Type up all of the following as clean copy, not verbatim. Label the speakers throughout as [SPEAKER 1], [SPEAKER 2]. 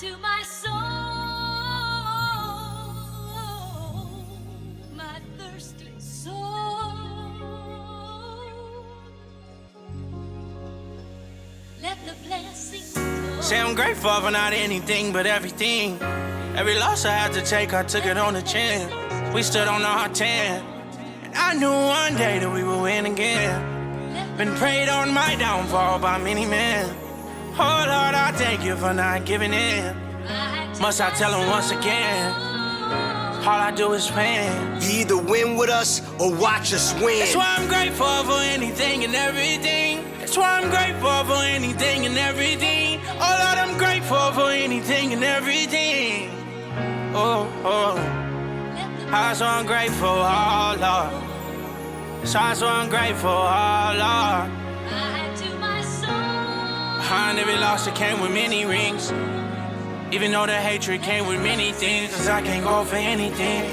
[SPEAKER 1] to my soul, my thirsty soul. Let the blessings flow.
[SPEAKER 2] Say I'm grateful for not anything but everything. Every loss I had to take, I took it on the chin. We stood on our 10, and I knew one day that we would win again. Been prayed on my downfall by many men. Oh Lord, I thank you for not giving in. Must I tell them once again? All I do is win.
[SPEAKER 3] You either win with us or watch us win.
[SPEAKER 2] That's why I'm grateful for anything and everything. That's why I'm grateful for anything and everything. Oh Lord, I'm grateful for anything and everything. Oh, oh. I'm so ungrateful, oh Lord. So I'm grateful, oh Lord. Behind every loss that came with many rings. Even though the hatred came with many things, 'cause I can't go for anything.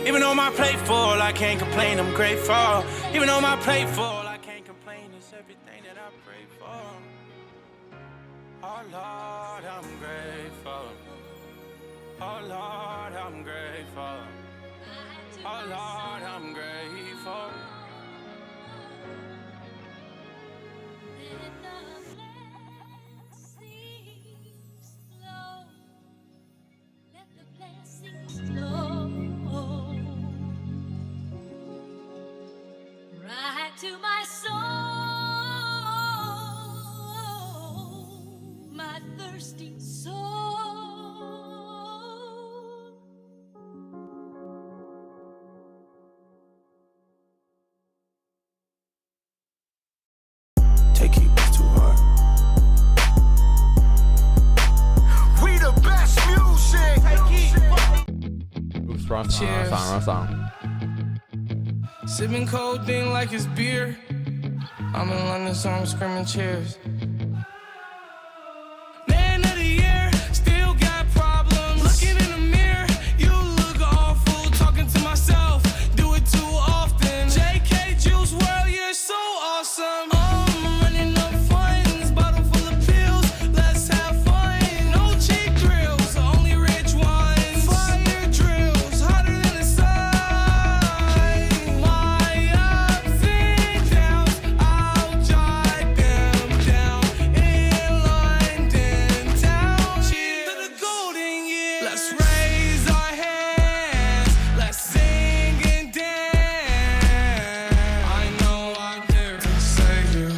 [SPEAKER 2] Even though my plate full, I can't complain, I'm grateful. Even though my plate full, I can't complain, it's everything that I pray for. Oh Lord, I'm grateful. Oh Lord, I'm grateful. Oh Lord, I'm grateful.
[SPEAKER 1] Let the blessings flow. Right to my soul, my thirsty soul.
[SPEAKER 2] Take it too hard.
[SPEAKER 3] We the best music.
[SPEAKER 4] Oops, wrong song, wrong song, wrong song.
[SPEAKER 5] Sipping codeine like it's beer. I'm in London, so I'm screaming cheers. Man of the year, still got problems. Looking in the mirror, you look awful. Talking to myself, do it too often. JK Juice World, you're so awesome. I'm running up funds, bottle full of pills. Let's have fun. No cheap thrills, only rich ones. Fire drills, hotter than the sun. My ups and downs, I'll jot them down in London town. Cheers to the golden years. Let's raise our hands, let's sing and dance. I know I'm here to save you.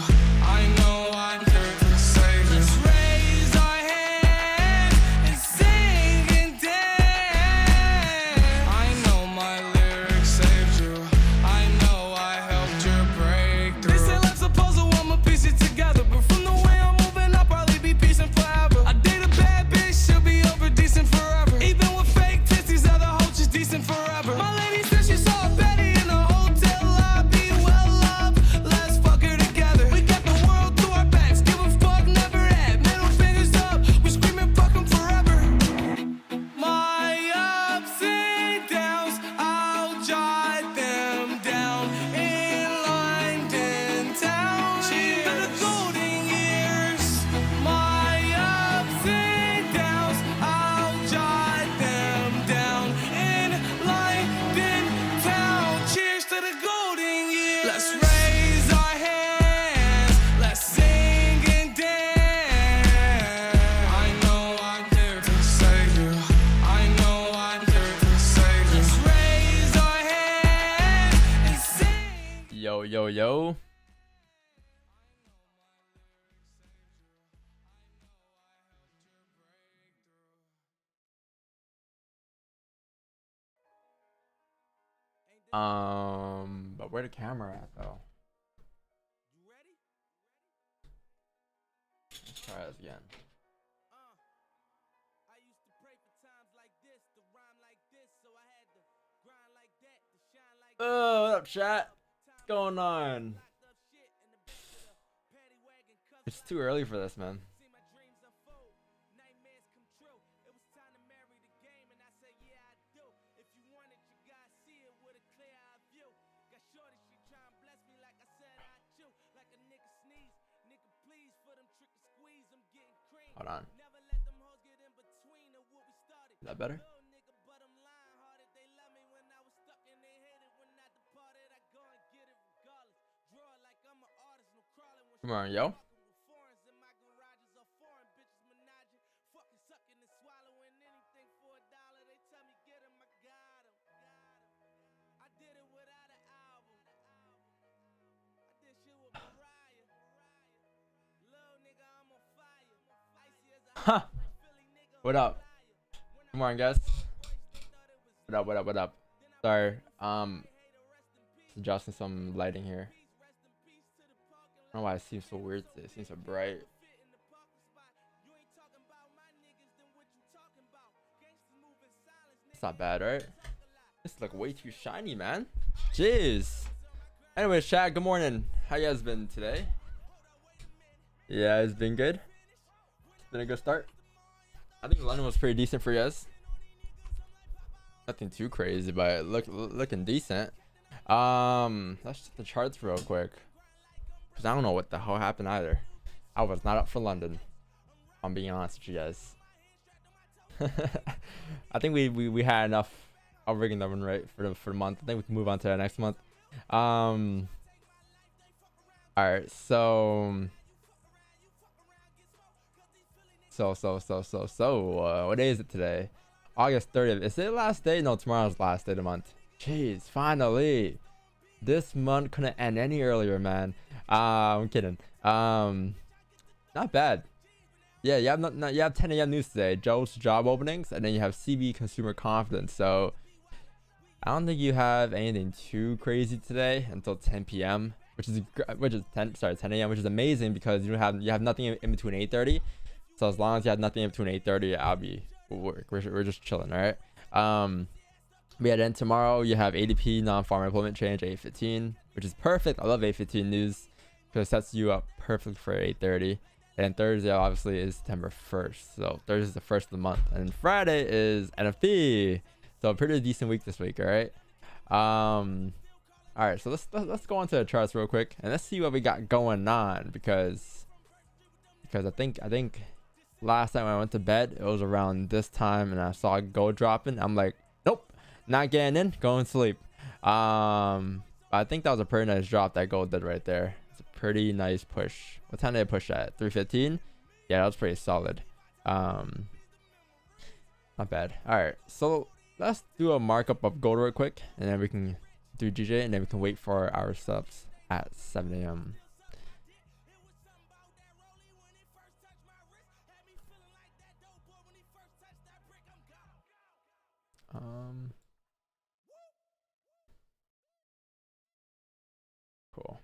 [SPEAKER 5] I know I'm here to save you. Let's raise our hands and sing and dance. I know my lyrics saved you. I know I helped you break through. They say life's a puzzle, I'ma piece it together. But from the way I'm moving, I'll probably be piecing forever. I date a bad bitch, she'll be over decent forever. Even with fake tits, these other hoes just decent forever. My lady said she saw a Betty in a hotel lobby. Well, love, let's fuck her together. We got the world to our backs, give a fuck, never had. Middle fingers up, we screaming fuck 'em forever. My ups and downs, I'll jot them down in London town. Cheers to the golden years. My ups and downs, I'll jot them down in London town. Cheers to the golden years. Let's raise our hands, let's sing and dance. I know I'm here to save you. I know I'm here to save you. Let's raise our hands and sing.
[SPEAKER 4] Yo, yo, yo. But where the camera at though? Let's try this again.
[SPEAKER 5] I used to pray for times like this, to rhyme like this, so I had to grind like that, to shine like
[SPEAKER 4] Oh, what up, chat? What's going on?
[SPEAKER 5] locked up shit in the back of the paddy wagon cuffs.
[SPEAKER 4] It's too early for this, man.
[SPEAKER 5] See my dreams unfold, nightmares come true. It was time to marry the game, and I said, yeah, I do. If you want it, you gotta see it with a clear eye view. Got shorty, she try and bless me like I said I chew. Like a nigga sneeze, nigga please for them trick or squeeze. I'm getting cream.
[SPEAKER 4] Hold on.
[SPEAKER 5] Never let them hoes get in
[SPEAKER 4] that better? Come on, yo. Huh. What up? Good morning, guys. What up? What up? What up? Sorry. Adjusting some lighting here. I don't know why it seems so weird today. It seems so bright. It's not bad, right? This look way too shiny, man. Jeez. Anyways, chat, good morning. How you guys been today? Yeah, it's been good. It's been a good start. I think London was pretty decent for you guys. Nothing too crazy, but looking decent. Let's check the charts real quick. Cause I don't know what the hell happened either. I was not up for London. I'm being honest with you guys. I think we had enough of rigging the run rate for the month. I think we can move on to the next month. All right, so what day is it today? August 30th. Is it the last day? No, tomorrow's the last day of the month. Jeez, finally. This month couldn't end any earlier, man. I'm kidding. Not bad. Yeah, you have 10 a.m. news today. Joe's job openings, and then you have CB consumer confidence. So I don't think you have anything too crazy today until 10 p.m. which is 10 a.m. which is amazing because you have nothing in between 8:30. So as long as you have nothing in between 8:30, we're just chilling, all right? Yeah, then tomorrow you have ADP non-farm employment change 8:15, which is perfect. I love 8:15 news because it sets you up perfect for 8:30. And Thursday obviously is September 1st, so Thursday is the first of the month, and Friday is NFT. So a pretty decent week this week, all right? All right, so let's go on to the charts real quick and let's see what we got going on because I think last night when I went to bed it was around this time and I saw gold dropping. I'm like, nope, not getting in, going to sleep. I think that was a pretty nice drop that gold did right there. It's a pretty nice push. What time did it push at? 3:15. Yeah, that was pretty solid. Not bad. All right, so let's do a markup of gold real quick and then we can do GJ and then we can wait for our subs at 7 a.m. Cool.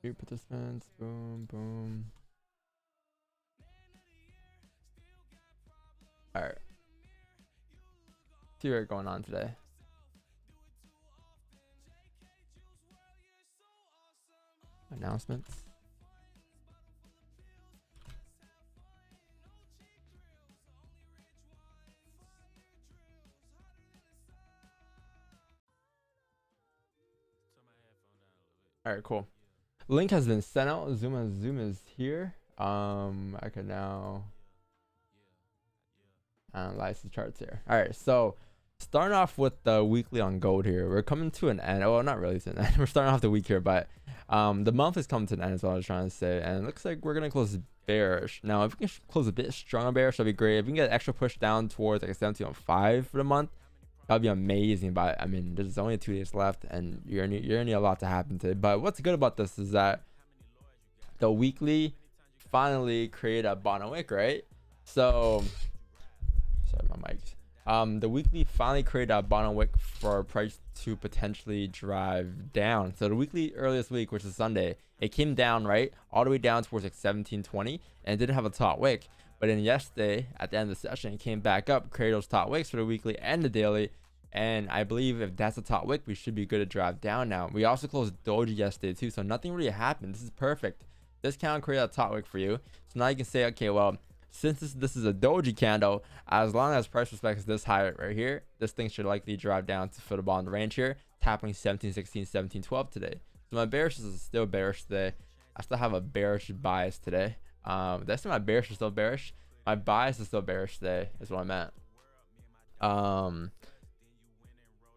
[SPEAKER 4] New participants, boom, boom. All right. See what's going on today. Announcements. All right, cool. Link has been sent out. Zoom is here. I can now analyze the charts here. All right, so starting off with the weekly on gold here. We're coming to an end. Well, not really to an end. We're starting off the week here, but the month is coming to an end is what I was trying to say. And it looks like we're gonna close bearish. Now, if we can close a bit stronger bearish, that'd be great. If we can get an extra push down towards like a 17.05 for the month, that'd be amazing. But I mean, there's only 2 days left, and you're gonna need a lot to happen today. But what's good about this is that the weekly finally created a bottom wick, right? So, sorry, my mic. The weekly finally created a bottom wick for price to potentially drive down. So the weekly earlier this week, which is Sunday, it came down, right, all the way down towards like 1720, and it didn't have a top wick. But then yesterday, at the end of the session, it came back up, created those top wicks for the weekly and the daily. And I believe if that's a top wick, we should be good to drive down now. We also closed doji yesterday too, so nothing really happened. This is perfect. This candle created a top wick for you. So now you can say, okay, well, since this is a doji candle, as long as price respects this high right here, this thing should likely drive down to for the bottom of the range here, tapping 1716, 1712 today. So my bearish is still bearish today. I still have a bearish bias today. That's my bearish is still bearish. My bias is still bearish today, is what I meant.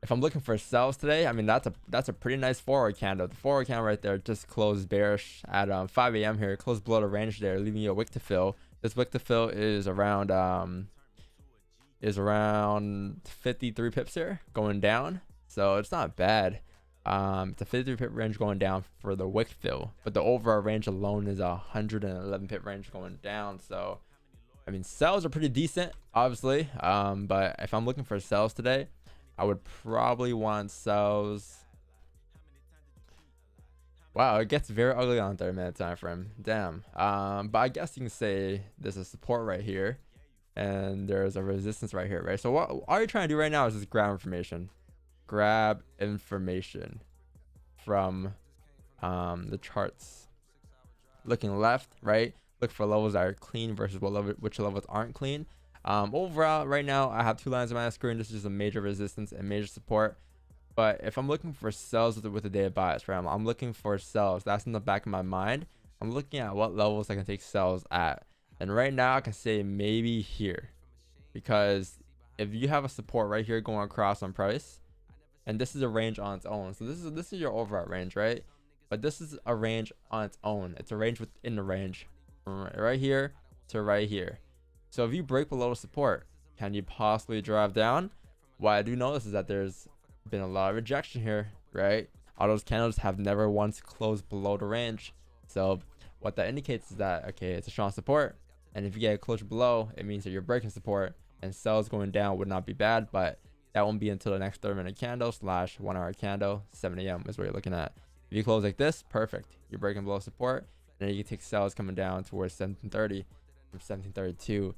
[SPEAKER 4] If I'm looking for sells today, I mean that's a pretty nice forward candle. The forward candle right there just closed bearish at 5 a.m. here. It closed below the range there, leaving you a wick to fill. This wick to fill is around 53 pips here, going down. So it's not bad. It's a 53 pip range going down for the wick fill, but the overall range alone is a 111 pip range going down. So I mean, sells are pretty decent, obviously. But if I'm looking for sells today, I would probably want sells. Wow, it gets very ugly on 30-minute time frame. Damn. But I guess you can say there's a support right here, and there's a resistance right here, right? So what all you're trying to do right now is just grab information. Grab information from the charts. Looking left, right? Look for levels that are clean versus which levels aren't clean. Overall, right now, I have two lines on my screen. This is just a major resistance and major support. But if I'm looking for sells with the data bias, right? I'm looking for sells. That's in the back of my mind. I'm looking at what levels I can take sells at. And right now, I can say maybe here. Because if you have a support right here going across on price, and this is a range on its own. So this is your overall range, right? But this is a range on its own. It's a range within the range. From right here to right here. So if you break below the support, can you possibly drive down? What I do notice is that there's been a lot of rejection here, right? All those candles have never once closed below the range. So what that indicates is that, okay, it's a strong support. And if you get a closure below, it means that you're breaking support, and sells going down would not be bad, but that won't be until the next 30-minute candle / 1 hour candle. 7 a.m. is what you're looking at. If you close like this, perfect. You're breaking below support. And then you can take sells coming down towards 1730 from 1732,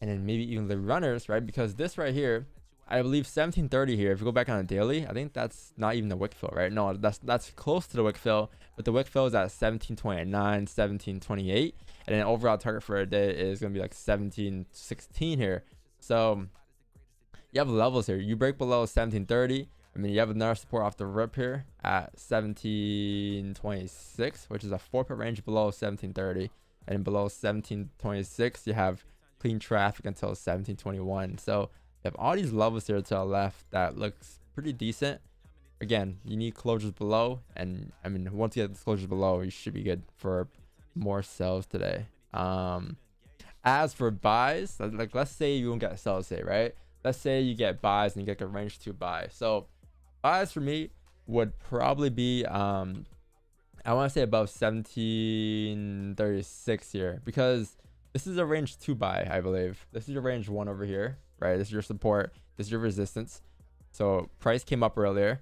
[SPEAKER 4] and then maybe even the runners, right? Because this right here, I believe 1730 here, if you go back on a daily, I think that's not even the wick fill, right? No, that's close to the wick fill, but the wick fill is at 1729, 1728, and then overall target for a day is going to be like 1716 here. So you have levels here. You break below 1730. I mean, you have another support off the rip here at 1726, which is a 4-pip range below 1730. And below 1726, you have clean traffic until 1721. So you have all these levels here to the left that looks pretty decent. Again, you need closures below. And I mean, once you get the closures below, you should be good for more sells today. As for buys, like let's say you don't get sells today, right? Let's say you get buys and you get a range to buy. So buys for me would probably be I want to say above 1736 here, because this is a range 2 buy, I believe. This is your range 1 over here, right? This is your support, this is your resistance. So price came up earlier,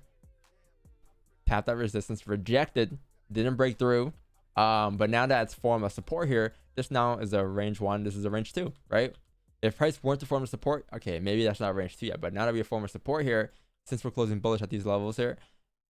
[SPEAKER 4] tapped that resistance, rejected, didn't break through, but now that it's formed a support here, this now is a range 1, this is a range 2, right? If price weren't to form a support, okay, maybe that's not range 2 yet, but now that we have formed a support here, since we're closing bullish at these levels here,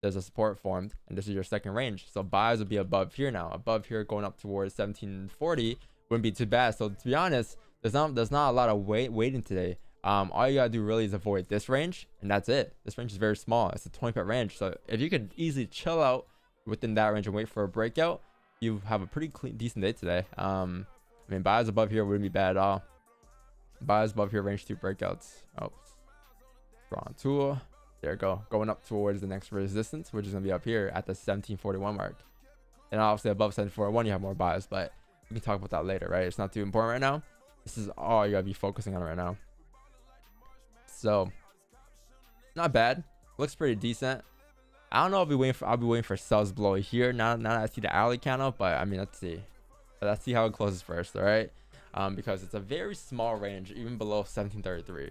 [SPEAKER 4] there's a support formed, and this is your second range. So buys would be above here now. Above here, going up towards 1740 wouldn't be too bad. So to be honest, there's not a lot of waiting today. All you gotta do really is avoid this range, and that's it. This range is very small. It's a 20-pip range. So if you could easily chill out within that range and wait for a breakout, you have a pretty clean, decent day today. I mean, buys above here wouldn't be bad at all. Buys above here, range 2 breakouts. Oh, wrong tool. There we go. Going up towards the next resistance, which is going to be up here at the 1741 mark. And obviously above 1741, you have more buys, but we can talk about that later, right? It's not too important right now. This is all you got to be focusing on right now. So, not bad. Looks pretty decent. I don't know if I'll be waiting for sells below here. Now that I see the alley candle, but I mean, let's see. Let's see how it closes first, all right? Because it's a very small range, even below 1733.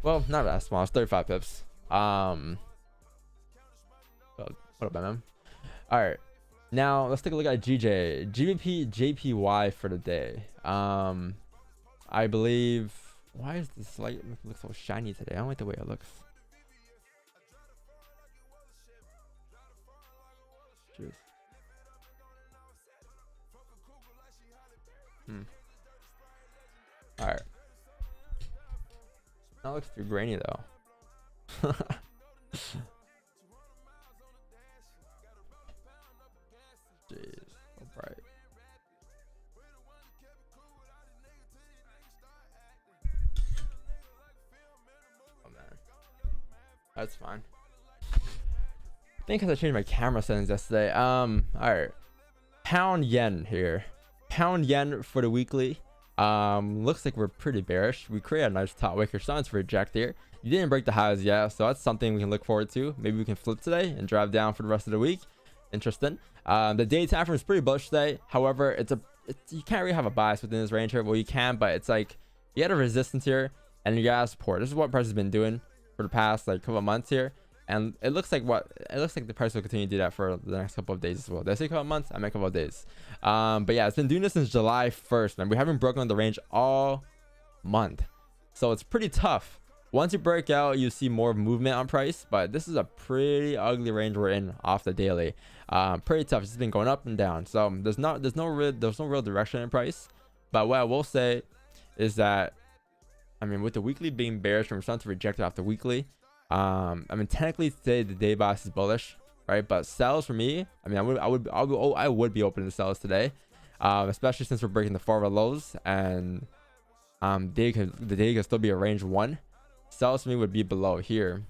[SPEAKER 4] Well, not that small. It's 35 pips. What up, man? All right, now let's take a look at GBPJPY for the day. I believe. Why is this light look so shiny today? I don't like the way it looks. Jeez. All right. That looks too grainy though. Right. Oh man, that's fine. I think because I changed my camera settings yesterday. All right. Pound yen here. Pound yen for the weekly. Looks like we're pretty bearish. We create a nice top wick here, starting to reject here. You didn't break the highs yet, so that's something we can look forward to. Maybe we can flip today and drive down for the rest of the week. Interesting. The day time frame is pretty bullish today. However, you can't really have a bias within this range here. Well, you can, but it's like you had a resistance here and you got support. This is what price has been doing for the past like couple of months here. And it looks like the price will continue to do that for the next couple of days as well. Did I say a couple of months? I meant a couple of days. But yeah, it's been doing this since July 1st, man. We haven't broken the range all month. So it's pretty tough. Once you break out, you see more movement on price. But this is a pretty ugly range we're in off the daily. Pretty tough. It's been going up and down. So there's no real direction in price. But what I will say is that, I mean, with the weekly being bearish, we're starting to reject it off the weekly. I mean, technically today the day bias is bullish, right? But sells for me, I mean, I would be open to sells today, especially since we're breaking the forward lows and the day could still be a range 1. Sells for me would be below here.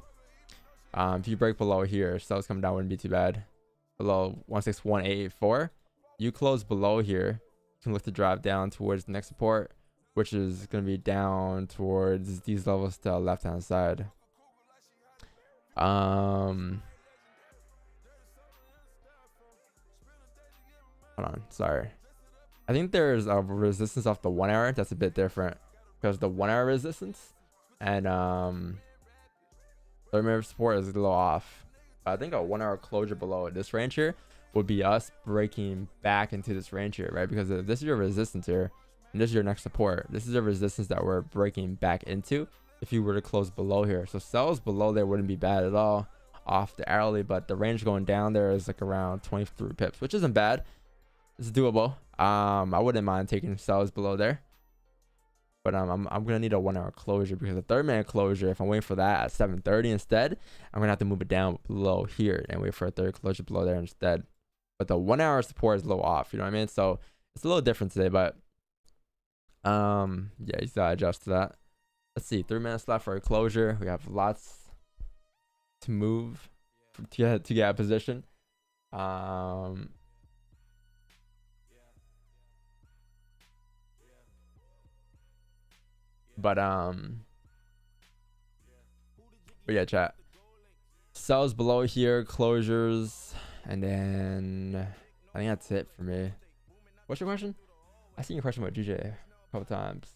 [SPEAKER 4] If you break below here, sells come down wouldn't be too bad. Below 161.884, you close below here, you can look to drive down towards the next support, which is going to be down towards these levels to the left hand side. Hold on, sorry. I think there's a resistance off the 1 hour that's a bit different, because the 1 hour resistance and 30-minute support is a little off. I think a 1 hour closure below this range here would be us breaking back into this range here, right? Because if this is your resistance here and this is your next support, this is a resistance that we're breaking back into if you were to close below here. So sells below there wouldn't be bad at all off the hourly, but the range going down there is like around 23 pips, which isn't bad. It's doable. I wouldn't mind taking sells below there, but I'm gonna need a 1 hour closure, because the 30-minute closure, if I'm waiting for that at 7:30 instead, I'm gonna have to move it down below here and wait for a 30 closure below there instead. But the 1 hour support is a little off, you know what I mean? So it's a little different today, but yeah, you gotta adjust to that. Let's see, 3 minutes left for a closure. We have lots to move to get a position. But yeah, chat. Sells below here, closures, and then I think that's it for me. What's your question? I seen your question about GJ a couple times.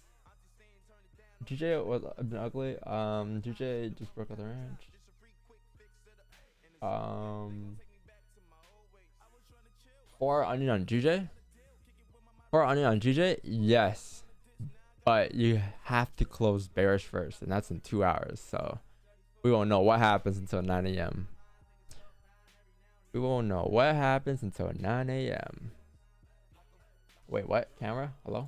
[SPEAKER 4] GJ was a bit ugly. GJ just broke out the range. 4 onion on GJ? 4 onion on GJ? Yes. But you have to close bearish first, and that's in 2 hours. So we won't know what happens until 9 a.m. We won't know what happens until 9 a.m. Wait, what? Camera? Hello?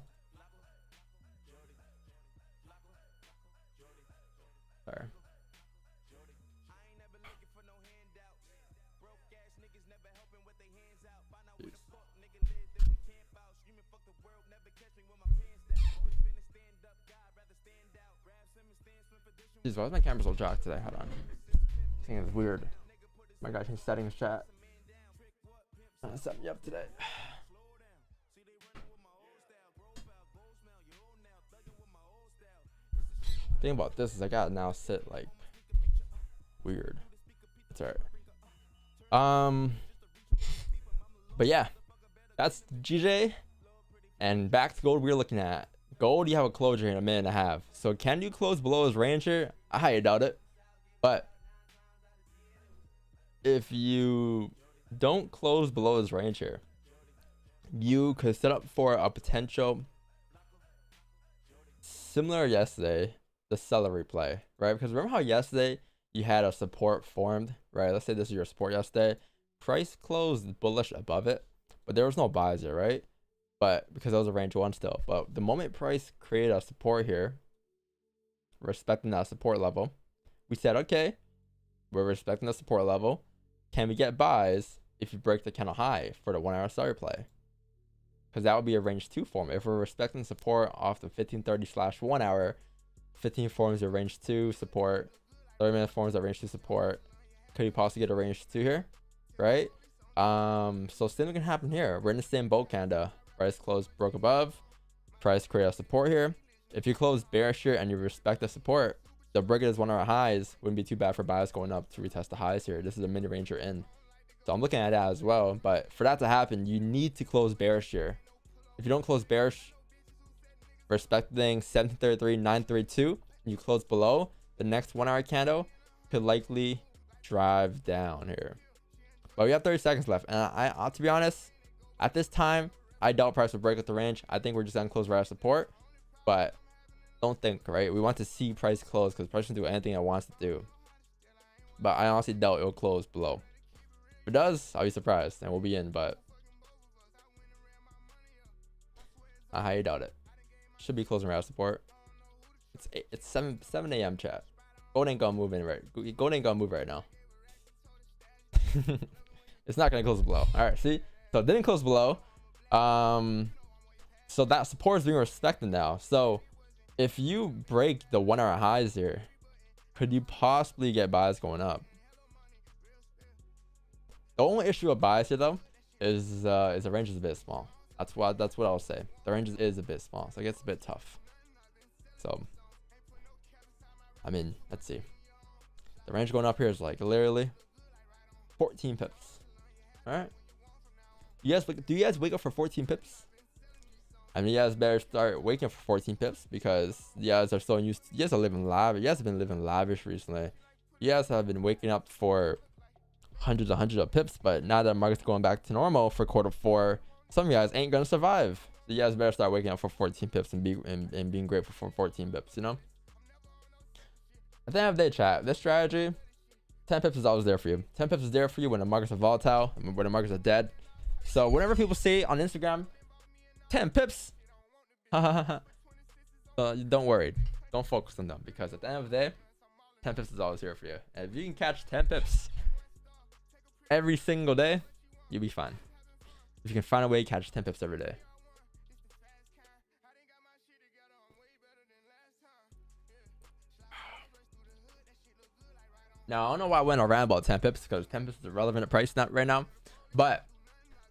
[SPEAKER 4] Sorry. Jeez, why is my camera so jocked today? Hold on. I think it's weird. My guy changed settings, chat. Set me up today. Thing about this is I gotta now sit like weird. It's alright. But yeah, that's GJ. And back to gold, we're looking at gold. You have a closure in a minute and a half. So can you close below his range here? I highly doubt it. But if you don't close below his range here, you could set up for a potential similar yesterday, the celery play, right? Because remember how yesterday you had a support formed, right? Let's say this is your support yesterday. Price closed bullish above it, but there was no buys there, right? But because that was a range 1 still. But the moment price created a support here, respecting that support level, we said, okay, we're respecting the support level. Can we get buys if you break the candle high for the 1 hour celery play? because that would be a range 2 form. If we're respecting support off the 1530/1 hour, 15 forms a range 2 support, 30-minute forms a range 2 support. Could you possibly get a range 2 here, right? So same can happen here. We're in the same boat, kinda. Price close broke above, price create a support here. If you close bearish here and you respect the support, the break is 1 hour highs. Wouldn't be too bad for buyers going up to retest the highs here. This is a mini range you're in, so I'm looking at that as well. But for that to happen, you need to close bearish here. If you don't close bearish, respecting 1733, 932, and you close below, the next 1 hour candle could likely drive down here. But we have 30 seconds left, and I to be honest, at this time, I doubt price will break up the range. I think we're just gonna close right at support, but don't think, right? We want to see price close because price can do anything it wants to do. But I honestly doubt it will close below. If it does, I'll be surprised and we'll be in, but I highly doubt it. Should be closing right at support. It's 7 a.m. chat. Gold ain't gonna move in right. Gold ain't gonna move right now. It's not gonna close below. All right, see, so it didn't close below. So that support is being respected now. So if you break the 1 hour highs here, could you possibly get buys going up? The only issue with buys here though is the range is a bit small. That's what I'll say. The range is a bit small, so it gets a bit tough. So I mean, let's see. The range going up here is like literally 14 pips. All right. Do you guys wake up for 14 pips? I mean, you guys better start waking up for 14 pips because you guys are so used to, you guys are living lavish. You guys have been living lavish recently. You guys have been waking up for hundreds of pips, but now that the market's going back to normal for Q4, some of you guys ain't gonna survive. So you guys better start waking up for 14 pips and being grateful for 14 pips, you know? At the end of the day, chat, this strategy, 10 pips is always there for you. 10 pips is there for you when the markets are volatile, when the markets are dead. So whenever people say on Instagram, 10 pips, don't worry. Don't focus on them because at the end of the day, 10 pips is always here for you. And if you can catch 10 pips every single day, you'll be fine. If you can find a way to catch 10 pips every day. Now, I don't know why I went around about 10 pips because 10 pips is a relevant price not right now. But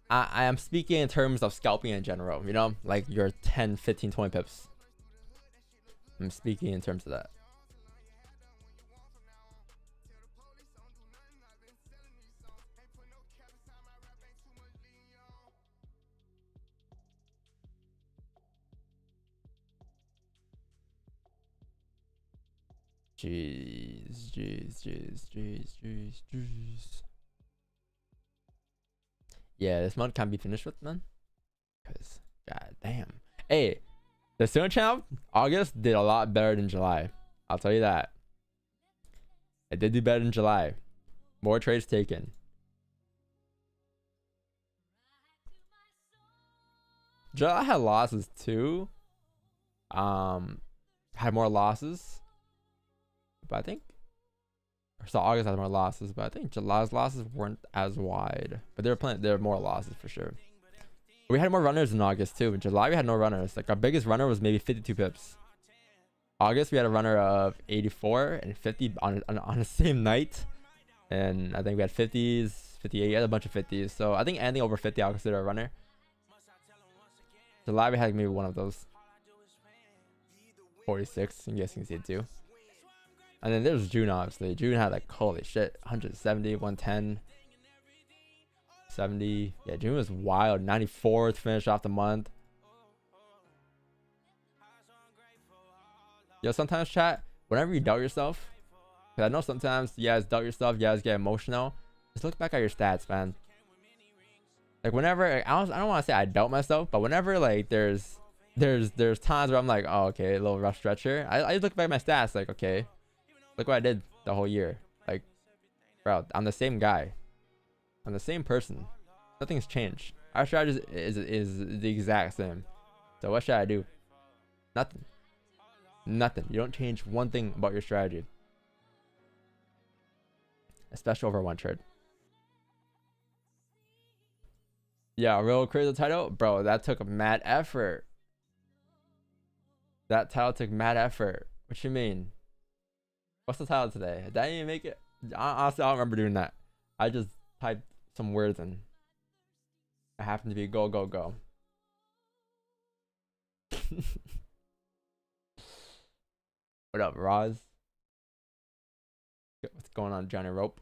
[SPEAKER 4] I am speaking in terms of scalping in general, you know, like your 10, 15, 20 pips. I'm speaking in terms of that. Jeez. Yeah, this month can't be finished with, man. Because, god damn. Hey, the student channel, August did a lot better than July. I'll tell you that. It did do better than July. More trades taken. July had losses too. Had more losses. But I think, so August had more losses, but I think July's losses weren't as wide. But there were more losses for sure. We had more runners in August too. In July we had no runners. Like our biggest runner was maybe 52 pips. August we had a runner of 84 and 50 on the same night. And I think we had 50s, 58, we had a bunch of 50s. So I think anything over 50 I'll consider a runner. July we had maybe one of those. 46, you guys can see it too. And then there's June, obviously. June had like, holy shit, 170, 110, 70. Yeah, June was wild. 94th finish off the month. Yo, sometimes chat, whenever you doubt yourself, because I know sometimes you guys doubt yourself, you guys get emotional. Just look back at your stats, man. Like whenever, I don't want to say I doubt myself, but whenever like there's times where I'm like, oh, okay, a little rough stretch here. I just look back at my stats, like, okay. Look what I did the whole year. Like, bro, I'm the same guy. I'm the same person. Nothing's changed. Our strategy is the exact same. So what should I do? Nothing. You don't change one thing about your strategy. Especially over one trade. Yeah, real crazy title, bro. That took mad effort. That title took mad effort. What you mean? What's the title today? Did I even make it? Honestly, I don't remember doing that. I just typed some words in. I happen to be go go go. What up, Roz? What's going on, Johnny Rope?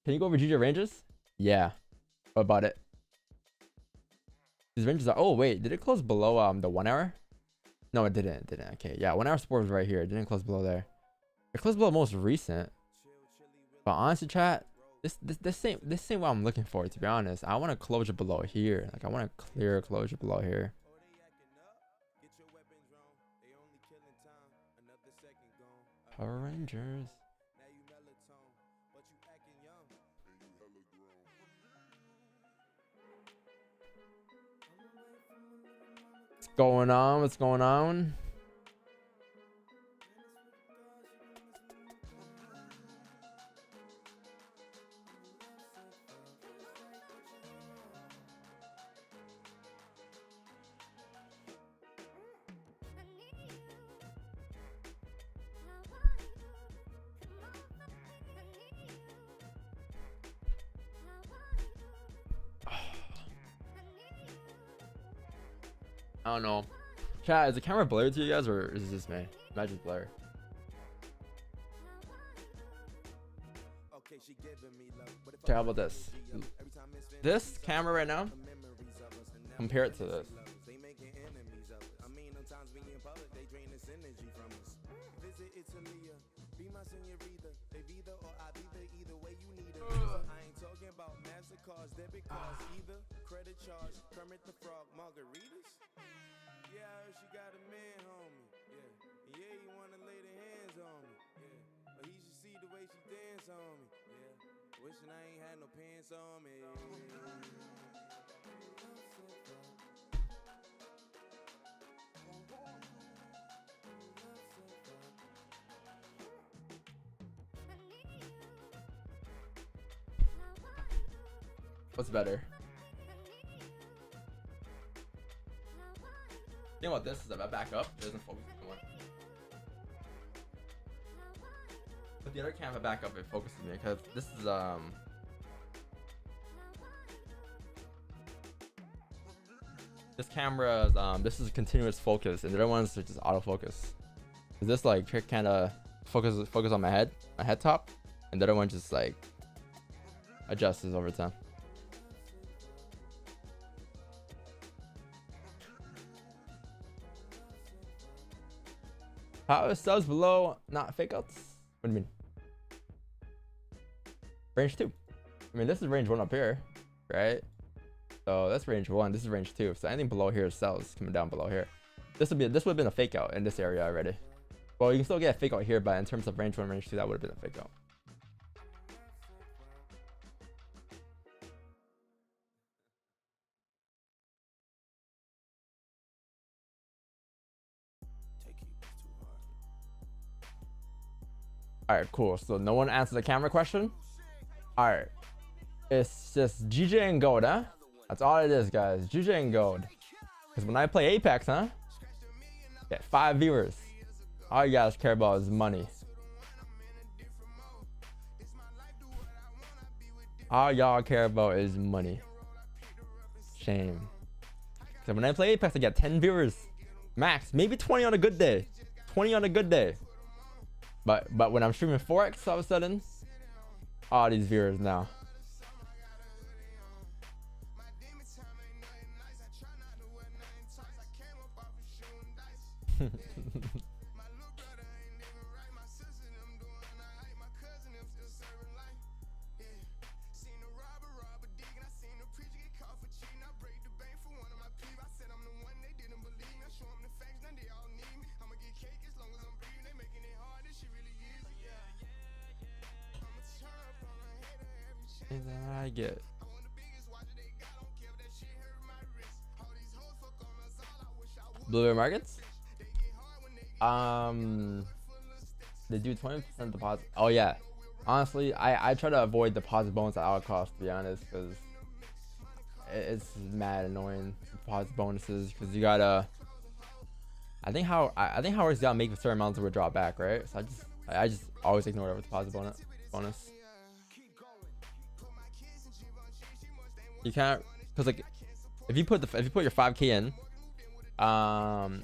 [SPEAKER 4] Can you go over GJ ranges? Yeah. What about it? These ranges are. Oh wait, did it close below the 1 hour? No, it didn't. It didn't. Okay, yeah, 1 hour support was right here. It didn't close below there. It closed below most recent. But honestly, chat, this ain't what I'm looking for. To be honest, I want a closure below here. Like I want a clear closure below here. Power Rangers. What's going on? What's going on? I don't know. Chat, is the camera blurred to you guys, or is this me? Imagine blur. Chat, how about this? This camera right now, compare it to this.
[SPEAKER 5] Yeah, I heard she got a man, homie. Yeah, yeah, you wanna lay the hands on me. Yeah, but he should see the way she dance on me. Yeah, wishing I ain't had no pants on me.
[SPEAKER 4] What's better? You know what this is? If I back up, it doesn't focus anymore. But the other camera back up, it focuses me because this is this camera's this is continuous focus, and the other ones are just autofocus. Is this like kind of focus on my head top, and the other one just like adjusts over time. How it sells below, not fake outs? What do you mean? Range 2. I mean, this is range 1 up here, right? So that's range 1. This is range 2. So anything below here sells coming down below here. This would have been a fake out in this area already. Well, you can still get a fake out here, but in terms of range 1, range 2, that would have been a fake out. Alright, cool. So no one answered the camera question. Alright. It's just GJ and gold, huh? That's all it is, guys. GJ and gold. Because when I play Apex, huh? Get 5 viewers. All you guys care about is money. All y'all care about is money. Shame. Because when I play Apex, I get 10 viewers. Max. Maybe 20 on a good day. 20 on a good day. But when I'm streaming FOREX, all of a sudden, all these viewers now. I get Blueberry Markets. They do 20% deposit. Oh yeah, Honestly, I try to avoid deposit bonus at all costs, to be honest, because it's mad annoying, deposit bonuses, because you gotta. I think how it's gotta make a certain amount to withdraw back, right? So I just always ignore it with deposit bonus. You can't, because like if you put your 5K in, and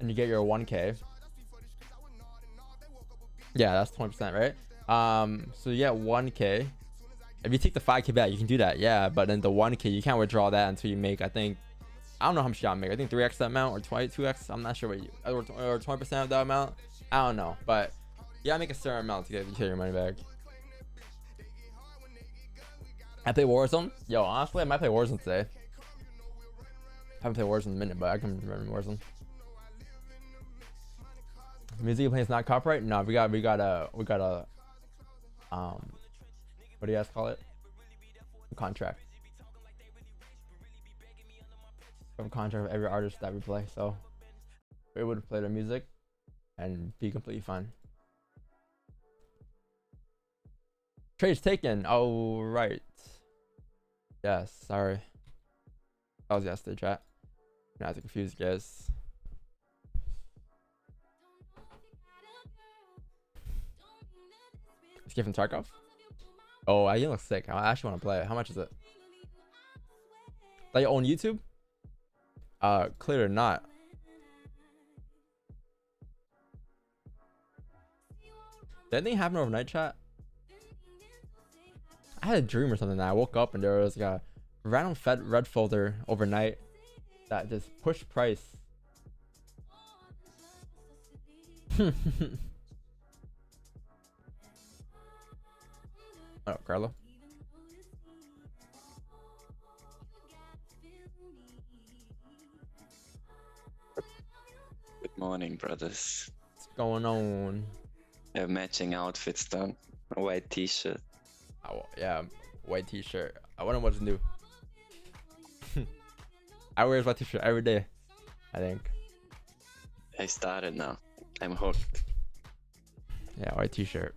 [SPEAKER 4] you get your 1K, yeah, that's 20%, right? So you get 1K. If you take the 5K back, you can do that, yeah. But then the 1K, you can't withdraw that until you make, I don't know how much you gotta make. I think 3x that amount or 2x. I'm not sure what you, or 20% of that amount. I don't know, but you gotta make a certain amount to get your money back. I play Warzone. Yo, honestly, I might play Warzone today. I haven't played Warzone in a minute, but I can remember Warzone. Music you play is not copyright. No, we got a what do you guys call it? A contract. We have a contract with every artist that we play, so we would play their music and be completely fine. Trades taken. Oh right. Yes, sorry. That was yesterday, chat. Not to confuse you guys. Skip from Tarkov. Oh, you look sick. I actually want to play it. How much is it? That you own YouTube? Clear or not. Did anything happen overnight, chat? I had a dream or something that I woke up and there was like a random red folder overnight that just pushed price. Oh, Carlo.
[SPEAKER 6] Good morning, brothers.
[SPEAKER 4] What's going on?
[SPEAKER 6] I have matching outfits done. A white t-shirt.
[SPEAKER 4] Oh, yeah, white t-shirt. I wonder what's new. I wear white t-shirt every day, I think.
[SPEAKER 6] I started now. I'm hooked.
[SPEAKER 4] Yeah, white t-shirt.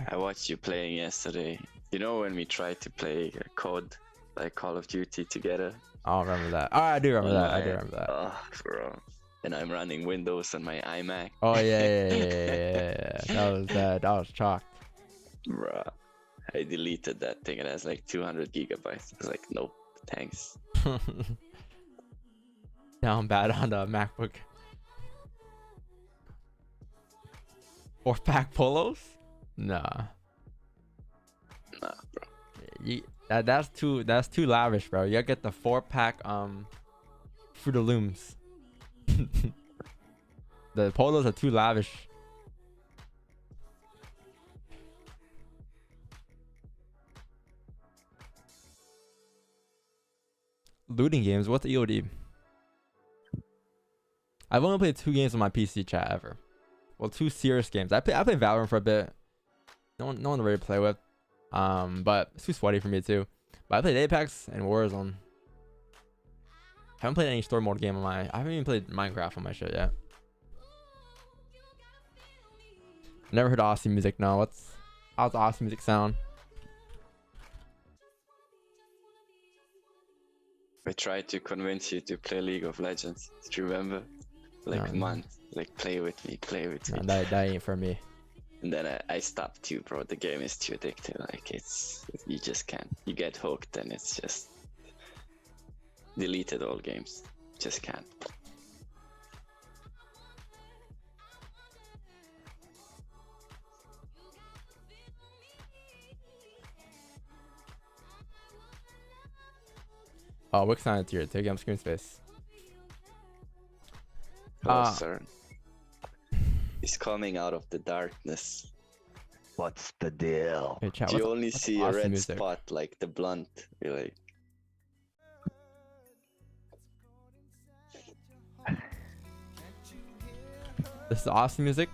[SPEAKER 6] I watched you playing yesterday. You know when we tried to play a COD, like Call of Duty together?
[SPEAKER 4] I don't remember that. Oh, I do remember that. I do remember that.
[SPEAKER 6] Oh, bro. And I'm running Windows on my iMac.
[SPEAKER 4] Oh yeah. That was bad. That was chalked.
[SPEAKER 6] Bruh. I deleted that thing. It has like 200 gigabytes. I was like, nope, thanks.
[SPEAKER 4] Down bad on the MacBook. 4-pack polos? Nah.
[SPEAKER 6] Nah, bro.
[SPEAKER 4] That's too lavish, bro. You gotta get the 4-pack Fruit of Looms. The polos are too lavish. Looting games. What's EOD? I've only played 2 games on my PC, chat, ever. Well, 2 serious games. I played Valorant for a bit. No one to really play with. But it's too sweaty for me too. But I played Apex and Warzone. Haven't played any story mode game on my. I haven't even played Minecraft on my shit yet. Never heard Aussie music. No, how's the Aussie music sound?
[SPEAKER 6] I tried to convince you to play League of Legends. Do you remember? Like a month. Like, play with me, play with me.
[SPEAKER 4] That ain't for me.
[SPEAKER 6] And then I stopped too, bro. The game is too addictive. Like, you just can't. You get hooked and it's just deleted all games. Just can't.
[SPEAKER 4] Oh, Wix on tier 2 game screen space.
[SPEAKER 6] Oh, sir. He's coming out of the darkness.
[SPEAKER 3] What's the deal?
[SPEAKER 4] Hey, chat,
[SPEAKER 6] You only see a
[SPEAKER 4] Aussie
[SPEAKER 6] red
[SPEAKER 4] music?
[SPEAKER 6] spot, like the blunt. You're like,
[SPEAKER 4] This is Aussie music.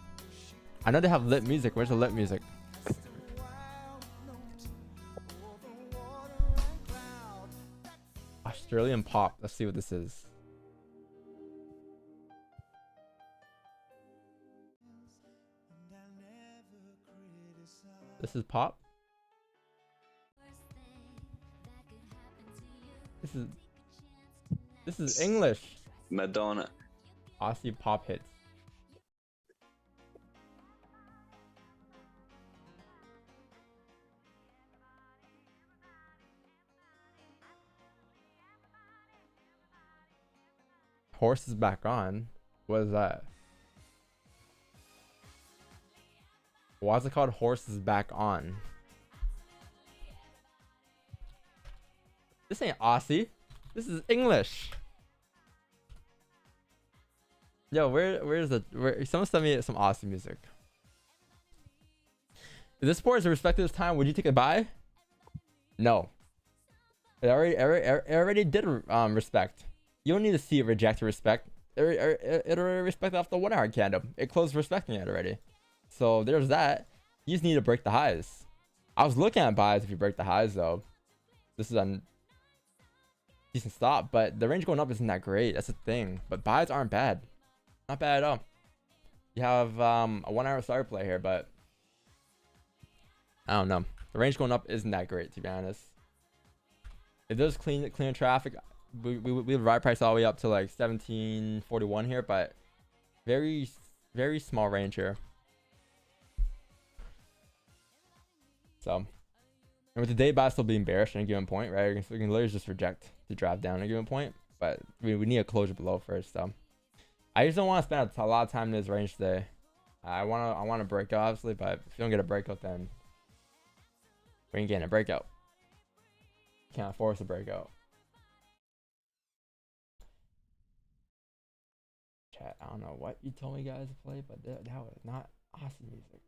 [SPEAKER 4] I know they have lit music. Where's the lit music? Australian pop. Let's see what this is. This is pop. This is English.
[SPEAKER 6] Madonna.
[SPEAKER 4] Aussie pop hits. Horse is back on. What is that? Why is it called Horse is back on? This ain't Aussie. This is English. Yo, where's someone send me some Aussie music. If this sport is respected this time, would you take a bye? No. It already did respect. You don't need to see it reject to respect. It already respected off the 1 hour candle. It closed respecting it already. So there's that. You just need to break the highs. I was looking at buys if you break the highs though. This is a decent stop, but the range going up isn't that great. That's the thing. But buys aren't bad. Not bad at all. You have a 1 hour start play here, but I don't know. The range going up isn't that great, to be honest. If there's clean traffic, we ride price all the way up to like 1741 here, but very small range here. So, and with the day buy still being bearish at a given point, right? We can literally just reject the draft down at a given point, but we need a closure below first. So, I just don't want to spend a lot of time in this range today. I want to break out obviously, but if you don't get a breakout, then we ain't getting a breakout. Can't force a breakout. Chat, I don't know what you told me guys to play, but that was not awesome music.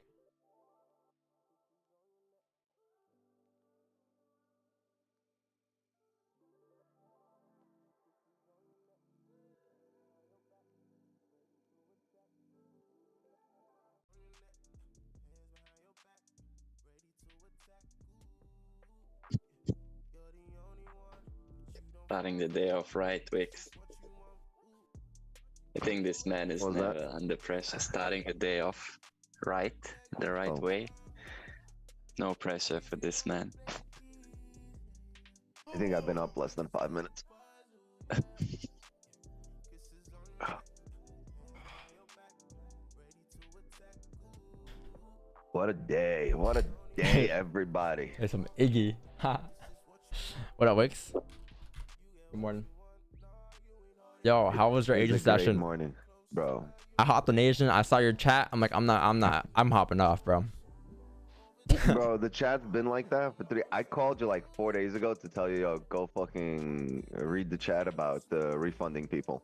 [SPEAKER 6] Starting the day off right, Wix. I think this man is never under pressure. Starting the day off right, the right way. No pressure for this man.
[SPEAKER 3] I think I've been up less than 5 minutes. What a day. What a day, everybody.
[SPEAKER 4] There's some Iggy. What up, Wix? Good morning. Yo, how was your agent session?
[SPEAKER 3] Good morning, bro.
[SPEAKER 4] I hopped on Asian. I saw your chat. I'm like, I'm hopping off, bro.
[SPEAKER 3] Bro, the chat's been like that for 3. I called you like 4 days ago to tell you, yo, go fucking read the chat about the refunding people.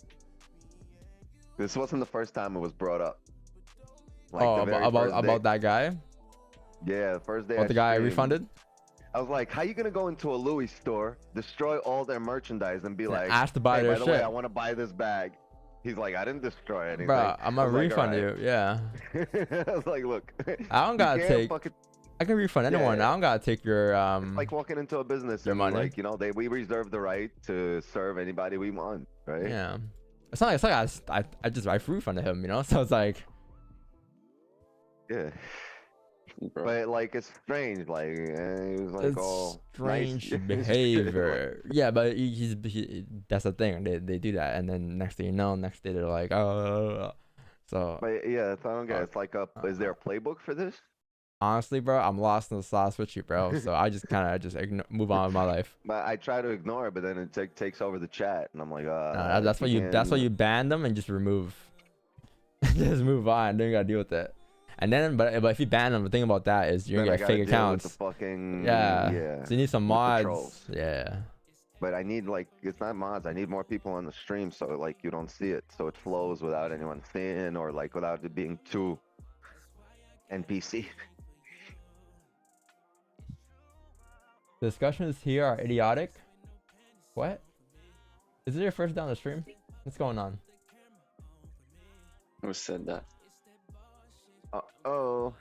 [SPEAKER 3] This wasn't the first time it was brought up. Like
[SPEAKER 4] about that guy?
[SPEAKER 3] Yeah, the first day.
[SPEAKER 4] About the guy I refunded?
[SPEAKER 3] I was like, how you gonna go into a Louis store, destroy all their merchandise, and be like,
[SPEAKER 4] ask to buy
[SPEAKER 3] hey,
[SPEAKER 4] their
[SPEAKER 3] by the
[SPEAKER 4] shit.
[SPEAKER 3] way, I want to buy this bag. He's like, I didn't destroy anything.
[SPEAKER 4] Bro, I'm gonna refund
[SPEAKER 3] like,
[SPEAKER 4] you. Yeah.
[SPEAKER 3] I was like, look,
[SPEAKER 4] I don't gotta take. I can refund anyone.
[SPEAKER 3] Yeah.
[SPEAKER 4] I don't gotta take your
[SPEAKER 3] It's like walking into a business
[SPEAKER 4] your
[SPEAKER 3] and
[SPEAKER 4] money.
[SPEAKER 3] like, you know, we reserve the right to serve anybody we want, right?
[SPEAKER 4] Yeah. It's not like I just refunded him, you know. So it's like.
[SPEAKER 3] Yeah.
[SPEAKER 6] Bro.
[SPEAKER 3] But like it's strange, like he was like
[SPEAKER 4] It's
[SPEAKER 3] all
[SPEAKER 4] strange
[SPEAKER 3] nice.
[SPEAKER 4] behavior. Yeah, but that's the thing. They do that, and then next thing you know, next day they're like, oh. So.
[SPEAKER 3] But yeah, I don't get. It's like is there a playbook for this?
[SPEAKER 4] Honestly, bro, I'm lost in the sauce with you, bro. So I just kind of move on with my life.
[SPEAKER 3] But I try to ignore it, but then it takes over the chat, and I'm like,
[SPEAKER 4] that's why you ban them and just remove. Just move on. Then you gotta deal with it. And then, but if you ban them, the thing about that is you're gonna get fake accounts.
[SPEAKER 3] The fucking,
[SPEAKER 4] yeah. So you need some mods. Yeah.
[SPEAKER 3] But I need like it's not mods. I need more people on the stream so like you don't see it, so it flows without anyone seeing or like without it being too NPC.
[SPEAKER 4] The discussions here are idiotic. What? Is it your first down the stream? What's going on?
[SPEAKER 6] Who said that?
[SPEAKER 3] Oh.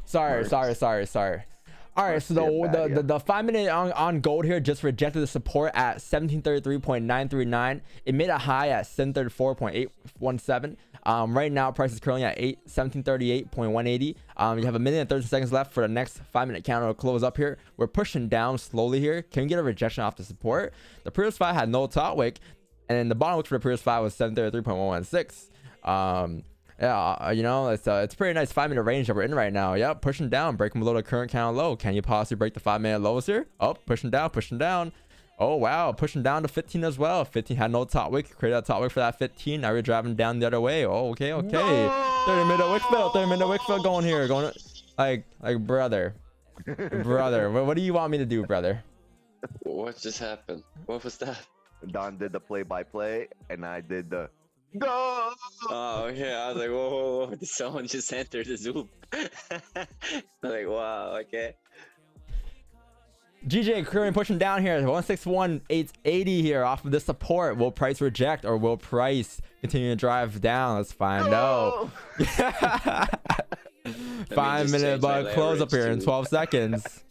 [SPEAKER 4] Sorry. All right, so the 5 minute on gold here just rejected the support at 1733.939. It made a high at 734.817. Right now, price is currently at 1738.180. You have a minute and 30 seconds left for the next 5-minute candle to close up here. We're pushing down slowly here. Can we get a rejection off the support? The previous 5 had no top wick, and then the bottom wick for the previous 5 was 733.116. Yeah, you know, it's a pretty nice 5-minute range that we're in right now. Yep, pushing down, breaking below the current candle low. Can you possibly break the 5-minute lows here? Oh, pushing down, pushing down. Oh wow, pushing down to 15 as well. 15 had no top wick, created a top wick for that 15. Now we're driving down the other way. Oh, okay. No! 30-minute wick fill, 30-minute wick fill going here, going like brother, brother. What do you want me to do, brother?
[SPEAKER 6] What just happened? What was that?
[SPEAKER 3] Don did the play-by-play, and I did the go.
[SPEAKER 6] Oh, okay. I was like, whoa, whoa, whoa. Did someone just enter the Zoom? Like, wow, okay.
[SPEAKER 4] GJ currently pushing down here. 161.880 here off of this support. Will price reject or will price continue to drive down? Let's find out. 5-minute bug close up here in 12 seconds.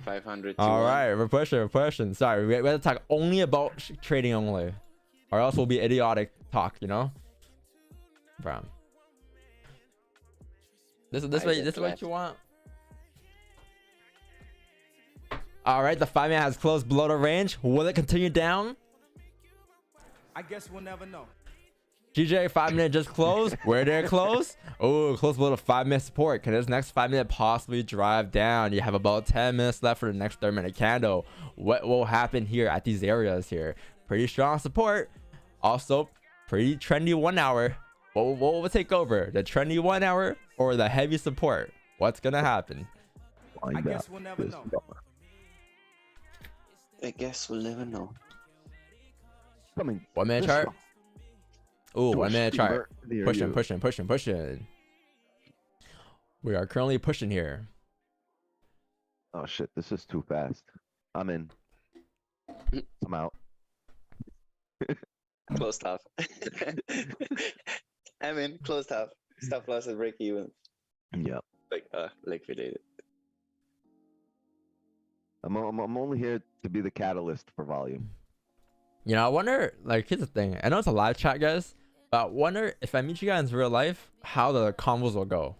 [SPEAKER 6] 500.
[SPEAKER 4] All right, we're pushing, we're pushing. Sorry, we have to talk only about trading only, or else we'll be idiotic talk, you know. Bro, this is what you want. All right, the 5-minute has closed below the range. Will it continue down?
[SPEAKER 5] I guess we'll never know.
[SPEAKER 4] GJ, 5-minute just closed. Where did it close? Oh, close below the 5-minute support. Can this next 5-minute possibly drive down? You have about 10 minutes left for the next 30-minute candle. What will happen here at these areas here? Pretty strong support. Also, pretty trendy 1 hour. What will take over? The trendy 1 hour or the heavy support? What's going to happen?
[SPEAKER 5] I guess we'll never know.
[SPEAKER 6] I guess we'll never know.
[SPEAKER 3] Coming.
[SPEAKER 4] 1 minute chart. Oh, 1 minute chart. Pushing,
[SPEAKER 3] you.
[SPEAKER 4] pushing, pushing, pushing. We are currently pushing here.
[SPEAKER 3] Oh shit, this is too fast. I'm in. I'm out.
[SPEAKER 6] Close top. I'm in. Close top. Stop loss and break even.
[SPEAKER 3] Yep.
[SPEAKER 6] Like liquidated.
[SPEAKER 3] I'm only here to be the catalyst for volume.
[SPEAKER 4] You know, I wonder, like, here's the thing. I know it's a live chat, guys, but I wonder if I meet you guys in real life, how the combos will go.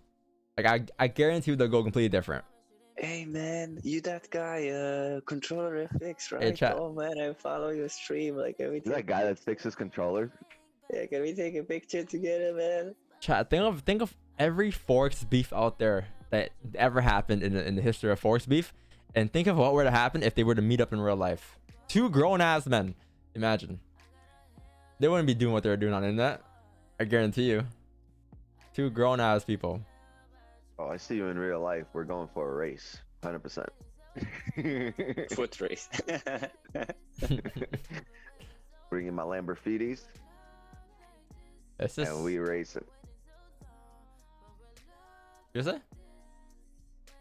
[SPEAKER 4] Like, I guarantee they'll go completely different.
[SPEAKER 6] Hey man, you that guy, controller FX, right?
[SPEAKER 4] Hey, chat.
[SPEAKER 6] Oh man, I follow your stream. Like, can we
[SPEAKER 3] Is that guy that sticks his controller?
[SPEAKER 6] Yeah, can we take a picture together, man?
[SPEAKER 4] Chat, think of every Forex beef out there that ever happened in the history of Forex beef, and think of what were to happen if they were to meet up in real life. Two grown-ass men. Imagine. They wouldn't be doing what they're doing on the internet. I guarantee you. Two grown-ass people.
[SPEAKER 3] Oh, I see you in real life. We're going for a race. 100%.
[SPEAKER 6] Foot race.
[SPEAKER 3] Bringing my Lamborghinis.
[SPEAKER 4] It's just...
[SPEAKER 3] And we race it.
[SPEAKER 4] You say?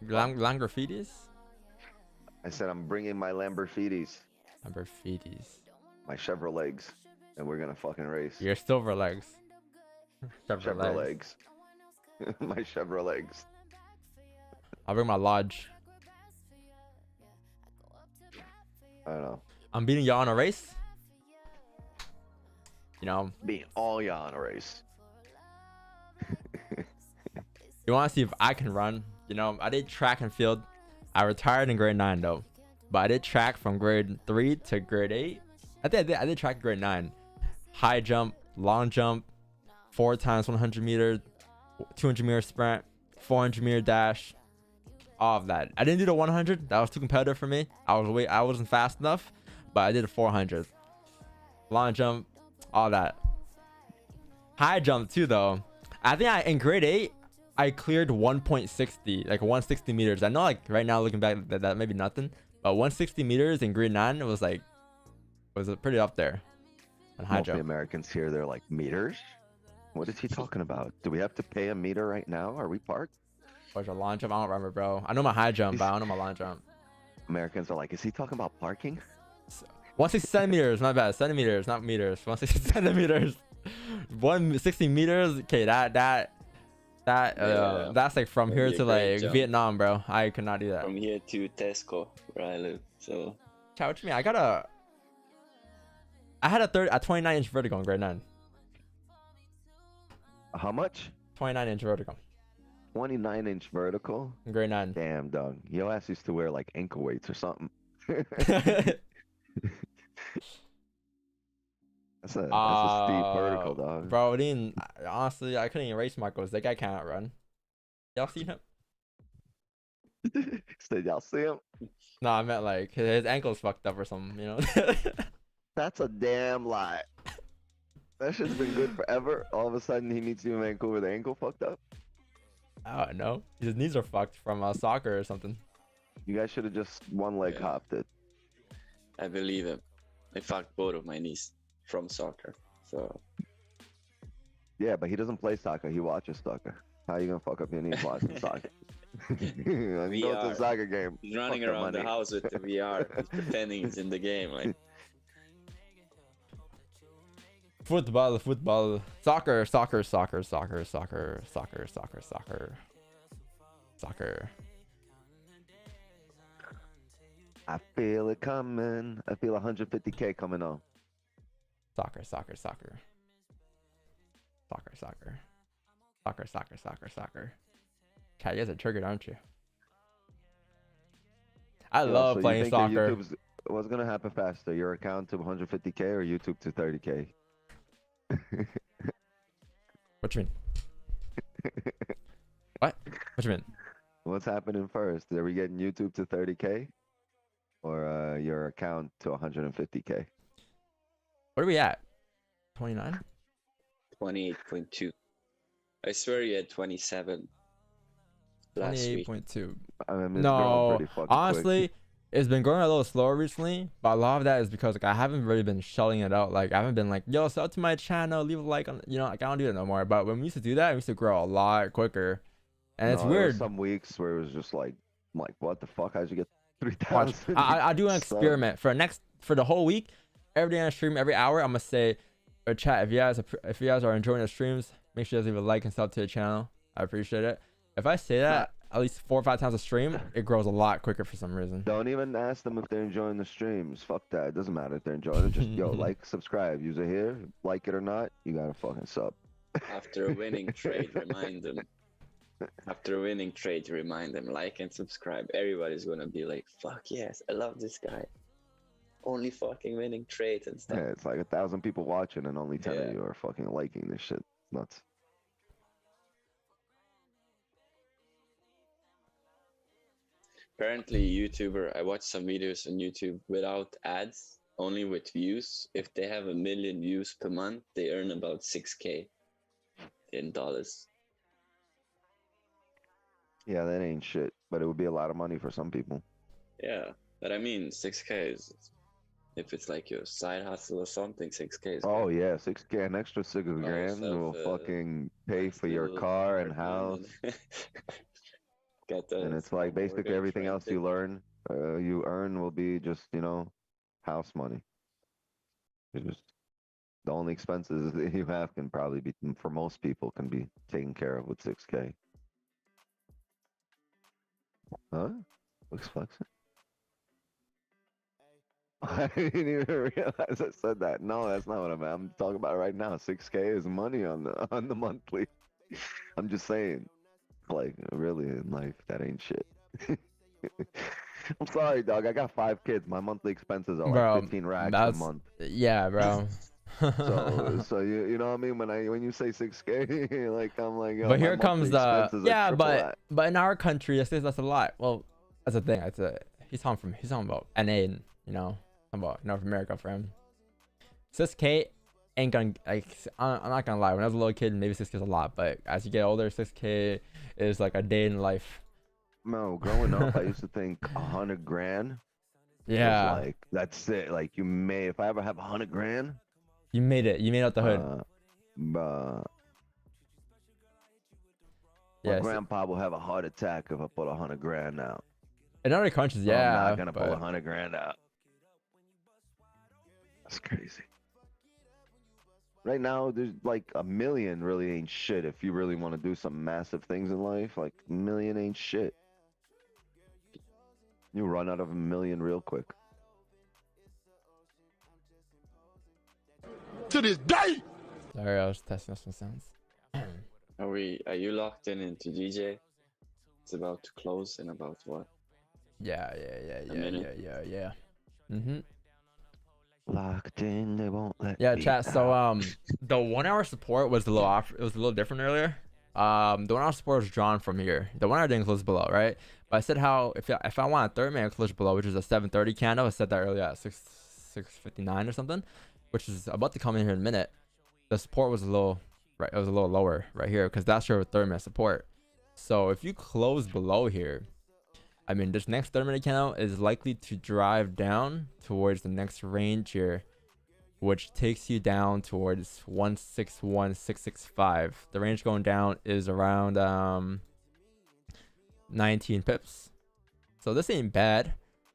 [SPEAKER 4] Lamborghinis?
[SPEAKER 3] I said I'm bringing my Lamborghinis.
[SPEAKER 4] Lamborghinis.
[SPEAKER 3] My Chevrolets. And we're gonna fucking race.
[SPEAKER 4] Your silver legs.
[SPEAKER 3] Chevrolets. My Chevrolets.
[SPEAKER 4] I'll bring my lodge.
[SPEAKER 3] I don't know.
[SPEAKER 4] I'm beating y'all in a race. You know,
[SPEAKER 3] Being all ya on a race.
[SPEAKER 4] you want to see if I can run. You know, I did track and field. I retired in grade 9 though, but I did track from grade 3 to grade 8. I did track in grade 9. High jump, long jump, 4 times 100 meter, 200 meter sprint, 400 meter dash, all of that. I didn't do the 100. That was too competitive for me. I wasn't fast enough, but I did a 400. Long jump, all that. High jump too though. I think in grade 8 I cleared 1.60, like 160 meters. I know, like right now looking back, that may be nothing, but 160 meters in grade 9, it was like, pretty up there on high
[SPEAKER 3] Most of the
[SPEAKER 4] jump.
[SPEAKER 3] Americans here, they're like, meters? What is he talking about? Do we have to pay a meter right now? Are we parked?
[SPEAKER 4] What's your long jump? I don't remember, bro. I know my high jump, but I don't know my long jump.
[SPEAKER 3] Americans are like, is he talking about parking?
[SPEAKER 4] 160 centimeters, my bad. Centimeters, not meters. 160 centimeters. 160 meters. Okay, that's like from here to like Vietnam, bro. I could not do that.
[SPEAKER 6] From here to Tesco, where I live. So.
[SPEAKER 4] Chat, what you mean? I had a 29-inch vertical in grade 9.
[SPEAKER 3] How much?
[SPEAKER 4] 29-inch vertical.
[SPEAKER 3] 29-inch vertical.
[SPEAKER 4] Grade 9.
[SPEAKER 3] Damn, dog. Your ass used to wear like ankle weights or something. That's a steep vertical, dog.
[SPEAKER 4] Bro, honestly, I couldn't even race Marcos. That guy cannot run. Y'all seen him?
[SPEAKER 3] Said y'all see him?
[SPEAKER 4] No, I meant like his ankle's fucked up or something, you know?
[SPEAKER 3] That's a damn lie. That shit's been good forever. All of a sudden, he meets you in Vancouver, the ankle fucked up.
[SPEAKER 4] I don't know. His knees are fucked from soccer or something.
[SPEAKER 3] You guys should have just one leg hopped it.
[SPEAKER 6] I believe it. I fucked both of my knees from soccer. So
[SPEAKER 3] Yeah, but he doesn't play soccer. He watches soccer. How you gonna fuck up your knees watching soccer? Go to a soccer game.
[SPEAKER 6] he's running
[SPEAKER 3] Fuck the
[SPEAKER 6] around the
[SPEAKER 3] money.
[SPEAKER 6] house with the VR, he's pretending he's in the game. Like,
[SPEAKER 4] Football, football, soccer, soccer, soccer, soccer, soccer, soccer, soccer, soccer, soccer.
[SPEAKER 3] I feel it coming. I feel 150K coming on.
[SPEAKER 4] Soccer, soccer, soccer. Soccer, soccer. Soccer, soccer, soccer, soccer. Chat, you guys are triggered, aren't you? I love
[SPEAKER 3] So you
[SPEAKER 4] playing
[SPEAKER 3] think that
[SPEAKER 4] soccer.
[SPEAKER 3] What's gonna happen faster? Your account to 150K or YouTube to 30K?
[SPEAKER 4] What you mean? What? What you mean?
[SPEAKER 3] What's happening first? Are we getting YouTube to 30K or your account to 150K?
[SPEAKER 4] What are we at? 29?
[SPEAKER 6] 28.2. I swear you had 27 last week.
[SPEAKER 4] 28.2.
[SPEAKER 3] I mean, it's growing
[SPEAKER 4] No,
[SPEAKER 3] pretty fucking
[SPEAKER 4] honestly, it's been going a little slower recently, but a lot of that is because like I haven't really been shouting it out. Like I haven't been like, yo, sub to my channel, leave a like on, you know, like I don't do that no more. But when we used to do that, we used to grow a lot quicker, and it's
[SPEAKER 3] No, there were
[SPEAKER 4] weird.
[SPEAKER 3] some weeks where it was just like what the fuck? How'd you get
[SPEAKER 4] Watch,
[SPEAKER 3] 3,000?
[SPEAKER 4] I do an experiment for the whole week, every day on stream, every hour. I'm gonna say, or chat, if you guys are enjoying the streams, make sure you leave a like and sub to the channel. I appreciate it. If I say that at least 4 or 5 times a stream, it grows a lot quicker for some reason.
[SPEAKER 3] Don't even ask them if they're enjoying the streams. Fuck that. It doesn't matter if they're enjoying it. Just yo, like, subscribe. Use it here. Like it or not, you gotta fucking sub.
[SPEAKER 6] After a winning trade, remind them. After a winning trade, remind them, like and subscribe. Everybody's gonna be like, fuck yes, I love this guy. Only fucking winning trades and stuff.
[SPEAKER 3] Yeah, it's like 1,000 people watching and only 10
[SPEAKER 6] Yeah.
[SPEAKER 3] of you are fucking liking this shit. It's nuts.
[SPEAKER 6] Apparently, YouTuber, I watched some videos on YouTube without ads, only with views. If they have 1 million views per month, they earn about 6K in dollars.
[SPEAKER 3] Yeah, that ain't shit. But it would be a lot of money for some people.
[SPEAKER 6] Yeah, but I mean, 6K is, if it's like your side hustle or something, 6K is
[SPEAKER 3] Oh
[SPEAKER 6] good.
[SPEAKER 3] yeah, 6K, an extra 6 grand will fucking pay for your
[SPEAKER 6] Little
[SPEAKER 3] car and
[SPEAKER 6] apartment
[SPEAKER 3] house.
[SPEAKER 6] Got the
[SPEAKER 3] And it's like
[SPEAKER 6] small
[SPEAKER 3] basically
[SPEAKER 6] mortgage,
[SPEAKER 3] everything else you
[SPEAKER 6] rented.
[SPEAKER 3] earn will be just, house money. It's just the only expenses that you have can probably be, for most people, can be taken care of with 6K. Huh? Looks flexing. I didn't even realize I said that. No, that's not what I'm talking about right now. 6K is money on the monthly. I'm just saying, like, really in life, that ain't shit. I'm sorry, dog. I got 5 kids. My monthly expenses are
[SPEAKER 4] Bro,
[SPEAKER 3] like 15 racks a
[SPEAKER 4] that's
[SPEAKER 3] month.
[SPEAKER 4] yeah, bro.
[SPEAKER 3] So you know what I mean? When you say 6K, like I'm like, yo,
[SPEAKER 4] But
[SPEAKER 3] my
[SPEAKER 4] here comes
[SPEAKER 3] monthly
[SPEAKER 4] the
[SPEAKER 3] expenses are
[SPEAKER 4] yeah,
[SPEAKER 3] triple
[SPEAKER 4] but in our country, that's a lot. Well, that's the thing. He's talking about NA, and talking about North America for him. 6K ain't gonna like. I'm not gonna lie. When I was a little kid, maybe 6K is a lot, but as you get older, 6K is like a day in life.
[SPEAKER 3] No, growing up, I used to think 100 grand.
[SPEAKER 4] Yeah,
[SPEAKER 3] Was like that's it. Like if I ever have 100 grand,
[SPEAKER 4] you made it. You made out the hood.
[SPEAKER 3] My
[SPEAKER 4] Yeah,
[SPEAKER 3] grandpa will have a heart attack if I put 100 grand out.
[SPEAKER 4] in other countries,
[SPEAKER 3] So
[SPEAKER 4] yeah.
[SPEAKER 3] I'm not gonna pull
[SPEAKER 4] but
[SPEAKER 3] 100 grand out. That's crazy. Right now, there's like a million really ain't shit. If you really want to do some massive things in life, like a million ain't shit. You run out of a million real quick.
[SPEAKER 7] To this day.
[SPEAKER 4] Sorry, I was testing some sounds.
[SPEAKER 6] Are you locked in into DJ? It's about to close in about what?
[SPEAKER 4] Yeah.
[SPEAKER 6] A minute?
[SPEAKER 4] Yeah. Mm-hmm.
[SPEAKER 3] Locked in, they won't let
[SPEAKER 4] Yeah,
[SPEAKER 3] me
[SPEAKER 4] chat. So
[SPEAKER 3] out.
[SPEAKER 4] the 1 hour support was a little off. It was a little different earlier. The 1 hour support was drawn from here. The 1 hour didn't close below, right? But I said how if I want a 30-minute close below, which is a 7:30 candle, I said that earlier at 6:59 or something, which is about to come in here in a minute. The support was a little right. It was a little lower right here because that's your 30-minute support. So if you close below here, I mean, this next 30-minute candle is likely to drive down towards the next range here, which takes you down towards 161665. The range going down is around 19 pips. So this ain't bad.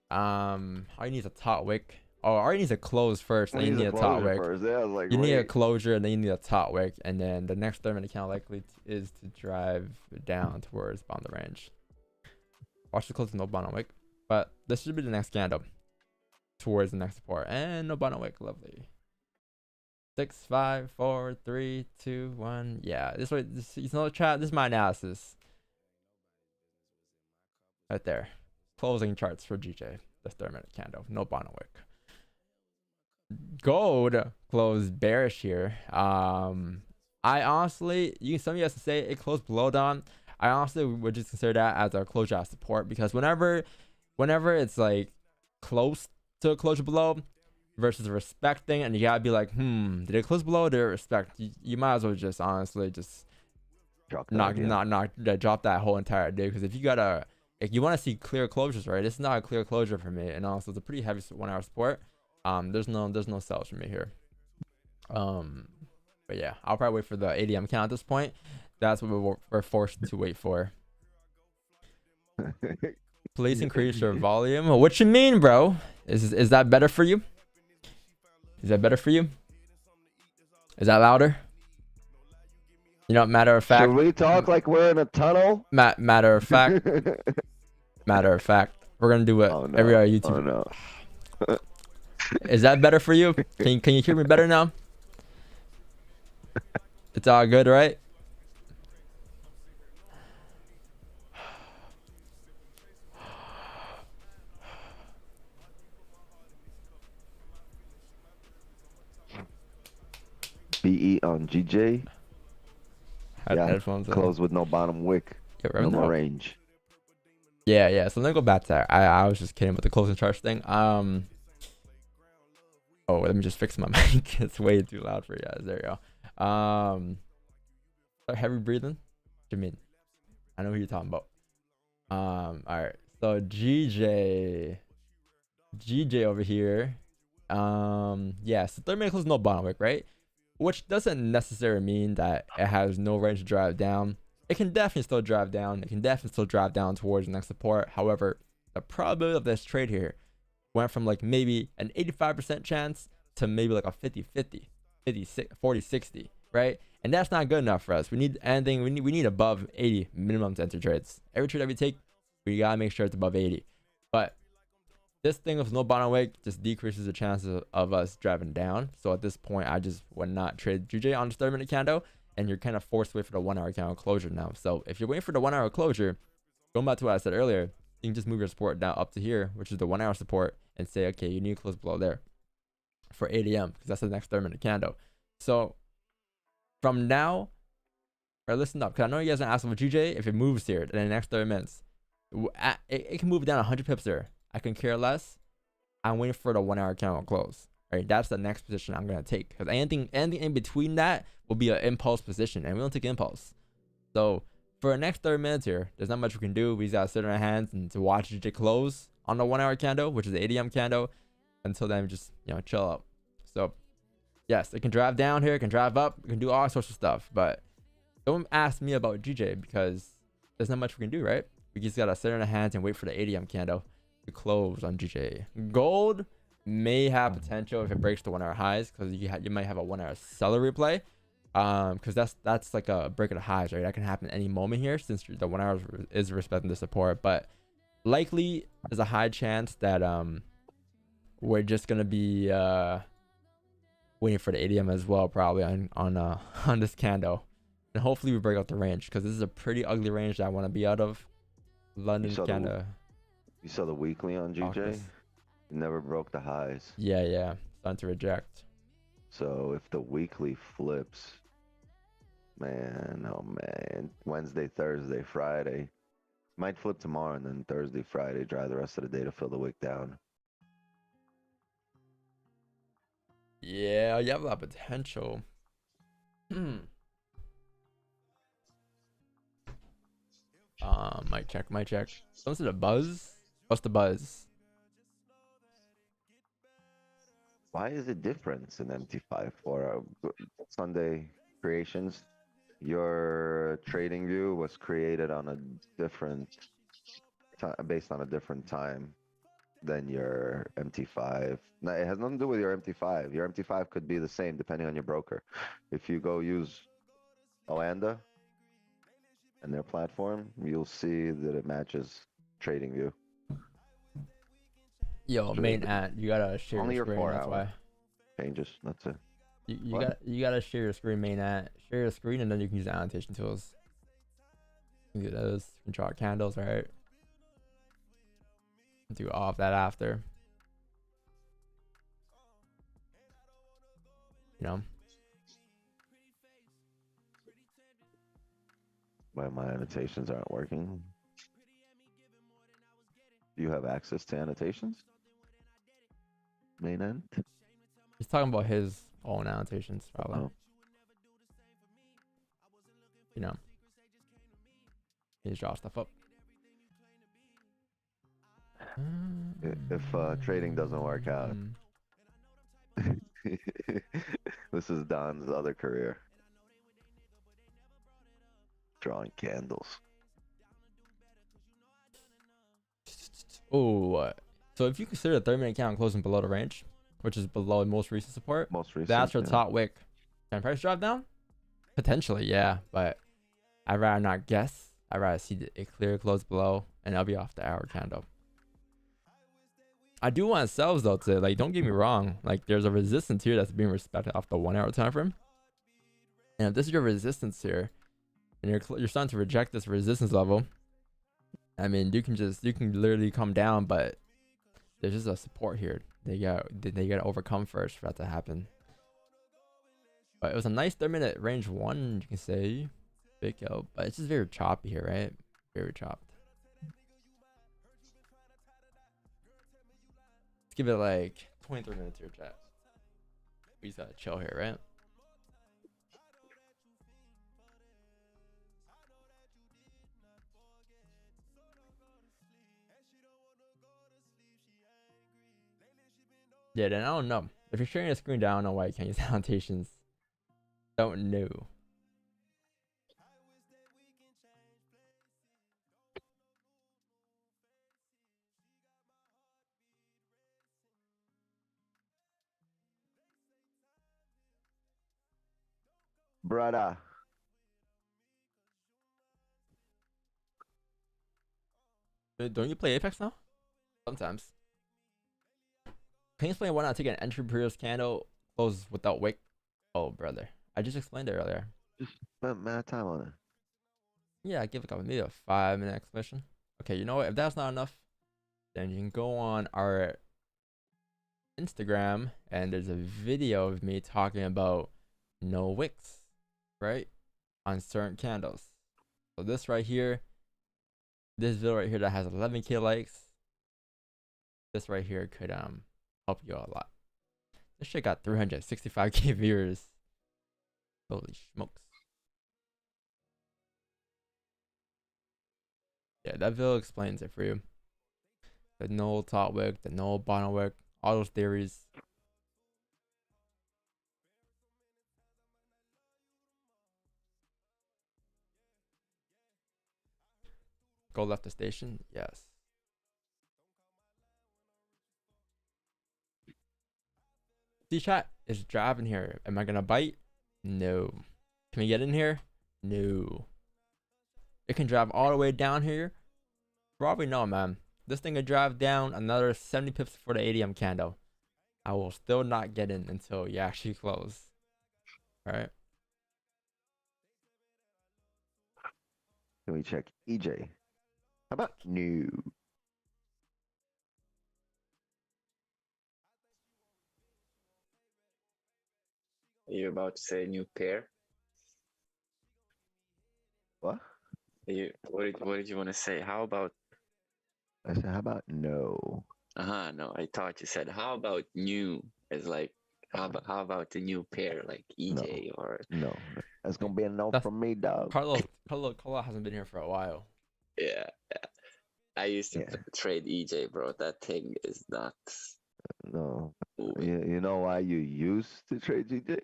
[SPEAKER 4] All you need is a top wick. Oh, all you need is a close first, then you need a top wick.
[SPEAKER 3] First. Yeah, I was like,
[SPEAKER 4] You need a
[SPEAKER 3] wait.
[SPEAKER 4] closure, and then you need a top wick, and then the next 30-minute candle likely is to drive down towards bottom of the range. Watch the close, no bottom wick, but this should be the next candle towards the next support, and no bottom wick. Lovely. 6, 5, 4, 3, 2, 1. Yeah, this way. You know, chat. This is my analysis. Right there. Closing charts for GJ. The 30-minute candle. No bottom wick. Gold closed bearish here. I honestly, some of you guys can say it closed below down. I honestly would just consider that as a closure at support, because whenever it's like close to a closure below versus respecting, and you gotta be like, did it close below? Did it respect? You might as well just honestly just drop that whole entire day, because if you want to see clear closures, right? It's not a clear closure for me, and also it's a pretty heavy 1 hour support. There's no sells for me here. But yeah, I'll probably wait for the ADM count at this point. That's what we're forced to wait for. Please increase your volume. What you mean, bro? Is that better for you? Is that better for you? Is that louder? You know, matter of fact.
[SPEAKER 3] Should we talk like we're in a tunnel?
[SPEAKER 4] Matter of fact. Matter of fact. We're gonna do it every other YouTube.
[SPEAKER 3] Oh no.
[SPEAKER 4] Is that better for you? Can you hear me better now? It's all good, right?
[SPEAKER 3] BE on GJ. Yeah,
[SPEAKER 4] headphones
[SPEAKER 3] close with no bottom wick.
[SPEAKER 4] Yeah,
[SPEAKER 3] no more range.
[SPEAKER 4] Yeah. So let me go back to that. I was just kidding with the closing charge thing. Oh, let me just fix my mic. It's way too loud for you guys. There you go. Heavy breathing. What do you mean? I know who you're talking about. All right. So GJ over here. Yeah. So 30-minute close, no bottom wick, right? Which doesn't necessarily mean that it has no range to drive down. It can definitely still drive down. It can definitely still drive down towards the next support. However, the probability of this trade here went from like maybe an 85% chance to maybe like a 50-50, 40-60, right? And that's not good enough for us. We need anything. We need above 80 minimum to enter trades. Every trade that we take, we gotta make sure it's above 80. But this thing with no bottom wick just decreases the chances of us driving down. So at this point, I just would not trade GJ on the 30-minute candle, and you're kind of forced to wait for the 1 hour candle closure now. So if you're waiting for the 1 hour closure, going back to what I said earlier, you can just move your support down up to here, which is the 1 hour support, and say, okay, you need to close below there for ADM, because that's the next 30-minute candle. So from now, or listen up, because I know you guys are asking for GJ, if it moves here in the next 30 minutes, it can move down 100 pips there. I can care less. I'm waiting for the 1 hour candle close. Right, that's the next position I'm gonna take, because anything in between that will be an impulse position, and we don't take impulse. So for the next 30 minutes here, there's not much we can do. We just gotta sit on our hands and to watch it close on the 1 hour candle, which is the ADM candle. Until then, just chill out. So yes, it can drive down here, it can drive up, it can do all sorts of stuff. But don't ask me about GJ, because there's not much we can do, right? We just gotta sit on our hands and wait for the ADM candle to close on GJ. Gold may have potential if it breaks the 1 hour highs, because you might have a 1 hour seller replay, because that's like a break of the highs, right? That can happen any moment here, since the 1 hour is respecting the support. But likely there's a high chance that we're just gonna be waiting for the ADM as well, probably on this candle. And hopefully we break out the range, because this is a pretty ugly range that I want to be out of. London
[SPEAKER 3] saw
[SPEAKER 4] kind of.
[SPEAKER 3] You saw the weekly on GJ?
[SPEAKER 4] Caucus.
[SPEAKER 3] It never broke the highs.
[SPEAKER 4] Yeah. Starting to reject.
[SPEAKER 3] So if the weekly flips, man, oh man, Wednesday, Thursday, Friday, might flip tomorrow, and then Thursday, Friday, drive the rest of the day to fill the wick down.
[SPEAKER 4] Yeah, you have that potential. Mic check. Comes to the buzz. What's the buzz?
[SPEAKER 3] Why is it different in MT5 for Sunday creations? Your trading view was created on a different time, based on a different time than your MT5. No, it has nothing to do with your MT5. Your MT5 could be the same depending on your broker. If you go use Oanda and their platform, you'll see that it matches trading view.
[SPEAKER 4] Yo, main ad, you gotta share
[SPEAKER 3] Only
[SPEAKER 4] your
[SPEAKER 3] your
[SPEAKER 4] screen.
[SPEAKER 3] 4
[SPEAKER 4] That's
[SPEAKER 3] hour
[SPEAKER 4] why.
[SPEAKER 3] changes. That's it.
[SPEAKER 4] You gotta share your screen, main ad. Share your screen, and then you can use the annotation tools. You can do those. You can draw candles, right? Do all of that after. You know.
[SPEAKER 3] Why my annotations aren't working? Do you have access to annotations? Main end?
[SPEAKER 4] He's talking about his own annotations, probably.
[SPEAKER 3] Oh.
[SPEAKER 4] You know. He just draw stuff up.
[SPEAKER 3] If trading doesn't work out, this is Don's other career. Drawing candles.
[SPEAKER 4] Oh, so if you consider a 30-minute candle closing below the range, which is below most recent support,
[SPEAKER 3] Most recent.
[SPEAKER 4] that's your
[SPEAKER 3] yeah.
[SPEAKER 4] top wick. Can price drop down? Potentially, yeah, but I'd rather not guess. I'd rather see a clear close below, and I'll be off the hour candle. I do want sells though, too. Like, don't get me wrong. Like, there's a resistance here that's being respected off the 1 hour time frame. And if this is your resistance here, and you're starting to reject this resistance level, I mean, you can literally come down, but there's just a support here. They gotta overcome first for that to happen. But it was a nice 30-minute range one, you can say, big yo, but it's just very choppy here, right? Very chopped. Let's give it like 23 minutes here, chat. We just gotta chill here, right? Yeah, then I don't know. If you're sharing a screen down, I don't know why you can't use annotations. Don't know.
[SPEAKER 3] Brother.
[SPEAKER 4] Don't you play Apex now? Sometimes. Can you explain why not take an entry previous candle close without wick? Oh, brother. I just explained it earlier.
[SPEAKER 3] Just spent mad time on it.
[SPEAKER 4] Yeah, give it maybe a 5-minute explanation. Okay, you know what? If that's not enough, then you can go on our Instagram, and there's a video of me talking about no wicks, right? On certain candles. So this right here, this video right here that has 11K likes, this right here could help you out a lot. This shit got 365K viewers. Holy smokes. Yeah, that video explains it for you. The no top wick, the no bottom wick, all those theories. Go left the station? Yes. See, chat is driving here. Am I gonna bite? No. Can we get in here? No. It can drive all the way down here. Probably no, man. This thing can drive down another 70 pips for the ADM candle. I will still not get in until you actually close. Alright.
[SPEAKER 3] Then we check EJ. How about new?
[SPEAKER 6] Are you about to say new pair?
[SPEAKER 3] What?
[SPEAKER 6] What did you want to say? How about
[SPEAKER 3] I said, how about no?
[SPEAKER 6] no, I thought you said how about new as like how about the new pair like
[SPEAKER 3] No.
[SPEAKER 6] EJ or
[SPEAKER 3] No. That's gonna be a no
[SPEAKER 4] That's-
[SPEAKER 3] from me, dog.
[SPEAKER 4] Carlo hasn't been here for a while.
[SPEAKER 6] yeah. I used to
[SPEAKER 3] Yeah.
[SPEAKER 6] trade EJ, bro. That thing is nuts.
[SPEAKER 3] No.
[SPEAKER 6] Moving.
[SPEAKER 3] You know why you used to trade GJ?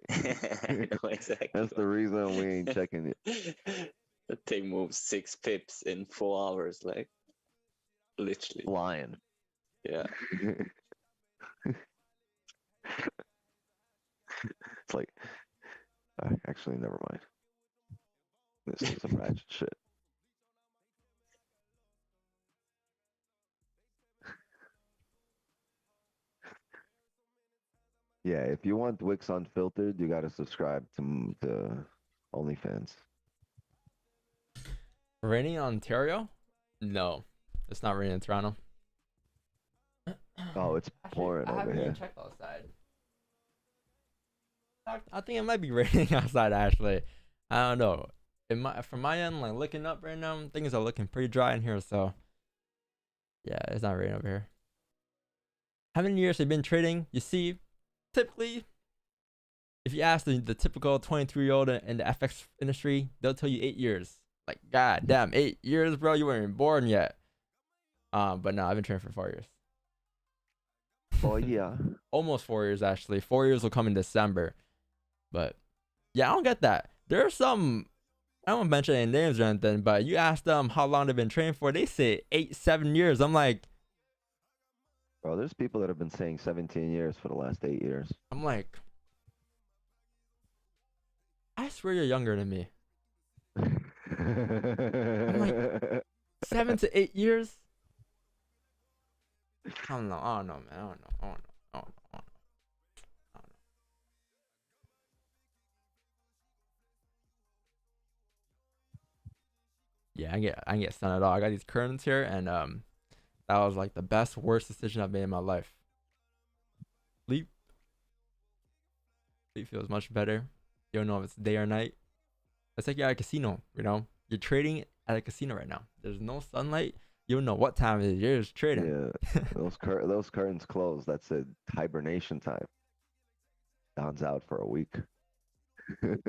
[SPEAKER 6] I know exactly.
[SPEAKER 3] That's the reason we ain't checking it.
[SPEAKER 6] The thing moves 6 pips in 4 hours, like literally.
[SPEAKER 3] Flying.
[SPEAKER 6] Yeah.
[SPEAKER 3] It's like, actually, never mind. This is some ratchet shit. Yeah, if you want Wix unfiltered, you gotta subscribe to OnlyFans.
[SPEAKER 4] Raining in Ontario? No, it's not raining in Toronto.
[SPEAKER 3] Oh, it's pouring
[SPEAKER 4] I
[SPEAKER 3] over
[SPEAKER 4] haven't even
[SPEAKER 3] here.
[SPEAKER 4] checked outside. I think it might be raining outside actually. I don't know. From my end, like looking up right now, things are looking pretty dry in here. So yeah, it's not raining over here. How many years have you been trading? You see, typically, if you ask the typical 23-year-old in the FX industry, they'll tell you 8 years. Like, god damn, 8 years, bro, you weren't even born yet. But no, I've been trading for 4 years.
[SPEAKER 3] Oh yeah.
[SPEAKER 4] Almost 4 years actually. 4 years will come in December. But yeah, I don't get that. There are some, I don't mention any names or anything, but you ask them how long they've been training for, they say 8, 7 years. I'm like,
[SPEAKER 3] Bro, there's people that have been saying 17 years for the last 8 years.
[SPEAKER 4] I swear you're younger than me. like, 7 to 8 years? I don't know, man. I don't know. Yeah, I can get sun at all. I got these curtains here, and that was like the best, worst decision I've made in my life. Sleep feels much better. You don't know if it's day or night. It's like you're at a casino, you know? You're trading at a casino right now. There's no sunlight. You don't know what time it is. You're just trading.
[SPEAKER 3] Yeah, those curtains closed. That's it. Hibernation time. Don's out for a week.
[SPEAKER 4] You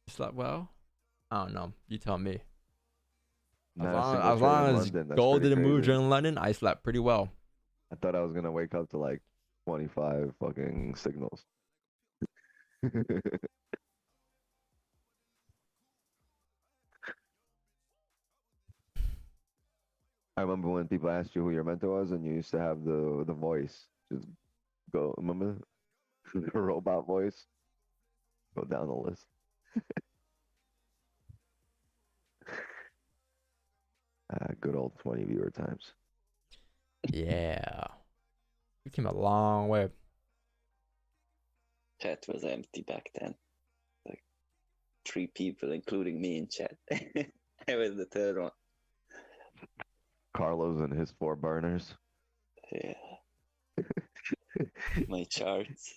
[SPEAKER 4] slept well? I don't know. You tell me.
[SPEAKER 3] Not a single
[SPEAKER 4] As
[SPEAKER 3] trade in
[SPEAKER 4] long as
[SPEAKER 3] London. That's
[SPEAKER 4] gold
[SPEAKER 3] pretty
[SPEAKER 4] didn't move
[SPEAKER 3] crazy.
[SPEAKER 4] during London, I slept pretty well.
[SPEAKER 3] I thought I was gonna wake up to like 25 fucking signals. I remember when people asked you who your mentor was, and you used to have the voice. Just go, remember the robot voice? Go down the list. Good old 20 viewer times.
[SPEAKER 4] Yeah. We came a long way.
[SPEAKER 6] Chat was empty back then. Like 3 people, including me in chat. I was the third one.
[SPEAKER 3] Carlos and his 4 burners.
[SPEAKER 6] Yeah. My charts.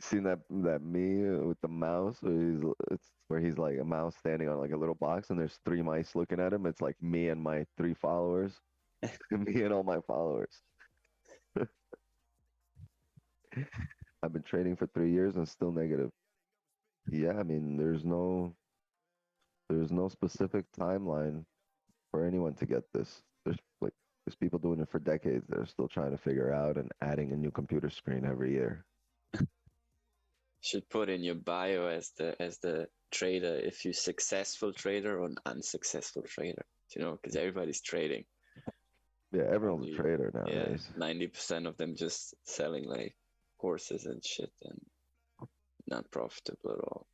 [SPEAKER 3] Seen that meme with the mouse where he's like a mouse standing on like a little box and there's 3 mice looking at him. It's like me and my 3 followers. Me and all my followers. I've been trading for 3 years and still negative. Yeah, I mean there's no specific timeline for anyone to get this. There's people doing it for decades. They're still trying to figure out and adding a new computer screen every year.
[SPEAKER 6] Should put in your bio as the trader if you're successful trader or an unsuccessful trader. You know, because everybody's trading.
[SPEAKER 3] Yeah, everyone's a
[SPEAKER 6] Probably,
[SPEAKER 3] trader nowadays.
[SPEAKER 6] 90% of them just selling like horses and shit and not profitable at all.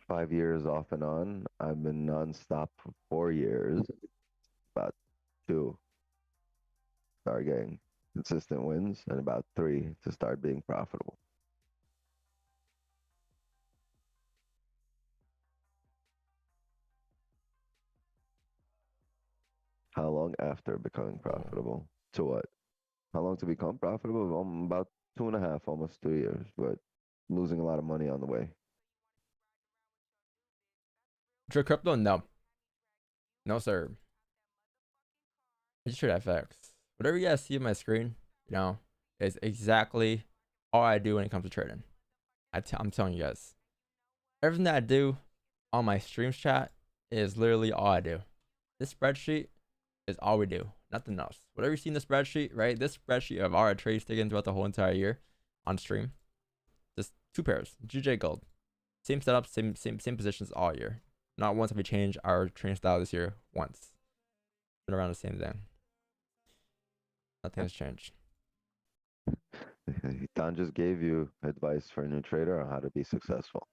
[SPEAKER 3] 5 years off and on. I've been nonstop for 4 years. About 2. Start getting consistent wins, and about 3 to start being profitable. How long after becoming profitable? To what? How long to become profitable? About 2.5, almost 3 years, but losing a lot of money on the way.
[SPEAKER 4] Trade crypto? No. No, sir. I just trade FX. Whatever you guys see on my screen, you know, is exactly all I do when it comes to trading. I'm telling you guys. Everything that I do on my streams chat is literally all I do. This spreadsheet is all we do. Nothing else. Whatever you see in the spreadsheet, right? This spreadsheet of our trades taken throughout the whole entire year on stream. Just 2 pairs. GJ Gold. Same setup, same positions all year. Not once have we changed our trading style this year. Once. Been around the same thing. Nothing has changed.
[SPEAKER 3] Don just gave you advice for a new trader on how to be successful.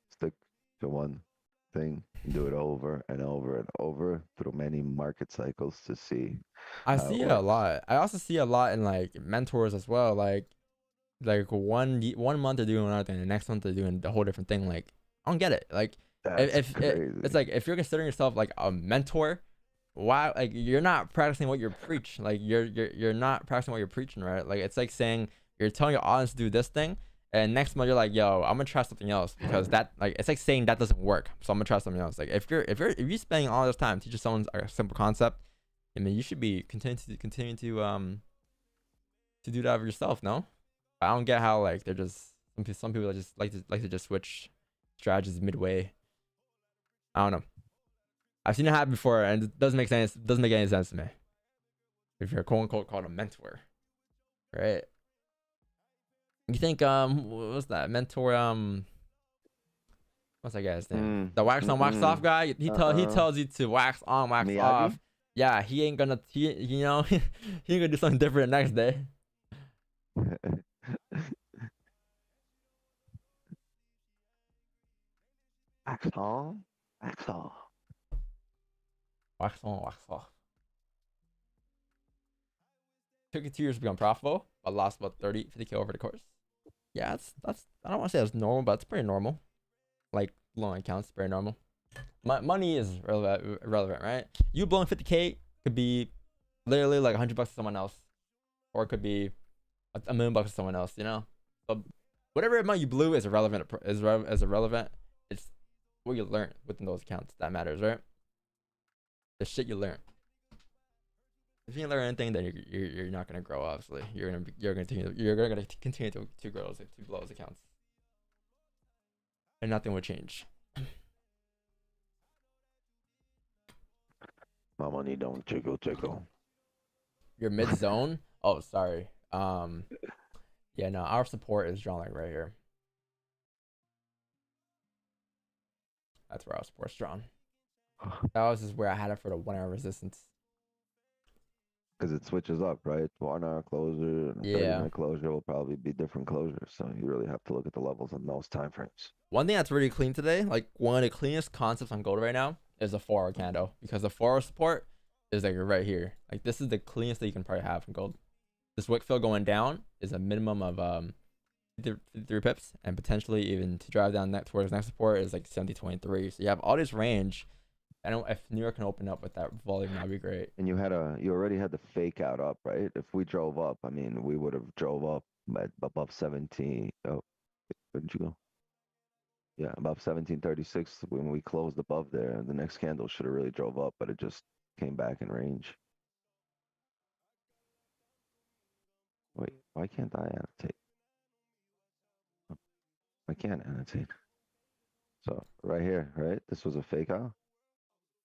[SPEAKER 3] Stick to one thing and do it over and over and over through many market cycles to see
[SPEAKER 4] I
[SPEAKER 3] how it
[SPEAKER 4] see it a
[SPEAKER 3] works.
[SPEAKER 4] lot. I also see a lot in like mentors as well. Like one month they're doing another thing, the next month they're doing the whole different thing. Like I don't get it. Like
[SPEAKER 3] That's
[SPEAKER 4] if
[SPEAKER 3] crazy.
[SPEAKER 4] it's like if you're considering yourself like a mentor, why like you're not practicing what you preach. Like you're not practicing what you're preaching, right? Like it's like saying you're telling your audience to do this thing, and next month you're like, yo, I'm gonna try something else because that like it's like saying that doesn't work, so I'm gonna try something else. Like if you're spending all this time teaching someone a simple concept, I mean you should be continuing to do that for yourself, no? I don't get how like they're just some people just like to just switch strategies midway. I don't know. I've seen it happen before, and it doesn't make sense. Doesn't make any sense to me. If you're quote unquote called a mentor, right? You think what was that mentor what's that guy's name? The wax on wax off guy. He tells you to wax on wax
[SPEAKER 3] Miyagi?
[SPEAKER 4] off. Yeah, he ain't gonna he you know he ain't gonna do something different the next day.
[SPEAKER 3] Wax on, wax off.
[SPEAKER 4] Wax on wax off. Took you 2 years to become profitable, but lost about 50K over the course. Yeah, that's I don't want to say that's normal, but it's pretty normal. Like loan accounts, very normal. Money is irrelevant, right? You blowing 50K could be literally like $100 to someone else, or it could be $1 million to someone else. You know, so whatever amount you blew is irrelevant. Is irrelevant. It's what you learn within those accounts that matters, right? The shit you learn. If you didn't learn anything, then you're not gonna grow. Obviously, you're gonna continue to grow to blow those accounts, and nothing will change.
[SPEAKER 3] My money don't jiggle.
[SPEAKER 4] Your mid zone. Oh, sorry. Yeah, no, our support is drawn like right here. That's where our support's drawn. That was just where I had it for the 1 hour resistance.
[SPEAKER 3] Because it switches up, right? 1 hour closure and a
[SPEAKER 4] Yeah.
[SPEAKER 3] 30-minute closure will probably be different closures. So you really have to look at the levels on those time frames.
[SPEAKER 4] One thing that's really clean today, like one of the cleanest concepts on gold right now, is a 4 hour candle, because the 4 hour support is like right here. Like this is the cleanest that you can probably have from gold. This wick fill going down is a minimum of 53 pips, and potentially even to drive down that towards next support is like 70.23. So you have all this range. I don't. If New York can open up with that volume, that'd be great.
[SPEAKER 3] And you already had the fake out up, right? If we drove up, I mean, we would have drove up at above 17. Oh, where did you go? Yeah, above 1736 when we closed above there. The next candle should have really drove up, but it just came back in range. Wait, why can't I annotate? I can't annotate. So right here, right? This was a fake out.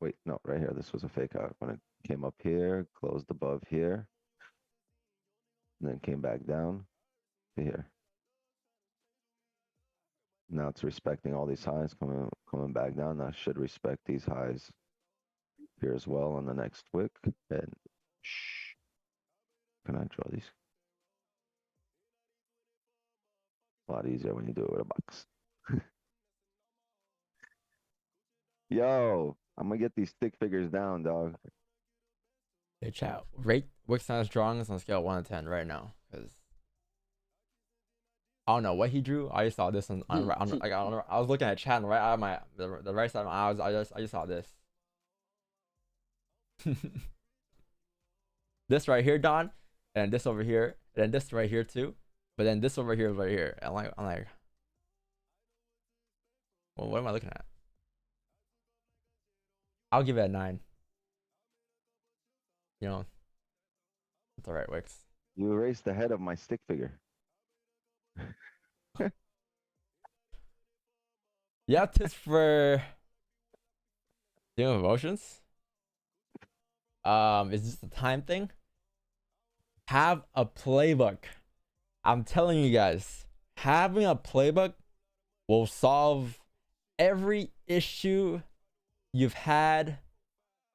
[SPEAKER 3] Wait, no, right here. This was a fake out when it came up here, closed above here, and then came back down to here. Now it's respecting all these highs, coming back down. Now it should respect these highs here as well on the next wick. And shh, can I draw these? A lot easier when you do it with a box. Yo, I'm gonna get these stick figures down, dog.
[SPEAKER 4] Hey chat, rate Wick's not strongest on a scale of 1 to 10 right now, because I don't know what he drew. I just saw this like I was looking at chat and right out of my the right side of my eyes. I just saw this. This right here, Don, and this over here, and then this right here too. But then this over here is right here. I'm like, well, what am I looking at? I'll give it a 9. You know, it's all right, Wix.
[SPEAKER 3] You erased the head of my stick figure.
[SPEAKER 4] Yeah, tips for dealing with emotions. It's just a time thing. Have a playbook. I'm telling you guys, having a playbook will solve every issue you've had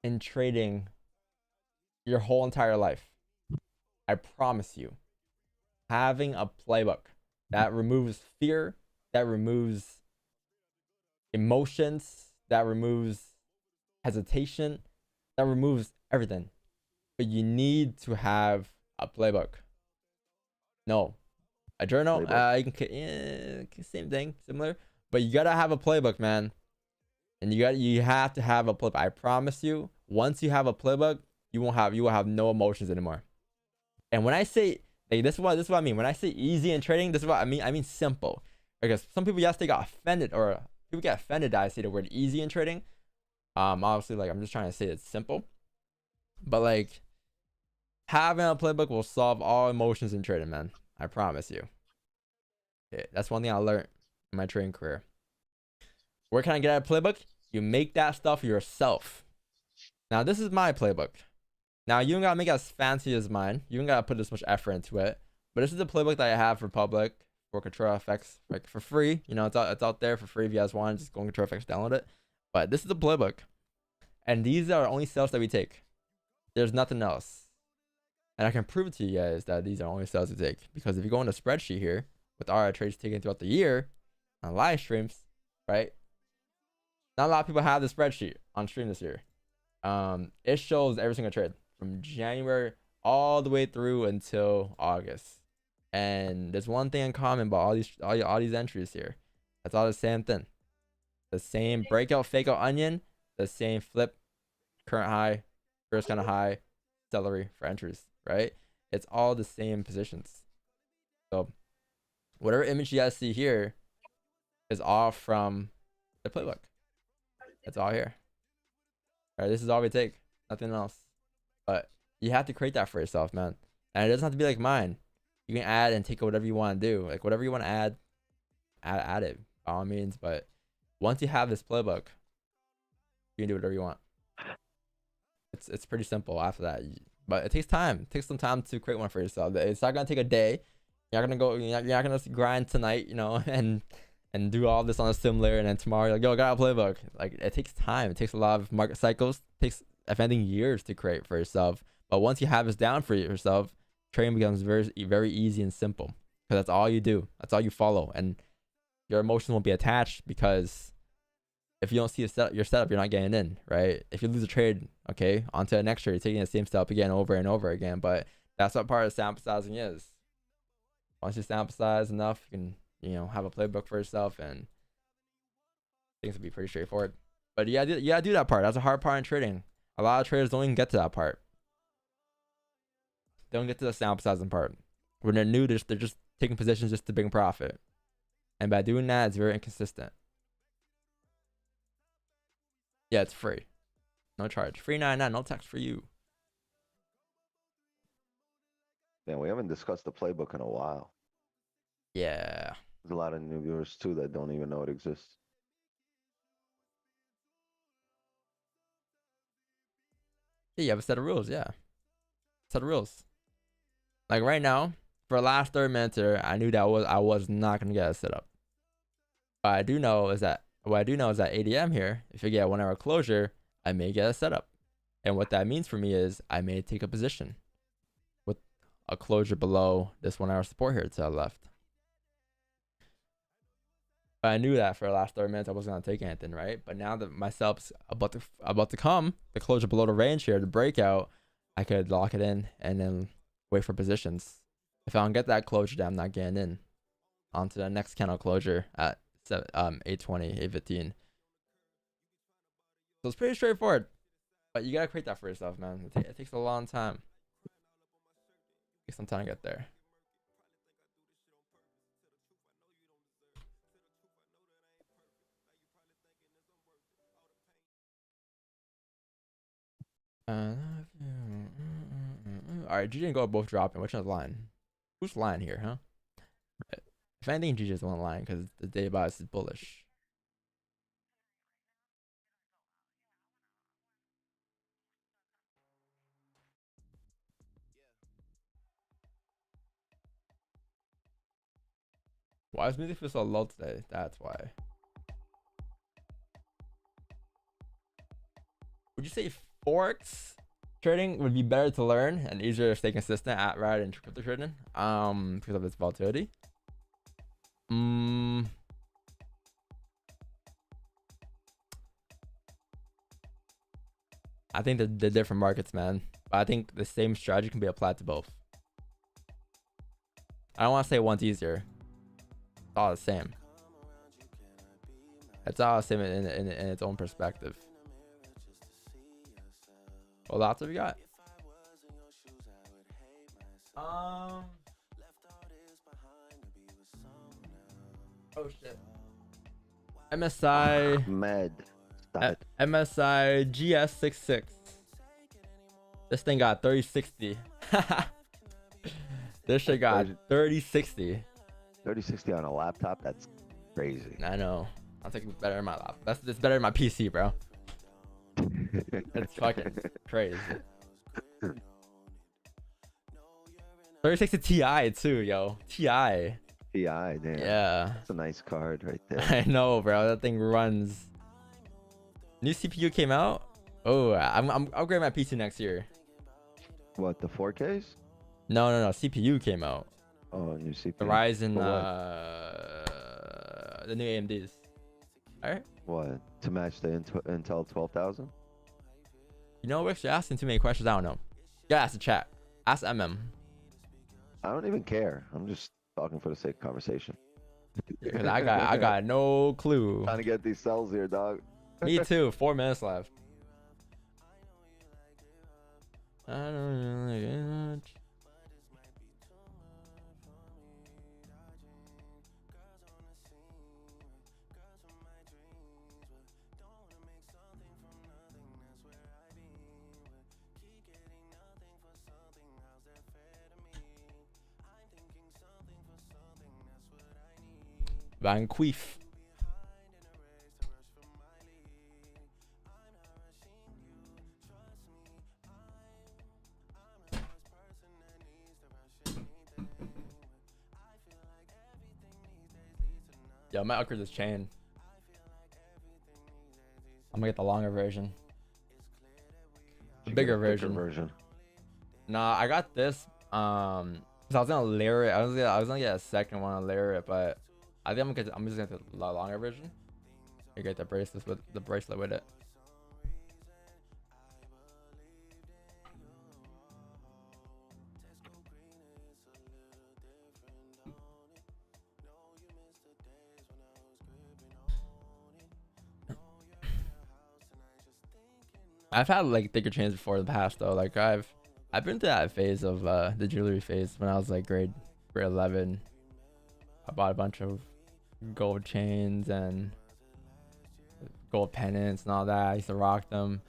[SPEAKER 4] in trading your whole entire life. I promise you. Having a playbook that removes fear, that removes emotions, that removes hesitation, that removes everything. But you need to have a playbook. No, a journal. You can same thing, similar. But you gotta have a playbook, man. And you have to have a playbook. I promise you, once you have a playbook, you will have no emotions anymore. And when I say, like, this is what I mean. When I say easy in trading, this is what I mean. I mean simple. Because some people yesterday got offended, or people get offended that I say the word easy in trading. Obviously, like, I'm just trying to say it's simple. But like, having a playbook will solve all emotions in trading, man. I promise you. Okay, that's one thing I learned in my trading career. Where can I get a playbook? You make that stuff yourself. Now, this is my playbook. Now, you don't gotta make it as fancy as mine. You don't gotta put this much effort into it. But this is the playbook that I have for public, for Control FX, like for free. You know, it's out there for free if you guys want. Just go on Control FX, download it. But this is the playbook. And these are only sales that we take. There's nothing else. And I can prove to you guys that these are only sales we take. Because if you go on the spreadsheet here, with our trades taken throughout the year, on live streams, right? Not a lot of people have the spreadsheet on stream this year. It shows every single trade from January all the way through until August. And there's one thing in common about all these entries here. It's all the same thing. The same breakout, fake out, onion, the same flip, current high, first kind of high, celery for entries, right? It's all the same positions. So whatever image you guys see here is all from the playbook. It's all here. All right, this is all we take. Nothing else. But you have to create that for yourself, man. And it doesn't have to be like mine. You can add and take whatever you want to do. Like, whatever you want to add it by all means. But once you have this playbook, you can do whatever you want. It's pretty simple after that. But it takes time. It takes some time to create one for yourself. It's not gonna take a day. You're not gonna grind tonight, you know, and do all this on a simulator, and then tomorrow you're like, yo, I got a playbook. Like, it takes time. It takes a lot of market cycles. It takes, if anything, years to create for yourself. But once you have this down for yourself, trading becomes very, very easy and simple, because that's all you do. That's all you follow, and your emotions won't be attached, because if you don't see your setup, you're not getting in, right? If you lose a trade, okay, on to the next trade, you're taking the same setup again over and over again. But that's what part of sample sizing is. Once you sample size enough, you can, you know, have a playbook for yourself, and things will be pretty straightforward. But you gotta do that part. That's a hard part in trading. A lot of traders don't even get to that part. They don't get to the sample sizing part. When they're new, they're just taking positions just to bring profit. And by doing that, it's very inconsistent. Yeah, it's free. No charge. Free 99, no tax for you.
[SPEAKER 3] Yeah, we haven't discussed the playbook in a while.
[SPEAKER 4] Yeah.
[SPEAKER 3] There's a lot of new viewers too that don't even know it exists.
[SPEAKER 4] Yeah, you have a set of rules, yeah. Set of rules. Like right now, for the last 30 minutes here, I knew that I was not gonna get a setup. What I do know is that ADM here, if you get a 1 hour closure, I may get a setup. And what that means for me is I may take a position with a closure below this 1 hour support here to the left. But I knew that for the last 30 minutes I wasn't gonna take anything, right? But now that my setup's about to come, the closure below the range here, the breakout, I could lock it in and then wait for positions. If I don't get that closure, then I'm not getting in. On to the next candle closure at 820, 815. So it's pretty straightforward. But you gotta create that for yourself, man. It takes a long time. It takes some time to get there. Alright, GG and Gold both dropping. Which one's lying? Who's lying here, huh? If anything, GG is the one lying because the day bias is bullish. Why is music feel so low today? That's why. Would you say Forex trading would be better to learn and easier to stay consistent at rather than crypto trading? Because of its volatility. I think they're different markets, man. But I think the same strategy can be applied to both. I don't want to say one's easier. It's all the same. It's all the same in its own perspective. What lots have we got? Oh shit. MSI.
[SPEAKER 3] Med. Stop it.
[SPEAKER 4] MSI GS66. This thing got 3060. This shit got 3060.
[SPEAKER 3] 3060 on a laptop? That's crazy.
[SPEAKER 4] I know. I think it's better in my laptop. It's better in my PC, bro. It's fucking crazy. 3060 Ti too, yo. Ti.
[SPEAKER 3] TI, damn.
[SPEAKER 4] Yeah.
[SPEAKER 3] That's a nice card right there.
[SPEAKER 4] I know, bro. That thing runs. New CPU came out. Oh, I'm upgrading my PC next year.
[SPEAKER 3] What, the 4Ks?
[SPEAKER 4] No. CPU came out.
[SPEAKER 3] Oh, new CPU.
[SPEAKER 4] The Ryzen,
[SPEAKER 3] For
[SPEAKER 4] the new AMDs. Alright.
[SPEAKER 3] what? To match the Intel 12000?
[SPEAKER 4] You know, Rick, you're asking too many questions. I don't know. You gotta ask the chat. Ask MM.
[SPEAKER 3] I don't even care. I'm just talking for the sake of conversation.
[SPEAKER 4] Because I got no clue.
[SPEAKER 3] Trying to get these cells here, dog.
[SPEAKER 4] Me too. 4 minutes left. I don't really get much. Van Queef. Yo, I might upgrade this chain. I'm gonna get the longer version. The bigger version. Nah, I got this. Cause I was gonna layer it. I was gonna get a second one and layer it, but I think I'm just gonna get the longer version. You get the bracelets with the bracelet with it. I've had like thicker chains before in the past though. Like I've been through that phase of the jewelry phase when I was like grade 11. I bought a bunch of gold chains and gold pendants and all that. I used to rock them.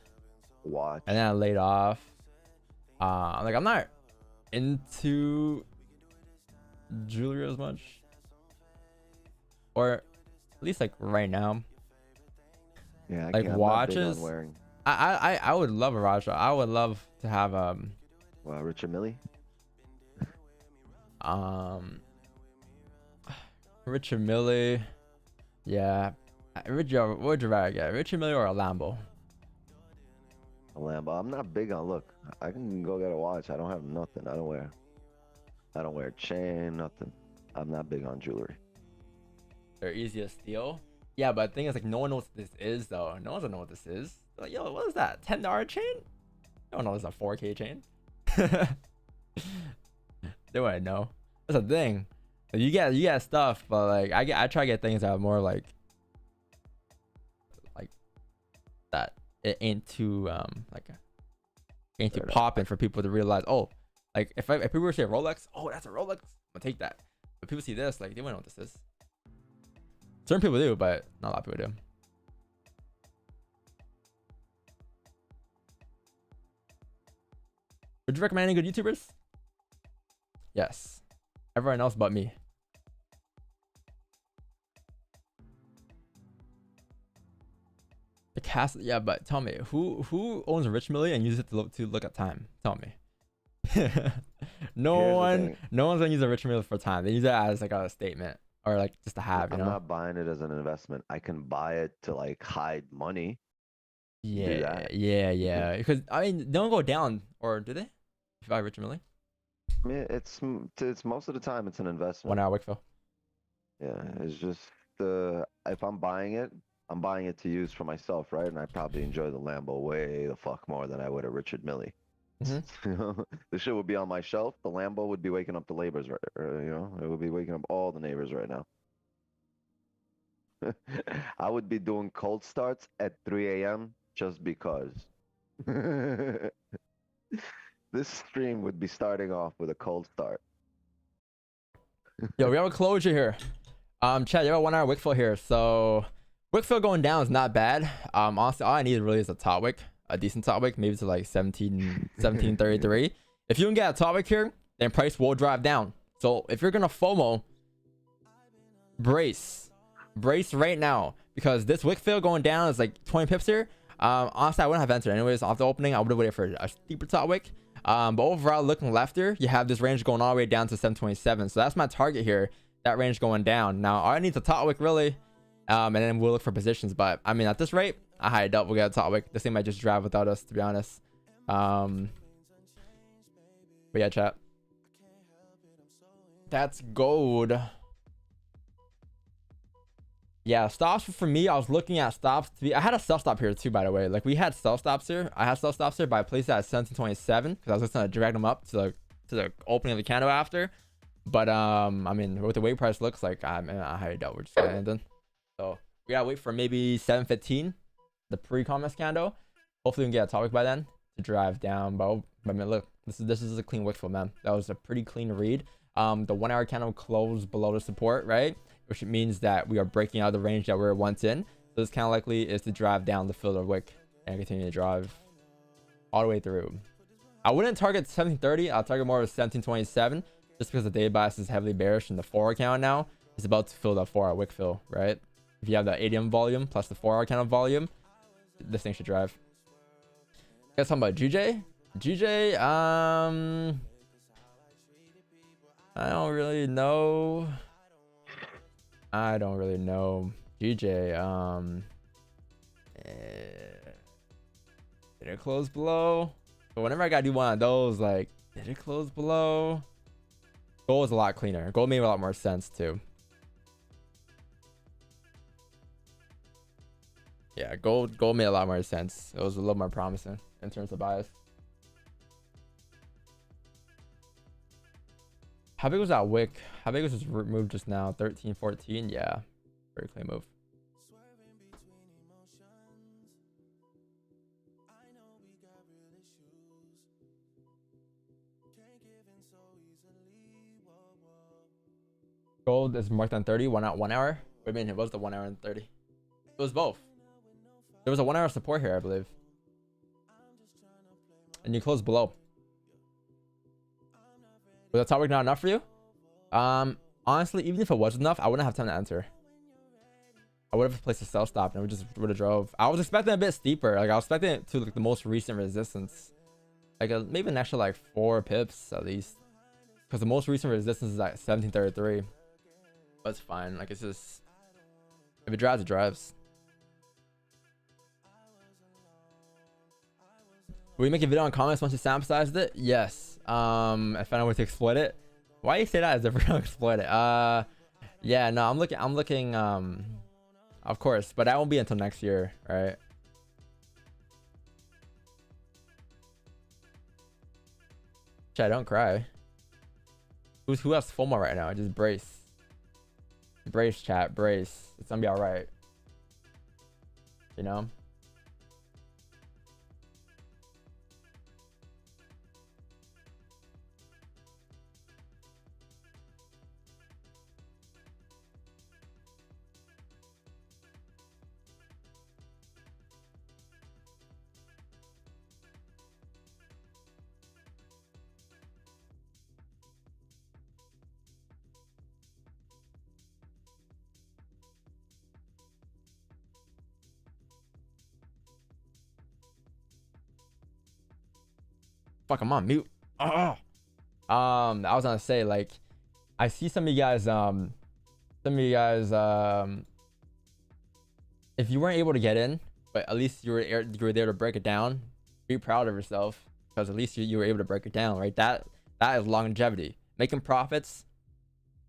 [SPEAKER 3] Watch.
[SPEAKER 4] And then I laid off. Like I'm not into jewelry as much, or at least like right now.
[SPEAKER 3] Yeah,
[SPEAKER 4] like
[SPEAKER 3] I'm
[SPEAKER 4] watches.
[SPEAKER 3] not big on wearing.
[SPEAKER 4] I would love a watch. I would love to have
[SPEAKER 3] Richard Mille.
[SPEAKER 4] Richard Mille. Yeah. What would you rather get? Richard Mille or a Lambo?
[SPEAKER 3] A Lambo. I'm not big on look. I can go get a watch. I don't have nothing. I don't wear a chain, nothing. I'm not big on jewelry.
[SPEAKER 4] They're easy to steal. Yeah, but the thing is, like, no one knows what this is, though. No one doesn't know what this is. They're like, yo, what is that? $10 chain? No one knows it's a 4K chain. They wouldn't know. That's the thing. You get stuff, but like I try to get things that are more like that. It ain't too ain't too popping for people to realize. Oh, like if people were to say Rolex, oh that's a Rolex, I'll take that. But people see this, like they wouldn't know what this is. Certain people do, but not a lot of people do. Would you recommend any good YouTubers? Yes. Everyone else but me. The cast, yeah, but tell me, who owns a Rich Millie and uses it to look at time? Tell me. no one's gonna use a Rich Millie for time. They use it as like a statement or like just to have. You know?
[SPEAKER 3] I'm not buying it as an investment. I can buy it to like hide money.
[SPEAKER 4] Yeah. Because I mean, they don't go down, or do they? If you buy Rich Millie.
[SPEAKER 3] I mean, it's most of the time it's an investment.
[SPEAKER 4] 1 hour Wickfield.
[SPEAKER 3] Yeah, it's just if I'm buying it to use for myself, right? And I probably enjoy the Lambo way the fuck more than I would a Richard Millie. You know, the shit would be on my shelf. The Lambo would be waking up the neighbors, right? You know, it would be waking up all the neighbors right now. I would be doing cold starts at 3 a.m. just because. This stream would be starting off with a cold start.
[SPEAKER 4] Yo, we have a closure here. Chad, you have a 1 hour Wickfield here. So Wickfield going down is not bad. Honestly, all I need really is a top wick, a decent top wick, maybe to like 1733. If you can get a top wick here, then price will drive down. So if you're gonna FOMO, brace right now, because this Wickfield going down is like 20 pips here. Honestly, I wouldn't have entered anyways off the opening. I would have waited for a steeper top wick. But overall, looking left here, you have this range going all the way down to 727. So that's my target here. That range going down. Now, all I need is a top wick really, and then we'll look for positions. But I mean, at this rate, I highly doubt we'll get a top wick. This thing might just drive without us, to be honest. But yeah, chat. That's gold. Yeah, stops for me. I was looking at stops to be. I had a sell stop here too, by the way. Like we had sell stops here. I had sell stops here, but I placed that at 1727 because I was just gonna drag them up to the opening of the candle after. But I mean, what the weight price looks like, I highly doubt we're just gonna end in. So we gotta wait for maybe 715, the pre-commerce candle. Hopefully we can get a topic by then to drive down. But I mean, look, this is a clean Wickfield, man. That was a pretty clean read. The 1 hour candle closed below the support, right? Which means that we are breaking out of the range that we were once in. So this kind of likely is to drive down the fill of wick and continue to drive all the way through. I wouldn't target 1730. I'll target more of 1727 just because the day bias is heavily bearish and the 4 hour candle now is about to fill that 4 hour wick fill, right? If you have the ADM volume plus the 4 hour candle volume, this thing should drive. Guys, talking about GJ? GJ, I don't really know. GJ, did it close below? But whenever I gotta do one of those, like, did it close below? Gold is a lot cleaner. Gold made a lot more sense too. Yeah, gold made a lot more sense. It was a little more promising in terms of bias. How big was that wick? How big was this move just now? 13, 14? Yeah, very clean move. Gold is marked on 30, 1 hour. Wait a minute, it was the 1 hour and 30. It was both. There was a 1 hour support here, I believe. And you closed below. Was that topic not enough for you? Honestly, even if it was enough, I wouldn't have time to enter. I would have placed a sell stop and we just would have drove. I was expecting a bit steeper. Like I was expecting it to like the most recent resistance, like maybe an extra like 4 pips at least, because the most recent resistance is at 1733. But it's fine. Like it's just, if it drives, it drives. Will you make a video on comments once you sample sized it? Yes. If I know where to exploit it. Why you say that as if we're gonna exploit it? Yeah, no, I'm looking, of course, but that won't be until next year, right? Chat, don't cry. Who has FOMO right now? Just brace. Brace, chat. Brace. It's gonna be all right. You know. Fuck, I'm on mute. Oh. I was gonna say, like, I see some of you guys, if you weren't able to get in, but at least you were there to break it down, be proud of yourself, because at least you were able to break it down, right? That is longevity. Making profits,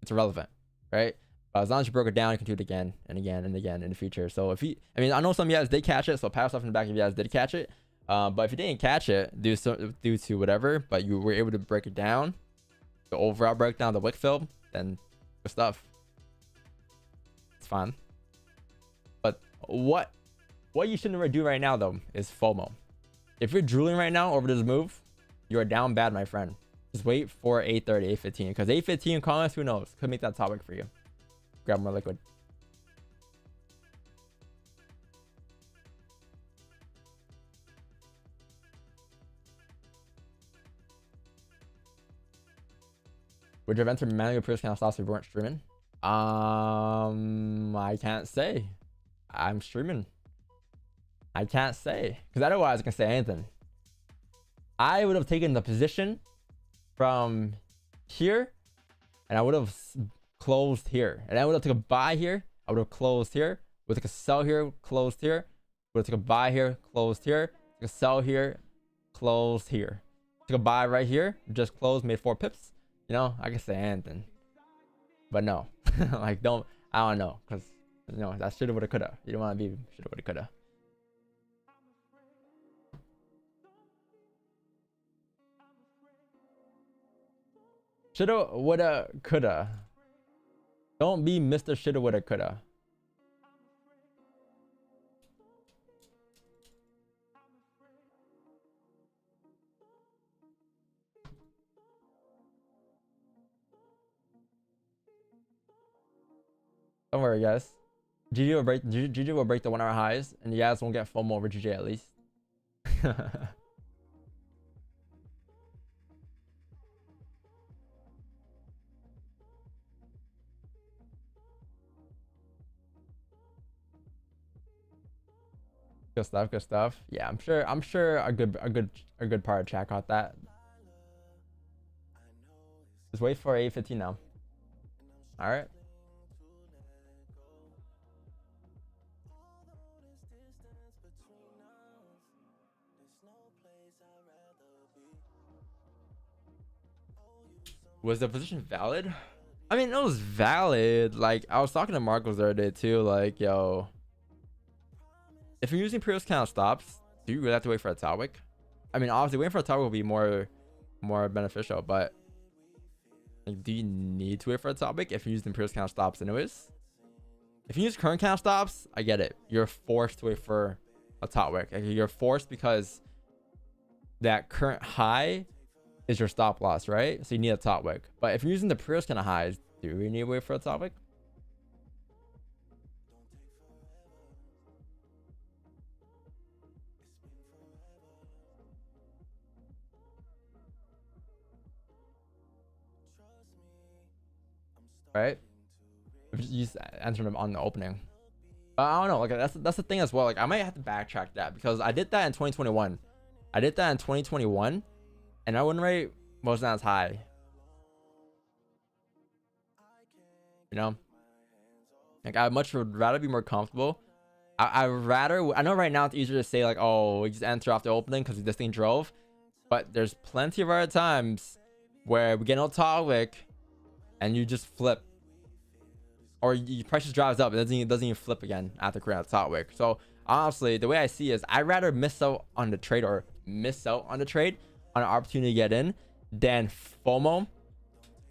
[SPEAKER 4] it's irrelevant, right? But as long as you broke it down, you can do it again and again and again in the future. So if you, I mean, I know some of you guys did catch it, so pat yourself in the back if you guys did catch it. But if you didn't catch it due to whatever, but you were able to break it down, the overall breakdown, the wick film, then good stuff. It's fine. But what you shouldn't do right now though is FOMO. If you're drooling right now over this move, you are down bad, my friend. Just wait for 8:30, 8:15, because 8:15 comments, who knows, could make that topic for you. Grab more liquid. Would your events or manual previous kind of stops if you weren't streaming? I can't say. I'm streaming. I can't say, because otherwise I can say anything. I would have taken the position from here, and I would have closed here, and I would have taken a buy here. I would have closed here. Would have taken a sell here, closed here. Would have taken a buy here, closed here. Took a sell here, closed here. Took a buy right here, just closed, made 4 pips. You know, I can say anything, but no, like I don't know, because you know that shoulda, woulda, coulda. You don't want to be shoulda, woulda, coulda. Shoulda, woulda, coulda. Don't be Mr. Shoulda, woulda, coulda. Don't worry, guys. GG will break the 1 hour highs, and you guys won't get FOMO over GG at least. Good stuff, good stuff. Yeah, I'm sure a good part of chat caught that. Just wait for 8:15 now. All right. Was the position valid? I mean, it was valid. Like, I was talking to Marcos the other day too. Like, yo, if you're using previous kind of stops, do you really have to wait for a top wick? I mean, obviously, waiting for a top wick will be more beneficial, but like, do you need to wait for a top wick if you're using previous kind of stops anyways? If you use current kind of stops, I get it. You're forced to wait for a top wick. Like, you're forced because that current high is your stop loss, right? So you need a top wick. But if you're using the previous kind of highs, do we need to wait for a top wick? Right? If you just enter them on the opening. But I don't know. Like, that's the thing as well. Like, I might have to backtrack that because I did that in 2021. And our win rate wasn't as high. You know? Like, I much would rather be more comfortable. I know right now it's easier to say, like, oh, we just enter off the opening because this thing drove. But there's plenty of other times where we get no top wick and you just flip. Or your price just drives up. It doesn't even flip again after creating a top wick. So, honestly, the way I see it is I'd rather miss out on the trade on an opportunity to get in than FOMO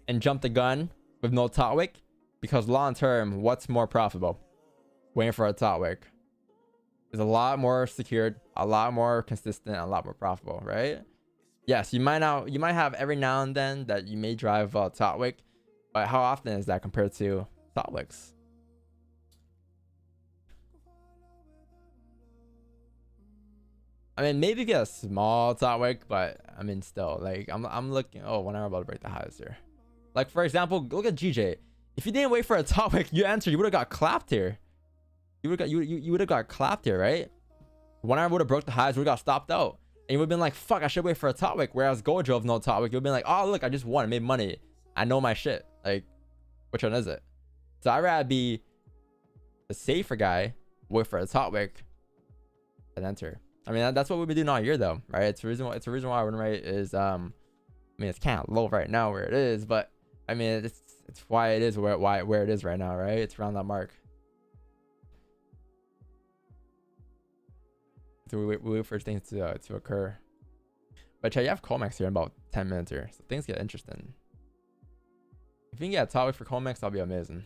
[SPEAKER 4] and jump the gun with no top wick, because long term, what's more profitable? Waiting for a top wick is a lot more secured, a lot more consistent, a lot more profitable, right? Yes, you might have every now and then that you may drive a top wick, but how often is that compared to top wicks? I mean, maybe get a small top wick, but I mean, still, like, I'm looking. Oh, when I'm about to break the highs here. Like, for example, look at GJ. If you didn't wait for a top wick, you entered, you would have got clapped here. You would have got clapped here, right? When I would have broke the highs, we would have got stopped out, and you would have been like, "Fuck, I should wait for a top wick." Whereas Gold drove no top wick, you would have been like, "Oh, look, I just won, I made money. I know my shit." Like, which one is it? So I'd rather be the safer guy, wait for a top wick, and enter. I mean, that's what we've been doing all year, though, right? It's the reason why our win rate is I mean, it's kind of low right now where it is, but I mean, it's why it is where it is right now, right? It's around that mark. So we wait for things to occur. But Chad, you have Comex here in about 10 minutes here, so things get interesting. If you can get a top wick for Comex, that'll be amazing.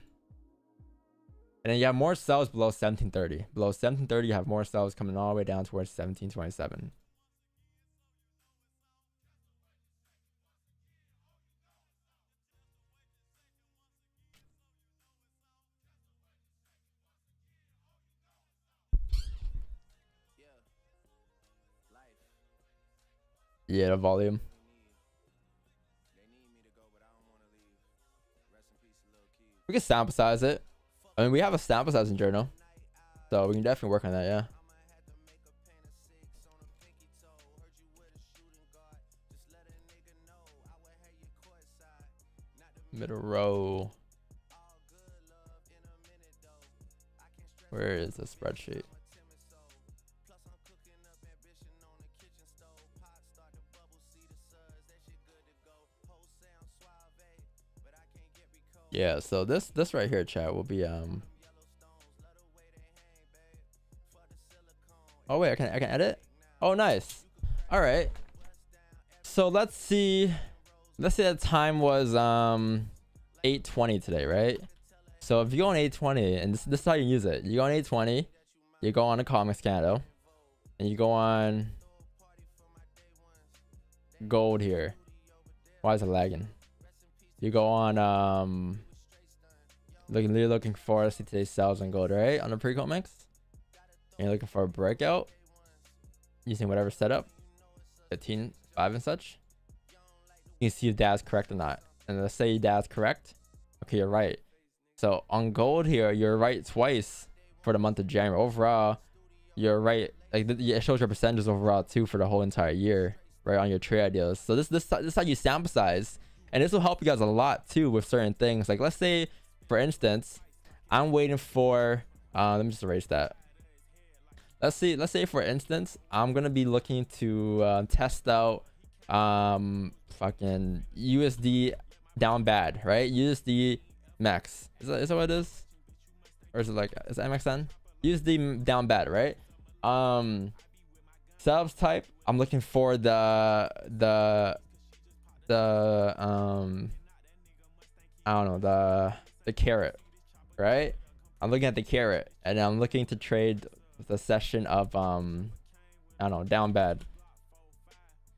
[SPEAKER 4] And then you have more sells below 1730. Below 1730, you have more sells coming all the way down towards 1727. Yeah, the volume. We can sample size it. I mean, we have a sample sizing journal, so we can definitely work on that. Yeah. Middle row. Where is the spreadsheet? Yeah, so this right here, chat, will be oh wait, I can edit? Oh, nice. All right. So let's see. Let's say the time was 8:20 today, right? So if you go on 8:20, and this is how you use it. You go on 8:20, you go on a comics Canada, and you go on gold here. Why is it lagging? You go on looking for, let's see, today's sales on gold, right? On the pre-comics. And you're looking for a breakout using whatever setup, 15, 5 and such. You can see if that's correct or not. And let's say that's correct. Okay, you're right. So on gold here, you're right twice for the month of January. Overall, you're right. Like, it shows your percentages overall too for the whole entire year, right, on your trade ideas. So this is how you sample size. And this will help you guys a lot too with certain things. Like, let's say, for instance, I'm waiting for let me just erase that. Let's say for instance, I'm gonna be looking to test out fucking USD down bad, right? USD max. Is that what it is? Or is it like, is it MXN? USD down bad, right? Subs type, I'm looking for the I don't know, the carrot, right? I'm looking at the carrot, and I'm looking to trade the session of I don't know, down bad.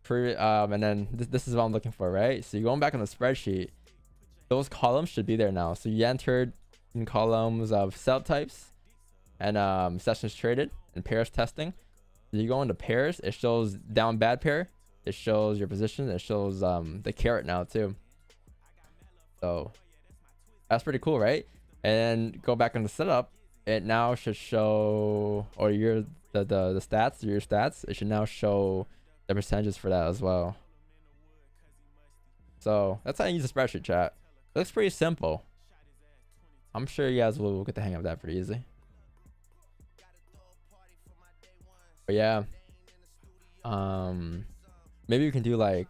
[SPEAKER 4] And then this is what I'm looking for, right? So you're going back on the spreadsheet. Those columns should be there now. So you entered in columns of sell types and sessions traded and pairs testing. So you go into pairs, it shows down bad pair. It shows your position. It shows the carrot now too. So that's pretty cool, right? And go back on the setup. It now should show, or the stats, your stats. It should now show the percentages for that as well. So that's how you use the spreadsheet, chat. It looks pretty simple. I'm sure you guys will get the hang of that pretty easy. But yeah, maybe we can do like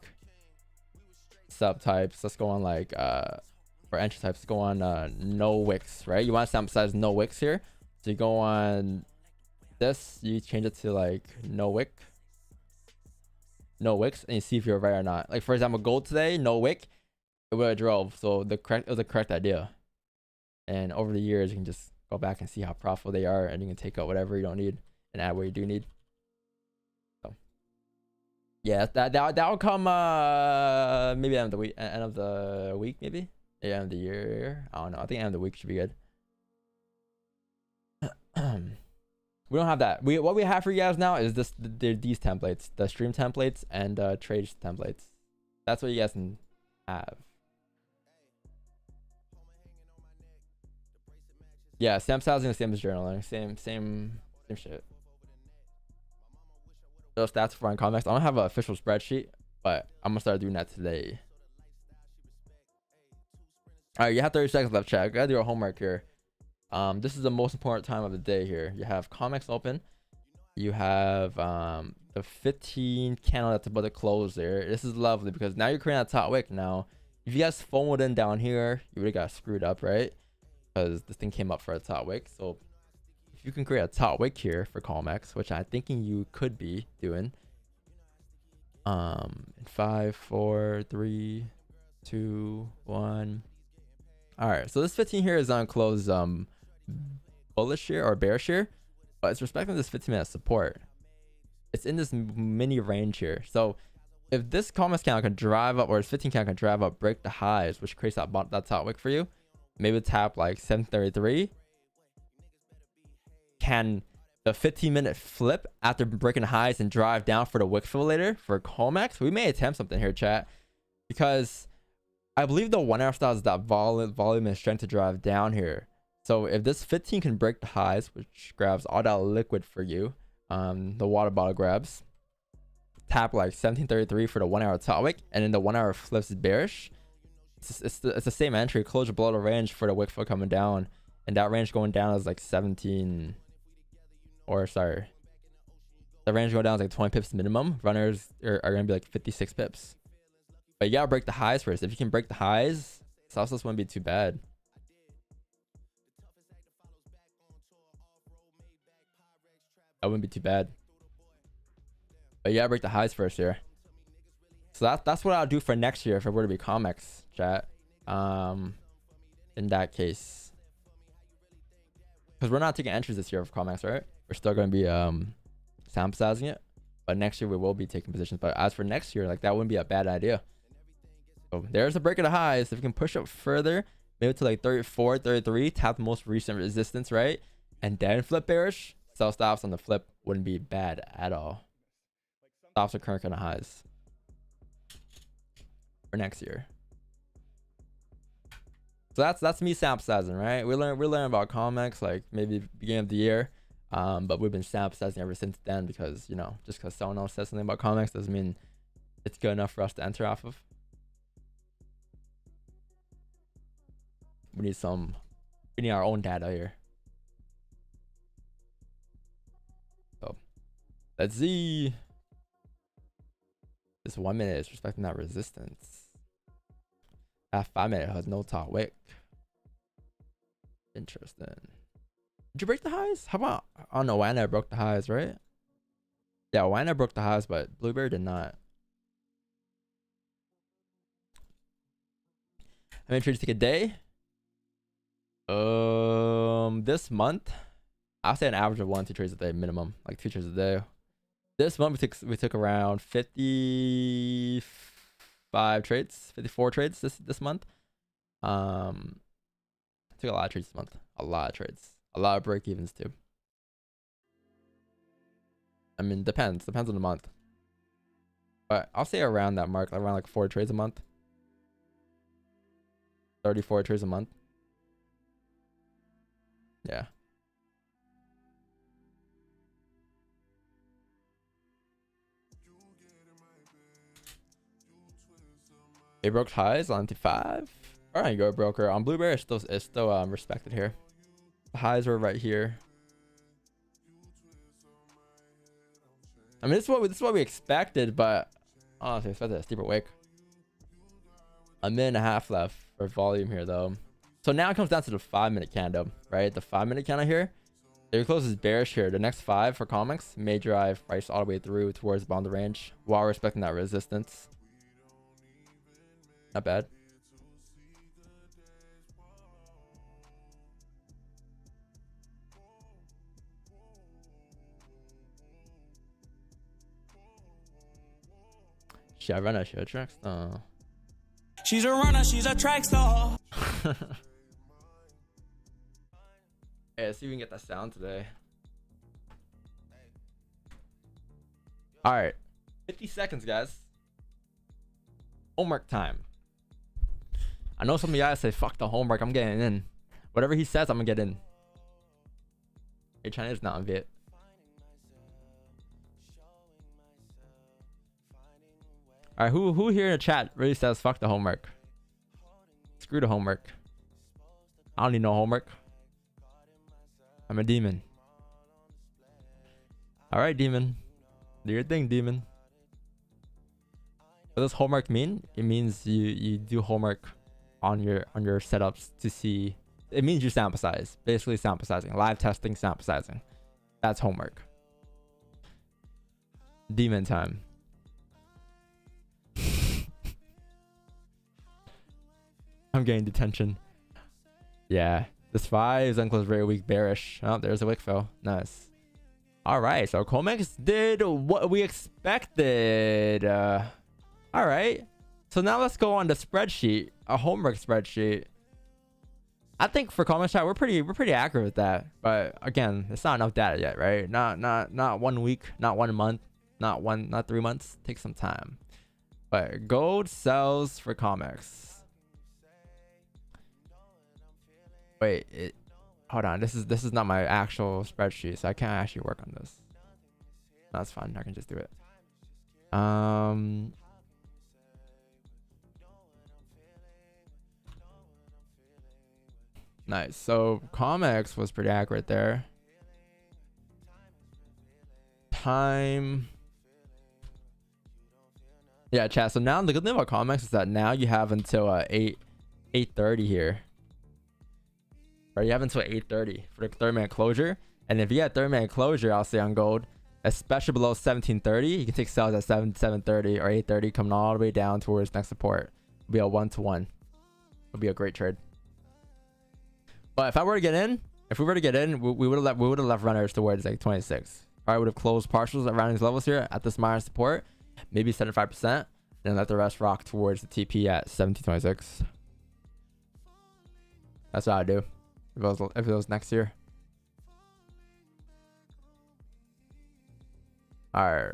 [SPEAKER 4] subtypes. Let's go on like for entry types, let's go on no wicks, right? You want to sample size no wicks here, so you go on this, you change it to like no wick, no wicks, and you see if you're right or not. Like for example, gold today, no wick, it would have drove. So it was the correct idea. And over the years, you can just go back and see how profitable they are, and you can take out whatever you don't need and add what you do need. So yeah, that'll come maybe end of the week maybe. Yeah, end of the year. I don't know. I think end of the week should be good. We don't have that. What we have for you guys now is these templates, the stream templates and trade templates. That's what you guys can have. Yeah, stamp sizing the same as journaling. Same shit. Those stats for comics. I don't have an official spreadsheet, but I'm gonna start doing that today. All right, you have 30 seconds left, chat. Gotta do your homework here. This is the most important time of the day here. You have comics open. You have the 15 candle that's about to close there. This is lovely because now you're creating a top wick. Now, if you guys FOMO'd in down here, you would have got screwed up, right? Because this thing came up for a top wick. So if you can create a top wick here for COMEX, which I'm thinking you could be doing. In 5, 4, 3, 2, 1. All right, so this 15 here is on close bullish here or bearish here, but it's respecting this 15-minute support. It's in this mini range here. So if this COMEX candle can drive up, or this 15 candle can drive up, break the highs, which creates that top wick for you, maybe tap like 733. Can the 15-minute flip after breaking highs and drive down for the wick fill later for COMEX? We may attempt something here, chat, because I believe the 1 hour style is that volume and strength to drive down here. So if this 15 can break the highs, which grabs all that liquid for you, the water bottle grabs, tap like 1733 for the 1 hour top wick, and then the 1 hour flips is bearish. It's the same entry, closure below the range for the wick fill coming down, and that range going down is like 17, or sorry, the range going down is like 20 pips minimum. Runners are gonna be like 56 pips. But you gotta break the highs first. If you can break the highs, Celsius wouldn't be too bad. That wouldn't be too bad. But you gotta break the highs first here. So that's what I'll do for next year if it were to be COMEX, chat. In that case. Because we're not taking entries this year for COMEX, right? We're still gonna be sample sizing it. But next year we will be taking positions. But as for next year, like that wouldn't be a bad idea. So there's a break of the highs. If we can push up further, maybe to like 34, 33, tap the most recent resistance, right? And then flip bearish. Sell stops on the flip wouldn't be bad at all. Stops are current kind of highs for next year. So that's me sample sizing, right? We learn about COMEX like maybe beginning of the year, but we've been sample sizing ever since then because, you know, just because someone else says something about COMEX doesn't mean it's good enough for us to enter off of. We need our own data here. So let's see. This 1 minute is respecting that resistance. That 5 minute has no top wick. Interesting. Did you break the highs? How about, I don't know, Wana broke the highs, right? Yeah, Wana broke the highs, but Blueberry did not. How many trades take a day? This month, I'll say an average of 1-2 trades a day minimum, like 2 trades a day. This month we took around 55 trades, 54 trades this month. Took a lot of trades this month, a lot of trades, a lot of break evens too. I mean, depends on the month, but I'll say around that mark, around like 4 trades a month, 34 trades a month. Yeah. It broke highs on 95. All right, go broker on Blueberry. It's still respected here. The highs were right here. I mean, this is what we expected, but honestly, I expected a steeper wick. A minute and a half left for volume here, though. So now it comes down to the 5 minute candle, right? The 5 minute candle here. Your close is bearish here. The next 5 for comics may drive price all the way through towards the bottom of the range while respecting that resistance. Not bad. Should I run a show tracks? No.
[SPEAKER 5] She's a runner, she's a track star.
[SPEAKER 4] Hey, let's see if we can get that sound today. Alright. 50 seconds, guys. Homework time. I know some of you guys say, fuck the homework, I'm getting in. Whatever he says, I'm gonna get in. Hey, China's not in Viet. Alright, who here in the chat really says fuck the homework? Screw the homework. I don't need no homework. I'm a demon. Alright, demon. Do your thing, demon. What does homework mean? It means you do homework on your setups to see. It means you sample size. Basically sample sizing. Live testing, sample sizing. That's homework. Demon time. I'm getting detention. Yeah. This 5 is unclosed very weak bearish. Oh, there's a wick fill. Nice. Alright, so Comex did what we expected. Alright. So now let's go on the spreadsheet. A homework spreadsheet. I think for Comex chat, we're pretty accurate with that. But again, it's not enough data yet, right? Not 1 week, not 1 month, not 3 months. Take some time. But gold sells for Comex. Wait, hold on. This is not my actual spreadsheet, so I can't actually work on this. That's fine. I can just do it. Nice. So Comex was pretty accurate there. Time. Yeah, chat. So now the good thing about Comex is that now you have until 8:30 here. Right, you have until 8:30 for the 30-minute closure. And if you get 30-minute closure, I'll say on gold, especially below 1730, you can take sales at 7:30 or 8:30, coming all the way down towards next support. It'll be a 1-to-1. It'll be a great trade. But if we were to get in, we would have left runners towards like 26. Probably would have closed partials around these levels here at this minor support, maybe 75%, and let the rest rock towards the TP at 1726. That's what I do. If it was next year. Alright.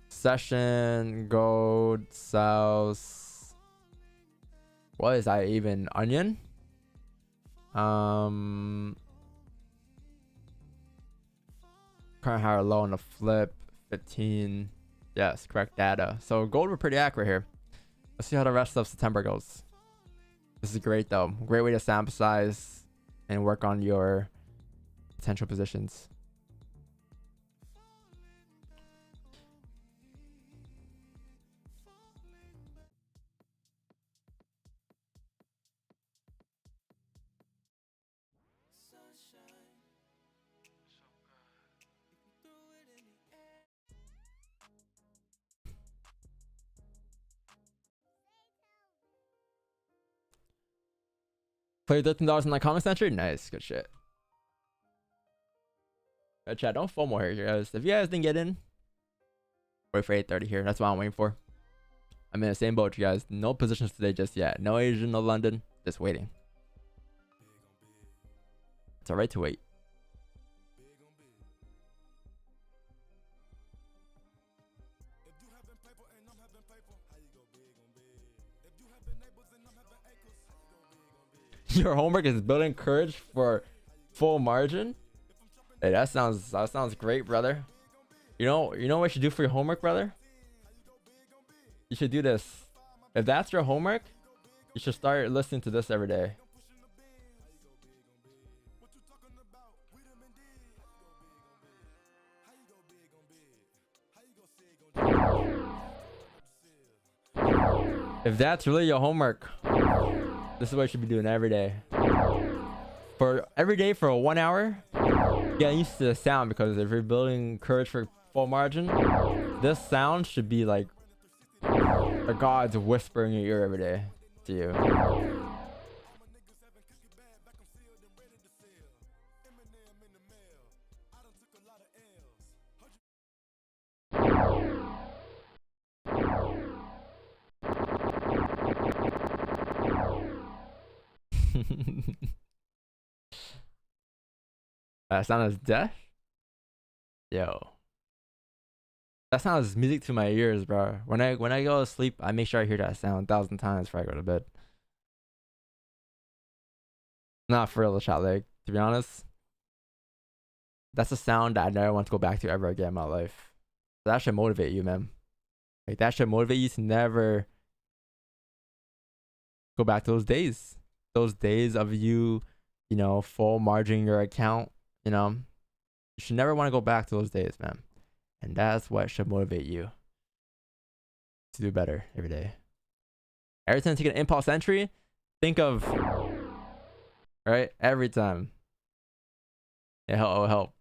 [SPEAKER 4] Session, gold, sells. What is that even? Onion? Current higher low on the flip. 15. Yes, correct data. So gold, we're pretty accurate here. Let's see how the rest of September goes. This is great though. Great way to sample size and work on your potential positions. Play $13 in that comment century. Nice, good shit. Right, chat, don't FOMO here, guys. If you guys didn't get in, wait for 8:30 here. That's what I'm waiting for. I'm in the same boat, you guys. No positions today just yet. No Asian, no London. Just waiting. It's alright to wait. Your homework is building courage for full margin. Hey, that sounds great, brother. You know what you should do for your homework, brother? You should do this. If that's your homework, you should start listening to this every day. If that's really your homework, this is what you should be doing every day. For every day for 1 hour, get used to the sound, because if you're building courage for full margin, this sound should be like the gods whispering in your ear every day to you. That sound is death? Yo. That sound is music to my ears, bro. When I go to sleep, I make sure I hear that sound 1,000 times before I go to bed. Not for real, chat leg. To be honest, that's a sound that I never want to go back to ever again in my life. So that should motivate you, man. Like, that should motivate you to never go back to those days. Those days of you, you know, full margining your account, you know. You should never want to go back to those days, man. And that's what should motivate you to do better every day. Every time you take an impulse entry, think of, right? Every time. It'll help.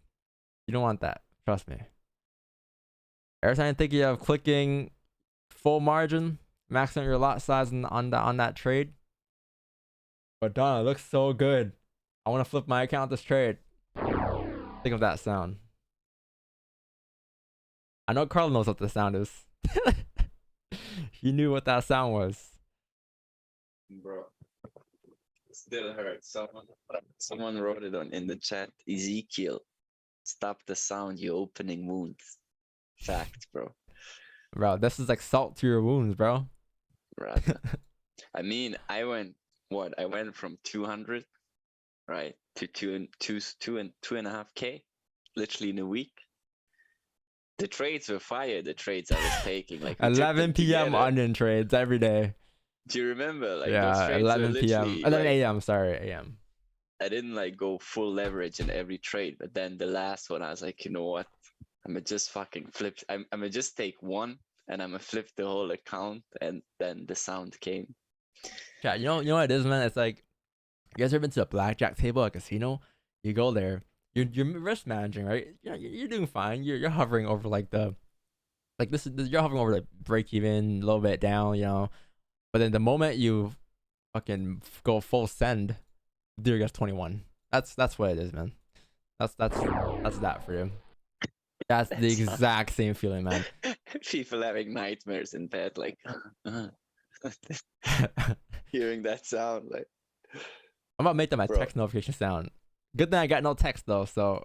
[SPEAKER 4] You don't want that. Trust me. Every time you think you have clicking full margin, maxing out your lot size on that trade. But Donna, it looks so good. I want to flip my account this trade. Think of that sound. I know Carl knows what the sound is. He knew what that sound was.
[SPEAKER 6] Bro, still hurts. Someone wrote it in the chat. Ezekiel, stop the sound. You're opening wounds. Fact, bro.
[SPEAKER 4] Bro, this is like salt to your wounds, bro.
[SPEAKER 6] Right. I mean, I went from 200, right, to 2.5K, literally in a week. The trades were fire. The trades I was taking, like
[SPEAKER 4] 11 p.m. onion trades every day.
[SPEAKER 6] Do you remember? Like, those
[SPEAKER 4] Yeah,
[SPEAKER 6] trades
[SPEAKER 4] 11
[SPEAKER 6] were
[SPEAKER 4] p.m.
[SPEAKER 6] literally,
[SPEAKER 4] 11
[SPEAKER 6] like,
[SPEAKER 4] a.m. Sorry, a.m.
[SPEAKER 6] I didn't like go full leverage in every trade, but then the last one, I was like, you know what? I'm gonna just fucking flip. I'm gonna just take one, and I'm gonna flip the whole account, and then the sound came.
[SPEAKER 4] Yeah, you know what it is, man. It's like, you guys ever been to a blackjack table at a casino? You go there. You're risk managing, right? You're doing fine. You're hovering over like the, like you're hovering over the break even, a little bit down, you know. But then the moment you fucking go full send, deer gets 21. That's what it is, man. That's that for you. That's the exact same feeling, man.
[SPEAKER 6] People having nightmares in bed, like hearing that sound, like.
[SPEAKER 4] I'm about to make that my
[SPEAKER 6] Bro.
[SPEAKER 4] text notification sound. Good thing I got no text though, so.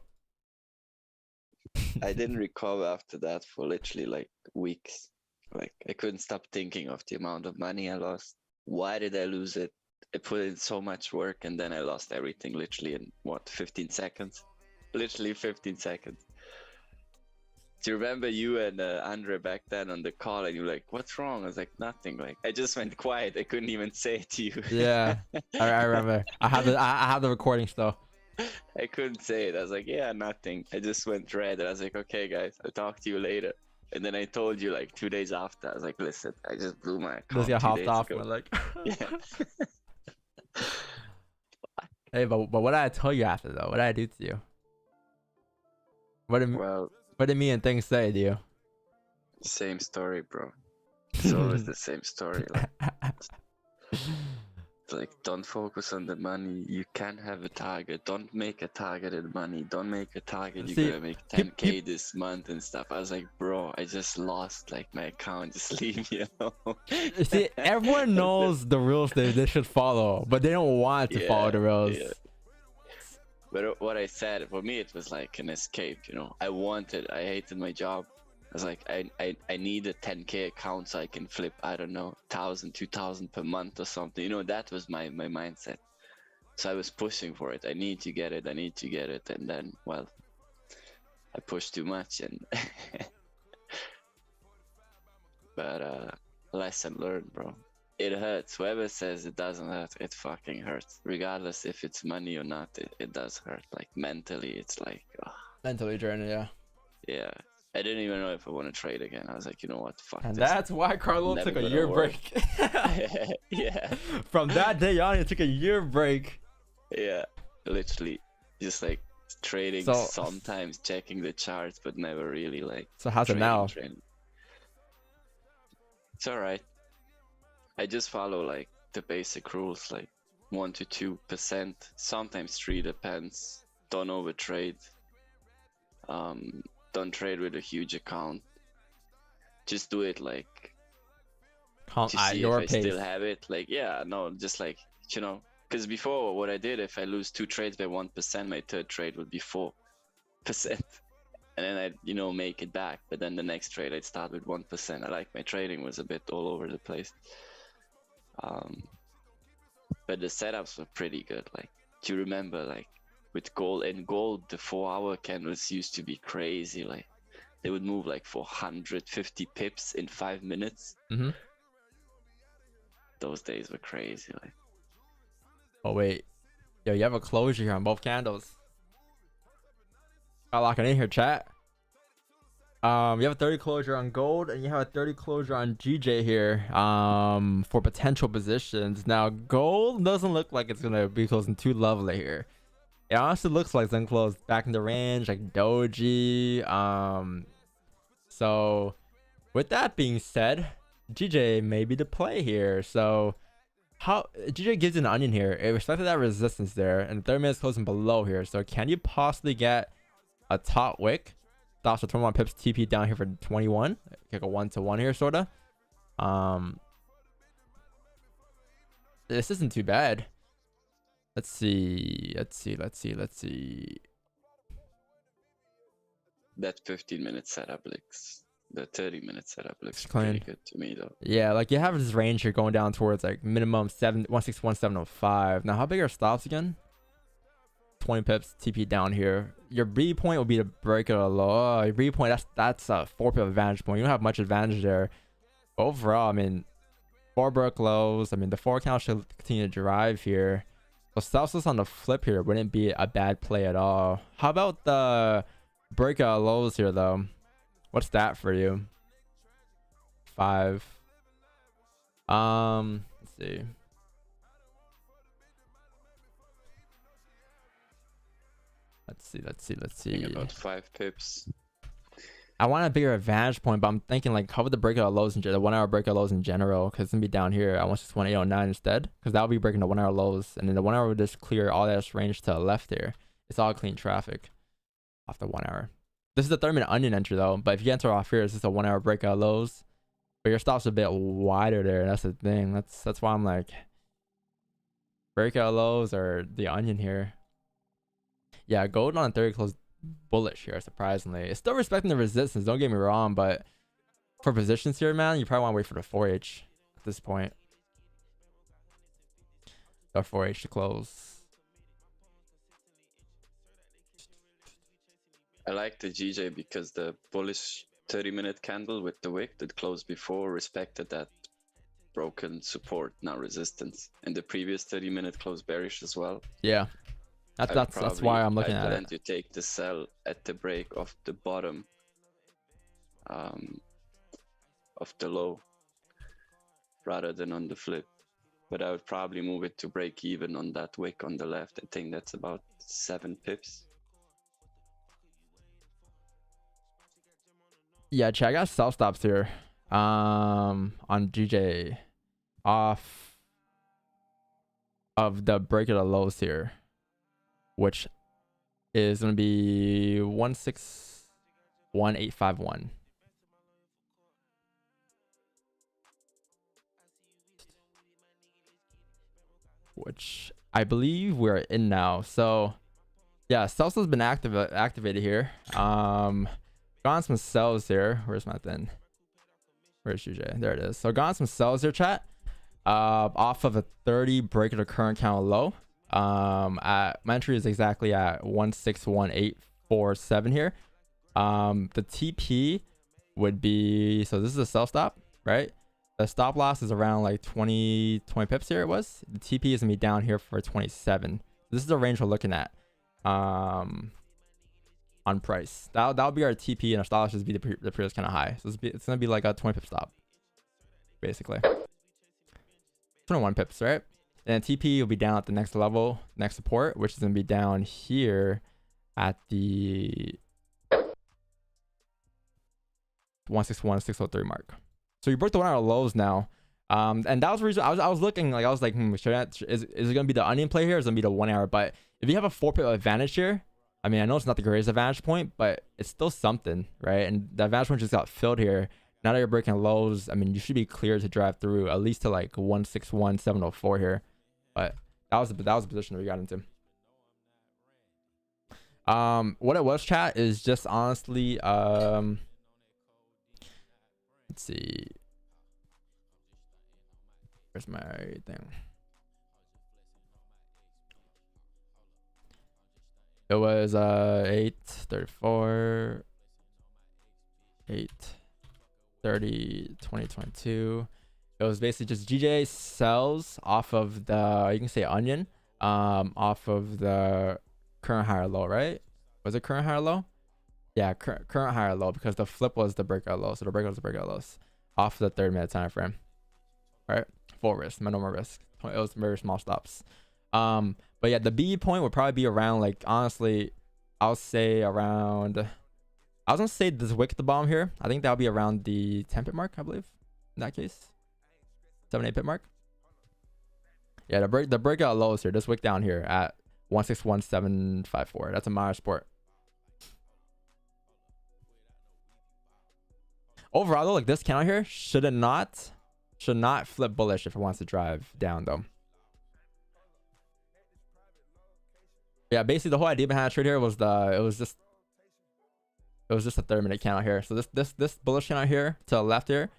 [SPEAKER 6] I didn't recover after that for literally like weeks. Like, I couldn't stop thinking of the amount of money I lost. Why did I lose it? I put in so much work, and then I lost everything literally in 15 seconds? Literally 15 seconds. Do you remember you and Andre back then on the call, and you were like, what's wrong? I was like, nothing. Like, I just went quiet. I couldn't even say it to you.
[SPEAKER 4] Yeah, I remember. I have the recording still.
[SPEAKER 6] I couldn't say it. I was like, yeah, nothing. I just went red. And I was like, okay, guys, I'll talk to you later. And then I told you like 2 days after. I was like, listen, I just blew my account.
[SPEAKER 4] Just got
[SPEAKER 6] 2
[SPEAKER 4] hopped
[SPEAKER 6] days
[SPEAKER 4] off.
[SPEAKER 6] ago.
[SPEAKER 4] And like,
[SPEAKER 6] Yeah.
[SPEAKER 4] hey, but what did I tell you after though? What did I do to you?
[SPEAKER 6] Well,
[SPEAKER 4] What did me and things say to you?
[SPEAKER 6] same story, bro. It's always the same story. Like, don't focus on the money. You can't have a target. Don't make a targeted money. Don't make a target. You
[SPEAKER 4] See,
[SPEAKER 6] gotta make 10K this month and stuff. I was like, bro, I just lost like my account. Just leave me alone.
[SPEAKER 4] See, everyone knows the rules they should follow, but they don't want to follow the rules.
[SPEAKER 6] Yeah. But what I said, for me, it was like an escape, you know. I hated my job. I was like, I need a 10K account so I can flip, I don't know, 1,000, 2,000 per month or something. You know, that was my mindset. So I was pushing for it. I need to get it. And then, well, I pushed too much. And but lesson learned, bro. It hurts. Whoever says it doesn't hurt, it fucking hurts. Regardless if it's money or not, it does hurt. Like, mentally, it's like,
[SPEAKER 4] Mentally drained, yeah.
[SPEAKER 6] yeah. I didn't even know if I want to trade again. I was like, you know what, fuck
[SPEAKER 4] And
[SPEAKER 6] this.
[SPEAKER 4] that's why Carlo
[SPEAKER 6] Never
[SPEAKER 4] took a
[SPEAKER 6] gonna
[SPEAKER 4] year
[SPEAKER 6] work.
[SPEAKER 4] break.
[SPEAKER 6] Yeah,
[SPEAKER 4] From that day on, he took a year break.
[SPEAKER 6] yeah. Literally, just like trading,
[SPEAKER 4] So-
[SPEAKER 6] sometimes checking the charts, but never really like
[SPEAKER 4] So how's it now?
[SPEAKER 6] trading. It's alright. I just follow like the basic rules, like 1 to 2%, sometimes 3, depends. Don't overtrade. Don't trade with a huge account. Just do it like
[SPEAKER 4] Count
[SPEAKER 6] to
[SPEAKER 4] at
[SPEAKER 6] see
[SPEAKER 4] your
[SPEAKER 6] if I
[SPEAKER 4] pace.
[SPEAKER 6] still have it. Like, yeah, no, just like, you know, because before what I did, if I lose 2 trades by 1%, my third trade would be 4%. And then I'd, you know, make it back. But then the next trade I'd start with 1%. I like my trading was a bit all over the place. But the setups were pretty good. Like, do you remember, like, with gold, in gold, the 4-hour candles used to be crazy. Like, they would move like 450 pips in 5 minutes.
[SPEAKER 4] Mm-hmm.
[SPEAKER 6] Those days were crazy. Like,
[SPEAKER 4] Oh wait, yo, you have a closure here on both candles. Got locking in here, chat. You have a 30 closure on gold, and you have a 30 closure on GJ here. For potential positions. Now, gold doesn't look like it's gonna be closing too lovely here. It honestly looks like it's gonna close back in the range, like doji. So with that being said, GJ may be the play here. So how GJ gives you an onion here. It respected that resistance there, and 30 minutes closing below here. So can you possibly get a top wick? Stops for 21 pips, TP down here for 21. Like a 1-to-1 here, sorta. This isn't too bad. Let's see. That
[SPEAKER 6] 15-minute setup looks, the 30-minute setup looks
[SPEAKER 4] It's clean.
[SPEAKER 6] pretty good to me though.
[SPEAKER 4] Yeah, like you have this range here going down towards like minimum 161.705. Now, how big are stops again? 20 pips, TP down here. Your B point will be to break it a low. Your B point, that's a 4 pip advantage point. You don't have much advantage there. Overall, I mean, 4 broke lows. I mean, the 4 count should continue to drive here. So Celsius on the flip here wouldn't be a bad play at all. How about the breakout lows here though? What's that for you? 5. Let's see. Let's see.
[SPEAKER 6] About 5 pips.
[SPEAKER 4] I want a bigger advantage point, but I'm thinking like cover the breakout lows in the 1 hour breakout lows in general, because it's gonna be down here. I want just 1809 instead, because that'll be breaking the 1 hour lows, and then the 1 hour would just clear all that range to the left here. It's all clean traffic off the 1 hour. This is the 30-minute onion entry though, but if you enter off here, it's just a 1 hour breakout lows, but your stop's a bit wider there. That's the thing. That's why I'm like breakout lows or the onion here. Yeah, gold on 30 close bullish here, surprisingly. It's still respecting the resistance, don't get me wrong, but for positions here, man, you probably want to wait for the 4H at this point. The 4H to close.
[SPEAKER 6] I like the GJ because the bullish 30-minute candle with the wick that closed before respected that broken support, now resistance. And the previous 30-minute closed bearish as well.
[SPEAKER 4] Yeah. That's why I'm looking at it.
[SPEAKER 6] I plan to take the sell at the break of the bottom of the low rather than on the flip. But I would probably move it to break even on that wick on the left. I think that's about 7 pips.
[SPEAKER 4] Yeah, chat, I got self stops here. On GJ off of the break of the lows here, which is gonna be 161851. Which I believe we're in now. So yeah, sells has been activated here. Gone some sells here. Where's my thing? Where's GJ? There it is. So gone some sells here, chat. Off of a 30 break of the current count low. My entry is exactly at 161847 here. The TP would be, so this is a sell stop, right? The stop loss is around like 20 pips here. It was. The TP is gonna be down here for 27. This is the range we're looking at. On price, that'll be our TP, and our stop loss should be the previous kind of high. So it's gonna be like a 20 pip stop, basically. 21 pips, right? And TP will be down at the next level, next support, which is gonna be down here at the 161 603 mark. So you broke the 1 hour lows now. And that was the reason I was looking, like I was like, is it gonna be the onion play here, or is it gonna be the 1 hour? But if you have a 4-pip advantage here, I mean, I know it's not the greatest advantage point, but it's still something, right? And the advantage point just got filled here. Now that you're breaking lows, I mean, you should be clear to drive through at least to like 161 704 here. But that was the position that we got into. What it was, chat, is just honestly, let's see. Where's my thing? It was 834 830 2022. It was basically just GJ sells off of the, you can say onion, off of the current higher low, right? Was it current higher low? Yeah, current higher low, because the flip was the breakout low. So the breakout was the breakout lows off the 30-minute time frame. Right? Full risk, minimal risk. It was very small stops. But yeah, the BE point would probably be around, like, honestly, I'll say around, I was gonna say this wick at the bottom here. I think that'll be around the 10 pip mark, I believe, in that case. 7-8 pip mark. Yeah, the breakout lows here, this wick down here at 161.754. That's a minor support. Overall though, like this candle here should not flip bullish if it wants to drive down though. Yeah, basically the whole idea behind the trade here was it was just a 30-minute candle here. So this bullish candle here to the left here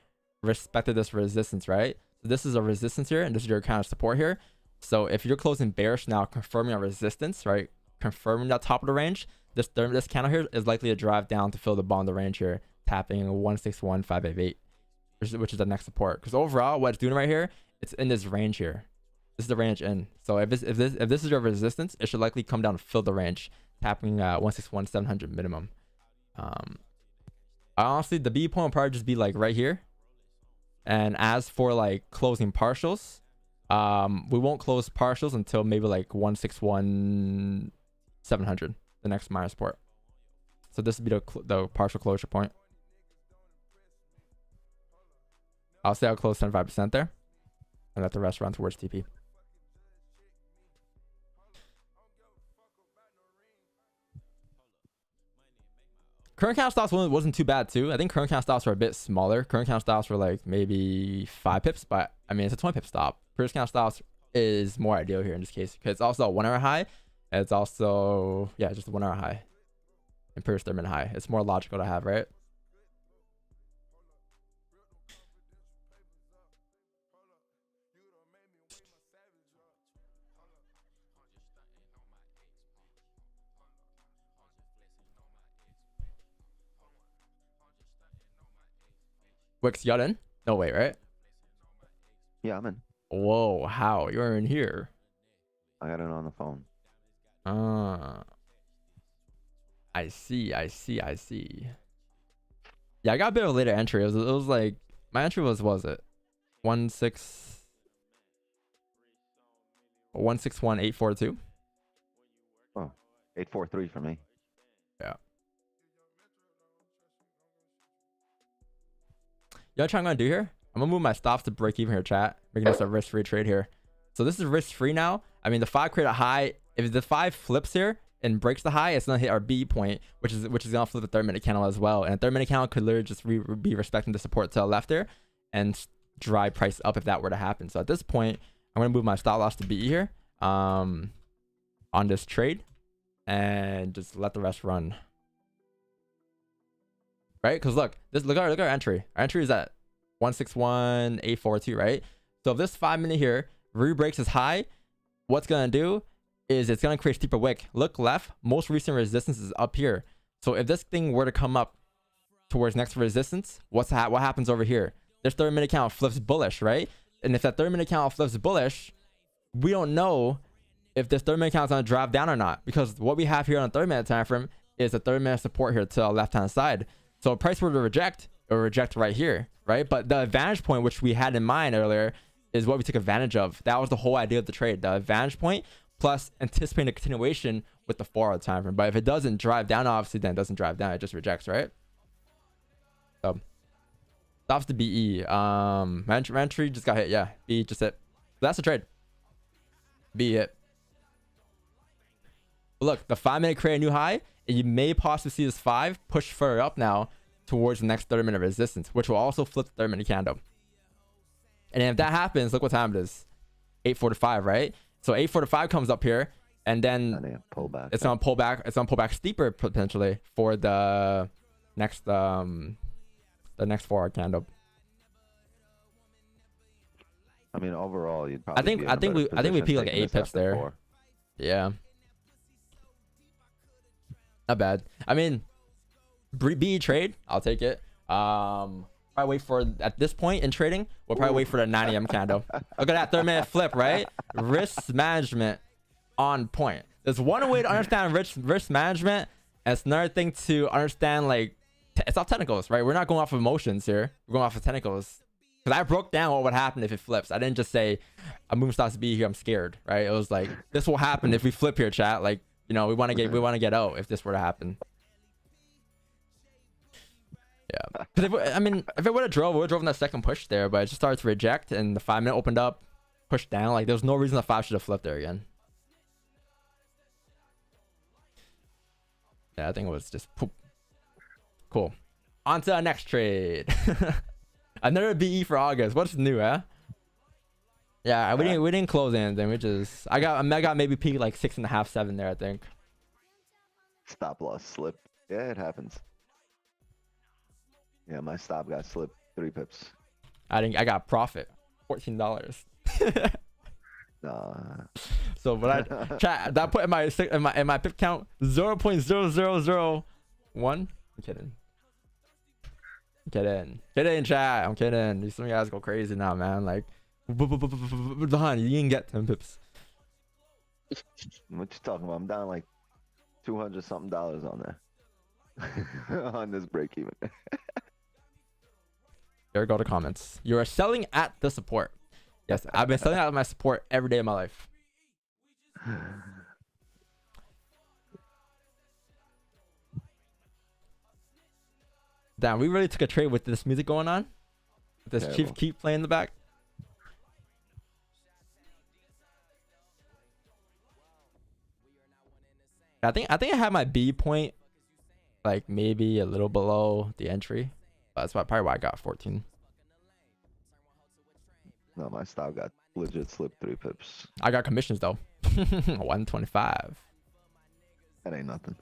[SPEAKER 4] respected this resistance, right? So this is a resistance here, and this is your kind of support here. So if you're closing bearish now, confirming a resistance, right? Confirming that top of the range, this candle here is likely to drive down to fill the bottom of the range here, tapping 161.588, which is the next support. Because overall, what it's doing right here, it's in this range here. This is the range in. So if this is your resistance, it should likely come down to fill the range, tapping 161.700 minimum. Honestly, the B point will probably just be like right here. And as for like closing partials, we won't close partials until maybe like 161.700, the next minor support. So this would be the partial closure point. I'll say I'll close 75% there and let the rest run towards TP. Current count stops wasn't too bad too. I think current count stops were a bit smaller. Current count stops were like maybe 5 pips, but I mean, it's a 20 pip stop. Previous count stops is more ideal here in this case because it's also a 1 hour high. And it's also, yeah, just a 1 hour high and previous 30-minute high. It's more logical to have, right? Wix, you got in? No way, right?
[SPEAKER 3] Yeah, I'm in.
[SPEAKER 4] Whoa, how? You're in here.
[SPEAKER 3] I got it on the phone.
[SPEAKER 4] I see. Yeah, I got a bit of a later entry. It was like, my entry was it? 161.842?
[SPEAKER 3] Oh, 843 for me.
[SPEAKER 4] Yeah. You know what I'm gonna do here? I'm gonna move my stops to break even here, chat. Making this a risk-free trade here. So this is risk-free now. I mean, the 5 create a high. If the 5 flips here and breaks the high, it's gonna hit our B point, which is gonna flip the 30-minute candle as well. And a 30-minute candle could literally just be respecting the support to the left there and drive price up if that were to happen. So at this point, I'm gonna move my stop loss to BE here on this trade and just let the rest run. Right? Because look at our entry. Our entry is at 161.842, right? So if this 5-minute here re-breaks this high, what's gonna do is it's gonna create a steeper wick. Look left, most recent resistance is up here. So if this thing were to come up towards next resistance, what happens over here? This 30-minute count flips bullish, right? And if that 30-minute count flips bullish, we don't know if this 30-minute count is gonna drive down or not, because what we have here on the 30-minute time frame is a 30-minute support here to the left-hand side. So if price were to reject, it will reject right here, right? But the advantage point, which we had in mind earlier, is what we took advantage of. That was the whole idea of the trade. The advantage point plus anticipating a continuation with the 4-hour time frame. But if it doesn't drive down, obviously, then it doesn't drive down. It just rejects, right? So stops the BE. Entry just got hit. Yeah, BE just hit. So that's the trade. BE hit. But look, the 5-minute create a new high, and you may possibly see this 5 push further up now towards the next 30-minute resistance, which will also flip the 30-minute candle. And if that happens, look what time it is. 8:45, right? So 8:45 comes up here, and then
[SPEAKER 3] pull back.
[SPEAKER 4] It's gonna pull back. It's gonna pull back steeper potentially for the next 4-hour candle.
[SPEAKER 3] I mean, overall, you'd probably.
[SPEAKER 4] I think we peaked like 8 pips there.
[SPEAKER 3] 4.
[SPEAKER 4] Yeah. Not bad. I mean, BE trade, I'll take it. Probably wait for, at this point in trading, we'll probably wait for the 9 a.m. candle. Look at that 30-minute flip, right? Risk management on point. There's one way to understand risk management, and it's another thing to understand, like, it's all technicals, right? We're not going off of emotions here. We're going off of technicals. Because I broke down what would happen if it flips. I didn't just say, a move starts to be here, I'm scared, right? It was like, this will happen if we flip here, chat. Like, you know, we want to get out if this were to happen. Yeah, because if it would have drove, in that second push there, but it just started to reject, and the 5-minute opened up, pushed down. Like, there was no reason the 5 should have flipped there again. Yeah, I think it was just poop. Cool. On to the next trade. Another BE for August. What's new, eh? Yeah, we didn't close anything. I got maybe peak like 6.5, 7 there, I think.
[SPEAKER 3] Stop loss slip. Yeah, it happens. Yeah, my stop got slipped 3 pips.
[SPEAKER 4] I got profit, $14.
[SPEAKER 3] Nah.
[SPEAKER 4] So but I chat that put in my pip count 0.0001. I'm kidding. Get in chat. I'm kidding. These some guys go crazy now, man. Like, behind you didn't get 10 pips.
[SPEAKER 3] What you talking about? I'm down like $200 something on there. On this break even.
[SPEAKER 4] There go the comments. You are selling at the support. Yes, I've been selling out my support every day of my life. Damn, we really took a trade with this music going on. With this Chief Keep playing in the back. I think I had my B point like maybe a little below the entry. That's probably why I got 14.
[SPEAKER 3] No, my stop got legit slipped 3 pips.
[SPEAKER 4] I got commissions though. 125.
[SPEAKER 3] That ain't nothing.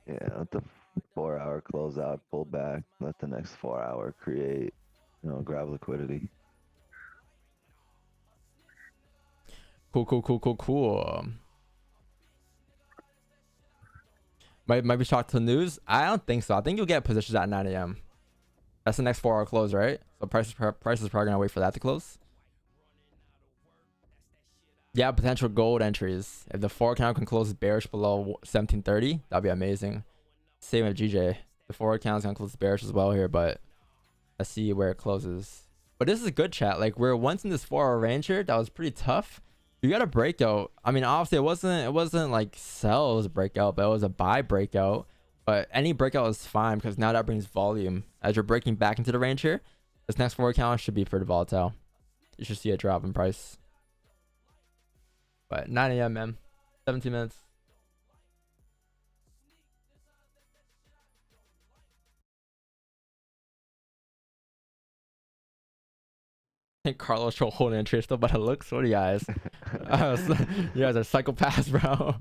[SPEAKER 3] Yeah, let the 4-hour close out, pull back, let the next 4-hour create, grab liquidity.
[SPEAKER 4] Cool. Might be shocked to the news. I don't think so. I think you'll get positions at 9 a.m. That's the next 4-hour close, right? So price is probably gonna wait for that to close. Yeah, potential gold entries. If the 4 count can close bearish below 1730, that'd be amazing. Same with GJ. The 4 count is gonna close bearish as well here, but let's see where it closes. But this is a good chat. Like, we're once in this 4-hour range here. That was pretty tough. You got a breakout. I mean, obviously it wasn't like sells breakout, but it was a buy breakout. But any breakout is fine because now that brings volume. As you're breaking back into the range here, this next 4 count should be pretty volatile. You should see a drop in price. But 9 a.m. man, 17 minutes. I think Carlos will hold interest though, but it looks. What are you guys? You guys are psychopaths, bro.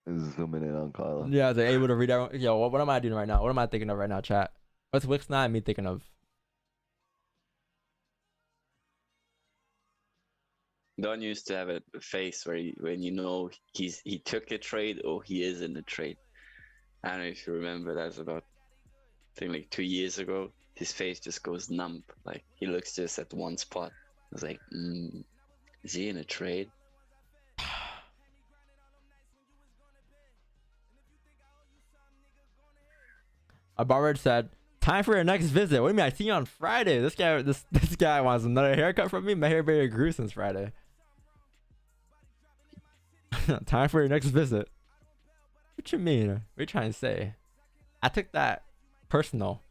[SPEAKER 3] Zooming in on Carlos.
[SPEAKER 4] Yeah, they're able to read out. Yo, what am I doing right now? What am I thinking of right now, chat? What's Wix 9 me thinking of?
[SPEAKER 6] Don used to have a face where when he took a trade or he is in the trade. I don't know if you remember, that was about, I think, like 2 years ago. His face just goes numb. Like, he looks just at one spot. I was like, is he in a trade?
[SPEAKER 4] Barrett said, Time for your next visit. What do you mean? I see you on Friday. This guy wants another haircut from me. My hair barely grew since Friday. Time for your next visit. What you mean? What are you trying to say? I took that personal.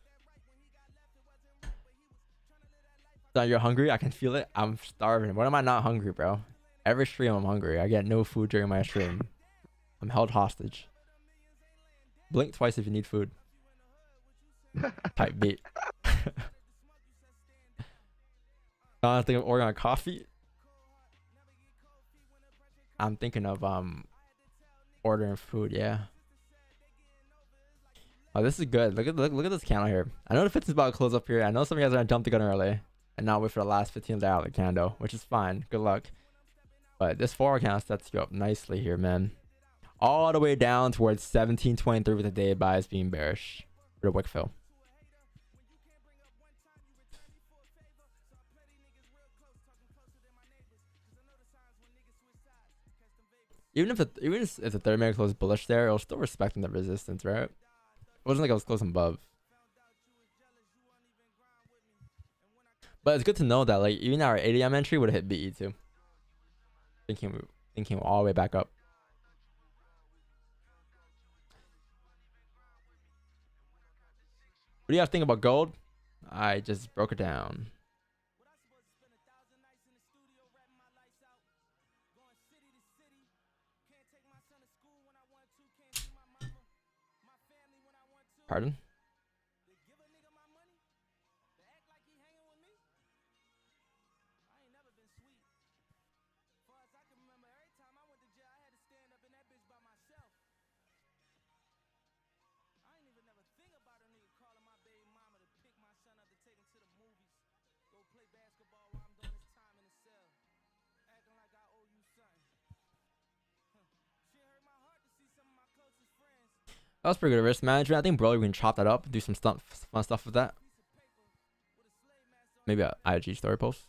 [SPEAKER 4] So you're hungry? I can feel it. I'm starving. When am I not hungry, bro? Every stream I'm hungry. I get no food during my stream. I'm held hostage. Blink twice if you need food. Type beat. I think of ordering a coffee. I'm thinking of ordering food. Yeah. Oh, this is good. Look at this candle here. I know the fits is about to close up here. I know some of you guys are gonna jump the gun early and not wait for the last 15 hour the candle, which is fine. Good luck. But this 4 hour candle sets you up nicely here, man. All the way down towards 1723 with the day buys being bearish for the wick fill. Even if the 30 minute closed bullish there, it was still respecting the resistance, right? It wasn't like it was closing above. But it's good to know that like even our 8 AM entry would have hit BE too. Thinking all the way back up. What do you guys think about gold? I just broke it down. Pardon? That was pretty good risk management. I think Broly we can chop that up, do some fun stuff with that. Maybe a IG story post.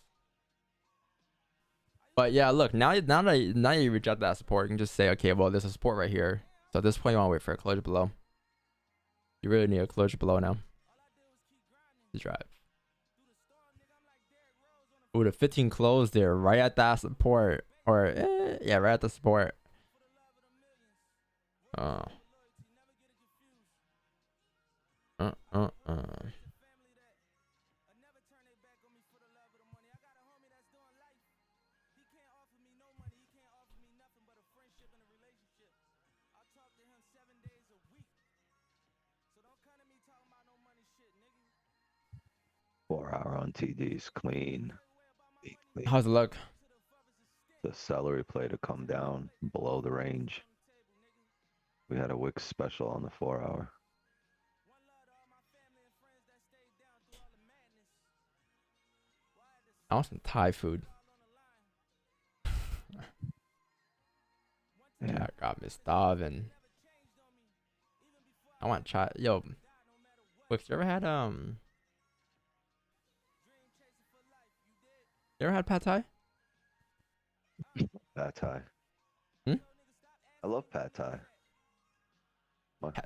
[SPEAKER 4] But yeah, look, now you reject that support, you can just say, okay, well, there's a support right here. So at this point, you want to wait for a closure below. You really need a closure below now to drive. Ooh, the 15 closed there, right at that support, or yeah, right at the support. Oh.
[SPEAKER 3] Four hour on TDs, clean.
[SPEAKER 4] How's it look?
[SPEAKER 3] The celery play to come down below the range. We had a wick special on the 4 hour.
[SPEAKER 4] I want some Thai food. Yeah, got me starving. I want chai. Yo, Wix, you ever had You ever had pad thai?
[SPEAKER 3] Pad thai.
[SPEAKER 4] Hmm?
[SPEAKER 3] I love pad thai.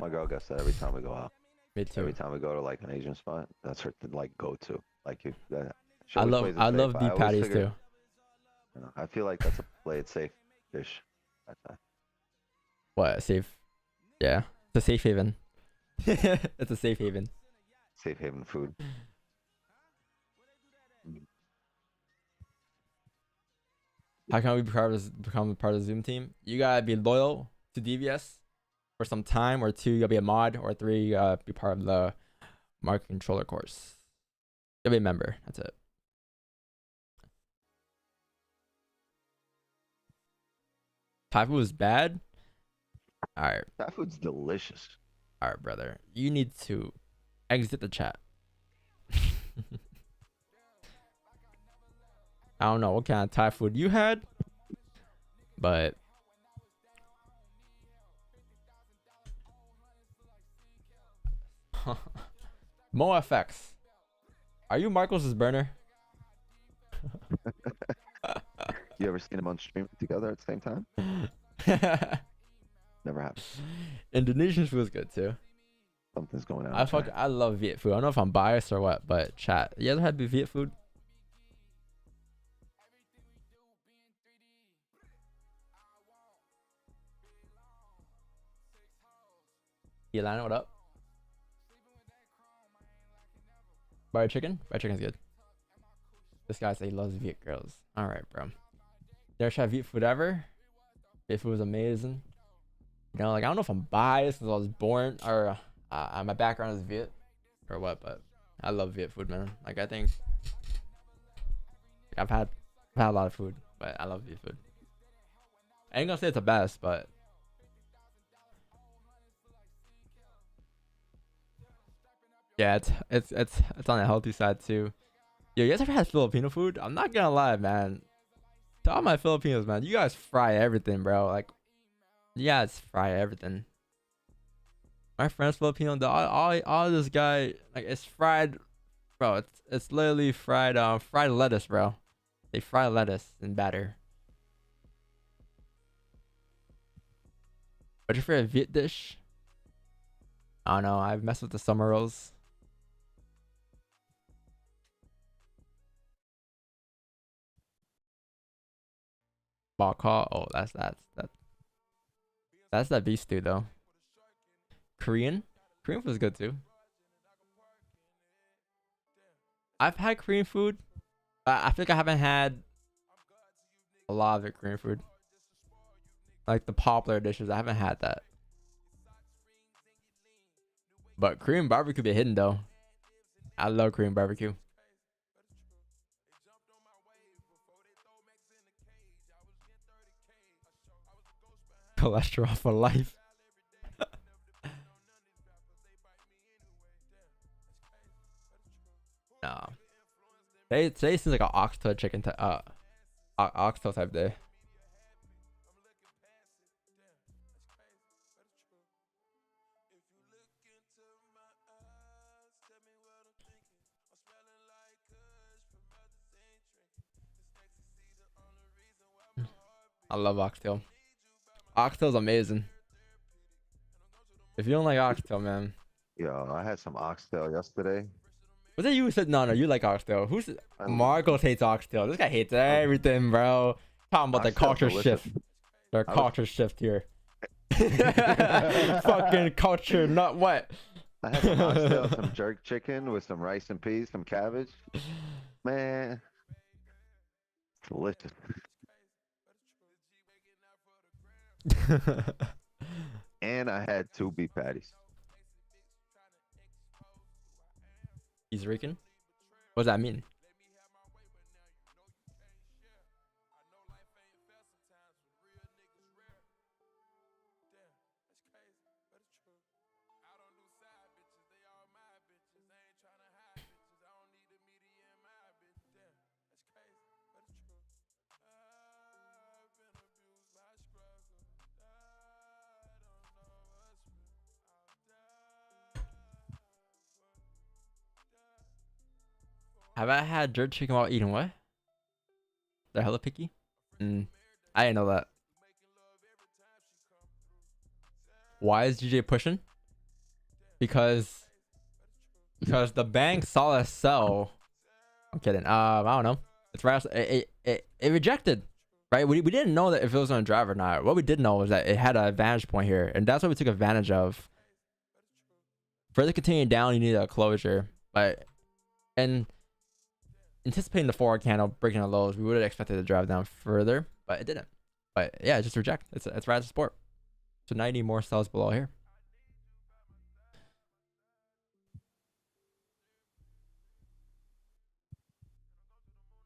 [SPEAKER 3] My girl gets that every time we go out.
[SPEAKER 4] Me too.
[SPEAKER 3] Every time we go to like an Asian spot, that's her like go to. Like you.
[SPEAKER 4] I love beef patties too.
[SPEAKER 3] You know, I feel like that's a play it safe dish. Pad thai.
[SPEAKER 4] What, safe? Yeah, it's a safe haven. It's a safe haven.
[SPEAKER 3] Safe haven food.
[SPEAKER 4] How can we become part of the Zoom team? You gotta be loyal to DVS for some time, or 2, you gotta be a mod, or 3, you gotta be part of the market controller course. You gotta be a member. That's it. Thai food is bad. All right.
[SPEAKER 3] That food's delicious.
[SPEAKER 4] All right, brother. You need to exit the chat. I don't know what kind of Thai food you had, but MoFX. Are you Marcos's burner?
[SPEAKER 3] You ever seen them on stream together at the same time? Never happened.
[SPEAKER 4] Indonesian food is good too.
[SPEAKER 3] Something's going on.
[SPEAKER 4] I love Viet food. I don't know if I'm biased or what, but chat. You ever had Viet food? Elana, what up? Butter chicken? Butter chicken's good. This guy said he loves Viet girls. Alright, bro. Never tried Viet food ever? Viet food was amazing. You know, like, I don't know if I'm biased because I was born or my background is Viet or what, but I love Viet food, man. Like, I think I've had a lot of food, but I love Viet food. I ain't gonna say it's the best, but yeah, it's on the healthy side too. Yo, you guys ever had Filipino food? I'm not gonna lie, man. To all my Filipinos, man, you guys fry everything, bro. Like, you guys fry everything. My friend's Filipino, all this guy, like, it's fried, bro. It's literally fried lettuce, bro. They fry lettuce in batter. What's your favorite Viet dish? I don't know. I've messed with the summer rolls. Baka. Oh, that's that beef stew though. Korean food is good too. I've had Korean food, but I think I haven't had a lot of it. Korean food, like the popular dishes, I haven't had that. But Korean barbecue be hidden though. I love Korean barbecue. Cholesterol for life. No. Today seems like an oxtail oxtail type day. I love oxtail. Oxtail's amazing. If you don't like oxtail, man.
[SPEAKER 3] Yo, I had some oxtail yesterday.
[SPEAKER 4] Was it you who said no, you like oxtail? Who's Marcos hates oxtail. This guy hates everything, bro. Talking about the culture shift. Their culture shift here. Fucking culture, not what.
[SPEAKER 3] I had some oxtail, some jerk chicken with some rice and peas, some cabbage. Man, delicious. And I had 2 beef patties.
[SPEAKER 4] He's Rican? What does that mean? Have I had jerk chicken while eating what? They're hella picky? I didn't know that. Why is GJ pushing? Because the bank saw us sell. I'm kidding. I don't know. It's right. It rejected. Right? We didn't know that if it was gonna drive or not. What we did know was that it had an advantage point here, and that's what we took advantage of. For it to continue down, you need a closure. And anticipating the forward candle breaking the lows, we would have expected to drive down further, but it didn't. But yeah, just reject. It's right as a sport. So 90 more sells below here.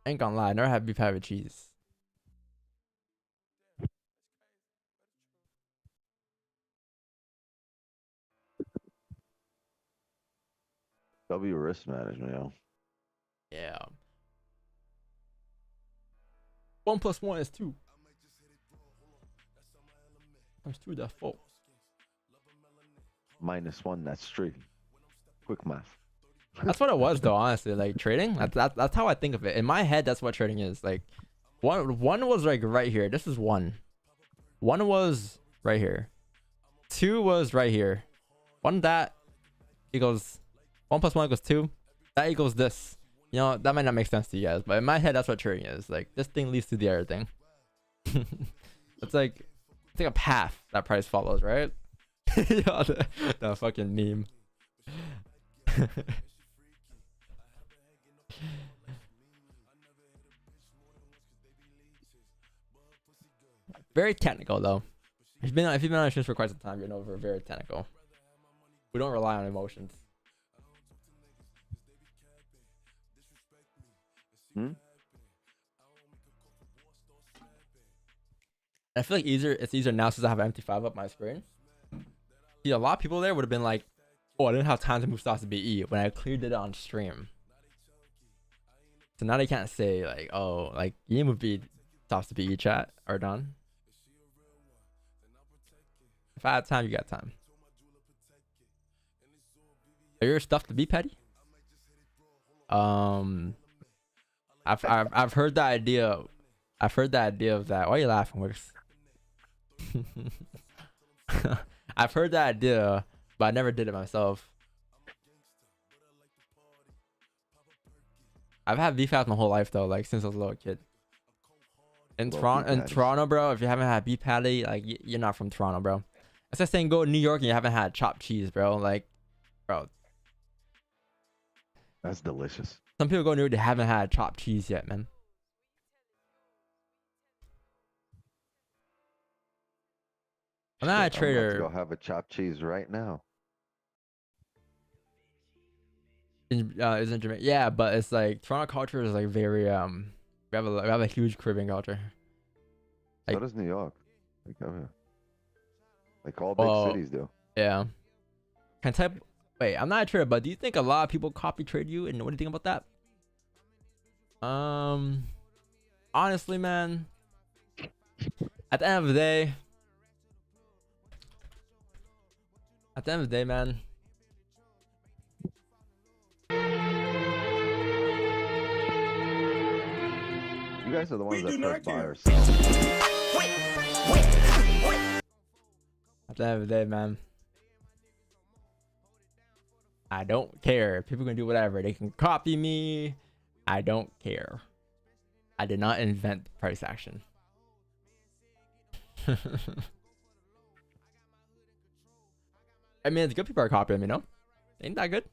[SPEAKER 4] Ain't gonna lie, I never had beef patty with cheese.
[SPEAKER 3] W risk management, yo.
[SPEAKER 4] Yeah. 1 + 1 is 2. Times 2, that's 4.
[SPEAKER 3] -1, that's 3. Quick math.
[SPEAKER 4] That's what it was though, honestly. Like trading, that's how I think of it. In my head, that's what trading is. Like one was like right here. This is 1. 1 was right here. 2 was right here. 1 that. equals 1 plus 1 equals 2. That equals this. You know, that might not make sense to you guys, but in my head, that's what trading is. Like, this thing leads to the other thing. It's like a path that price follows, right? Yo, the fucking meme. Very technical though. If you've been on streams for quite some time, you know we're very technical. We don't rely on emotions. I feel like it's easier now since I have empty 5 up my screen. See, a lot of people there would have been like, oh, I didn't have time to move stocks to BE when I cleared it on stream. So now they can't say like, oh, like you move B stocks to BE chat or done. If I had time, you got time. Are your stuff to be petty? I've heard the idea. I've heard the idea of that. Why are you laughing, Wix? I've heard that idea, but I never did it myself. I've had VFAs my whole life though, like since I was a little kid. In Toronto, bro, if you haven't had beef patty, like you're not from Toronto, bro. It's like saying go to New York and you haven't had chopped cheese, bro. Like, bro.
[SPEAKER 3] That's delicious.
[SPEAKER 4] Some people go to New York, they haven't had chopped cheese yet, man. I'm not a trader.
[SPEAKER 3] I'm about to go have a chopped cheese right now.
[SPEAKER 4] Is in Jamaica? Yeah, but it's like Toronto culture is like very we have a huge Caribbean culture.
[SPEAKER 3] So
[SPEAKER 4] Like,
[SPEAKER 3] does New York. Like all big cities do.
[SPEAKER 4] Yeah. Can I type? Wait, I'm not a trader, but do you think a lot of people copy trade you? And what do you think about that? Honestly, man. At the end of the day. At the end of the day, man.
[SPEAKER 3] You guys are the ones that press buy or sell.
[SPEAKER 4] At the end of the day, man. I don't care. People can do whatever. They can copy me. I don't care. I did not invent price action. I mean, it's good people are copying me, no? Ain't that good?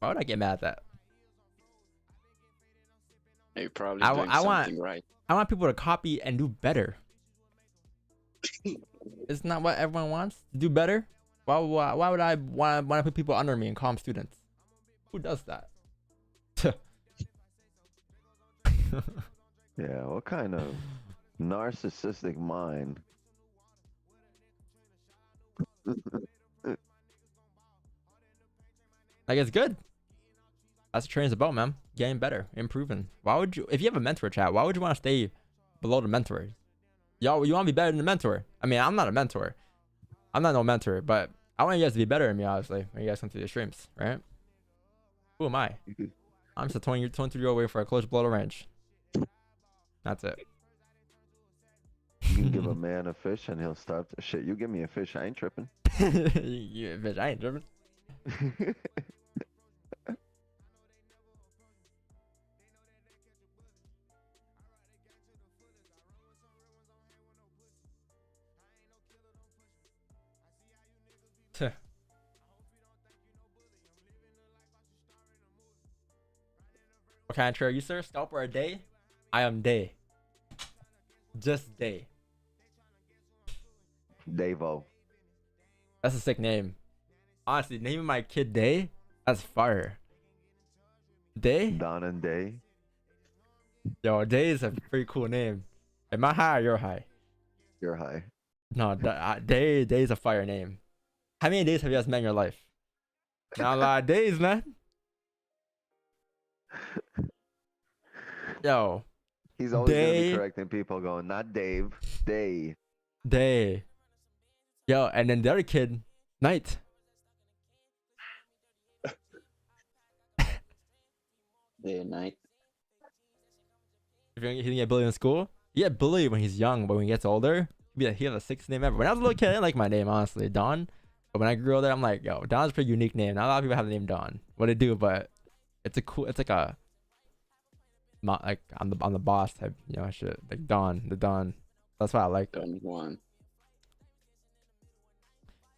[SPEAKER 4] Why would I get mad at that?
[SPEAKER 6] You're probably doing something right.
[SPEAKER 4] I want people to copy and do better. Isn't that what everyone wants? Do better? Why would I want to put people under me and call them students? Who does that?
[SPEAKER 3] Yeah, what kind of narcissistic mind?
[SPEAKER 4] Like, it's good. That's what training's about, man. Getting better, improving. Why would you, if you have a mentor chat, why would you want to stay below the mentor? Y'all, you want to be better than the mentor? I mean, I'm not a mentor. I'm not no mentor, but I want you guys to be better than me, obviously, when you guys come through the streams, right? Who am I? I'm just a 23-year-old waiting for a close below the range. That's it.
[SPEAKER 3] You can give a man a fish and he'll starve to shit. You give me a fish, I ain't tripping.
[SPEAKER 4] You bitch, I ain't tripping. What kind of trader are you, sir? Scalper a day? I am day. Just day.
[SPEAKER 3] Davo.
[SPEAKER 4] That's a sick name. Honestly, naming my kid Day, that's fire. Day?
[SPEAKER 3] Don and Day.
[SPEAKER 4] Yo, Day is a pretty cool name. Am I high or you're high?
[SPEAKER 3] You're high.
[SPEAKER 4] No, Day is a fire name. How many days have you guys met in your life? Not a lot of days, man. Yo.
[SPEAKER 3] He's always gonna be correcting people going, not Dave, Day.
[SPEAKER 4] Day. Yo, and then the other kid, Night.
[SPEAKER 6] Day and night.
[SPEAKER 4] If you're gonna get bullied in school, you get bullied when he's young, but when he gets older, he has a sixth name ever. When I was a little kid, I didn't like my name, honestly. Don. But when I grew older, I'm like, yo, Don's a pretty unique name. Not a lot of people have the name Don. What they do, but it's a cool. It's like a like on the boss type, you know, shit. Like Don, the Don. That's what I like.
[SPEAKER 6] Don Juan.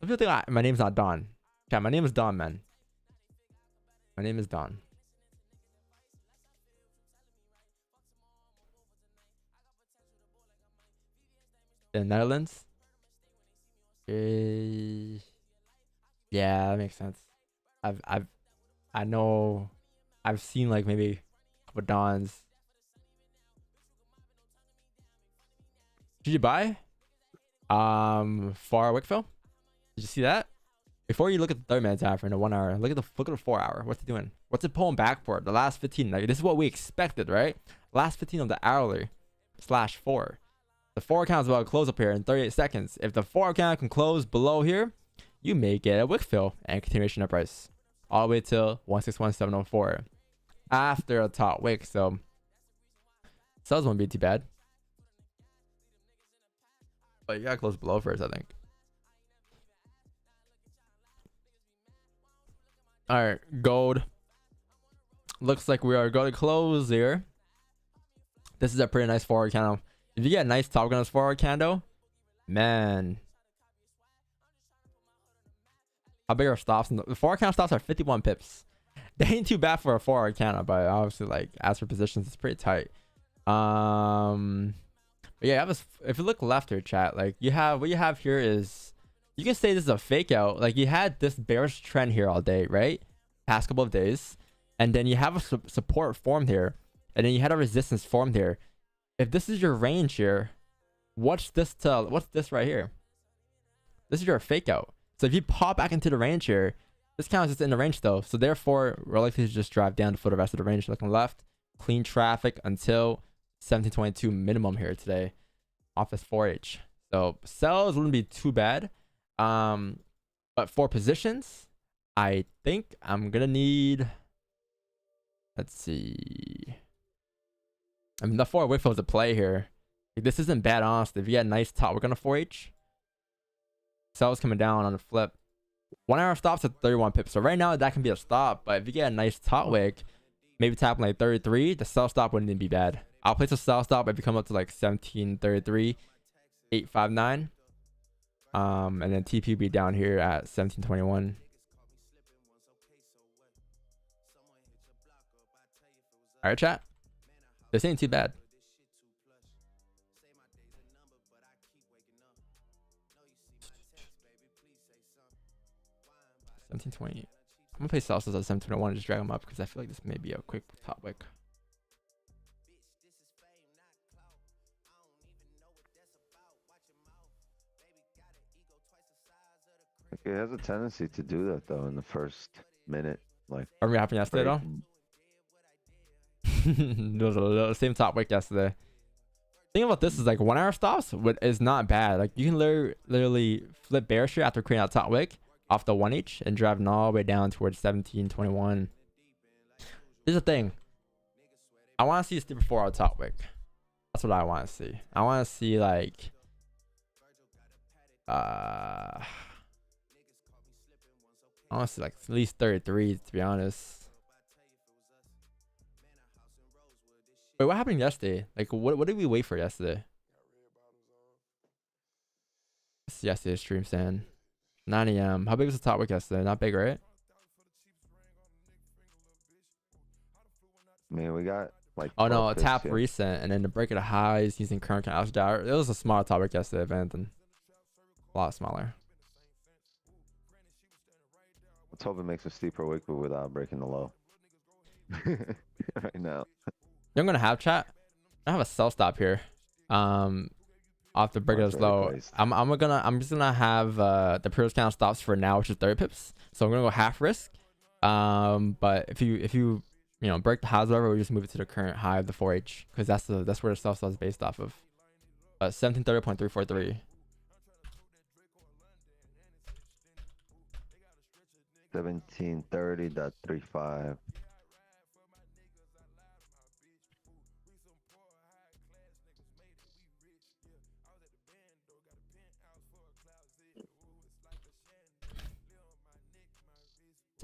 [SPEAKER 4] Some people think my name's not Don. Yeah, my name is Don, man. My name is Don. The Netherlands. Yeah, that makes sense. I know. I've seen like maybe a couple Dons. Did you buy? For Wickfield? Did you see that? Before you look at the 30 minute time frame, the 1 hour, look at the 4 hour. What's it doing? What's it pulling back for? The last 15. Like this is what we expected, right? Last 15 of the hourly /4. The 4 count is about to close up here in 38 seconds. If the 4 count can close below here, you may get a wick fill and continuation of price all the way till 161.704 after a top wick. So sales won't be too bad, but you gotta close below first, I think. All right, gold. Looks like we are going to close here. This is a pretty nice forward candle. If you get a nice top gun forward candle, man. How big are stops? The forward candle stops are 51 pips. They ain't too bad for a forward candle, but obviously, like as for positions, it's pretty tight. But yeah, if you look left here, chat, like what you have here is, you can say this is a fake out. Like you had this bearish trend here all day, right? Past couple of days, and then you have a support formed here, and then you had a resistance formed here. If this is your range here, what's this right here? This is your fake out. So if you pop back into the range here, this counts just in the range though. So therefore, we're likely to just drive down for the rest of the range. Looking left, clean traffic until 1722 minimum here today off this 4H. So sells wouldn't be too bad. But for positions, I think I'm gonna need, let's see. I mean, the 4 wick is a play here. Like, this isn't bad, honestly. If you get a nice top, we're gonna 4H. Sells coming down on the flip. 1 hour stops at 31 pips. So right now that can be a stop. But if you get a nice top wick, maybe tapping like 33, the sell stop wouldn't even be bad. I'll place a sell stop if you come up to like 1733, 859. And then TP be down here at 1721. All right, chat. This ain't too bad. $17.20. I'm gonna play salsas at 721 and just drag them up because I feel like this may be a quick top wick.
[SPEAKER 3] It has a tendency to do that though in the first minute. Like,
[SPEAKER 4] Remember what happened yesterday though? There was the same top wick yesterday. Thing about this is like 1 hour stops is not bad. Like you can literally flip bearish here after creating a top wick off the 1H and driving all the way down towards 1721. Here's the thing. I want to see a steeper 4 hour top wick. That's what I want to see. I want to see like I want to see like at least 33 to be honest. Wait, what happened yesterday? Like, what did we wait for yesterday? It's yesterday's stream, Stan. 9 a.m. How big was the top wick yesterday? Not big, right?
[SPEAKER 3] man, we got like.
[SPEAKER 4] Oh no, a
[SPEAKER 3] 12
[SPEAKER 4] tap
[SPEAKER 3] pips, yeah.
[SPEAKER 4] recent and then the break of the highs using current count dollar. It was a small top wick yesterday, Vanton. A lot smaller.
[SPEAKER 3] Let's hope it makes a steeper wick, but without breaking the low. Right now.
[SPEAKER 4] I'm gonna have chat. I have a sell stop here. Off the break of this low. I'm just gonna have the previous count stops for now, which is 30 pips. So I'm gonna go half risk. But if you break the highs, whatever, we just move it to the current high of the 4H because that's where the sell stop is based off of. 1730.343.
[SPEAKER 3] 1730.35.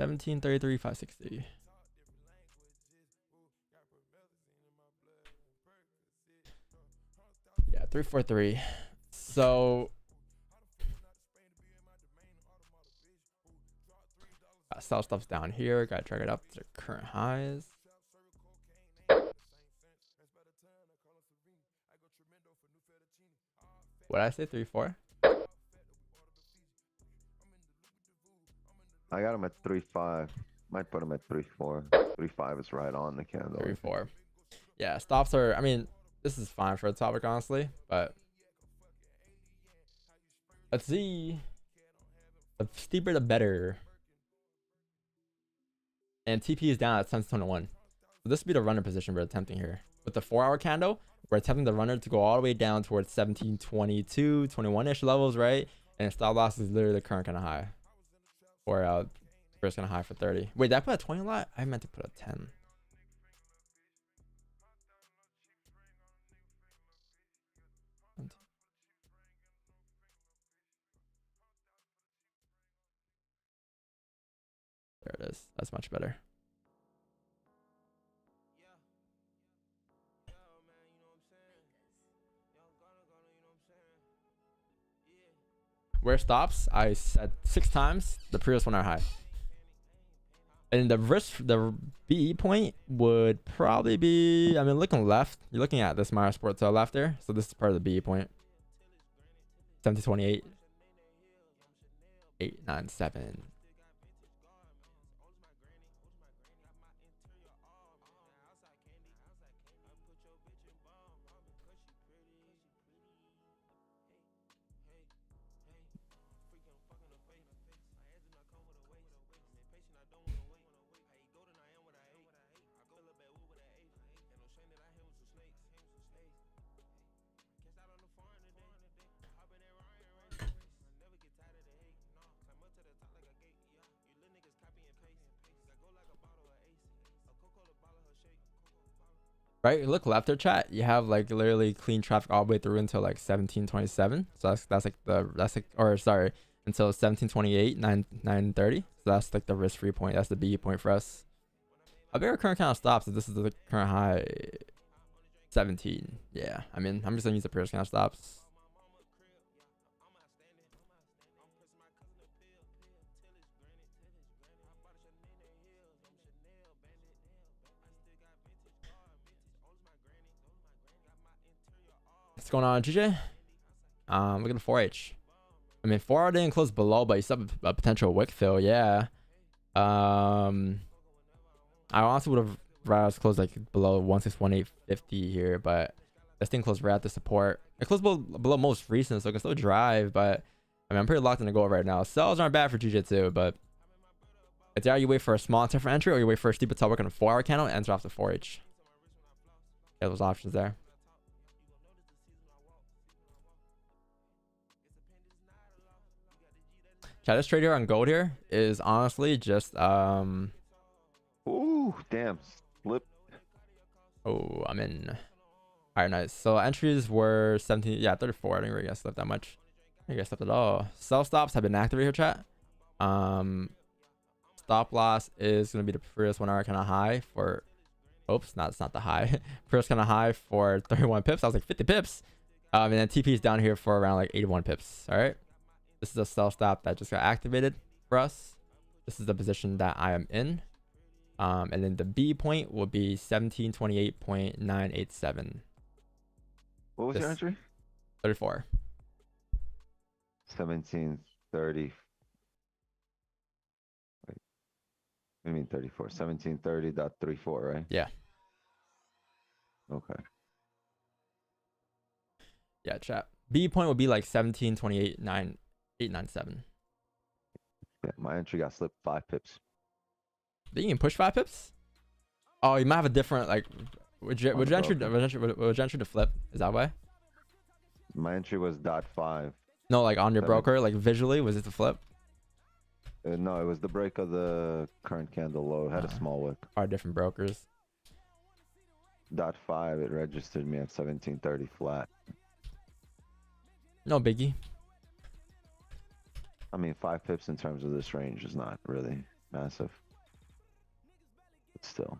[SPEAKER 4] 1733 560. Yeah, 343. So sell stuff's down here. Gotta track it up to current highs. What did I say? 3-4.
[SPEAKER 3] I got him at 3.5. Might put him at 3.4. 3.5 is right on the candle.
[SPEAKER 4] 3-4. Yeah, stops are. I mean, this is fine for a topic, honestly, but let's see. The steeper, the better. And TP is down at 1021. So this would be the runner position we're attempting here. With the 4-hour candle, we're attempting the runner to go all the way down towards 1722, 21-ish levels, right? And stop loss is literally the current kind of high. Or first kind of high for 30. Wait, did I put a 20 lot? I meant to put a 10. There it is. That's much better. Where stops, I said 6 times the previous 1 hour high. And the risk, the BE point would probably be, I mean, looking left, you're looking at this Mara Sport to the left there. So this is part of the BE point. 1728, 897. Right, look left there, chat. You have like literally clean traffic all the way through until like 1727. So that's like or sorry, until 1728, 930. So that's like the risk-free point. That's the BE point for us. A bigger current count stops if this is the current high. 17. Yeah, I mean, I'm just gonna use the previous count stops. What's going on, GJ? Look at the 4H. I mean, 4 didn't close below, but you still have a potential wick fill. Yeah. I honestly would have rather us close like below 161.850 here, but this thing closed right at the support. It closed below most recent, so it can still drive. But I mean, I'm pretty locked in the goal right now. Sells aren't bad for GJ2, but it's either you wait for a small enter for entry or you wait for a steep top work on a 4-hour candle and enter off the 4H. Yeah, those options there. Chat, this trade here on gold here is honestly just
[SPEAKER 3] Ooh, damn. Slip.
[SPEAKER 4] oh, I'm in. Alright, nice. So entries were 17, yeah, 34. I didn't really get slipped that much. I didn't get slipped at all. Sell stops have been activated here, chat. Stop loss is gonna be the previous 1 hour kind of high for, oops, no, it's not the high. Previous kind of high for 31 pips. I was like 50 pips. And then TP is down here for around like 81 pips. All right. This is a sell stop that just got activated for us. This is the position that I am in. And then the B point will be 1728.987.
[SPEAKER 3] What was your entry?
[SPEAKER 4] 34.
[SPEAKER 3] 1730. Wait. I mean 34. 1730.34, right?
[SPEAKER 4] Yeah.
[SPEAKER 3] Okay.
[SPEAKER 4] Yeah, chat. B point will be like 1728.987.
[SPEAKER 3] Yeah, my entry got slipped 5 pips.
[SPEAKER 4] Did you even push 5 pips? Oh, you might have a different like. Would you entry to flip? Is that why?
[SPEAKER 3] My entry was .5.
[SPEAKER 4] No, like on your broker, like visually, was it the flip?
[SPEAKER 3] No, it was the break of the current candle low. It had a small wick.
[SPEAKER 4] Are different brokers.
[SPEAKER 3] .5, it registered me at 1730 flat.
[SPEAKER 4] No biggie.
[SPEAKER 3] I mean, 5 pips in terms of this range is not really. massive. But still.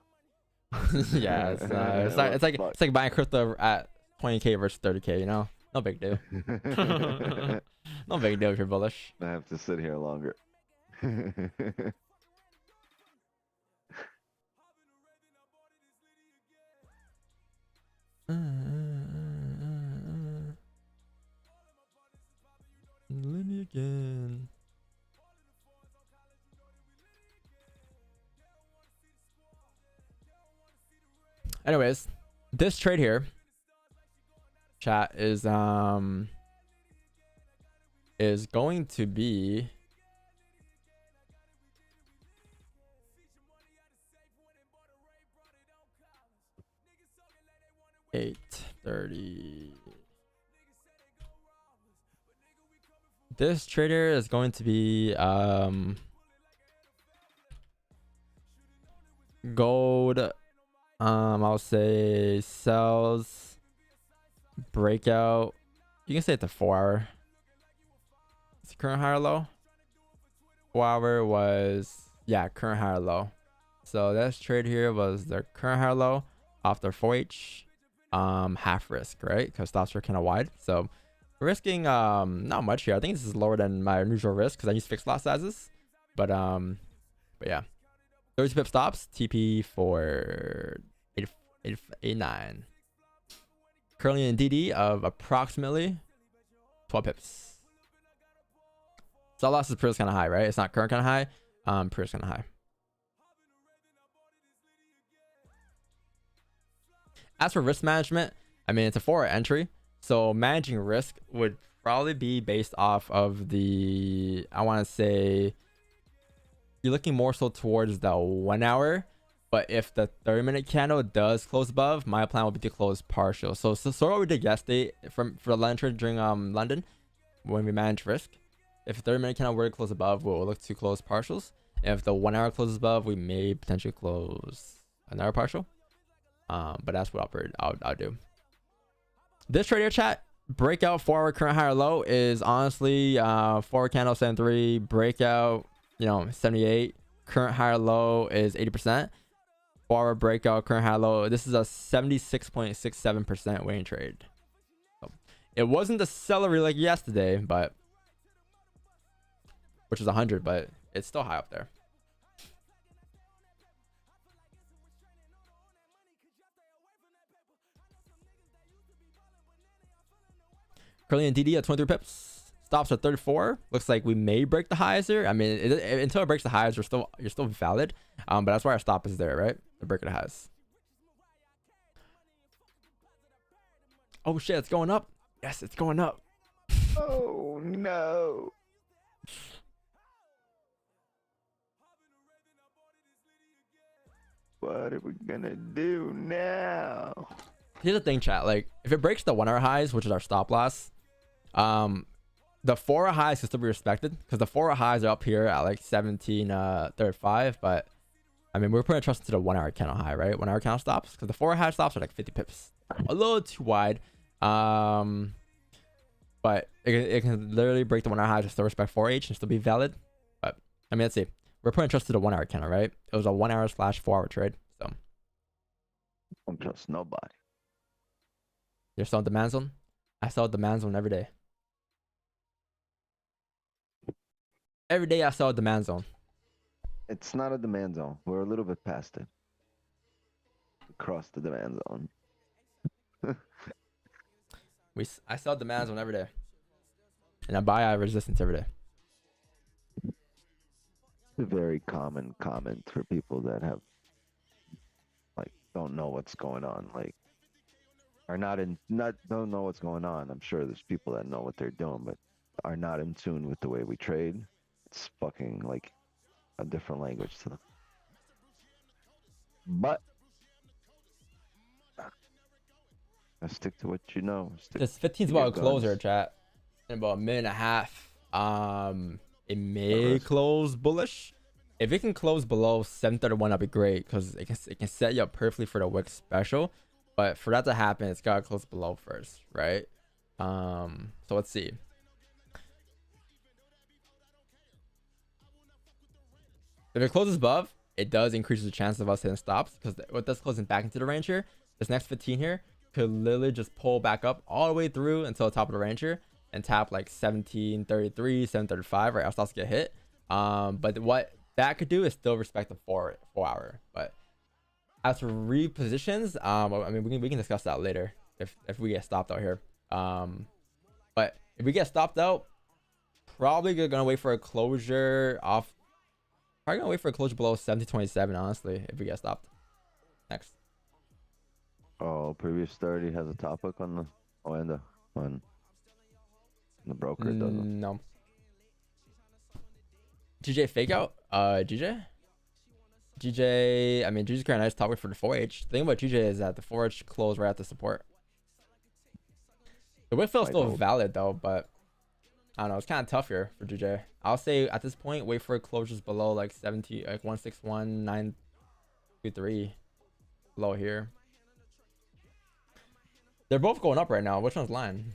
[SPEAKER 4] Yeah, it's
[SPEAKER 3] What
[SPEAKER 4] like
[SPEAKER 3] the fuck?
[SPEAKER 4] it's like buying crypto at 20K versus 30K. You know, no big deal. No big deal if you're bullish.
[SPEAKER 3] I have to sit here longer.
[SPEAKER 4] Lenny again. Anyways, this trade here, chat, is going to be $8.30. This trader is going to be gold. I'll say sells breakout. You can say it's a 4 hour. It's current higher low. 4 hour was, yeah, current higher low. So this trade here was the current higher low off the 4H, half risk, right? Because stops are kind of wide. So risking not much here. I think this is lower than my usual risk because I use fixed lot sizes. But yeah. 30 pip stops, TP for 889. Currently in DD of approximately 12 pips. Stop loss is pretty kind of high, right? It's not current kind of high. Pretty kind of high. As for risk management, I mean, it's a 4 entry. So managing risk would probably be based off of the, I want to say, you're looking more so towards the 1 hour. But if the 30-minute candle does close above, my plan would be to close partial. So what we did yesterday for the London trade during London, when we manage risk, if the 30-minute candle were to close above, we'll look to close partials. And if the 1 hour closes above, we may potentially close another partial. But that's what I'll do. This trade here, chat, breakout 4 hour current higher low is honestly 4 candle 73, breakout, 78, current higher low is 80%. 4 hour breakout current high low. This is a 76.67% winning trade. So it wasn't the celery like yesterday, but which is 100, but it's still high up there. Currently in DD at 23 pips. Stops at 34. Looks like we may break the highs here. I mean, until it breaks the highs, you're still valid. But that's why our stop is there, right? The break of the highs. Oh shit, it's going up. Yes, it's going up.
[SPEAKER 3] Oh no. What are we gonna do now?
[SPEAKER 4] Here's the thing, chat. Like, if it breaks the 1 hour highs, which is our stop loss, the 4 hour highs can still be respected because the 4 hour highs are up here at like 17.35. But I mean, we're putting trust into the 1 hour candle high, right? 1 hour candle stops because the 4 hour high stops are like 50 pips, a little too wide. But it can literally break the 1 hour highs and still respect 4H and still be valid. But I mean, let's see. We're putting trust to the 1 hour candle, right? It was a 1 hour / 4 hour trade. So
[SPEAKER 3] Don't trust nobody.
[SPEAKER 4] you're selling demand zone. I sell demand zone every day. Every day I sell a demand zone.
[SPEAKER 3] It's not a demand zone. We're a little bit past it. Across the demand zone.
[SPEAKER 4] I sell demand zone every day, and I buy at resistance every day.
[SPEAKER 3] It's a very common comment for people that have, like, don't know what's going on. Like, are don't know what's going on. I'm sure there's people that know what they're doing, but are not in tune with the way we trade. It's fucking like a different language to them. But stick to what you know.
[SPEAKER 4] This 15's about a closer, chat. In about a minute and a half. It may close bullish. If it can close below 731, that'd be great because it can set you up perfectly for the wick special. But for that to happen, it's gotta close below first, right? So let's see. If it closes above, it does increase the chance of us hitting stops, because with us closing back into the range here, this next 15 here could literally just pull back up all the way through until the top of the range here and tap like 1733, 735, right? Our stops get hit. But what that could do is still respect the 4 hour. But as for repositions, I mean, we can discuss that later if we get stopped out here. But if we get stopped out, probably gonna wait for a closure off. Probably gonna wait for a closure below 1727, honestly, if we get stopped. Next.
[SPEAKER 3] Oh, previous 30 has a top hook on the on the broker doesn't.
[SPEAKER 4] No. GJ fake out? GJ? GJ, I mean, GJ's got a nice top hook for the 4H. The thing about GJ is that the 4H closed right at the support. The wick fill's still valid though, but I don't know. It's kind of tough here for GJ. I'll say at this point, wait for closures below like 70, like 161, 923, below here. They're both going up right now. Which one's lying?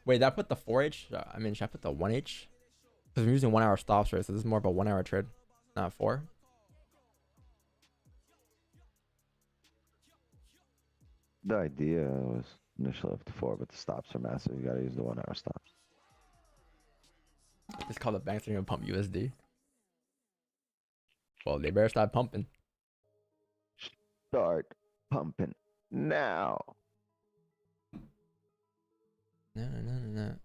[SPEAKER 4] Wait, did I put the 4H? I mean, should I put the 1H? Because we're using 1 hour stops, right? So this is more of a 1 hour trade, not 4.
[SPEAKER 3] The idea was initially up to 4, but the stops are massive. You gotta use the 1 hour stops.
[SPEAKER 4] It's called a bank to pump USD. Well, they better start pumping.
[SPEAKER 3] Start pumping now.
[SPEAKER 4] No.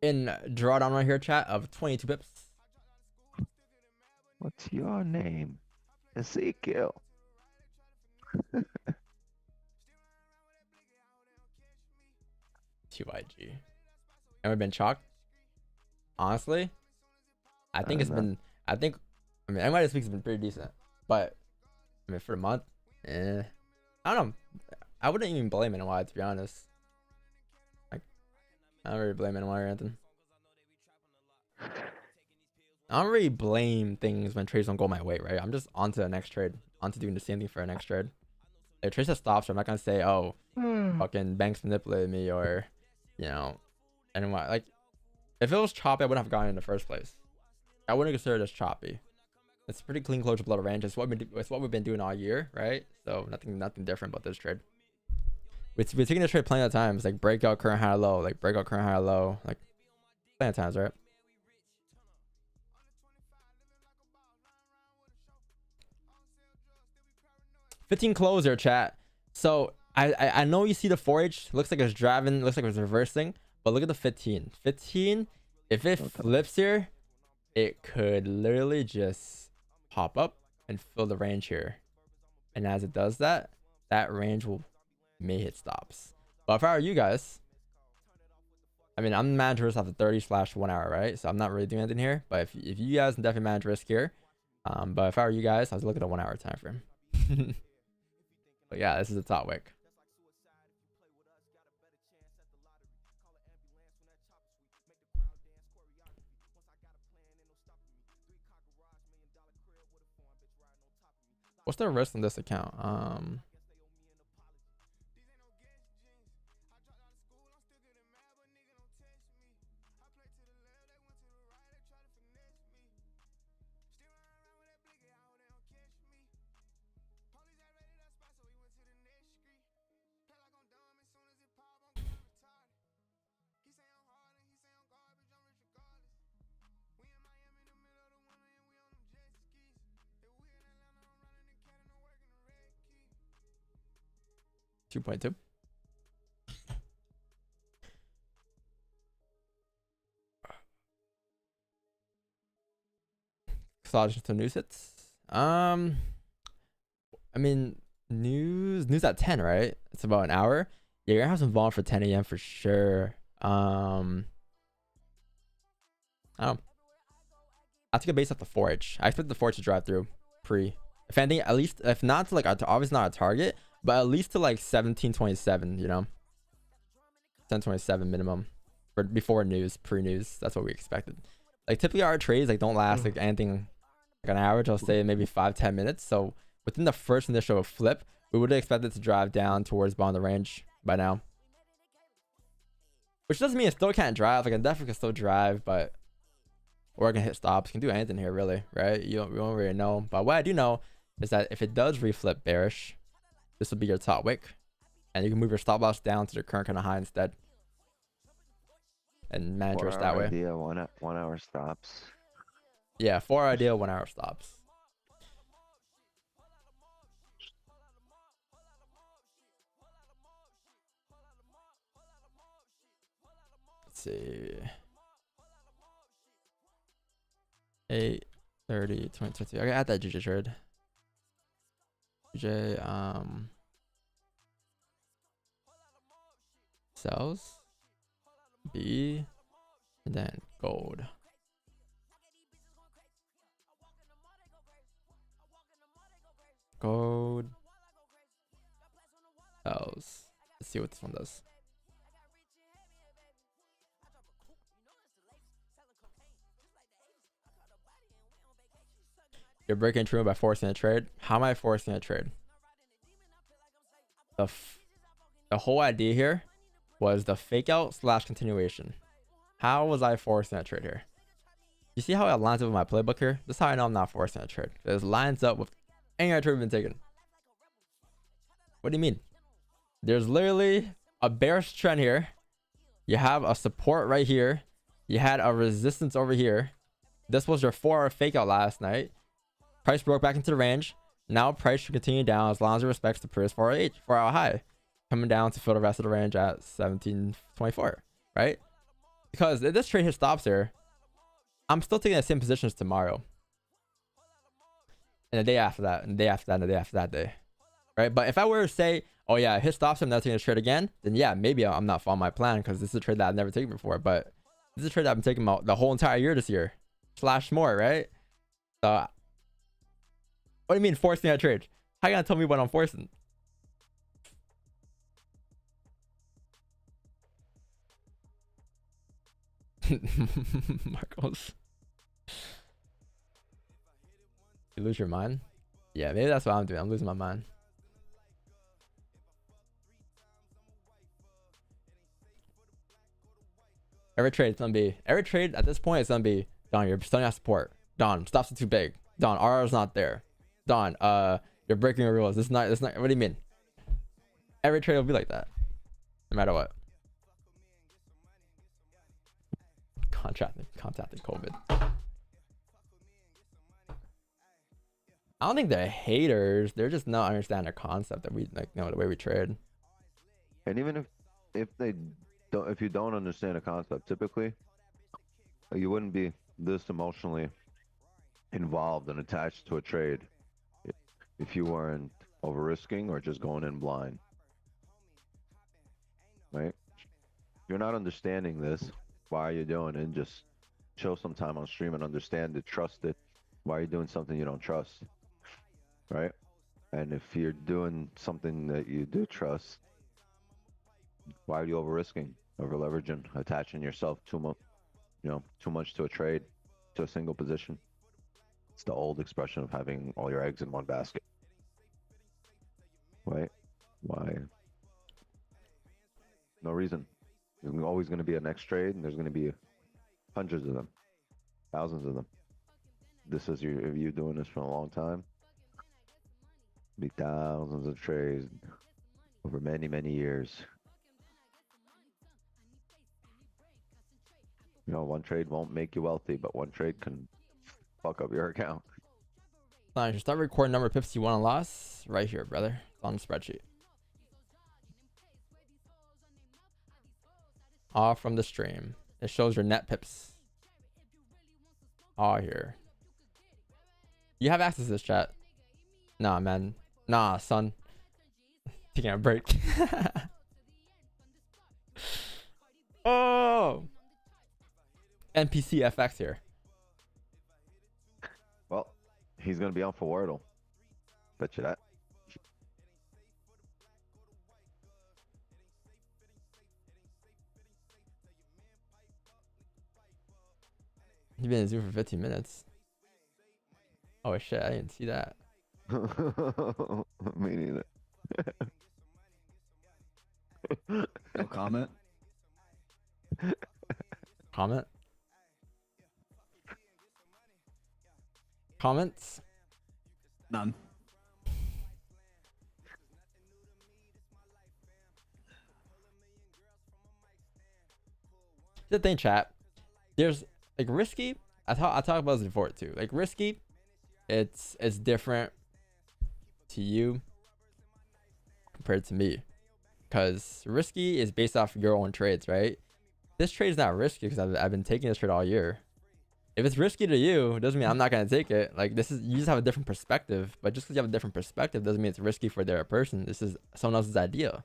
[SPEAKER 4] In drawdown right here, chat of 22 pips.
[SPEAKER 3] What's your name? Ezekiel.
[SPEAKER 4] TYG. Ever been chalked? Honestly, I think it's been. I mean, everybody this week's been pretty decent, but I mean, for the month, I don't know. I wouldn't even blame NY, to be honest. Like, I don't really blame NY or anything. I don't really blame things when trades don't go my way, right? I'm just on to the next trade, on to doing the same thing for the next trade. If trades that stops, I'm not gonna say, oh, fucking banks manipulated me, or, you know, NY. Like, if it was choppy, I wouldn't have gotten in the first place. I wouldn't consider this choppy. It's pretty clean closure below the range. It's what we've been doing all year, right? So nothing different about this trade. We've taken this trade plenty of times, like breakout current high low, like breakout current high low, like plenty of times, right? $15 closer, chat. So I know you see the 4H looks like it's driving, looks like it's reversing, but look at the 15. 15, if it flips here, it could literally just pop up and fill the range here. And as it does that, that range may hit stops. But if I were you guys, I mean, I'm managing risk off the 30/1 hour, right? So I'm not really doing anything here. But if you guys can definitely manage risk here. But if I were you guys, I was looking at a 1 hour time frame. But yeah, this is a top wick. What's the risk on this account? $2.2. Exogenous to news hits. I mean, news at 10, right? It's about an hour. Yeah, you're gonna have some volume for 10 a.m. for sure. I don't know. I took a base off the 4H. I expect the 4H to drive through pre. If anything, at least, if not to like, obviously not a target, but at least to like 1727, you know, 1027 minimum for before news, pre-news. That's what we expected. Like typically our trades like don't last like anything like an average. I'll say maybe 5-10 minutes. So within the first initial flip, we would expect it to drive down towards bottom of the range by now. Which doesn't mean it still can't drive. Like, I definitely can still drive, but or I can hit stops. Can do anything here, really, right? We don't really know. But what I do know is that if it does reflip bearish, this will be your top wick, and you can move your stop loss down to the current kind of high instead, and manage risk that way.
[SPEAKER 3] Idea, 1 hour stops.
[SPEAKER 4] Yeah, 4 ideal 1 hour stops. Let's see. 8, 30, 20, 20. Okay, add that GJ trade. GJ, sells B, and then gold. Gold sells. Let's see what this one does. You're breaking true by forcing a trade. How am I forcing a trade? The whole idea here was the fake out / continuation. How was I forcing a trade here? You see how it lines up with my playbook here? This is how I know I'm not forcing a trade. It lines up with any other trade we've been taking. What do you mean? There's literally a bearish trend here. You have a support right here. You had a resistance over here. This was your 4-hour fake out last night. Price broke back into the range. Now price should continue down as long as it respects the previous 4-hour high, coming down to fill the rest of the range at 1724, right? Because if this trade hit stops here, I'm still taking the same positions tomorrow, and the day after that, and the day after that, and the day after that day, right? But if I were to say, oh yeah, hit stops, I'm not taking this trade again, then yeah, maybe I'm not following my plan because this is a trade that I've never taken before. But this is a trade that I've been taking the whole entire year this year, / more, right? So what do you mean forcing that trade? How you gonna tell me what I'm forcing? Marcos. You lose your mind? Yeah, maybe that's what I'm doing. I'm losing my mind. Every trade is gonna be. Every trade at this point is gonna be. Don, you're still not support. Don, stops are too big. Don, RR is not there. Don, you're breaking the rules. This is not. What do you mean? Every trade will be like that, no matter what. Contacted COVID. I don't think they're haters. They're just not understanding the concept that we like. The way we trade.
[SPEAKER 3] And even if you don't understand the concept, typically you wouldn't be this emotionally involved and attached to a trade if you weren't over risking or just going in blind, right? You're not understanding this. Why are you doing it? Just chill some time on stream and understand it, trust it. Why are you doing something you don't trust, right? And if you're doing something that you do trust, why are you over risking, over leveraging, attaching yourself too much to a trade, to a single position? It's the old expression of having all your eggs in one basket. Right? Why? No reason. There's always going to be a next trade, and there's going to be hundreds of them, thousands of them. This is you doing this for a long time. Be thousands of trades over many, many years. One trade won't make you wealthy, but one trade can fuck up your account.
[SPEAKER 4] Nice. You start recording number of pips you won and lost right here, brother. It's on the spreadsheet. All from the stream. It shows your net pips. All here. You have access to this chat. Nah, man. Nah, son. Taking a break. Oh. NPC FX here.
[SPEAKER 3] Well, he's gonna be on for Wordle. Bet you that.
[SPEAKER 4] You've been in Zoom for 15 minutes. Oh shit, I didn't see that.
[SPEAKER 3] Me neither.
[SPEAKER 7] No comment.
[SPEAKER 4] Comment? Comments?
[SPEAKER 7] None.
[SPEAKER 4] The thing, chat. There's like risky. I talked about this before too. Like risky, it's different to you compared to me, because risky is based off your own trades, right? This trade is not risky because I've been taking this trade all year. If it's risky to you, it doesn't mean I'm not gonna take it. Like this is, you just have a different perspective. But just because you have a different perspective doesn't mean it's risky for their person. This is someone else's idea,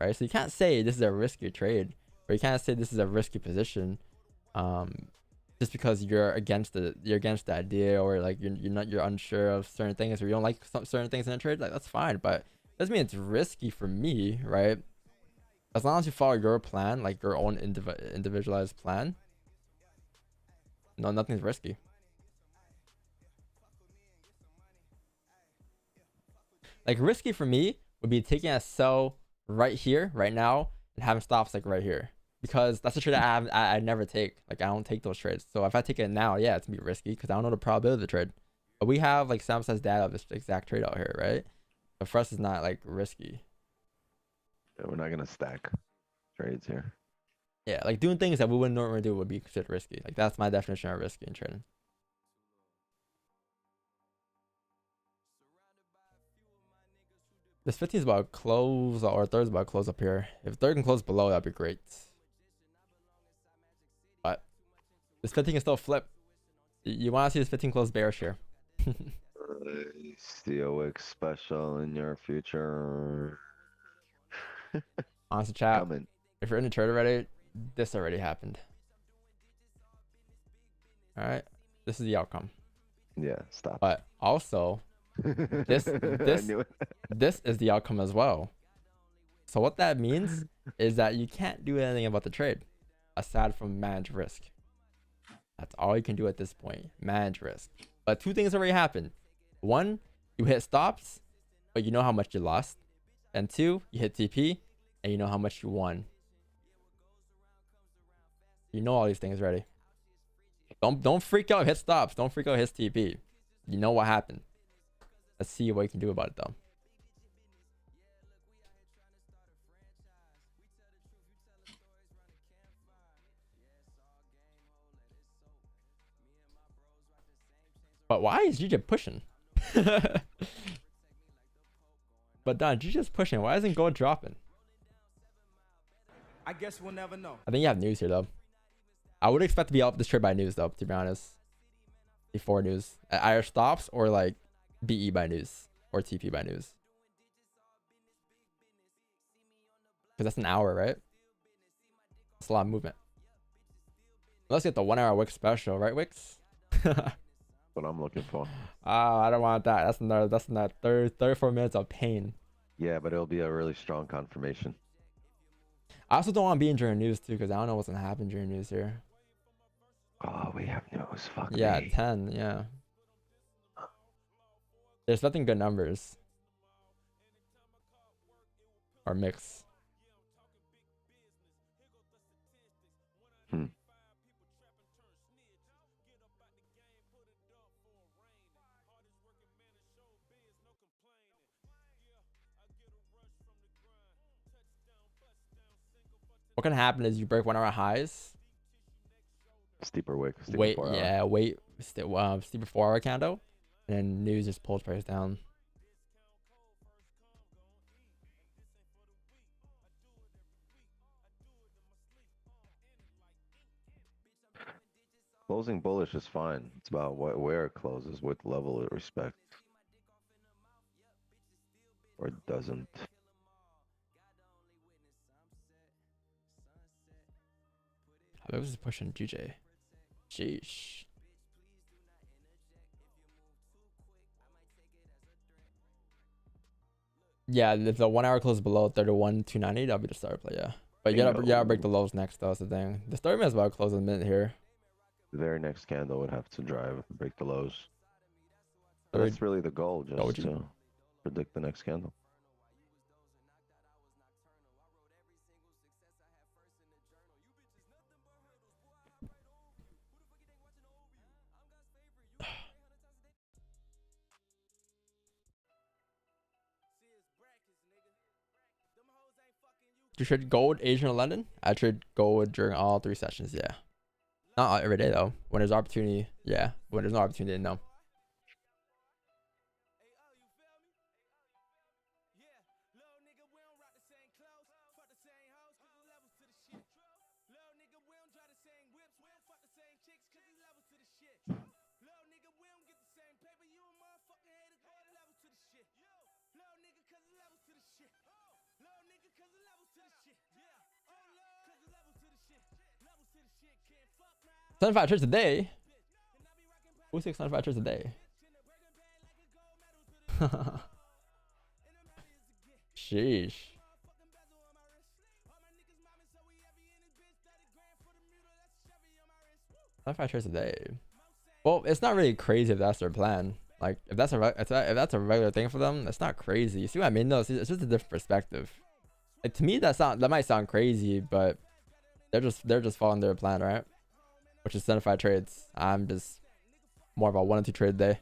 [SPEAKER 4] right? So you can't say this is a risky trade, or you can't say this is a risky position, just because you're against the idea, or like you're unsure of certain things, or you don't like certain things in a trade. Like that's fine, but it doesn't mean it's risky for me, right? As long as you follow your plan, like your own individualized plan, no, nothing's risky. Like risky for me would be taking a sell right here, right now, and having stops like right here, because that's a trade I never take. Like I don't take those trades. So if I take it now, yeah, it's gonna be risky because I don't know the probability of the trade. But we have like sample size data of this exact trade out here, right? But for us, it's not like risky.
[SPEAKER 3] Yeah, we're not gonna stack trades here.
[SPEAKER 4] Yeah, like doing things that we wouldn't normally do would be considered risky. Like that's my definition of risky in trading. This 15 is about to close, or third is about to close up here. If third can close below, that'd be great. But this 15 can still flip. You want to see this 15 close bearish here.
[SPEAKER 3] COX special in your future.
[SPEAKER 4] Honestly, chat,
[SPEAKER 3] Coming.
[SPEAKER 4] if you're in the trade already, this already happened. All right, this is the outcome.
[SPEAKER 3] Yeah, stop.
[SPEAKER 4] But also, this
[SPEAKER 3] I knew it.
[SPEAKER 4] this is the outcome as well. So what that means is that you can't do anything about the trade aside from manage risk. That's all you can do at this point, manage risk. But two things already happened. One, you hit stops, but you know how much you lost. And two, you hit TP, and you know how much you won. You know all these things already. Don't freak out, hit stops. Don't freak out, hit TP. You know what happened. Let's see what you can do about it though. But why is GJ pushing? But Don, GJ's pushing. Why isn't gold dropping?
[SPEAKER 5] I guess we'll never know.
[SPEAKER 4] I think you have news here though. I would expect to be up this trade by news though, to be honest. Before news. Either stops or like BE by news or TP by news. Because that's an hour, right? That's a lot of movement. Let's get the 1 hour Wix special, right, Wix?
[SPEAKER 3] What I'm looking for.
[SPEAKER 4] I don't want that. That's another 34 minutes of pain.
[SPEAKER 3] Yeah, but it'll be a really strong confirmation.
[SPEAKER 4] I also don't want to be in during news too, because I don't know what's gonna happen during news here.
[SPEAKER 3] Oh, we have news. Fuck
[SPEAKER 4] Yeah,
[SPEAKER 3] me.
[SPEAKER 4] 10. Yeah. There's nothing good numbers. Or mix. What can happen is you break 1 hour highs.
[SPEAKER 3] Steeper wick. Steeper
[SPEAKER 4] Wait,
[SPEAKER 3] 4 hour.
[SPEAKER 4] yeah, wait. Steeper 4 hour candle. And then news just pulls price down.
[SPEAKER 3] Closing bullish is fine. It's about where it closes, what level it respects. Or it doesn't.
[SPEAKER 4] I was just pushing GJ. Sheesh. Yeah, if the 1 hour closes below 31,290, that'll be the start play, yeah. But you gotta break the lows next, though, that's the thing. The 30 minutes about to close in a minute here.
[SPEAKER 3] The very next candle would have to break the lows. But
[SPEAKER 4] Third-
[SPEAKER 3] that's really the goal, just
[SPEAKER 4] Doji.
[SPEAKER 3] to predict the next candle.
[SPEAKER 4] you trade gold, Asian, or London? I trade gold during all 3 sessions. Yeah, not every day though. When there's opportunity, yeah. When there's no opportunity, no. $75 trades a day. Who takes $75 trades a day? Sheesh. 75 trades a day. Well, it's not really crazy if that's their plan. Like if that's a regular thing for them, it's not crazy. You see what I mean? No, it's just a different perspective. Like to me, that might sound crazy, but they're just following their plan, right? Which is 75 trades. I'm just more of a 1 or 2 trade a day.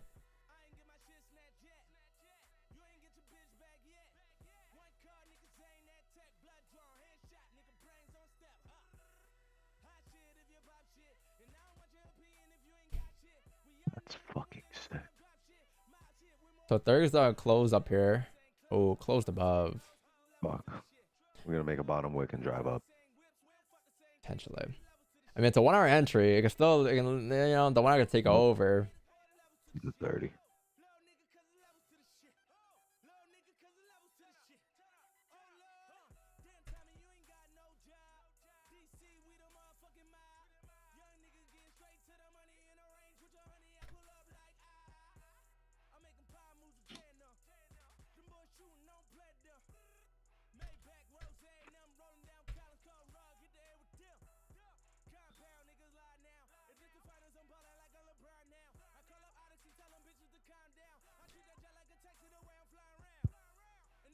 [SPEAKER 3] That's fucking sick.
[SPEAKER 4] So Thursday are closed up here. Oh, closed above.
[SPEAKER 3] Fuck. We're gonna make a bottom wick and drive up.
[SPEAKER 4] Potentially. I mean, it's a 1 hour entry. It can still, the 1 hour could take over.
[SPEAKER 3] The 30.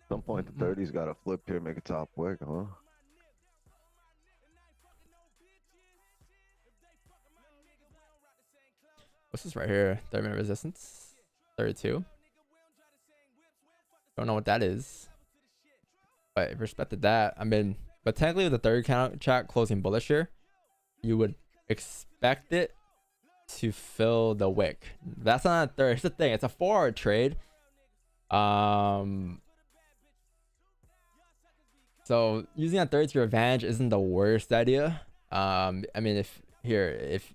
[SPEAKER 3] At some point, the 30's got to flip here, make a top wick, huh?
[SPEAKER 4] What's this right here? 30-minute resistance. 32. Don't know what that is. But if respected that, I mean, but technically with the 30 count chat closing bullish here, you would expect it to fill the wick. That's not a 30. Here's the thing. It's a 4 hour trade. So using that 30 to your advantage isn't the worst idea. I mean, if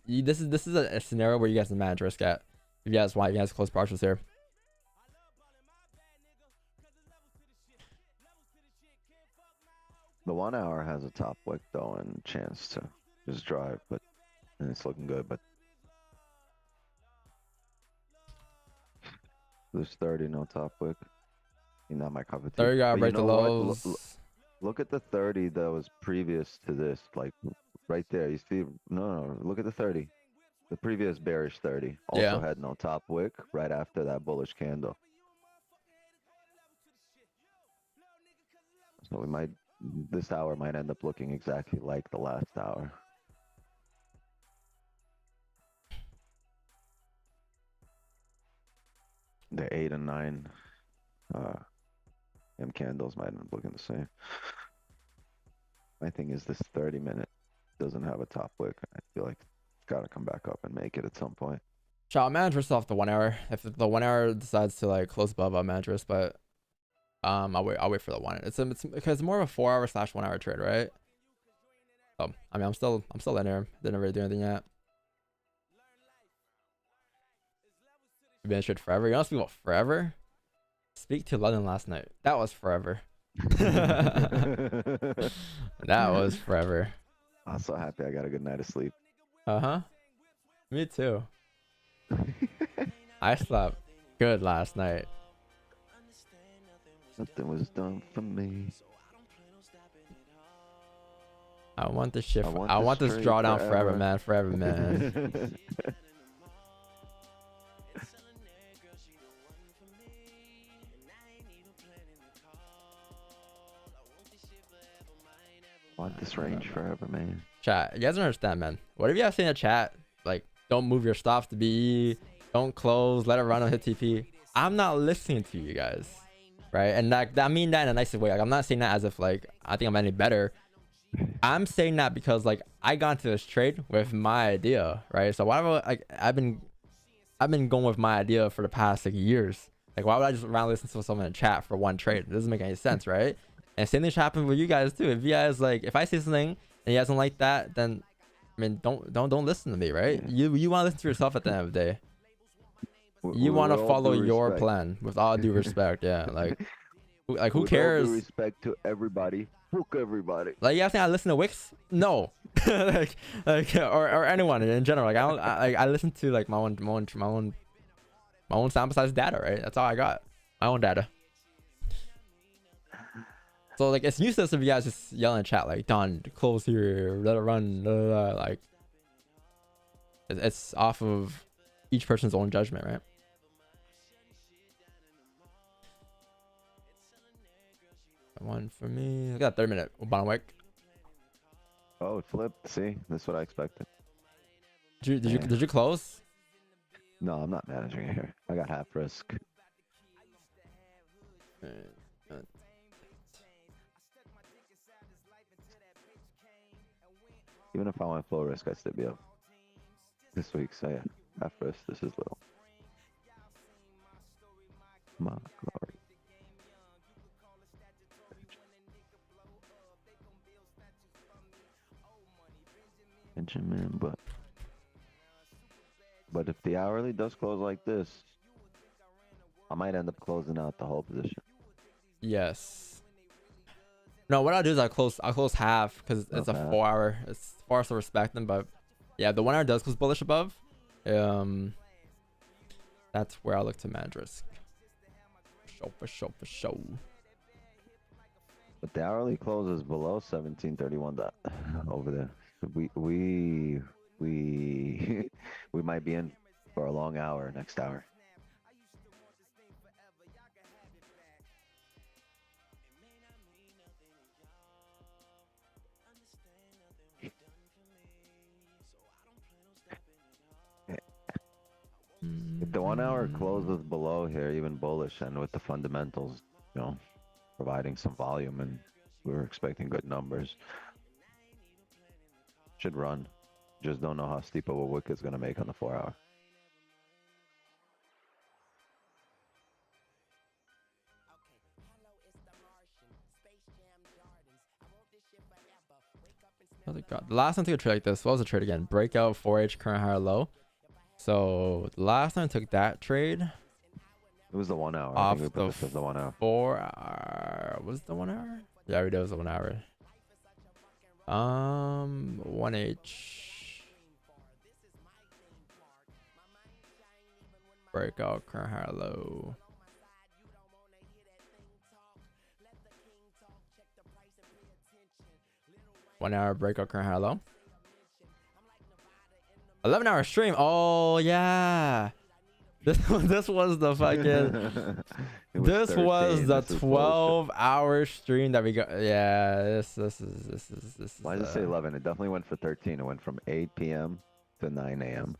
[SPEAKER 4] you, this is a scenario where you guys can manage risk at. If you guys want, you guys close partials here.
[SPEAKER 3] The 1 hour has a top wick though and chance to just drive, but and it's looking good. But there's 30, no top wick. Not my cup of tea.
[SPEAKER 4] 30 gotta
[SPEAKER 3] But
[SPEAKER 4] break the
[SPEAKER 3] know what?
[SPEAKER 4] lows.
[SPEAKER 3] Look at the 30 that was previous to this, like right there. You see? No, look at the 30. The previous bearish 30 also had no top wick right after that bullish candle. So this hour might end up looking exactly like the last hour. The 8 and 9 M candles might end up looking the same. My thing is this 30-minute doesn't have a top wick. I feel like it's got to come back up and make it at some point.
[SPEAKER 4] So I'll manage risk off the 1 hour. If the 1 hour decides to like close above, I'll manage risk, but I'll wait for the 1. It's because it's more of a 4 hour / 1 hour trade, right? So I mean, I'm still in there. Didn't really do anything yet. You've been in trade forever. You don't speak about forever. Speak to London last night. That was forever. That was forever.
[SPEAKER 3] I'm so happy I got a good night of sleep.
[SPEAKER 4] Me too. I slept good last night.
[SPEAKER 3] Nothing was done for me.
[SPEAKER 4] I want this shit. I want this drawdown forever, man. Forever, man.
[SPEAKER 3] Want this range forever, man.
[SPEAKER 4] Chat, you guys don't understand, man. Whatever you guys say in the chat, like, don't move your stops to BE, don't close, let it run on hit TP. I'm not listening to you guys, right? right? And that I mean that in a nicer way. Like I'm not saying that as if like I think I'm any better. I'm saying that because like I got into this trade with my idea, right? So whatever, like I've been going with my idea for the past like years. Like why would I just randomly listen to someone in chat for one trade? It doesn't make any sense, right? And same thing should happen with you guys too. If you guys like, if I say something and you guys don't like that, then I mean don't listen to me, right?
[SPEAKER 3] Yeah.
[SPEAKER 4] You want to listen to yourself at the end of the day. You
[SPEAKER 3] With
[SPEAKER 4] want to
[SPEAKER 3] all
[SPEAKER 4] follow
[SPEAKER 3] due
[SPEAKER 4] your
[SPEAKER 3] respect.
[SPEAKER 4] plan with all due respect, yeah. Like who
[SPEAKER 3] With all
[SPEAKER 4] cares?
[SPEAKER 3] due respect to everybody. Fuck everybody.
[SPEAKER 4] Like you guys think I listen to Wix? No, like or anyone in general. Like I listen to like my own sample size data, right? That's all I got. My own data. So like it's useless if you guys just yell in chat like done, close here, let it run, blah, blah, blah. Like it's off of each person's own judgment, right? One for me. I got 30-minute bottom wick.
[SPEAKER 3] Oh, it flipped. See, that's what I expected.
[SPEAKER 4] Did you close?
[SPEAKER 3] No, I'm not managing it here. I got half risk. Even if I went full risk, I'd still be up. This week, so yeah, half risk. This is little. My glory. Benjamin, but if the hourly does close like this, I might end up closing out the whole position.
[SPEAKER 4] Yes. No, what I'll do is I'll close half because it's a
[SPEAKER 3] Okay.
[SPEAKER 4] 4 hour. It's 4 hours to respect them, but yeah, the 1 hour does close bullish above. That's where I look to manage risk. For sure.
[SPEAKER 3] But the hourly closes below 1731 over there. We we might be in for a long hour next hour. If the 1 hour closes below here, even bullish, and with the fundamentals, you know, providing some volume, and we were expecting good numbers, should run. Just don't know how steep of a wick it's gonna make on the 4 hour.
[SPEAKER 4] The last time I took a trade like this, what was the trade again? Breakout 4H current higher low. So the last time I took that trade
[SPEAKER 3] It was the 1 hour. I
[SPEAKER 4] off
[SPEAKER 3] think we put this as the 1 hour.
[SPEAKER 4] 4 hour, was it the 1 hour? Yeah, we did. It was the 1 hour. 1H breakout current higher low. 1 hour breakout current higher low. 11-hour stream. Oh yeah. This was the fucking. This was the 12-hour stream that we got. Yeah, this is.
[SPEAKER 3] Why does it say 11? It definitely went for 13. It went from 8 p.m. to 9 a.m.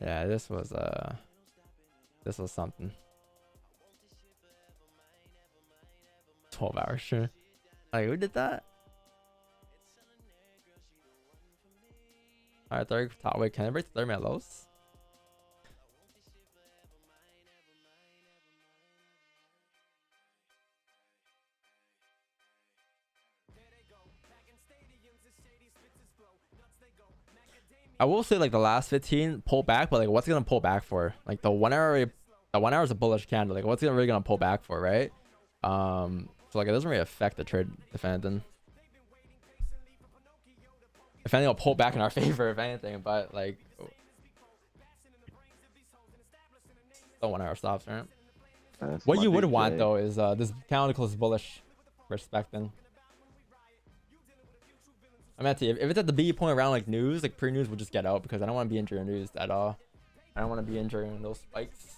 [SPEAKER 4] Yeah, this was something. 12-hour stream. Like who did that? All right, third top. Wait, can I break the 30-minute lows? I will say like the last 15 pull back, but like what's it gonna pull back for? Like the 1 hour, is a bullish candle. Like what's it really gonna pull back for, right? So like it doesn't really affect the trade if anything. If anything, it'll pull back in our favor if anything. But like the 1 hour stops, right? What you would want though is this candle close bullish, respecting. I meant to, if it's at the B point around like news, like pre-news, we'll just get out because I don't want to be injuring news at all. I don't want to be injuring those spikes.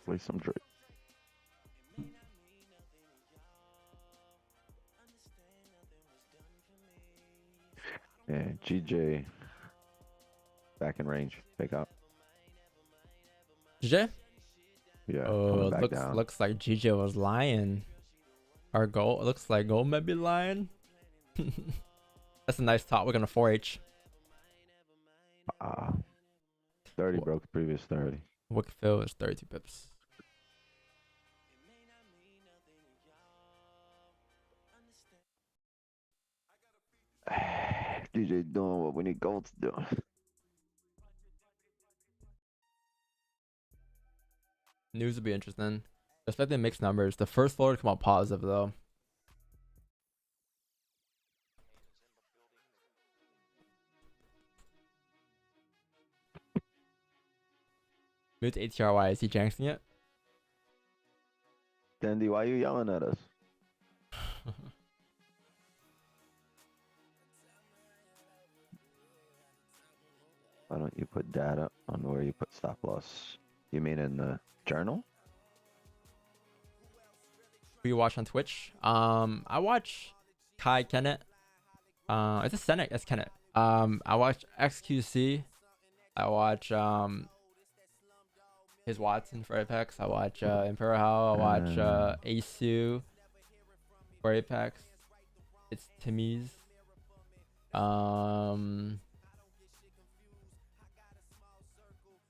[SPEAKER 3] Play some Drake. GJ back in range. Pick up.
[SPEAKER 4] GJ?
[SPEAKER 3] Yeah.
[SPEAKER 4] Oh,
[SPEAKER 3] coming back down.
[SPEAKER 4] looks like GJ was lying. Our goal looks like gold might be lying. That's a nice top. We're gonna 4H.
[SPEAKER 3] 30 broke the previous 30.
[SPEAKER 4] Wickfield is 32 pips.
[SPEAKER 3] DJ doing what we need gold to do.
[SPEAKER 4] News will be interesting. Expecting mixed numbers. The first floor to come out positive though. Mute ATRY. Is he janxing it?
[SPEAKER 3] Dandy, why are you yelling at us? Why don't you put data on where you put stop loss? You mean in the journal?
[SPEAKER 4] Who you watch on Twitch? I watch Kai Kennett. It's a Senate. It's Kennett. I watch XQC. I watch his Watson for Apex. I watch Imperial How. I watch Asu for Apex. It's Timmy's.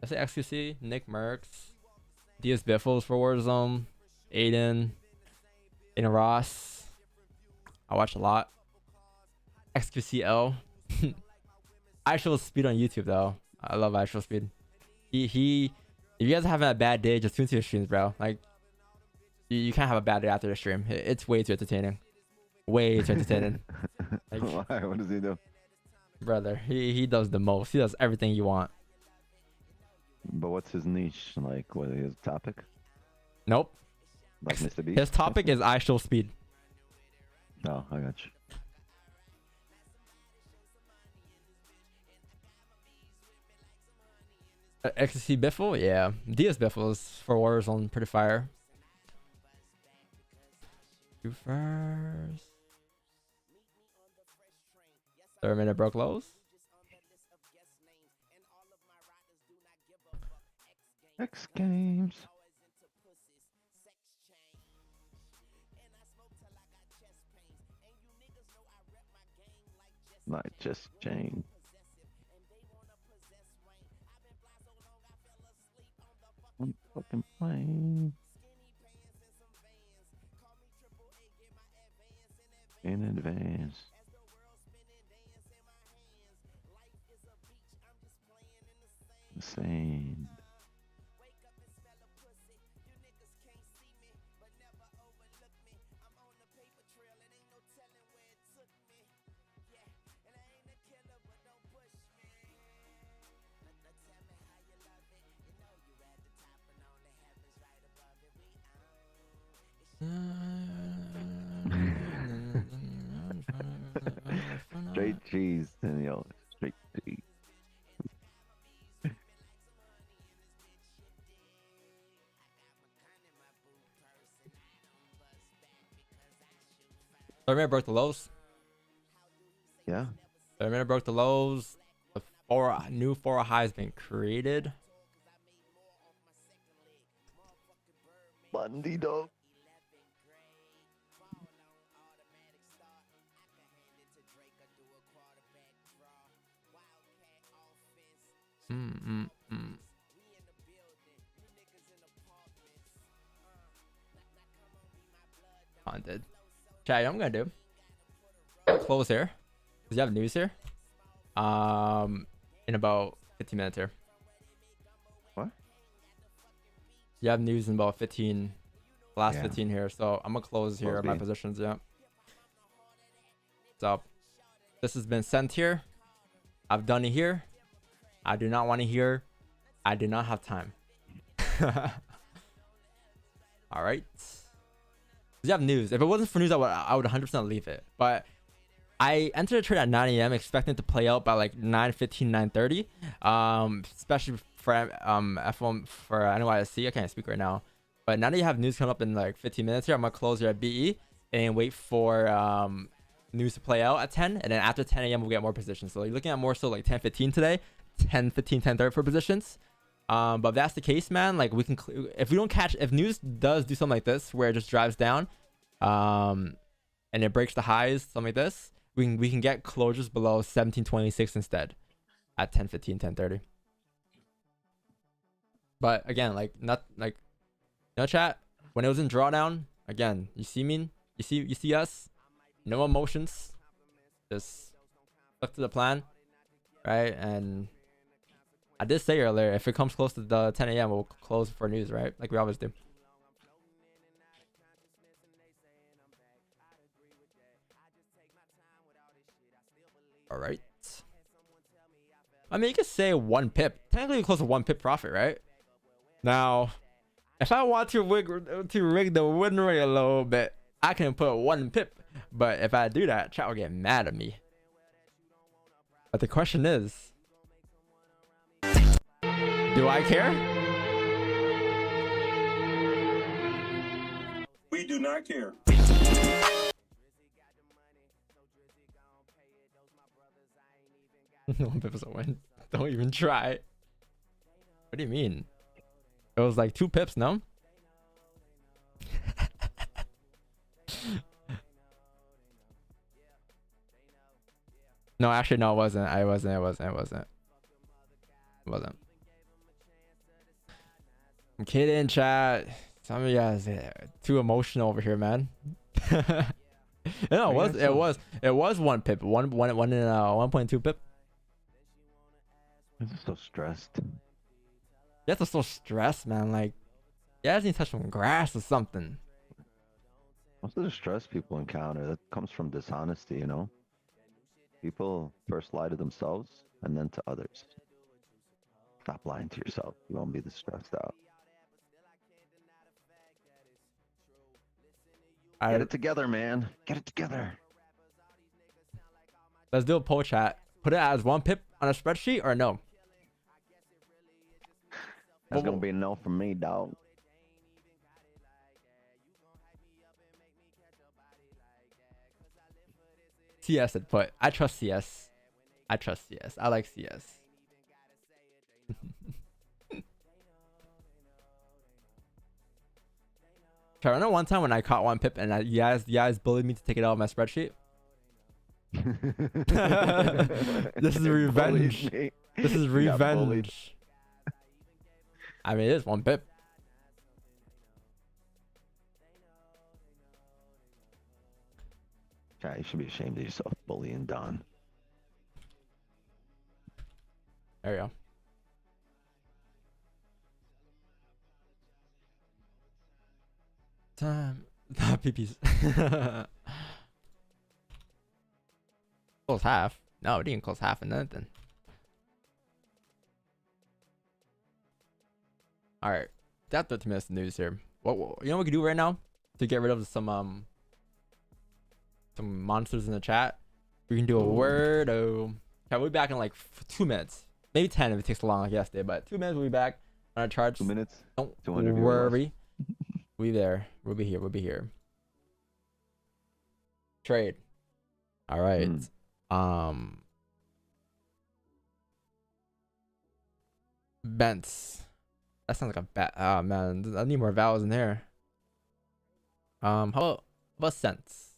[SPEAKER 4] I say XQC, Nick Merckx, DS Biffles for Warzone, Aiden Ross. I watch a lot. XQCL. Actual Speed on YouTube though. I love Actual Speed. He if you guys are having a bad day, just tune to his streams, bro. Like you can't have a bad day after the stream. It's way too entertaining. Way too entertaining. Like,
[SPEAKER 3] why? What does he do?
[SPEAKER 4] brother, he does the most. He does everything you want.
[SPEAKER 3] But what's his niche? Like, what is his topic?
[SPEAKER 4] Nope.
[SPEAKER 3] Like Mr. Beast?
[SPEAKER 4] His topic is Actual Speed.
[SPEAKER 3] Oh, I got you.
[SPEAKER 4] XC Biffle? Yeah. DS Biffle is for Warzone pretty fire. You first. 3 minute broke lows.
[SPEAKER 3] X Games. Not just Jane. I'm fucking playing. In advance. Insane. Straight cheese, Daniel. Straight cheese.
[SPEAKER 4] Third minute broke the lows.
[SPEAKER 3] Yeah.
[SPEAKER 4] 3 minute broke the lows. The new 4 highs been created.
[SPEAKER 3] Bandido.
[SPEAKER 4] Haunted. Chat, you know what I'm gonna do? I'm gonna close here. Cause you have news here. In about 15 minutes here.
[SPEAKER 3] What?
[SPEAKER 4] You have news in about 15. Last
[SPEAKER 3] Yeah.
[SPEAKER 4] 15 here. So I'm gonna close here
[SPEAKER 3] Close
[SPEAKER 4] my
[SPEAKER 3] B.
[SPEAKER 4] positions. Yeah. So this has been sent here. I've done it here. I do not want to hear. I do not have time. All right. You have news. If it wasn't for news, I would 100% leave it. But I entered a trade at 9 a.m. expecting it to play out by like 9:15, 9:30. Especially for F1 for NYSC. I can't speak right now. But now that you have news coming up in like 15 minutes here, I'm gonna close here at BE and wait for news to play out at 10, and then after 10 a.m. we'll get more positions. So you're looking at more so like 10:15 today, 10:15, 10:30 for positions. But if that's the case, man, like we can if we don't catch, if news does do something like this where it just drives down, and it breaks the highs, something like this, we can get closures below 1726 instead at 10:15, 10:30. But again, like not like no chat when it was in drawdown. Again, you see me, you see us, no emotions, just stuck to the plan, right? And I did say earlier, if it comes close to the 10 a.m., we'll close for news, right? Like we always do. All right. I mean, you could say 1 pip. Technically close to 1 pip profit, right? Now, if I want to rig the win rate a little bit, I can put 1 pip. But if I do that, chat will get mad at me. But the question is, do I care?
[SPEAKER 7] We do not care.
[SPEAKER 4] 1 pip is a win. Don't even try. What do you mean? It was like 2 pips, no? No, actually, no, it wasn't. It wasn't. I'm kidding, chat. Some of you guys too emotional over here, man. No, it was 1 pip. One and 1.2 pip.
[SPEAKER 3] I'm just so stressed.
[SPEAKER 4] You have to so stressed, man. Like, you guys need to touch some grass or something.
[SPEAKER 3] Most of the stress people encounter that comes from dishonesty, you know? People first lie to themselves and then to others. Stop lying to yourself. You won't be this stressed out. Get it together, man. Get it together.
[SPEAKER 4] Let's do a poll chat. Put it as 1 pip on a spreadsheet or no?
[SPEAKER 3] That's gonna be a no from me, dog.
[SPEAKER 4] CS had put. I trust CS. I like CS. I remember one time when I caught 1 pip and you guys bullied me to take it out of my spreadsheet. This is revenge. This is revenge. I mean, it is 1 pip.
[SPEAKER 3] Yeah, you should be ashamed of yourself, bullying Don.
[SPEAKER 4] There we go. Time. PP's. Close half. No, it didn't close half and nothing. All right, that's 13 minutes of news here. What you know what we can do right now to get rid of some monsters in the chat? We can do a word. Oh, okay, we'll be back in like 2 minutes, maybe 10 if it takes long like yesterday. But 2 minutes, we'll be back on our charge.
[SPEAKER 3] 2 minutes.
[SPEAKER 4] Don't
[SPEAKER 3] 200 viewers.
[SPEAKER 4] worry. We'll be there. We'll be here. We'll be here. Trade. All right. Bents. That sounds like a bat. Oh man, I need more vowels in there. How about cents?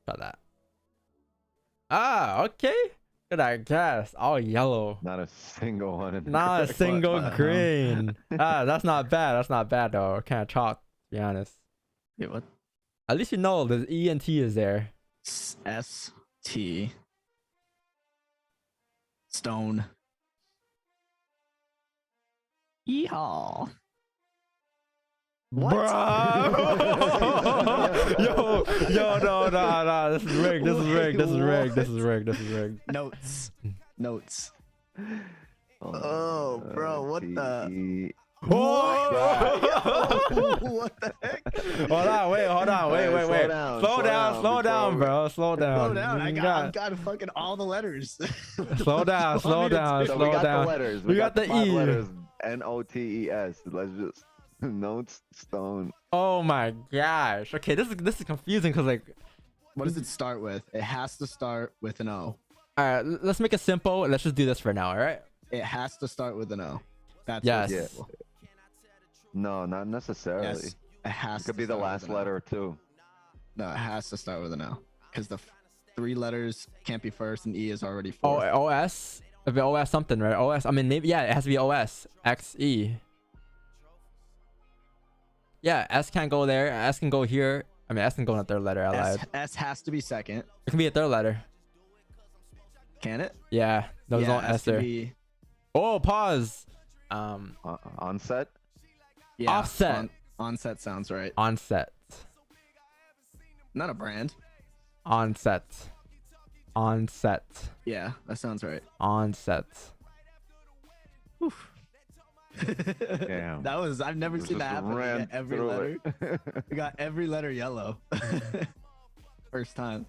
[SPEAKER 4] About that. Ah, okay. Good, I guess. All yellow.
[SPEAKER 3] Not a single one. In
[SPEAKER 4] Not a single green. That's not bad. That's not bad though. Kind of chalk, to be honest.
[SPEAKER 8] Wait, what?
[SPEAKER 4] At least you know the E and T is there.
[SPEAKER 8] S-T. Stone. Yeehaw. What?
[SPEAKER 4] Bro! yo, no. This is rigged. This is rigged.
[SPEAKER 8] Notes. Oh, bro, what the?
[SPEAKER 4] Oh!
[SPEAKER 8] What the heck?
[SPEAKER 4] Hold on, wait. Slow down, bro. Slow down.
[SPEAKER 8] I got fucking all the letters.
[SPEAKER 4] Slow down.
[SPEAKER 3] So we got the letters.
[SPEAKER 4] We got the
[SPEAKER 3] 5
[SPEAKER 4] E.
[SPEAKER 3] letters. N-O-T-E-S. Let's just notes stone.
[SPEAKER 4] Oh my gosh. Okay, this is confusing because like
[SPEAKER 8] What does it start with? It has to start with an O.
[SPEAKER 4] All right, let's make it simple. Let's just do this for now. All right.
[SPEAKER 8] It has to start with an O. That's
[SPEAKER 4] Yes.
[SPEAKER 3] Yeah.
[SPEAKER 8] simple.
[SPEAKER 3] No, not necessarily.
[SPEAKER 8] Yes. It has
[SPEAKER 3] It could
[SPEAKER 8] to
[SPEAKER 3] be the
[SPEAKER 8] start with
[SPEAKER 3] last
[SPEAKER 8] an O.
[SPEAKER 3] letter too.
[SPEAKER 8] No, it has to start with an O. Because the 3 letters can't be first and E is already
[SPEAKER 4] Oh,
[SPEAKER 8] fourth.
[SPEAKER 4] OS. It'd be OS something, right? OS. I mean, maybe. Yeah, it has to be OS. XE. Yeah, S can't go there. S can go here. I mean, S can go in a third letter. I lied.
[SPEAKER 8] S has to be second.
[SPEAKER 4] It can be a third letter.
[SPEAKER 8] Can it?
[SPEAKER 4] Yeah. No, there's no
[SPEAKER 8] Yeah,
[SPEAKER 4] S
[SPEAKER 8] can
[SPEAKER 4] there.
[SPEAKER 8] be-
[SPEAKER 4] Oh, pause.
[SPEAKER 3] Onset.
[SPEAKER 8] yeah,
[SPEAKER 4] Offset.
[SPEAKER 8] Onset sounds right.
[SPEAKER 4] Onset.
[SPEAKER 8] Not a brand.
[SPEAKER 4] Onset. Onset.
[SPEAKER 8] Yeah, that sounds right.
[SPEAKER 4] Onset.
[SPEAKER 3] Damn.
[SPEAKER 8] That was, I've never seen
[SPEAKER 3] Just
[SPEAKER 8] that happen. We
[SPEAKER 3] ran
[SPEAKER 8] get every
[SPEAKER 3] through
[SPEAKER 8] letter.
[SPEAKER 3] it.
[SPEAKER 8] We got every letter yellow. First time.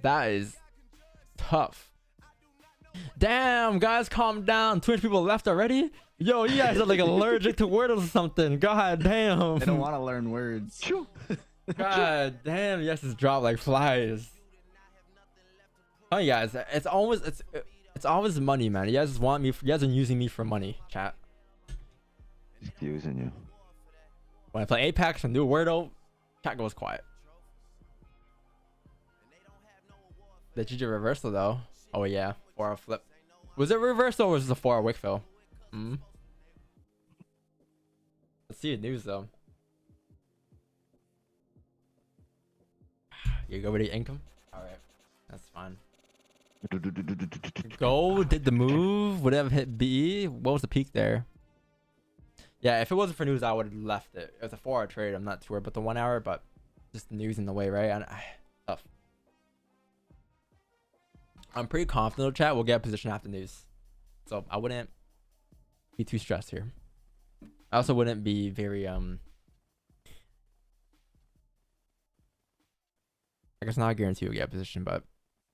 [SPEAKER 4] That is tough. Damn, guys, calm down. 200 people left already. Yo, you guys are like allergic to words or something. God damn.
[SPEAKER 8] They don't want to learn words.
[SPEAKER 4] God damn, yes, it's dropped like flies. Oh, you guys, it's always money, man. You guys just want me. You guys are using me for money, chat.
[SPEAKER 3] Just using you.
[SPEAKER 4] When I play Apex and do Wordle, chat goes quiet. The GG reversal though. Oh yeah, 4-hour flip. Was it reversal or was it a 4-hour wick fill? Let's see the news though. You go with the income? Alright. That's fine. Go did the move. Would it have hit B? What was the peak there? Yeah, if it wasn't for news, I would have left it. It was a 4-hour trade. I'm not too worried about the 1 hour, but just the news in the way, right? Tough. I'm pretty confident, chat. We'll get a position after news. So I wouldn't be too stressed here. I also wouldn't be very I guess not guarantee we'll get a position, but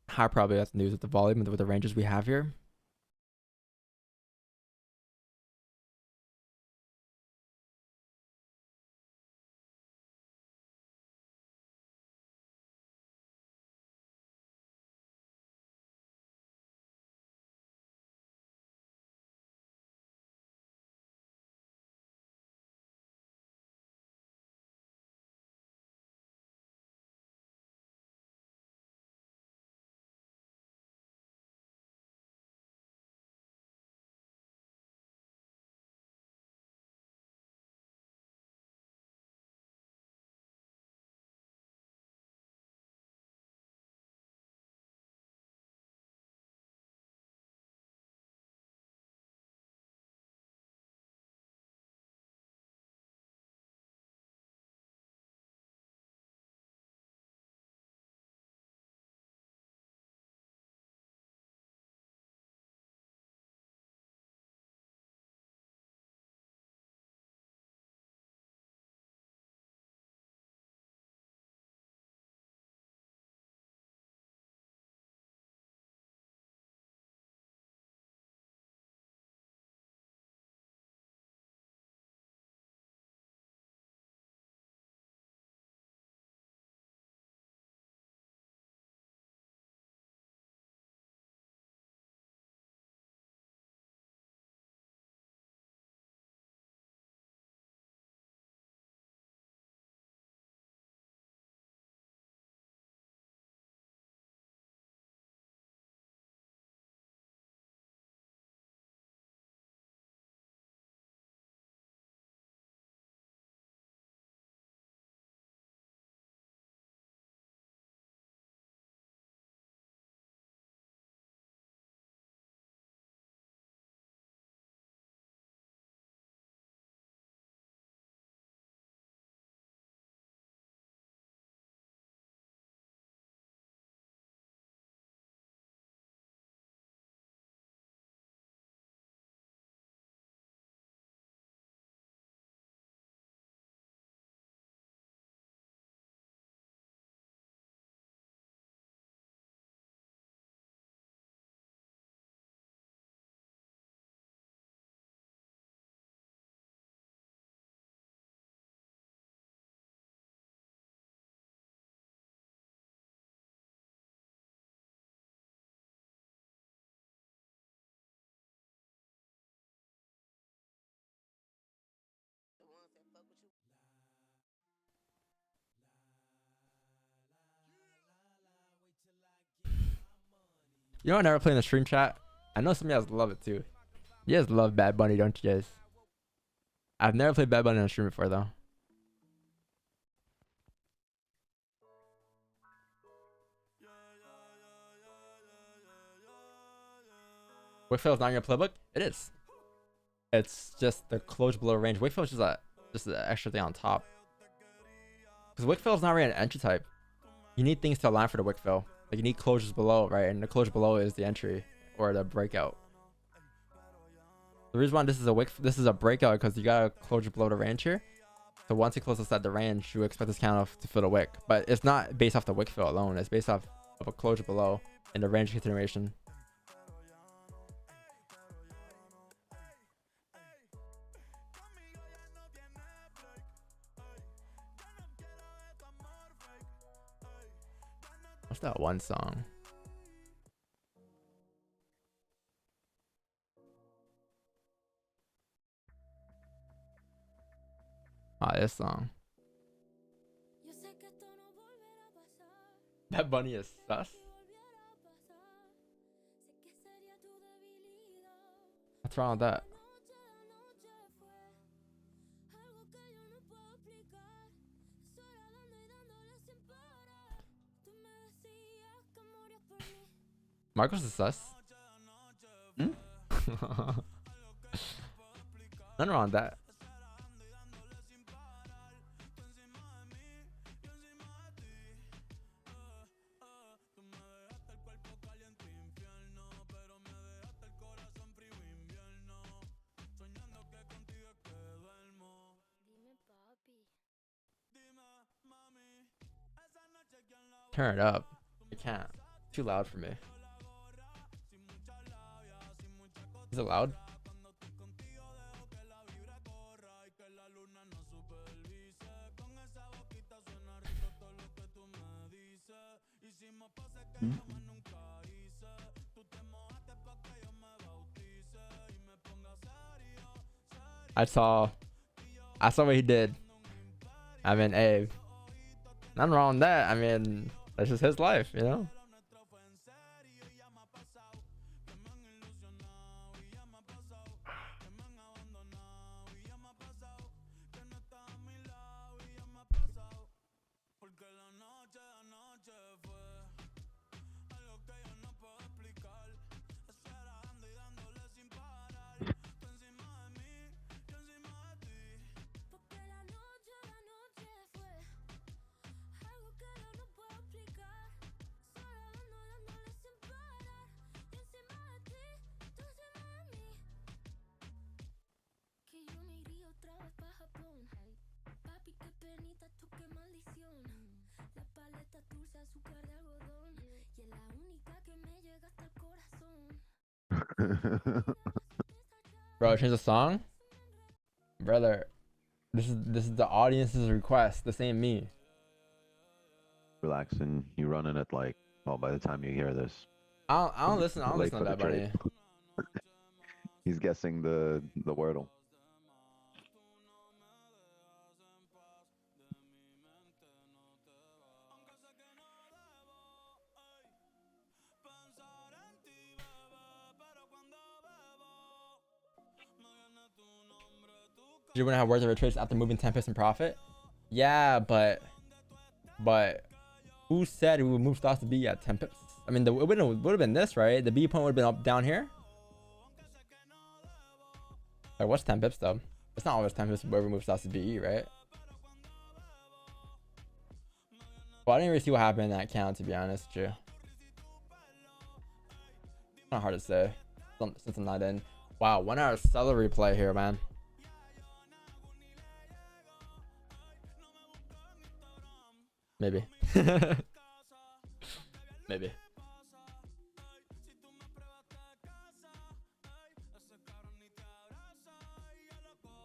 [SPEAKER 4] high probably that's news with the volume and with the ranges we have here. You know I never play in the stream chat? I know some of you guys love it too. You guys love Bad Bunny, don't you guys? I've never played Bad Bunny on stream before though. Wickfield is not in your playbook? It is. It's just the close below range. Wickfield is just an extra thing on top. Because Wickfield is not really an entry type. You need things to align for the Wickfield. Like you need closures below, right? And the closure below is the entry or the breakout. The reason why this is a breakout because you got a closure below the range here. So once it closes at the range, you expect this candle to fill the wick. But it's not based off the wick fill alone. It's based off of a closure below and the range continuation. What's that one song? Ah, this song. That Bunny is sus. What's wrong with that? Marcos is sus.
[SPEAKER 8] Hmm?
[SPEAKER 4] Nothing wrong with that. Turn it up. I can't. Too loud for me. Is it loud?
[SPEAKER 8] Hmm?
[SPEAKER 4] I saw what he did. I mean, hey, nothing wrong with that. I mean, that's just his life, you know? Bro, change the song? Brother, this is the audience's request. This ain't me.
[SPEAKER 3] Relaxing. You running it like, well, by the time you hear this,
[SPEAKER 4] I don't listen
[SPEAKER 3] late
[SPEAKER 4] to
[SPEAKER 3] for the
[SPEAKER 4] Bad Bunny.
[SPEAKER 3] trade. He's guessing the wordle.
[SPEAKER 4] You wouldn't have worth of trades after moving 10 pips in profit? Yeah, but who said we would move stocks to be at 10 pips? I mean, it would have been this, right? The B point would have been up down here. Like, what's 10 pips though? It's not always 10 pips where we move stocks to BE, right? Well, I didn't really see what happened in that count, to be honest with you. Not hard to say since I'm not in. Wow, 1 hour seller replay here, man. Maybe. Maybe.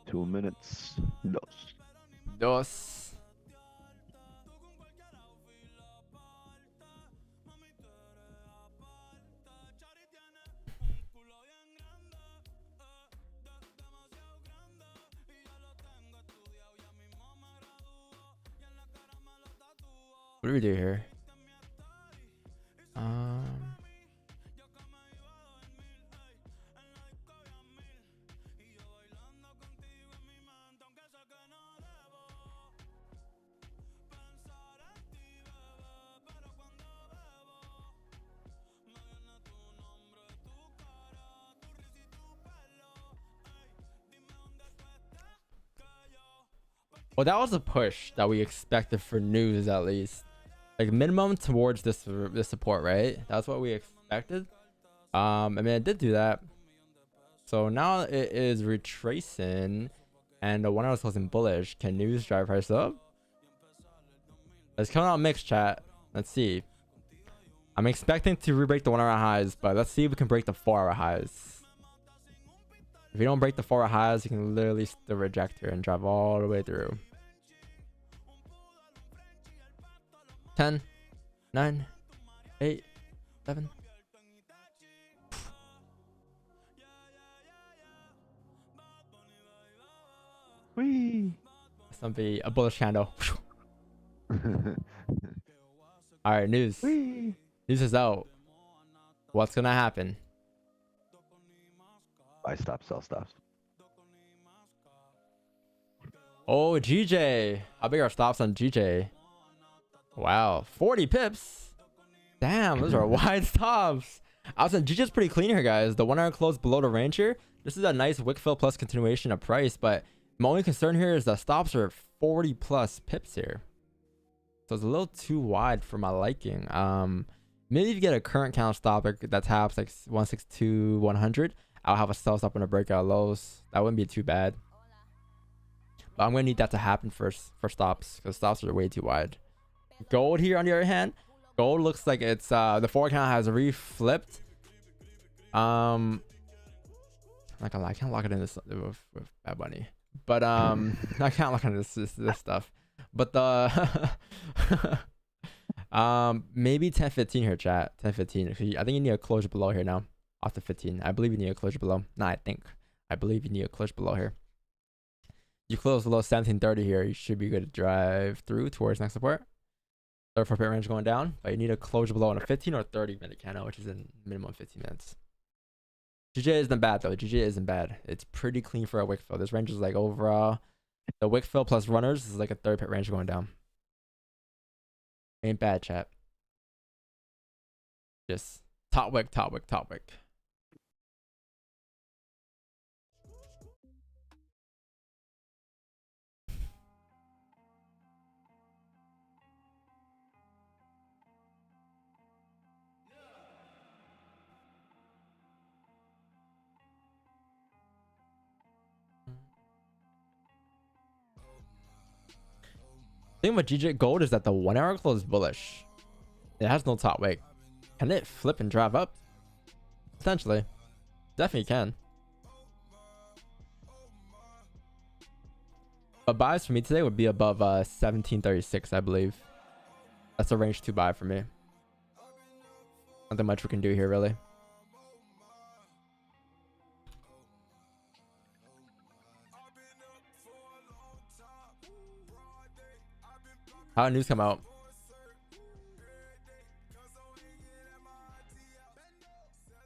[SPEAKER 3] Two minutes.
[SPEAKER 4] Dos. What do we do here? Well, that was a push that we expected for news, at least. Like minimum towards this support, right? That's what we expected. I mean, it did do that. So now it is retracing, and the 1 hour is closing bullish. Can news drive price up? It's coming out mixed, chat. Let's see. I'm expecting to re-break the 1 hour highs, but let's see if we can break the 4 hour highs. If you don't break the 4 hour highs, you can literally still reject here and drive all the way through. 10, 9, 8, 7.
[SPEAKER 3] Whee!
[SPEAKER 4] It's gonna be a bullish candle. All right, news.
[SPEAKER 3] Whee!
[SPEAKER 4] News is out. What's gonna happen?
[SPEAKER 3] Buy stop, sell stops.
[SPEAKER 4] Oh, GJ. How big are stops on GJ? Wow, 40 pips. Damn, those are wide stops. I was saying GJ's pretty clean here, guys. The 1 hour close below the range here. This is a nice wick fill plus continuation of price, but my only concern here is the stops are 40 plus pips here. So it's a little too wide for my liking. Maybe if you get a current count stop that taps like 162, 100, I'll have a sell stop on a breakout lows. That wouldn't be too bad. But I'm gonna need that to happen first for stops, because stops are way too wide. Gold here, on the other hand, gold looks like it's the 4 count has reflipped. I can't lock it in this with Bad Bunny, but I can't lock in this stuff. But the maybe 10-15 here, chat. 10-15. I think you need a closure below here now. Off the 15. I believe you need a closure below. I believe you need a closure below here. You close below 1730 here, you should be good to drive through towards next support. Third foot range going down, but you need a closure below on a 15 or 30 minute candle, which is in minimum 15 minutes. GJ isn't bad though. GJ isn't bad. It's pretty clean for a wick fill. This range is like overall, the wick fill plus runners is like a 30 pip range going down. Ain't bad, chat. Just top wick, top wick, top wick. Thing with GJ Gold is that the 1 hour close is bullish. It has no top weight. Can it flip and drive up? Potentially. Definitely can. But buys for me today would be above 1736, I believe. That's a range to buy for me. Nothing much we can do here, really. How did news come out?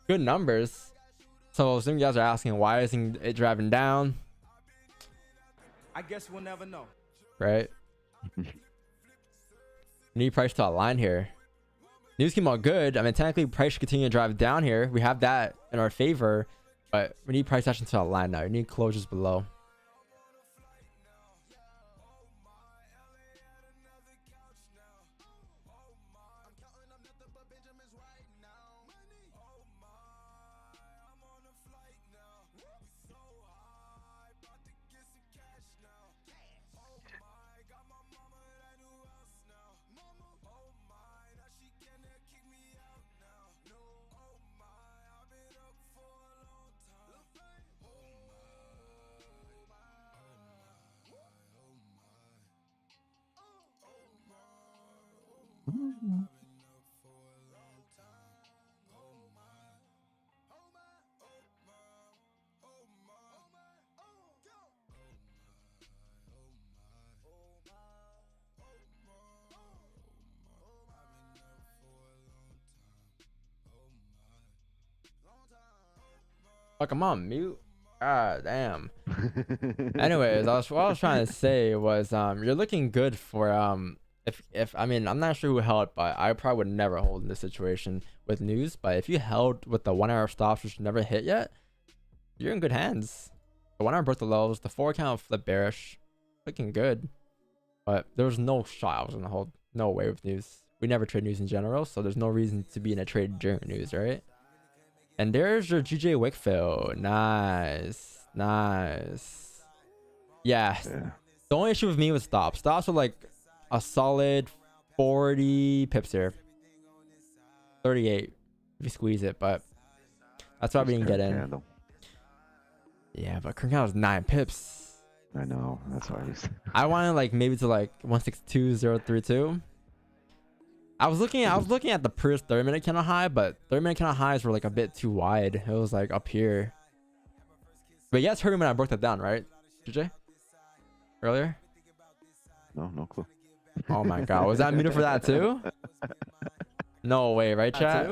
[SPEAKER 4] Good numbers. So some of you guys are asking, why isn't it driving down?
[SPEAKER 5] I guess we'll never know.
[SPEAKER 4] Right? Need price to align here. News came out good. I mean, technically price should continue to drive down here. We have that in our favor, but we need price action to align now. We need closures below. Fuck, I'm on mute. Ah, damn. Anyways, what I was trying to say was, you're looking good for if I mean, I'm not sure who held, but I probably would never hold in this situation with news. But if you held with the 1 hour stops, which never hit yet, you're in good hands. The 1 hour broke the lows. The 4 count flipped bearish, looking good. But there was no shot I was gonna hold. No way with news. We never trade news in general, so there's no reason to be in a trade during news, right? And there's your GJ Wickfield. Nice. Nice. Yeah.
[SPEAKER 3] Yeah.
[SPEAKER 4] The only issue with me was stops. Stops were like a solid 40 pips here. 38 if you squeeze it, but that's why we didn't get in.
[SPEAKER 3] Candle.
[SPEAKER 4] Yeah, but current candle was 9 pips.
[SPEAKER 3] I know. That's why he's.
[SPEAKER 4] I wanted like maybe to like 162032. I was looking at the previous 30-minute candle high, but 30-minute candle highs were like a bit too wide. It was like up here. But you guys heard me when I broke that down, right, JJ? Earlier?
[SPEAKER 3] No clue.
[SPEAKER 4] Oh my god, was that muted for that too? No way, right, chat?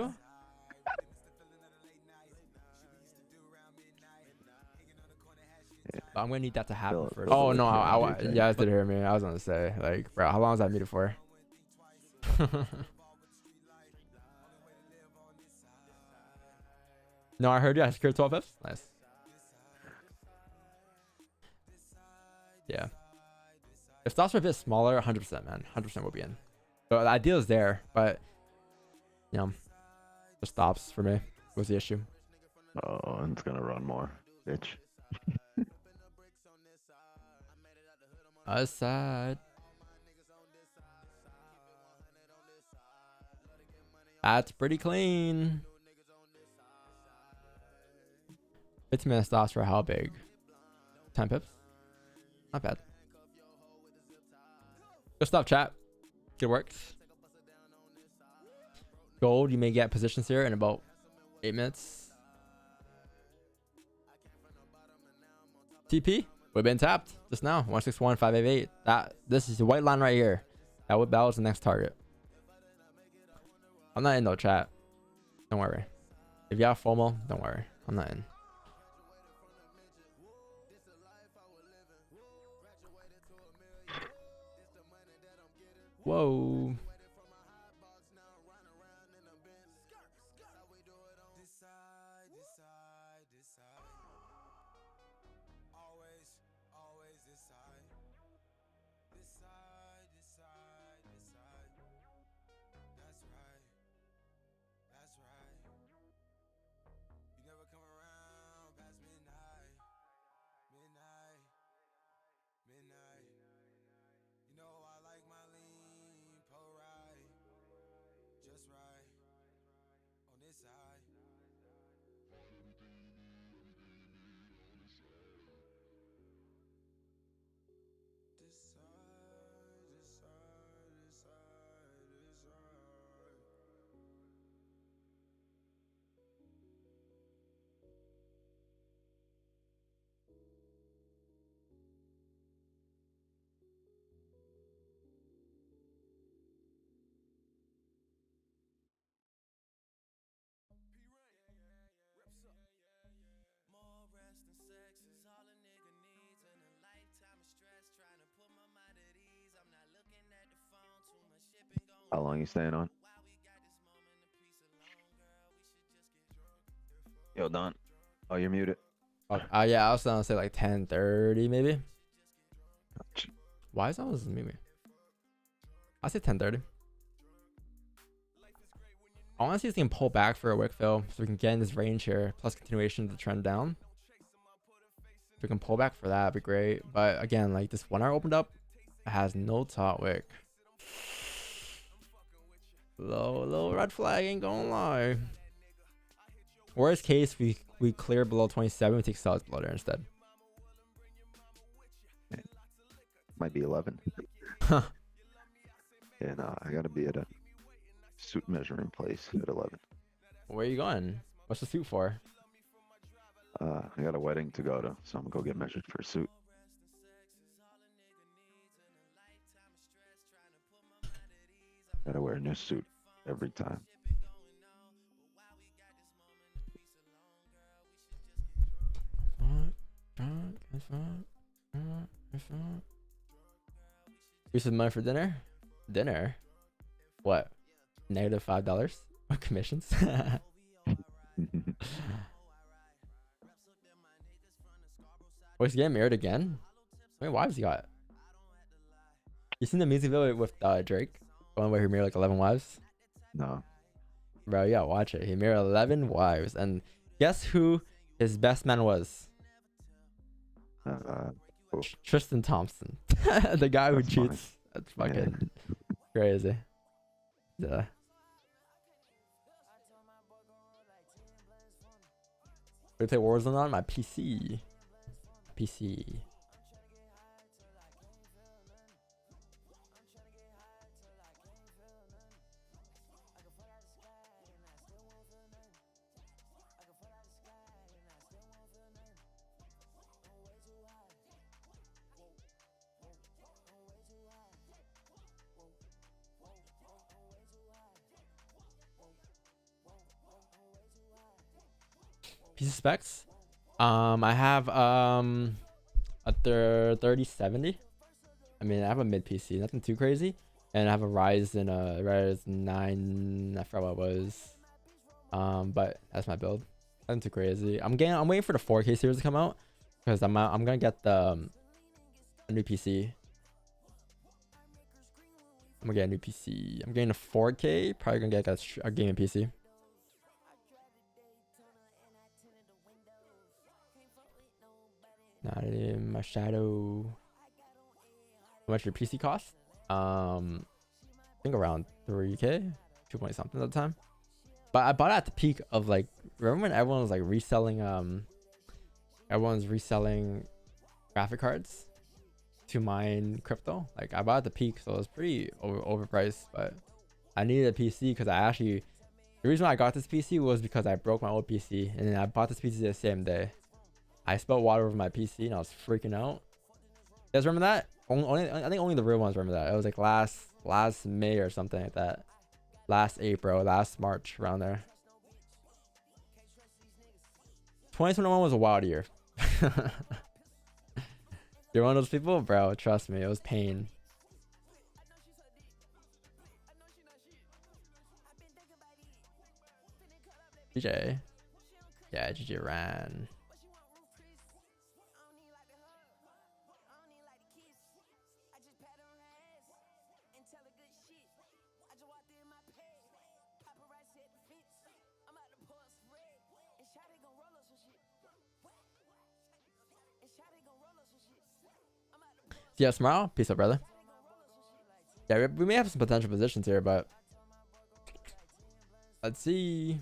[SPEAKER 4] I'm gonna need that to happen
[SPEAKER 3] Philip,
[SPEAKER 4] first.
[SPEAKER 3] Philip,
[SPEAKER 4] Oh no,
[SPEAKER 3] JJ.
[SPEAKER 4] you guys did hear me. I was gonna say, like, bro, how long is that muted for? No, I heard you. I secured 12 pips. Nice. Yeah. If stops are a bit smaller, 100%, man. 100% will be in. So the idea is there, but, you know, the stops for me was the issue.
[SPEAKER 3] Oh, and it's gonna run more, bitch.
[SPEAKER 4] Aside. That's pretty clean. 15-minute stops for how big? 10 pips? Not bad. Good stuff, chat. Good work. Gold, you may get positions here in about 8 minutes. TP, we've been tapped just now. 161,588. This is the white line right here. That was the next target. I'm not in no chat. Don't worry. If you have FOMO, don't worry. I'm not in. Whoa.
[SPEAKER 3] How long you staying on? Yo, Don. Oh, you're muted.
[SPEAKER 4] Oh, yeah, I was gonna say like 10:30 maybe. Why is that was maybe? I say 10:30. I want to see if we can pull back for a wick fill so we can get in this range here, plus continuation of the trend down. If we can pull back for that, that'd be great. But again, like this 1 hour opened up, it has no top wick. Low red flag, ain't gonna lie. Worst case, we clear below 27, we take sellers below there instead.
[SPEAKER 3] Might be 11.
[SPEAKER 4] Huh.
[SPEAKER 3] Yeah, no, I gotta be at a suit measuring place at 11.
[SPEAKER 4] Where are you going? What's the suit for?
[SPEAKER 3] I got a wedding to go to, so I'm gonna go get measured for a suit. Gotta wear a new suit every time. Here's some money for dinner. Dinner? What? Negative $5 commissions? Oh, he's getting married again? Wait, why has he got?
[SPEAKER 4] You seen the music video with Drake? The one where he married like 11 wives?
[SPEAKER 3] No.
[SPEAKER 4] Bro, yeah, watch it. He married 11 wives, and guess who his best man was?
[SPEAKER 3] Who?
[SPEAKER 4] Tristan Thompson, the guy who
[SPEAKER 3] That's funny.
[SPEAKER 4] cheats. That's fucking crazy. Yeah. We play Warzone on my PC. PC. PC specs. I have a 3070. I mean, I have a mid PC, nothing too crazy, and I have a Ryzen 9. I forgot what it was. But that's my build. Nothing too crazy. I'm waiting for the 4K series to come out because I'm gonna get the a new PC. I'm gonna get a new PC. I'm getting a 4K. Probably gonna get a gaming PC. Not in my shadow. How much your PC cost? I think around 3K, 2 point something at the time. But I bought it at the peak of like, remember when everyone was like reselling everyone's reselling graphic cards to mine crypto? Like I bought at the peak, so it was pretty overpriced, but I needed a PC because the reason why I got this PC was because I broke my old PC and then I bought this PC the same day. I spilled water over my PC and I was freaking out. You guys remember that? I think only the real ones remember that. It was like last May or something like that. Last April, last March, around there. 2021 was a wild year. You're one of those people? Bro, trust me, it was pain. GJ. Yeah, GJ ran. Yeah, smile. Peace out, brother. Yeah, we may have some potential positions here, but let's see.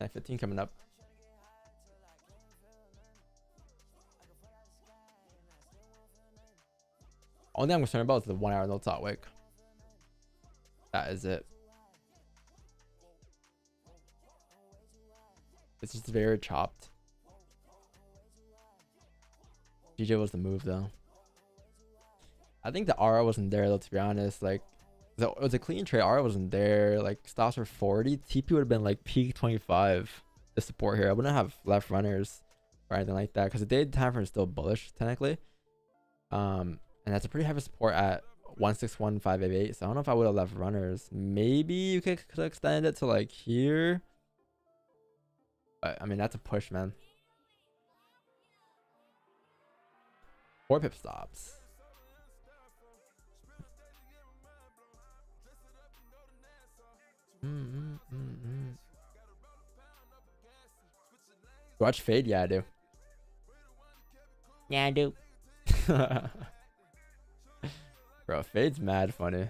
[SPEAKER 4] 15 coming up. Only I'm concerned about is the 1 hour no talk wick. That is it. It's just very chopped. GJ was the move though. I think the RR wasn't there though, to be honest. Like it was a clean trade. RR wasn't there. Like stops were 40. TP would have been like peak 25 to support here. I wouldn't have left runners or anything like that because the day time frame is still bullish technically. And that's a pretty heavy support at 161,588. So I don't know if I would have left runners. Maybe you could extend it to like here. But I mean that's a push, man. 4 pip stops. Watch Fade? Yeah, I do. Yeah, I do. Bro, Fade's mad funny.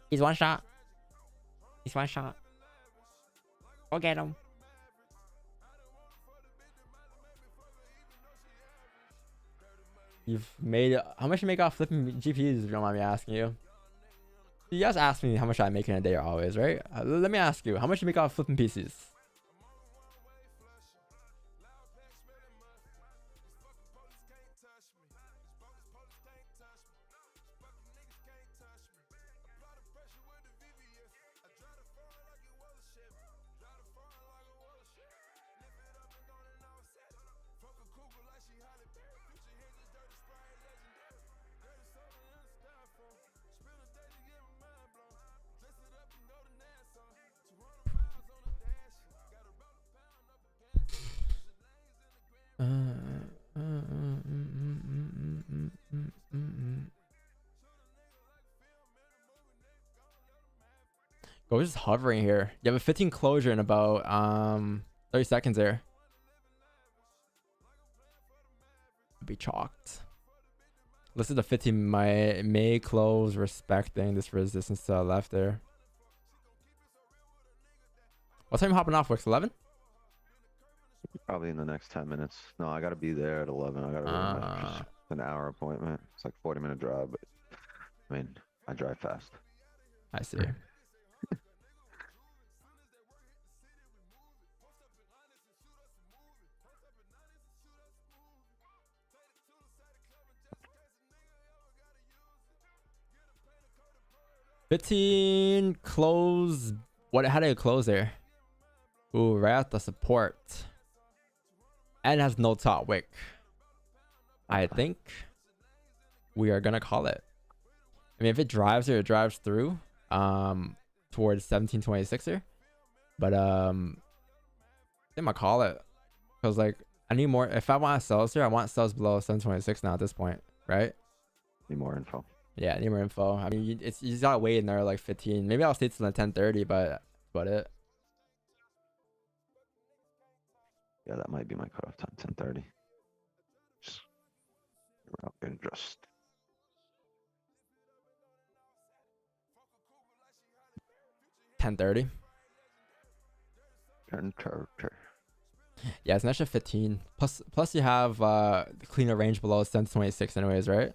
[SPEAKER 4] He's one shot. He's one shot. Go get him. You've made it. How much you make off flipping GPUs, if you don't mind me asking you? You guys ask me how much I make in a day always, right? Let me ask you, how much you make off flipping PCs? Go just hovering here. You have a 15 closure in about 30 seconds there. Be chalked. This is the 15 may close respecting this resistance to the left there. What time you hopping off, Wix? 11?
[SPEAKER 3] Probably in the next 10 minutes. No, I gotta be there at 11. I gotta run just an hour appointment. It's like 40-minute drive, but I mean, I drive fast.
[SPEAKER 4] I see. $15 close. What? How did it close there? Ooh, right at the support. And it has no top wick. I think we are gonna call it. I mean, if it drives here, it drives through towards 1726 here. But I think I'll call it. Because like I need more. If I want sells here, I want sells below 726 now at this point, right?
[SPEAKER 3] Need more info.
[SPEAKER 4] Yeah, I need more info. I mean, you just gotta wait in there like 15. Maybe I'll stay till the 10:30, but it.
[SPEAKER 3] Yeah, that might be my cutoff time. 10:30. Just out getting dressed.
[SPEAKER 4] $10:30.
[SPEAKER 3] 10:30.
[SPEAKER 4] Yeah, it's an extra 15. Plus you have cleaner range below 726 anyways, right?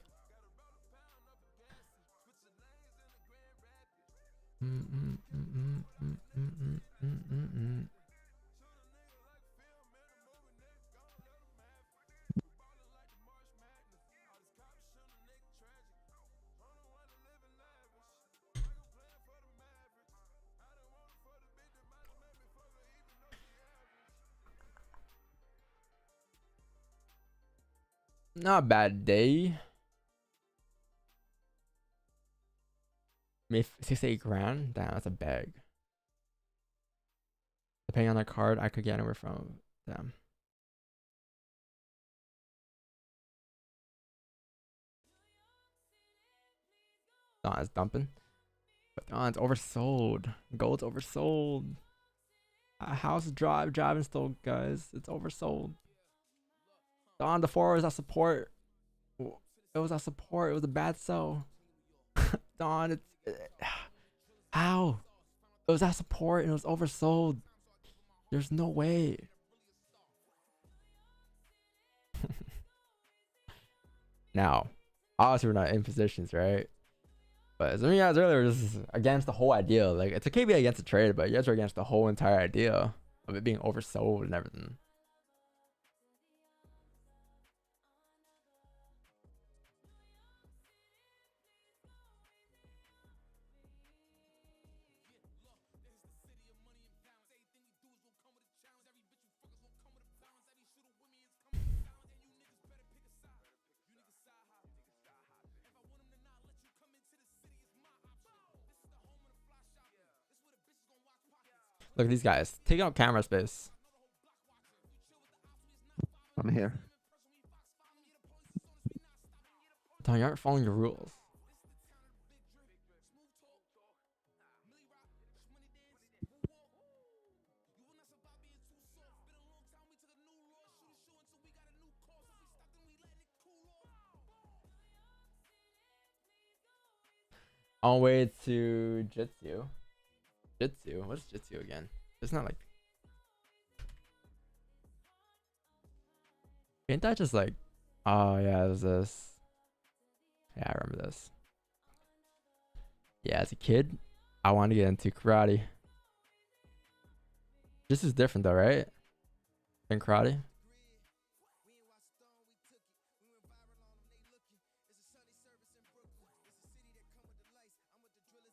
[SPEAKER 4] Not a bad day. Maybe 6 to 8 grand. Damn, that's a bag. Depending on the card, I could get anywhere from them. Don is dumping. But Don's oversold. Gold's oversold. House driving still, guys. It's oversold. Don, the 4 was at support. It was at support. It was a bad sell. Don, how? It was at support and it was oversold. There's no way. Now, obviously we're not in positions, right? But as I mean, guys earlier, this is against the whole idea. Like, it's okay to be against the trade, but you guys are against the whole entire idea of it being oversold and everything. Look at these guys taking out camera space.
[SPEAKER 3] I'm here.
[SPEAKER 4] Don, you aren't following your rules. On way to Jitsu. Jitsu? What's Jitsu again? It's not like... Ain't that just like... Oh yeah, there's this. Yeah, I remember this. Yeah, as a kid, I wanted to get into karate. This is different though, right? Than karate?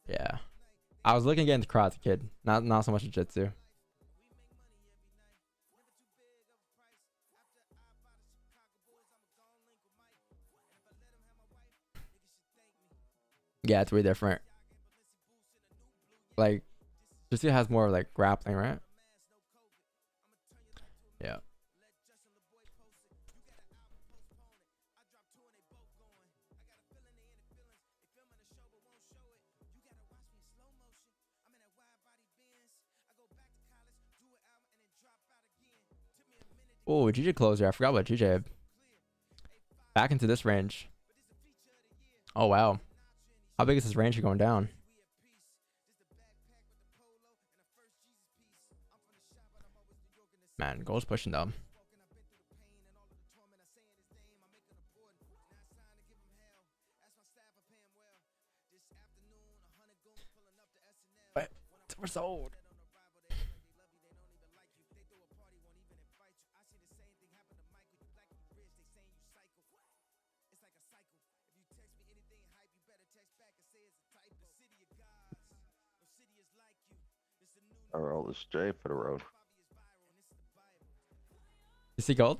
[SPEAKER 4] Yeah. I was looking to get into karate kid, not so much jiu-jitsu. Yeah, it's way different. Like, jiu-jitsu has more like grappling, right? Yeah. Oh, GJ closer. I forgot about GJ. Back into this range. Oh wow. How big is this range going down? Man, gold's pushing though. What? We're sold.
[SPEAKER 3] I roll the straight for the road.
[SPEAKER 4] You see gold?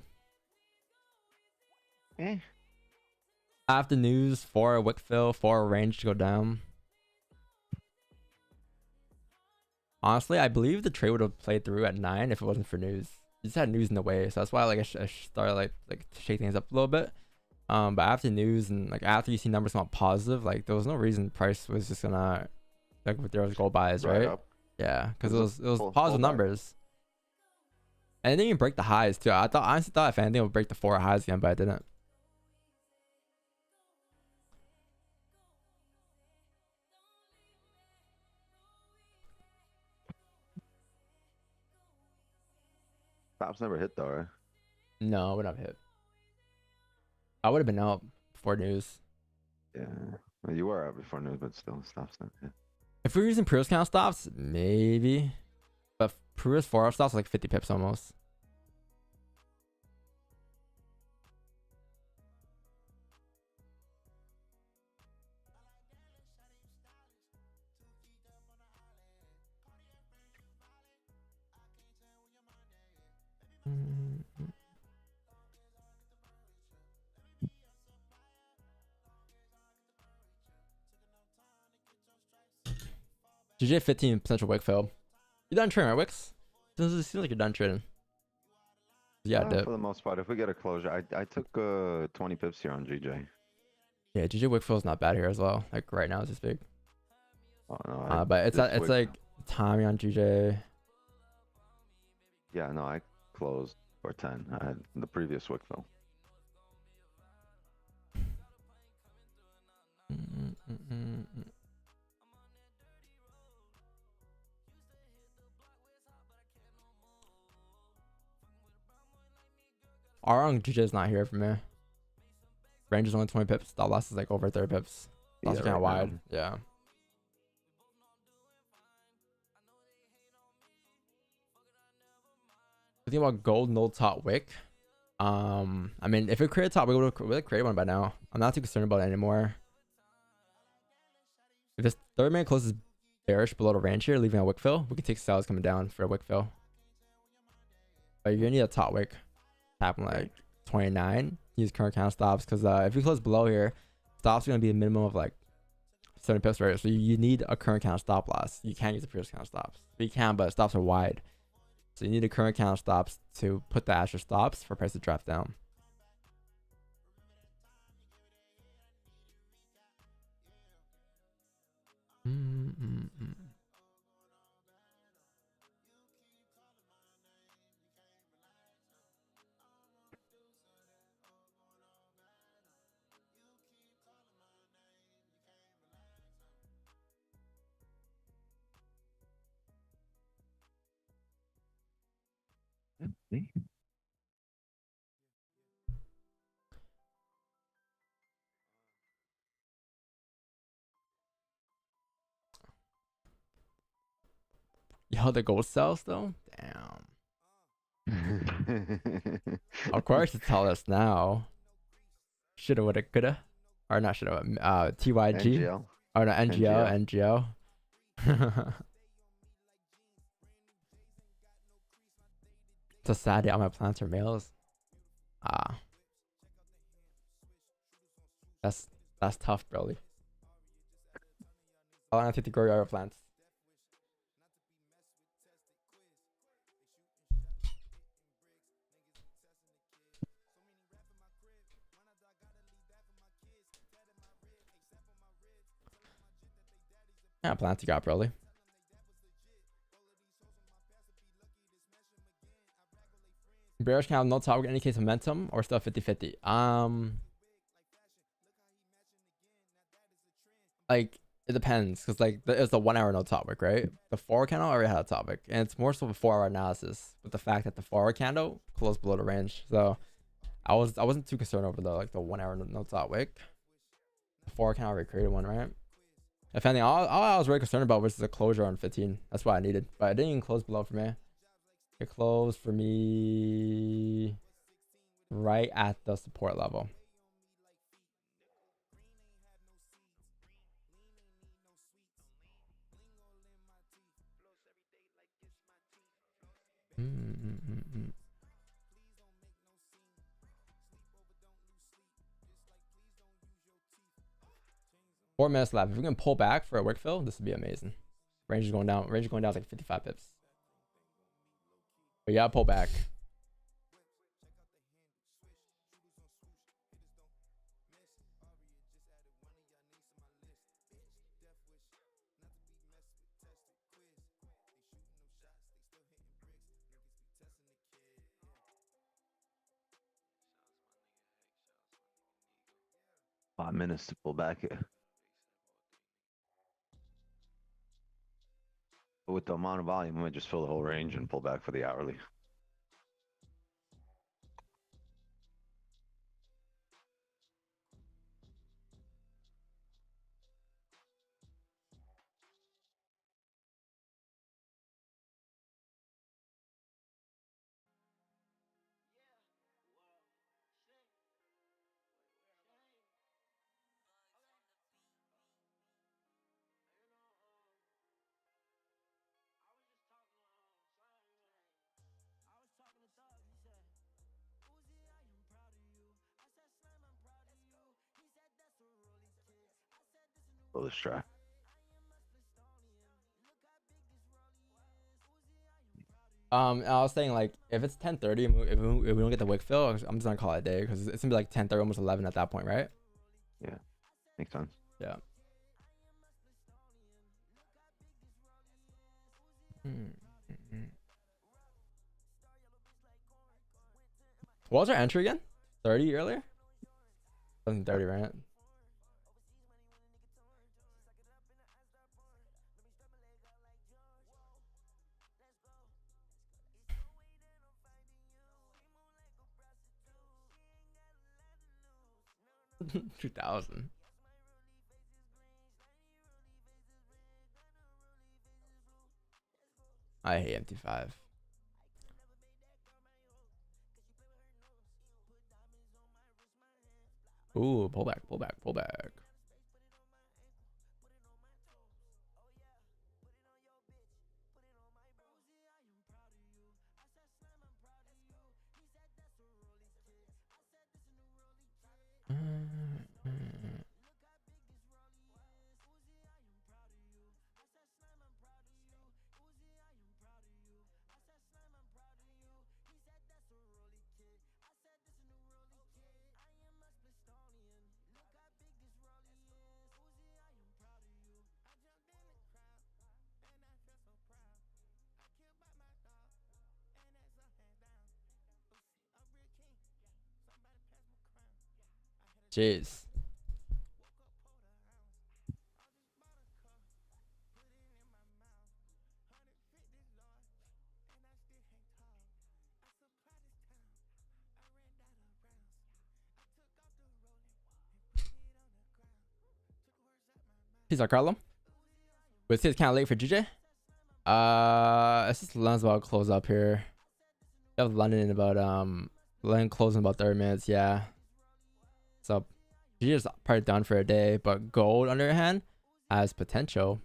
[SPEAKER 3] Eh.
[SPEAKER 4] After news, 4 wick fill, 4 range to go down. Honestly, I believe the trade would have played through at 9 if it wasn't for news. You just had news in the way, so that's why like I started like to shake things up a little bit. But after news and like after you see numbers come out positive, like there was no reason price was just gonna like with those gold buys, right?
[SPEAKER 3] Up.
[SPEAKER 4] Yeah, because it was
[SPEAKER 3] full
[SPEAKER 4] positive
[SPEAKER 3] back.
[SPEAKER 4] numbers. And it didn't even break the highs too. I honestly thought if anything it would break the 4 highs again, but it didn't.
[SPEAKER 3] Stops never hit though, right?
[SPEAKER 4] No, it would not have hit. I would have been out before news.
[SPEAKER 3] Yeah. Well, you were out before news, but still stops not hit.
[SPEAKER 4] If we were using Pru's count stops, maybe. But Pru's 4 stops like 50 pips almost. GJ 15 potential wick fill. You done trading, right, Wicks? Seems like you're done trading. Yeah, dip.
[SPEAKER 3] For the most part, if we get a closure, I took 20 pips here on GJ.
[SPEAKER 4] Yeah, GJ wick fill is not bad here as well. Like right now, it's just big.
[SPEAKER 3] Oh no,
[SPEAKER 4] But it's
[SPEAKER 3] this
[SPEAKER 4] it's
[SPEAKER 3] wick-
[SPEAKER 4] like timing on GJ.
[SPEAKER 3] Yeah, no, I closed for 10. I had the previous wick fill.
[SPEAKER 4] R on GJ is not here for me. Range is only 20 pips. Stop loss is like over 30 pips. That's
[SPEAKER 3] Yeah,
[SPEAKER 4] kind of
[SPEAKER 3] right
[SPEAKER 4] wide.
[SPEAKER 3] now.
[SPEAKER 4] Yeah. The thing about gold no top wick. I mean, if it created top, we would have created one by now. I'm not too concerned about it anymore. If this third man closes bearish below the range here, leaving a wick fill, we can take sells coming down for a wick fill. But you're gonna need a top wick. Happen like 29. Use current count stops because if you close below here, stops are gonna be a minimum of like 70 pips, right? So you need a current count stop loss. You can't use the previous count stops. You can, but stops are wide. So you need a current count stops to put the extra stops for price to drop down. Yo, the gold sells though? Damn. Of course it's tell us now. Shoulda, woulda, coulda. Or not shoulda, TYG.
[SPEAKER 3] NGL.
[SPEAKER 4] Or no, NGL. It's a sad day. All my plants are males. That's tough, Broly. How long does it take to grow your plants? Yeah, plants you got, Broly. Bearish candle, no top wick, any case momentum, or still 50-50. Like it depends, because like it's the 1 hour no top wick, right? The 4 candle already had a top wick, and it's more so a 4 hour analysis with the fact that the 4 hour candle closed below the range. So I wasn't too concerned over the 1 hour no top wick. The 4 hour candle already created one, right? If anything, all I was really concerned about was the closure on 15. That's what I needed, but it didn't even close below for me. It closed for me right at the support level. Mm. 4 minutes left. If we can pull back for a wick fill, this would be amazing. Range is going down. Range is going down like 55 pips. But yeah, pull back.
[SPEAKER 3] Five minutes to pull back here. But with the amount of volume, I might just fill the whole range and pull back for the hourly. Pull this track.
[SPEAKER 4] I was saying like if it's 10:30, if we don't get the wick fill, I'm just gonna call it a day because it's gonna be like 10:30, almost 11 at that point, right?
[SPEAKER 3] Yeah, makes sense.
[SPEAKER 4] Yeah. What was our entry again? 30 earlier? Something 30, right? $2,000. I hate MT5. Ooh, pull back, pull back, pull back. Jeez. Peace out, Carlo. But it's kind of late for GJ. It's just London's about to close up here. We have London in about London closing in about 30 minutes. Yeah. So GJ's probably done for a day, but gold on the other hand has potential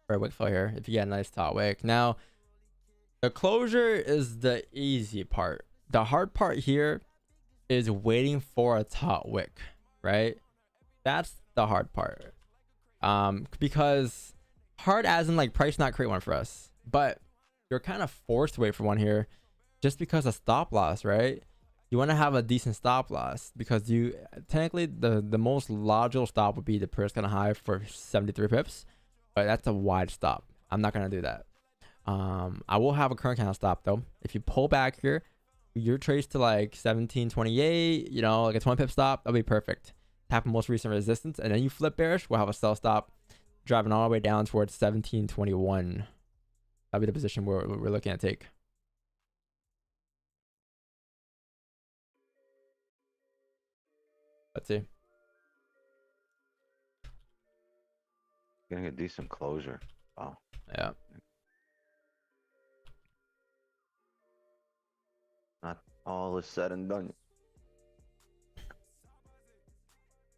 [SPEAKER 4] for a wick fill here if you get a nice top wick. Now, the closure is the easy part. The hard part here is waiting for a top wick, right? That's the hard part. Because hard as in like price not create one for us, but you're kind of forced to wait for one here just because of stop loss, right? You want to have a decent stop loss because you technically the most logical stop would be the first kind of high for 73 pips, but that's a wide stop. I'm not gonna do that. I will have a current candle stop though. If you pull back here, your trades to like 1728, you know, like a 20 pip stop, that'll be perfect. Tap most recent resistance, and then you flip bearish, we'll have a sell stop driving all the way down towards 1721. That'll be the position we're looking at take. Let's see.
[SPEAKER 3] Getting a decent closure. Wow.
[SPEAKER 4] Yeah.
[SPEAKER 3] Not all is said and done.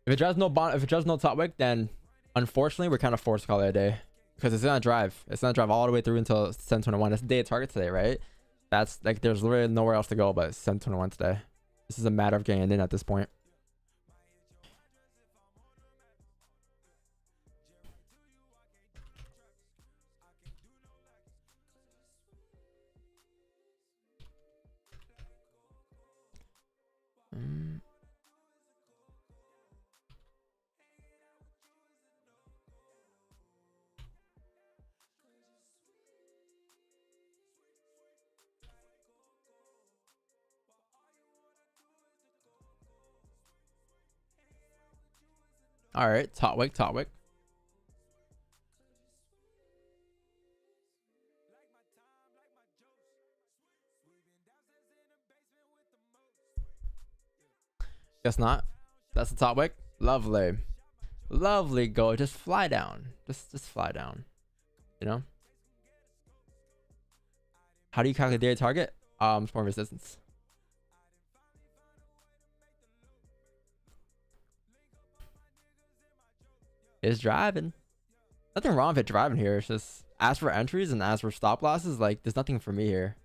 [SPEAKER 4] If it drives no bond, if it drives no top wick, then unfortunately we're kind of forced to call it a day because it's gonna drive. It's gonna drive all the way through until 721. It's the day of target today, right? That's like there's literally nowhere else to go but 721 today. This is a matter of getting in at this point. All right, top wick, top wick. Guess not. That's the top wick. Lovely, lovely. Go. Just fly down. Just fly down. You know. How do you calculate daily target? It's more resistance. It's driving. Nothing wrong with it driving here. It's just as for entries and as for stop losses, like there's nothing for me here.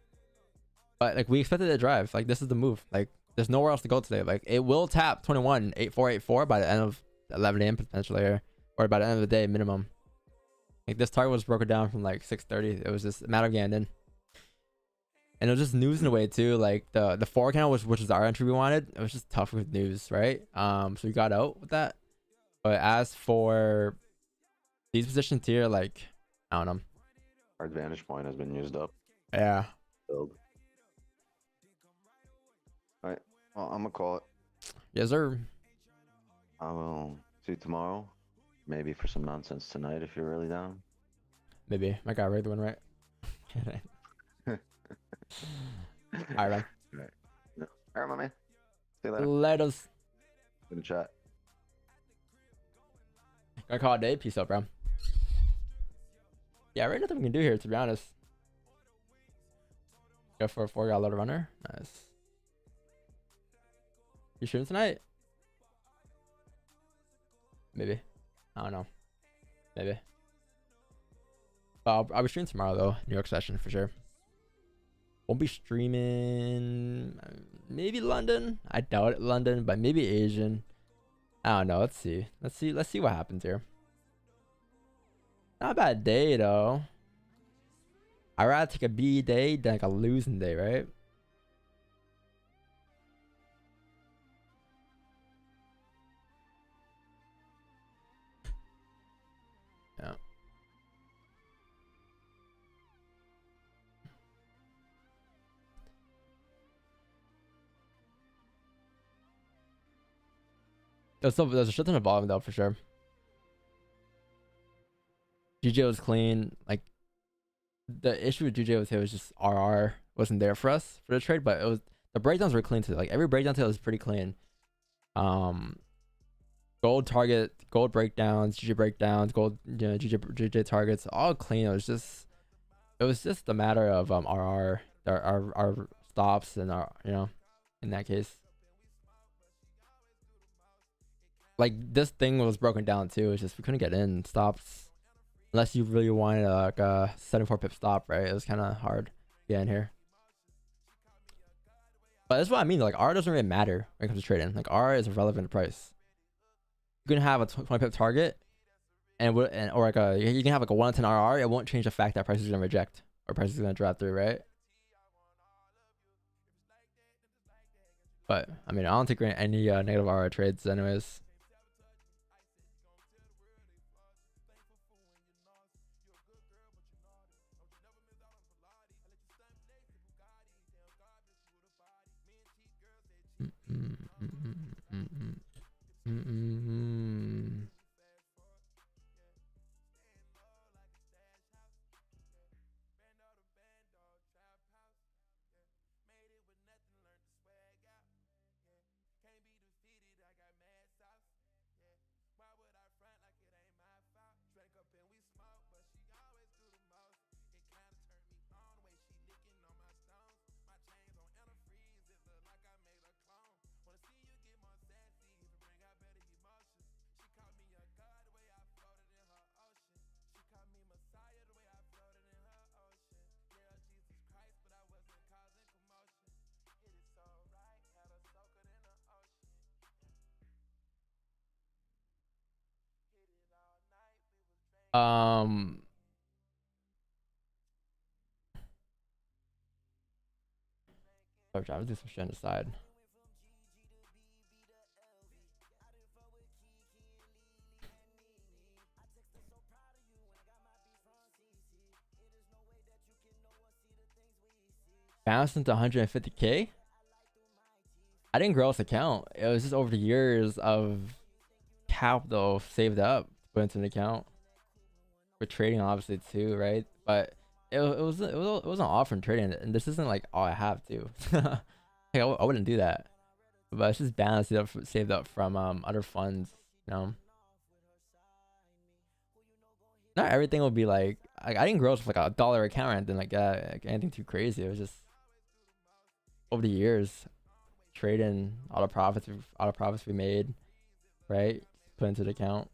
[SPEAKER 4] But like we expected it to drive. Like this is the move. Like there's nowhere else to go today. Like it will tap 21.8484 by the end of 11 a.m. potentially, or by the end of the day minimum. Like this target was broken down from like 6:30. It was just a matter of getting in. And it was just news in a way too. Like the 4 candle which is our entry we wanted. It was just tough with news, right? So we got out with that. But as for these positions here, like, I don't know.
[SPEAKER 3] Our advantage point has been used up.
[SPEAKER 4] Yeah.
[SPEAKER 3] Build. Alright. Well, I'm gonna call it.
[SPEAKER 4] Yes, sir.
[SPEAKER 3] I will see you tomorrow. Maybe for some nonsense tonight if you're really down.
[SPEAKER 4] Maybe. My guy read the one right. Alright, man.
[SPEAKER 3] Alright. No. Alright, my man. See you later.
[SPEAKER 4] Let us.
[SPEAKER 3] Good chat.
[SPEAKER 4] Gonna call it a day. Peace out, bro. Yeah, right. Nothing we can do here, to be honest. Go for a 4 got load runner. Nice. You shooting tonight? Maybe. I don't know. Maybe. I'll be streaming tomorrow though. New York session for sure. Won't be streaming. Maybe London. I doubt it, London, but maybe Asian. I don't know. Let's see. Let's see what happens here. Not a bad day though. I'd rather take a B day than like a losing day, right? Yeah. There's a shit ton of volume though for sure. GJ was clean. Like the issue with GJ was it was just RR wasn't there for us for the trade, but it was the breakdowns were clean too. Like every breakdown today was pretty clean. Gold target, gold breakdowns, GJ breakdowns, gold, you know, GJ targets, all clean. It was just a matter of RR, our stops and our, you know, in that case. Like this thing was broken down too. It's just we couldn't get in stops unless you really wanted like a 74 pip stop, right? It was kind of hard to get in here. But that's what I mean. Like R doesn't really matter when it comes to trading. Like R is irrelevant to price. You can have a 20 pip target, or like you can have like a 1 to 10 RR. It won't change the fact that price is gonna reject or price is gonna drop through, right? But I mean, I don't take any negative RR trades, anyways. Sorry, I was doing some shit on the side. Bounced into 150K. I didn't grow this account. It was just over the years of capital saved up to put into an account for trading, obviously too, right? But it wasn't all from trading, and this isn't like all I have too. Like, I wouldn't do that, but it's just balanced up, saved up from other funds, you know. Not everything will be like I didn't grow up with like $1 account or anything like that, like anything too crazy. It was just over the years, trading all the profits we made, right? Put into the account.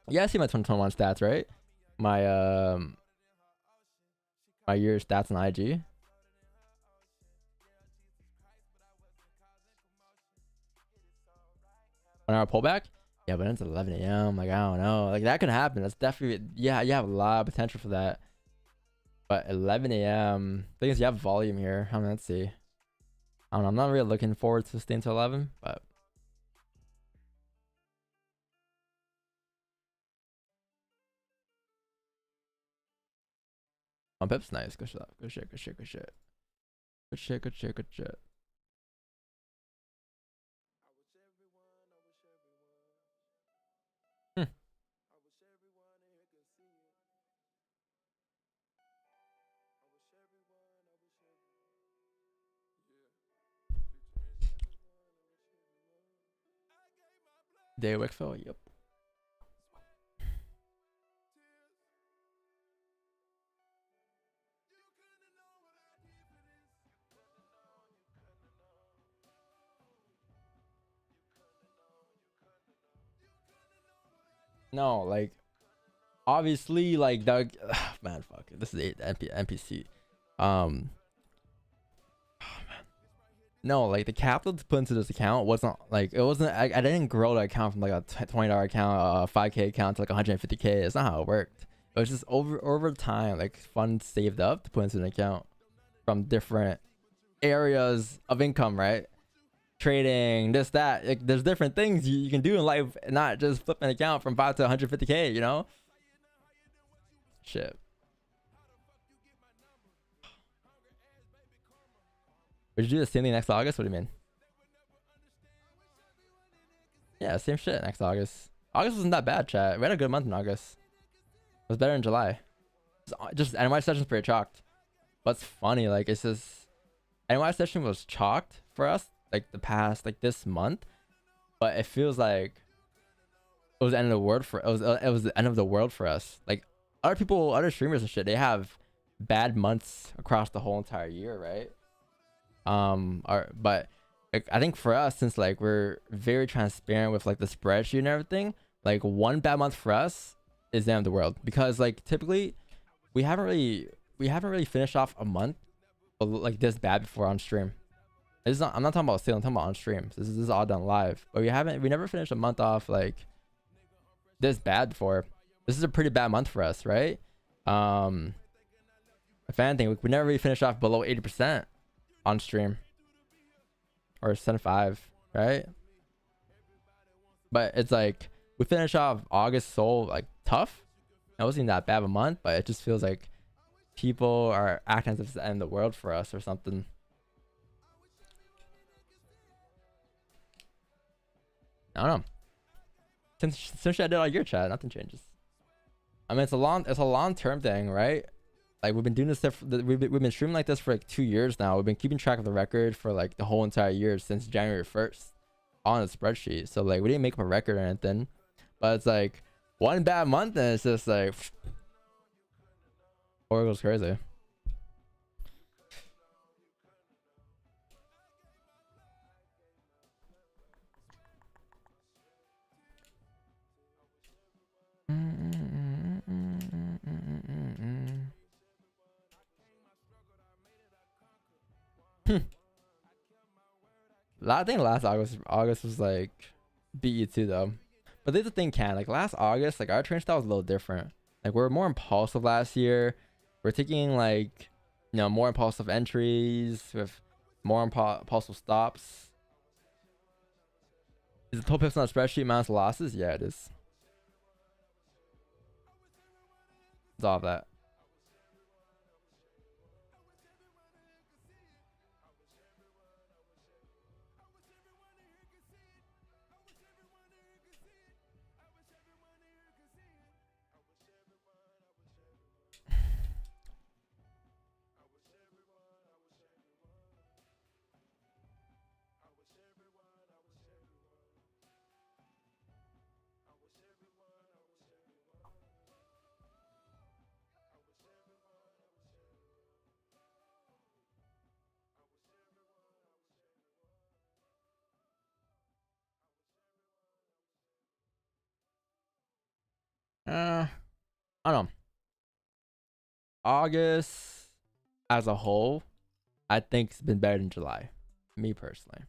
[SPEAKER 4] You guys see my 2021 stats, right? My my year stats on IG. On our pullback, yeah, but it's 11 a.m. Like, I don't know, like that could happen. That's definitely, yeah, you have a lot of potential for that. But 11 a.m. thing is, you have volume here. I mean, let's see. I don't know. I'm not really looking forward to staying to 11, but on Pip's nice. Good shit. Good shit. Good shit. Good shit. Good shit. Good shit. Good shit. Day Wickfill, yep. No, like obviously, like the man, fuck it. This is NPC. No, like the capital to put into this account wasn't like I didn't grow the account from like a $20 account, a 5K account to like 150K. It's not how it worked. It was just over time, like funds saved up to put into an account from different areas of income, right? Trading, this, that. Like, there's different things you can do in life, not just flip an account from 5 to 150K, you know? Shit. Would you do the same thing next August? What do you mean? Yeah, same shit next August. August wasn't that bad, chat. We had a good month in August. It was better in July. Just NY session's pretty chalked. What's funny, like, it's just NY session was chalked for us, like the past, like this month, but it feels like it was the end of the world for it was the end of the world for us. Like other people, other streamers and shit, they have bad months across the whole entire year, right? But like, I think for us, since like we're very transparent with like the spreadsheet and everything, like one bad month for us is the end of the world, because like typically we haven't really finished off a month like this bad before on stream. It's not, I'm not talking about sale, I'm talking about on stream. This is all done live, but we never finished a month off like this bad before. This is a pretty bad month for us, right? If anything, we never really finished off below 80% on stream, or 75, right? But it's like we finished off August so like tough. It wasn't that bad of a month, but it just feels like people are acting as if it's the end of the world for us or something. I don't know. Since I did all your chat, nothing changes. I mean, it's a long term thing, right? Like we've been doing this. We've been streaming like this for like 2 years now. We've been keeping track of the record for like the whole entire year since January 1st on a spreadsheet. So like we didn't make up a record or anything, but it's like one bad month and it's just like or it goes crazy. I think last August was like BE2 though. But there's the thing, like last August, like our train style was a little different. Like we were more impulsive last year. We're taking like, you know, more impulsive entries with more impulsive stops. Is the total pips on a spreadsheet minus losses? Yeah, it is. It's all of that. I don't know. August as a whole, I think it's been better than July. Me personally.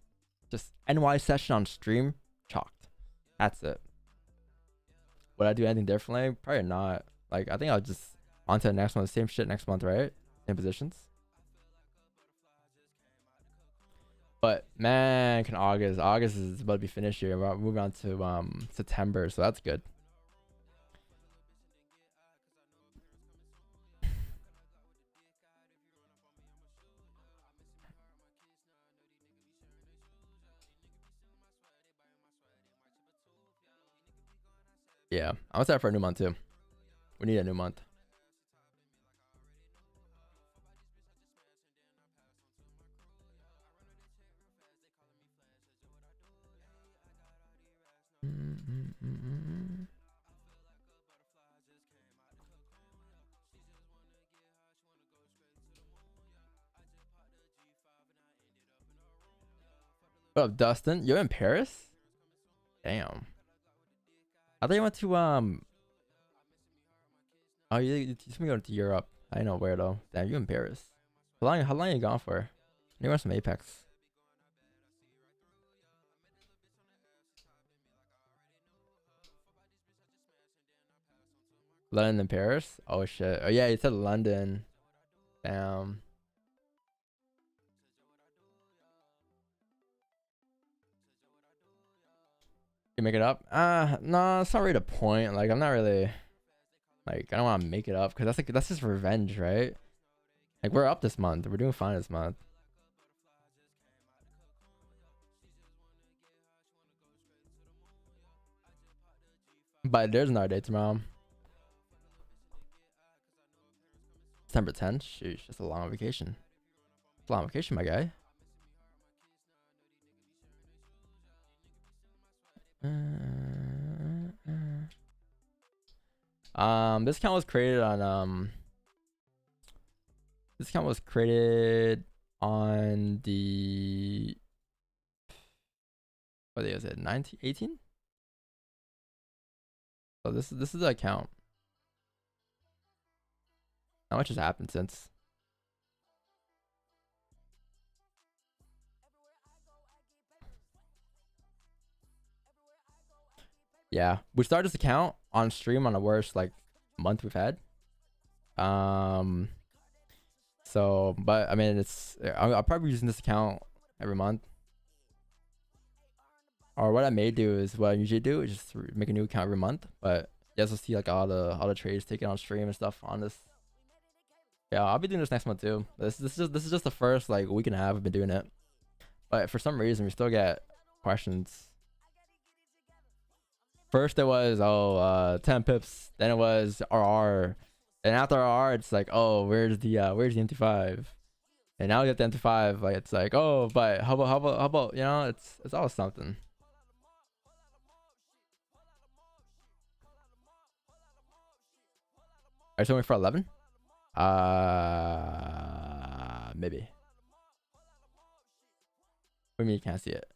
[SPEAKER 4] Just NY session on stream, chalked. That's it. Would I do anything differently? Probably not. Like I think I'll just on to the next one. Same shit next month, right? Same positions. But man, can August is about to be finished here. We're moving on to September, so that's good. Yeah, I'm excited for a new month too. We need a new month. What up, Dustin? You're in Paris? Damn. I thought you went to oh, you just going to Europe. I know where though. Damn, you in Paris. How long you gone for? You want some Apex? London and Paris? Oh shit. Oh yeah, you said London. Damn. You make it up? No, it's not really the point. Like I'm not really like I don't want to make it up because that's just revenge, right? Like we're up this month. We're doing fine this month. But there's another day tomorrow. December 10th. Sheesh, that's a long vacation. It's a long vacation, my guy. This account was created on this account was created on the what day is it? 19, 18? So this is the account. Not much has happened since. Yeah, we started this account on stream on the worst like month we've had. So, but I mean, I'll probably be using this account every month. Or what I may do is what I usually do is just make a new account every month. But you guys will see like all the trades taken on stream and stuff on this. Yeah, I'll be doing this next month too. This is just the first like week and a half I've been doing it. But for some reason we still get questions. First it was 10 pips, then it was RR, and after RR it's like, oh, where's the MT5? And now we get the MT5, like it's like, oh, but how about you know, it's always something. Are you showing for 11? Maybe. What do you mean you can't see it?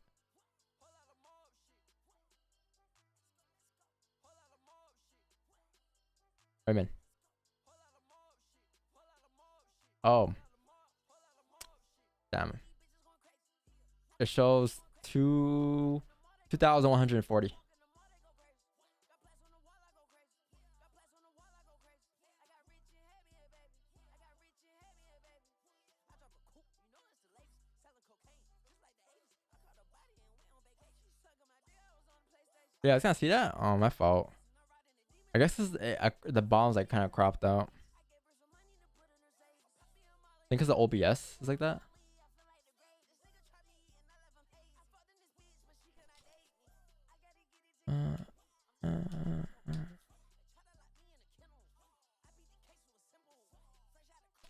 [SPEAKER 4] What do you mean? Oh. Damn. It shows 2,140. Yeah, I was gonna see that. Oh, my fault. I guess this is, the bomb's like kind of cropped out. I think because the OBS is like that. I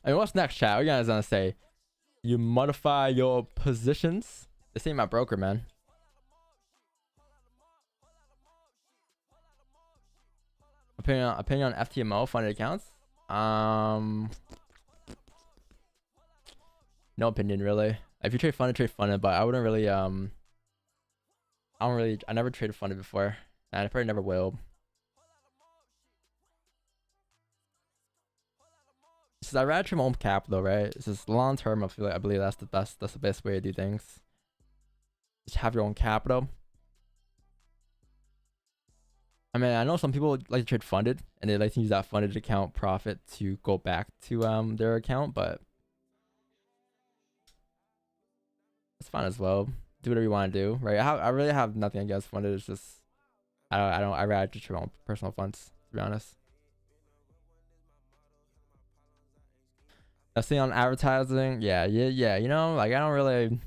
[SPEAKER 4] mean, what's next, chat? What you guys gonna say? You modify your positions? This ain't my broker, man. Opinion on FTMO funded accounts? No opinion really. If you trade funded, but I wouldn't really I never traded funded before. And I probably never will. Since I rather trade my own capital, right? It's just long term. I believe that's the best way to do things. Just have your own capital. I mean, I know some people like to trade funded, and they like to use that funded account profit to go back to their account, but it's fine as well. Do whatever you want to do, right? I really have nothing against funded. It's just I rather just trade my own personal funds, to be honest. I see on advertising, yeah. You know, like I don't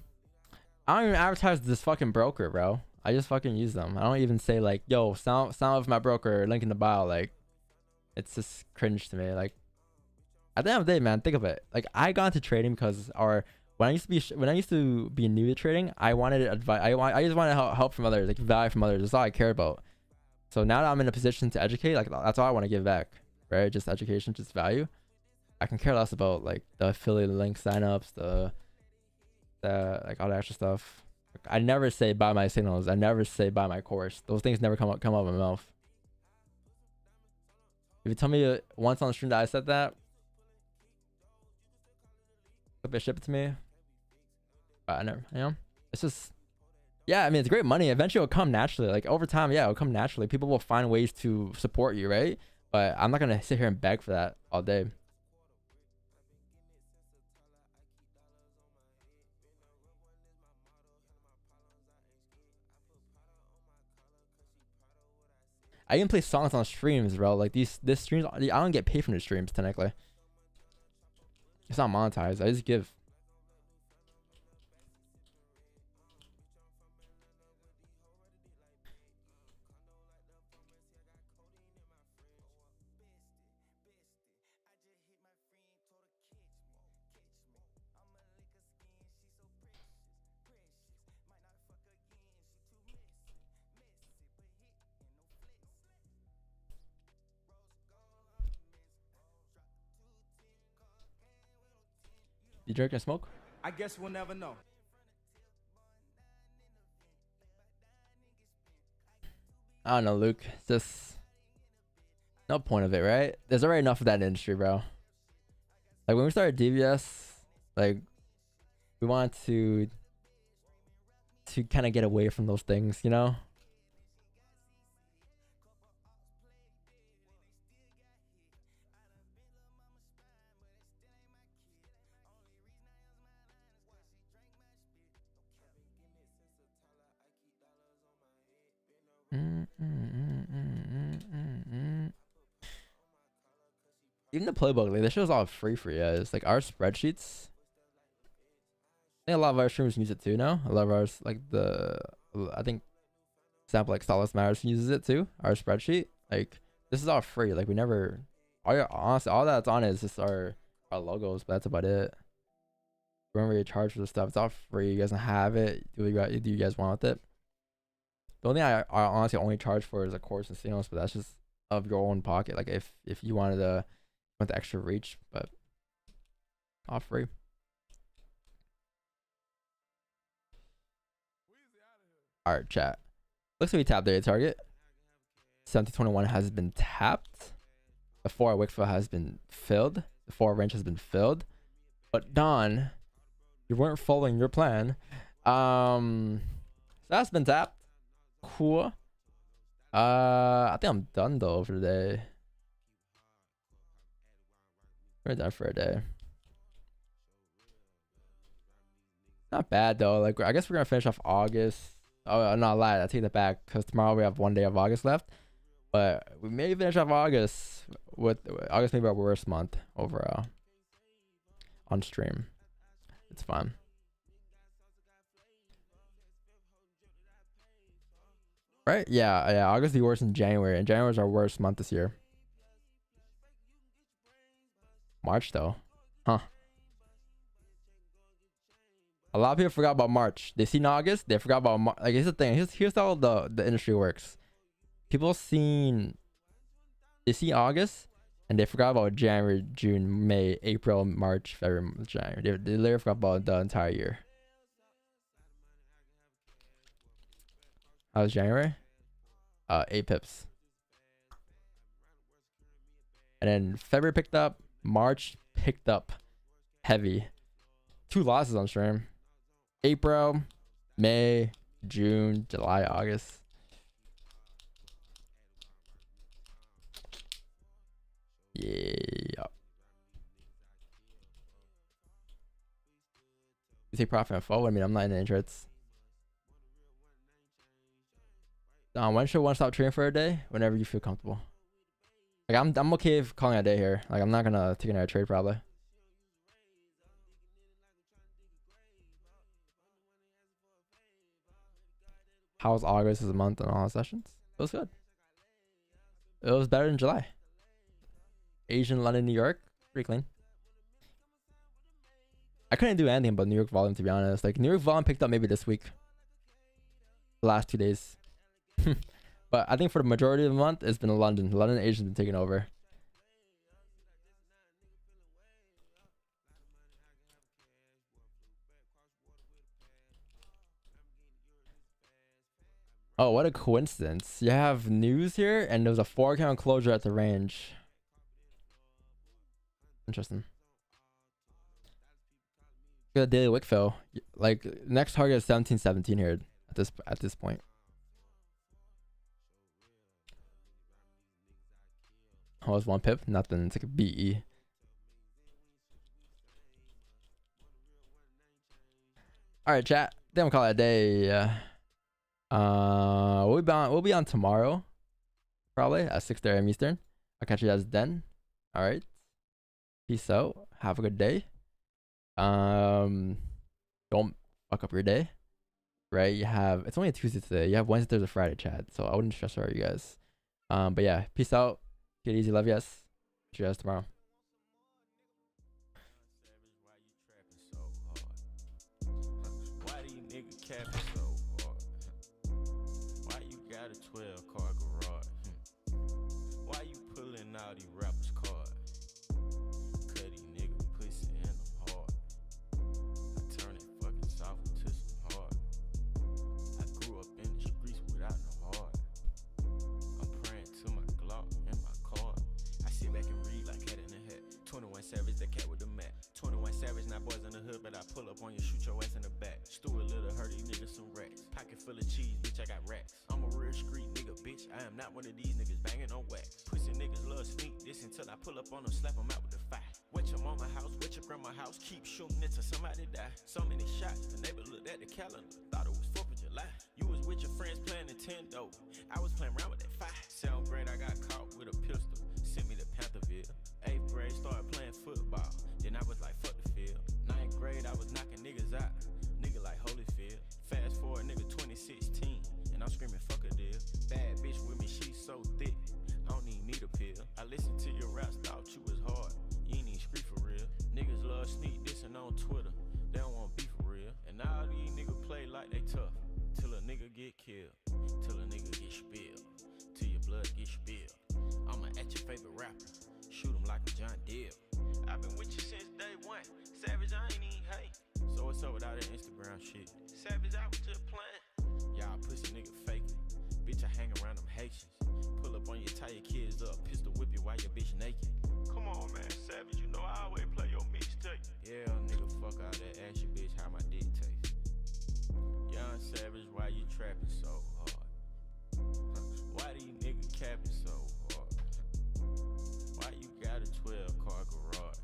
[SPEAKER 4] even advertise this fucking broker, bro. I just fucking use them. I don't even say like, yo, sound of my broker, link in the bio. Like, it's just cringe to me. Like, at the end of the day, man, think of it. Like, I got into trading because when I used to be new to trading, I wanted advice. I just wanted help from others, like value from others. That's all I care about. So now that I'm in a position to educate, like that's all I want to give back, right? Just education, just value. I can care less about like the affiliate link signups, the like all that extra stuff. I never say buy my signals. I never say buy my course. Those things never come out of my mouth. If you tell me once on the stream that I said that, ship it to me. But I never, you know, it's just, yeah. I mean, it's great money. Eventually, it'll come naturally. Like over time, yeah, it'll come naturally. People will find ways to support you, right? But I'm not gonna sit here and beg for that all day. I even play songs on streams, bro. Like this streams, I don't get paid from the streams technically. It's not monetized. I just give. You drink and smoke?
[SPEAKER 5] I guess we'll never know.
[SPEAKER 4] I don't know, Luke. It's just no point of it, right? There's already enough of that industry, bro. Like when we started DVS, like we wanted to kind of get away from those things, you know? Even the playbook, like this show's all free for you guys. Like our spreadsheets, I think a lot of our streamers use it too now. A lot of ours, like I think example, like Solus Matters uses it too. Our spreadsheet, like this is all free. Like we never, honestly, all that's on it is just our logos, but that's about it. We don't really charge for the stuff. It's all free. You guys can have it. Do you guys want with it? The only thing I honestly only charge for is a course and signals, but that's just of your own pocket. Like if you wanted to want the extra reach, but all free. All right, chat. Looks like we tapped the target. 1721 has been tapped. The 4 wick fill has been filled. The 4 range has been filled. But Don, you weren't following your plan. So that's been tapped. Cool. I think I'm done though for today. We're done for a day. Not bad though. Like I guess we're gonna finish off August. Oh, I'm not lying. I take that back because tomorrow we have 1 day of August left. But we may finish off August with August, maybe our worst month overall on stream. It's fun. Right? Yeah. August is the worst in January, and January is our worst month this year. March though, huh? A lot of people forgot about March. They seen August, they forgot about March. Like here's the thing. Here's how the industry works. People they see August and they forgot about January, June, May, April, March, February, January. They literally forgot about the entire year. How was January? 8 pips. And then February picked up. March picked up heavy. 2 losses on stream. April, May, June, July, August. Yeah. You take profit and forward. I mean, I'm not in any trades. When should one stop trading for a day? Whenever you feel comfortable. Like I'm okay with calling it a day here. Like I'm not gonna take another trade probably. How was August as a month on all sessions? It was good. It was better than July. Asian, London, New York, pretty clean. I couldn't do anything but New York volume to be honest. Like New York volume picked up maybe this week. The last 2 days. But I think for the majority of the month, it's been London. London and Asia's been taking over. Oh, what a coincidence. You have news here, and there was a 4 count closure at the range. Interesting. Look at the daily wick fill. Like, next target is 1717 here at this point. Oh, it's 1 pip. Nothing. It's like a BE. Alright, chat. Then we'll call it a day. We'll be on tomorrow. Probably at 6 a.m. Eastern. I'll catch you guys then. Alright. Peace out. Have a good day. Don't fuck up your day. Right? It's only a Tuesday today. You have Wednesday, Thursday, Friday, chat. So I wouldn't stress out you guys. But yeah, peace out. Get easy. Love you guys. See you guys tomorrow.
[SPEAKER 7] Why these niggas capping so hard? Why you got a 12-car garage? Why you pulling out these rappers' card? Cut these niggas pussy and I'm hard. I turn it fucking soft to some hard. I grew up in the streets without no heart. I'm praying to my Glock and my card. I sit back and read like cat in the hat. 21 Savage, the cat with the mat. 21 Savage, not boys in the hood, but I pull up on you, shoot your ass in the back. Stuart Little, hurt these niggas some racks. Pocket full of cheese, bitch, I got racks. I'm a real street nigga, bitch. I am not one of these niggas banging on wax. Pussy niggas love sneak this until I pull up on them, slap them out with the fire. Wet your mama house, wet your grandma house, keep shooting until somebody die. So many shots, the neighbor looked at the calendar, thought it was 4th of July. You was with your friends playing Nintendo, I was playing around with that fire. 7th grade, I got caught with a pistol, sent me to Pantherville. 8th grade, started playing football, then I was like, fuck the field. 9th grade, I was knocking niggas out, nigga like Holyfield. Fast forward, nigga 2016, and I'm screaming, fuck a deal. get killed, till a nigga get spilled, till your blood get spilled. I'ma at your favorite rapper, shoot him like I'm John Deere. I've been with you since day one, Savage, I ain't even hate. So what's up with all that Instagram shit? Savage, I was just playing. Y'all pussy nigga faking. Bitch, I hang around them Haitians. Pull up on you, tie your kids up, pistol whip you while your bitch naked. Come on, man, Savage, you know I always play your mixtape. Yeah, nigga, fuck all that. Ask your bitch how my dick taste. Young Savage, why you trapping so hard? Why these niggas capping so hard? Why you got a 12-car garage?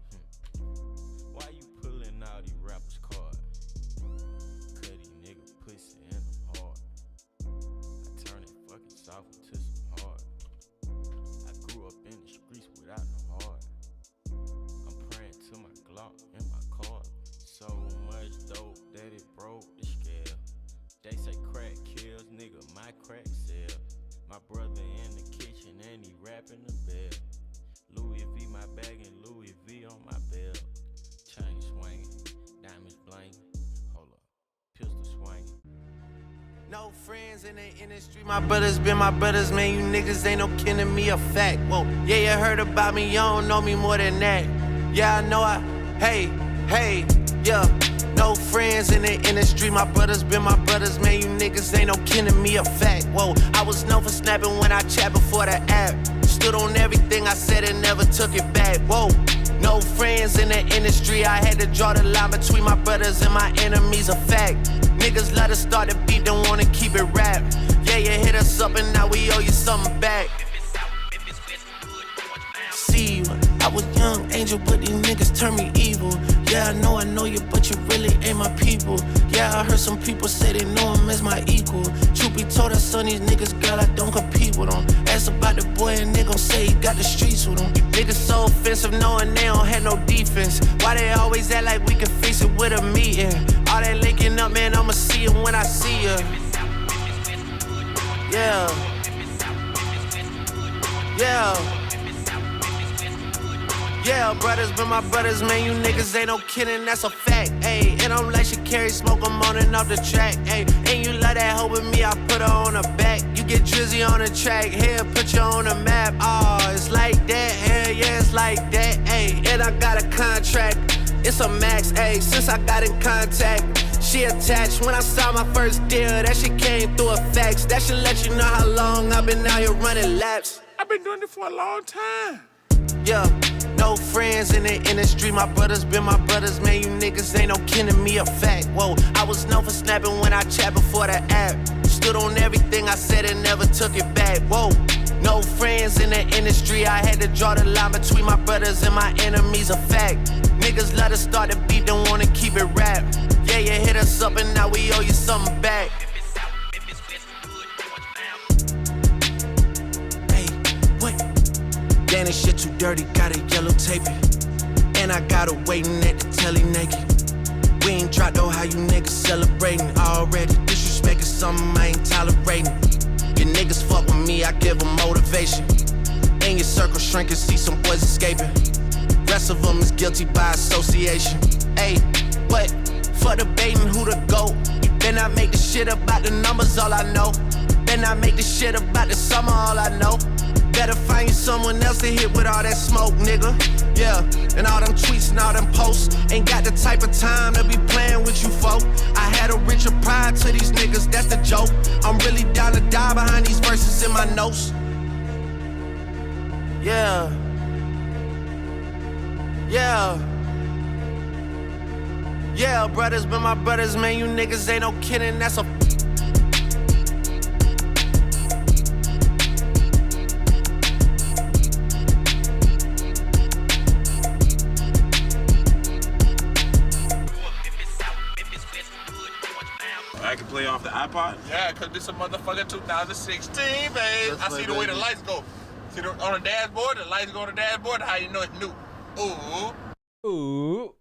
[SPEAKER 7] Why you pulling all these rappers' cards? Cut these niggas pussy in them hard. I turn it fucking soft into some hard. I grew up in the streets without no heart. I'm praying to my Glock in my car. So much dope that it broke the scale. They say crack kills, nigga, my crack sell. My brother in the kitchen and he rapping the bell. Louis V my bag and Louis V on my belt. Chain swinging, diamonds blinging. Hold up, pistol swinging.
[SPEAKER 2] No friends in the industry, my brothers been my brothers, man. You niggas ain't no kin to me, a fact. Whoa, yeah, you heard about me, you don't know me more than that. Yeah, I know hey, yeah. No friends in the industry, my brothers been my brothers, man. You niggas ain't no kin to me, a fact. Whoa, I was known for snapping when I chat before the app. Stood on everything I said and never took it back. Whoa, no friends in the industry, I had to draw the line between my brothers and my enemies, a fact. Niggas let us start the beat, don't wanna keep it rap. Yeah, you hit us up and now we owe you something back. See you, I was young angel, but these niggas turn me evil. Yeah, I know you, but you really ain't my people. Yeah, I heard some people say they know him as my equal. Truth be told, I son these niggas, girl, I don't compete with them. Ask about the boy and they gon' say he got the streets with him. Niggas so offensive knowing they don't have no defense. Why they always act like we can fix it with a meeting? All that linking up, man, I'ma see him when I see ya. Yeah. Yeah. Yeah, brothers been my brothers, man, you niggas ain't no kidding, that's a fact, ayy. And I'm like she carry smoke, I'm on and off the track, ayy. And you love that hoe with me, I put her on her back. You get drizzy on the track, here, put you on the map. Oh, it's like that, hell yeah, it's like that, ayy. And I got a contract, it's a max, ayy. Since I got in contact, she attached. When I saw my first deal, that shit came through a fax. That should let you know how long I've been out here running laps.
[SPEAKER 7] I've been doing it for a long time.
[SPEAKER 2] Yeah, no friends in the industry, my brothers been my brothers, man. You niggas ain't no kin to me, a fact. Whoa, I was known for snapping when I chat before the app. Stood on everything I said and never took it back. Whoa, no friends in the industry, I had to draw the line between my brothers and my enemies, a fact. Niggas let us start the beat, don't wanna keep it rap. Yeah, you hit us up and now we owe you something back. Damn, this shit too dirty, gotta yellow tape it. And I got her waiting at the telly naked. We ain't dropped though, how you niggas celebrating already. Disrespect is something I ain't tolerating. Your niggas fuck with me, I give them motivation. In your circle shrinking, see some boys escaping. Rest of them is guilty by association. Ayy, what? For debating who the GOAT. You better not make the shit about the numbers, all I know. Better not make the shit about the summer, all I know. Better find you someone else to hit with all that smoke, nigga. Yeah, and all them tweets and all them posts. Ain't got the type of time to be playing with you folk. I had a richer pride to these niggas, that's the joke. I'm really down to die behind these verses in my notes. Yeah. Yeah. Yeah, brothers been my brothers, man. You niggas ain't no kidding, that's a
[SPEAKER 9] I can play off the iPod?
[SPEAKER 10] Yeah, cause this a motherfucking 2016, babe. I see the way the lights go. See on the dashboard, the lights go on the dashboard, how you know it's new. Ooh.
[SPEAKER 4] Ooh.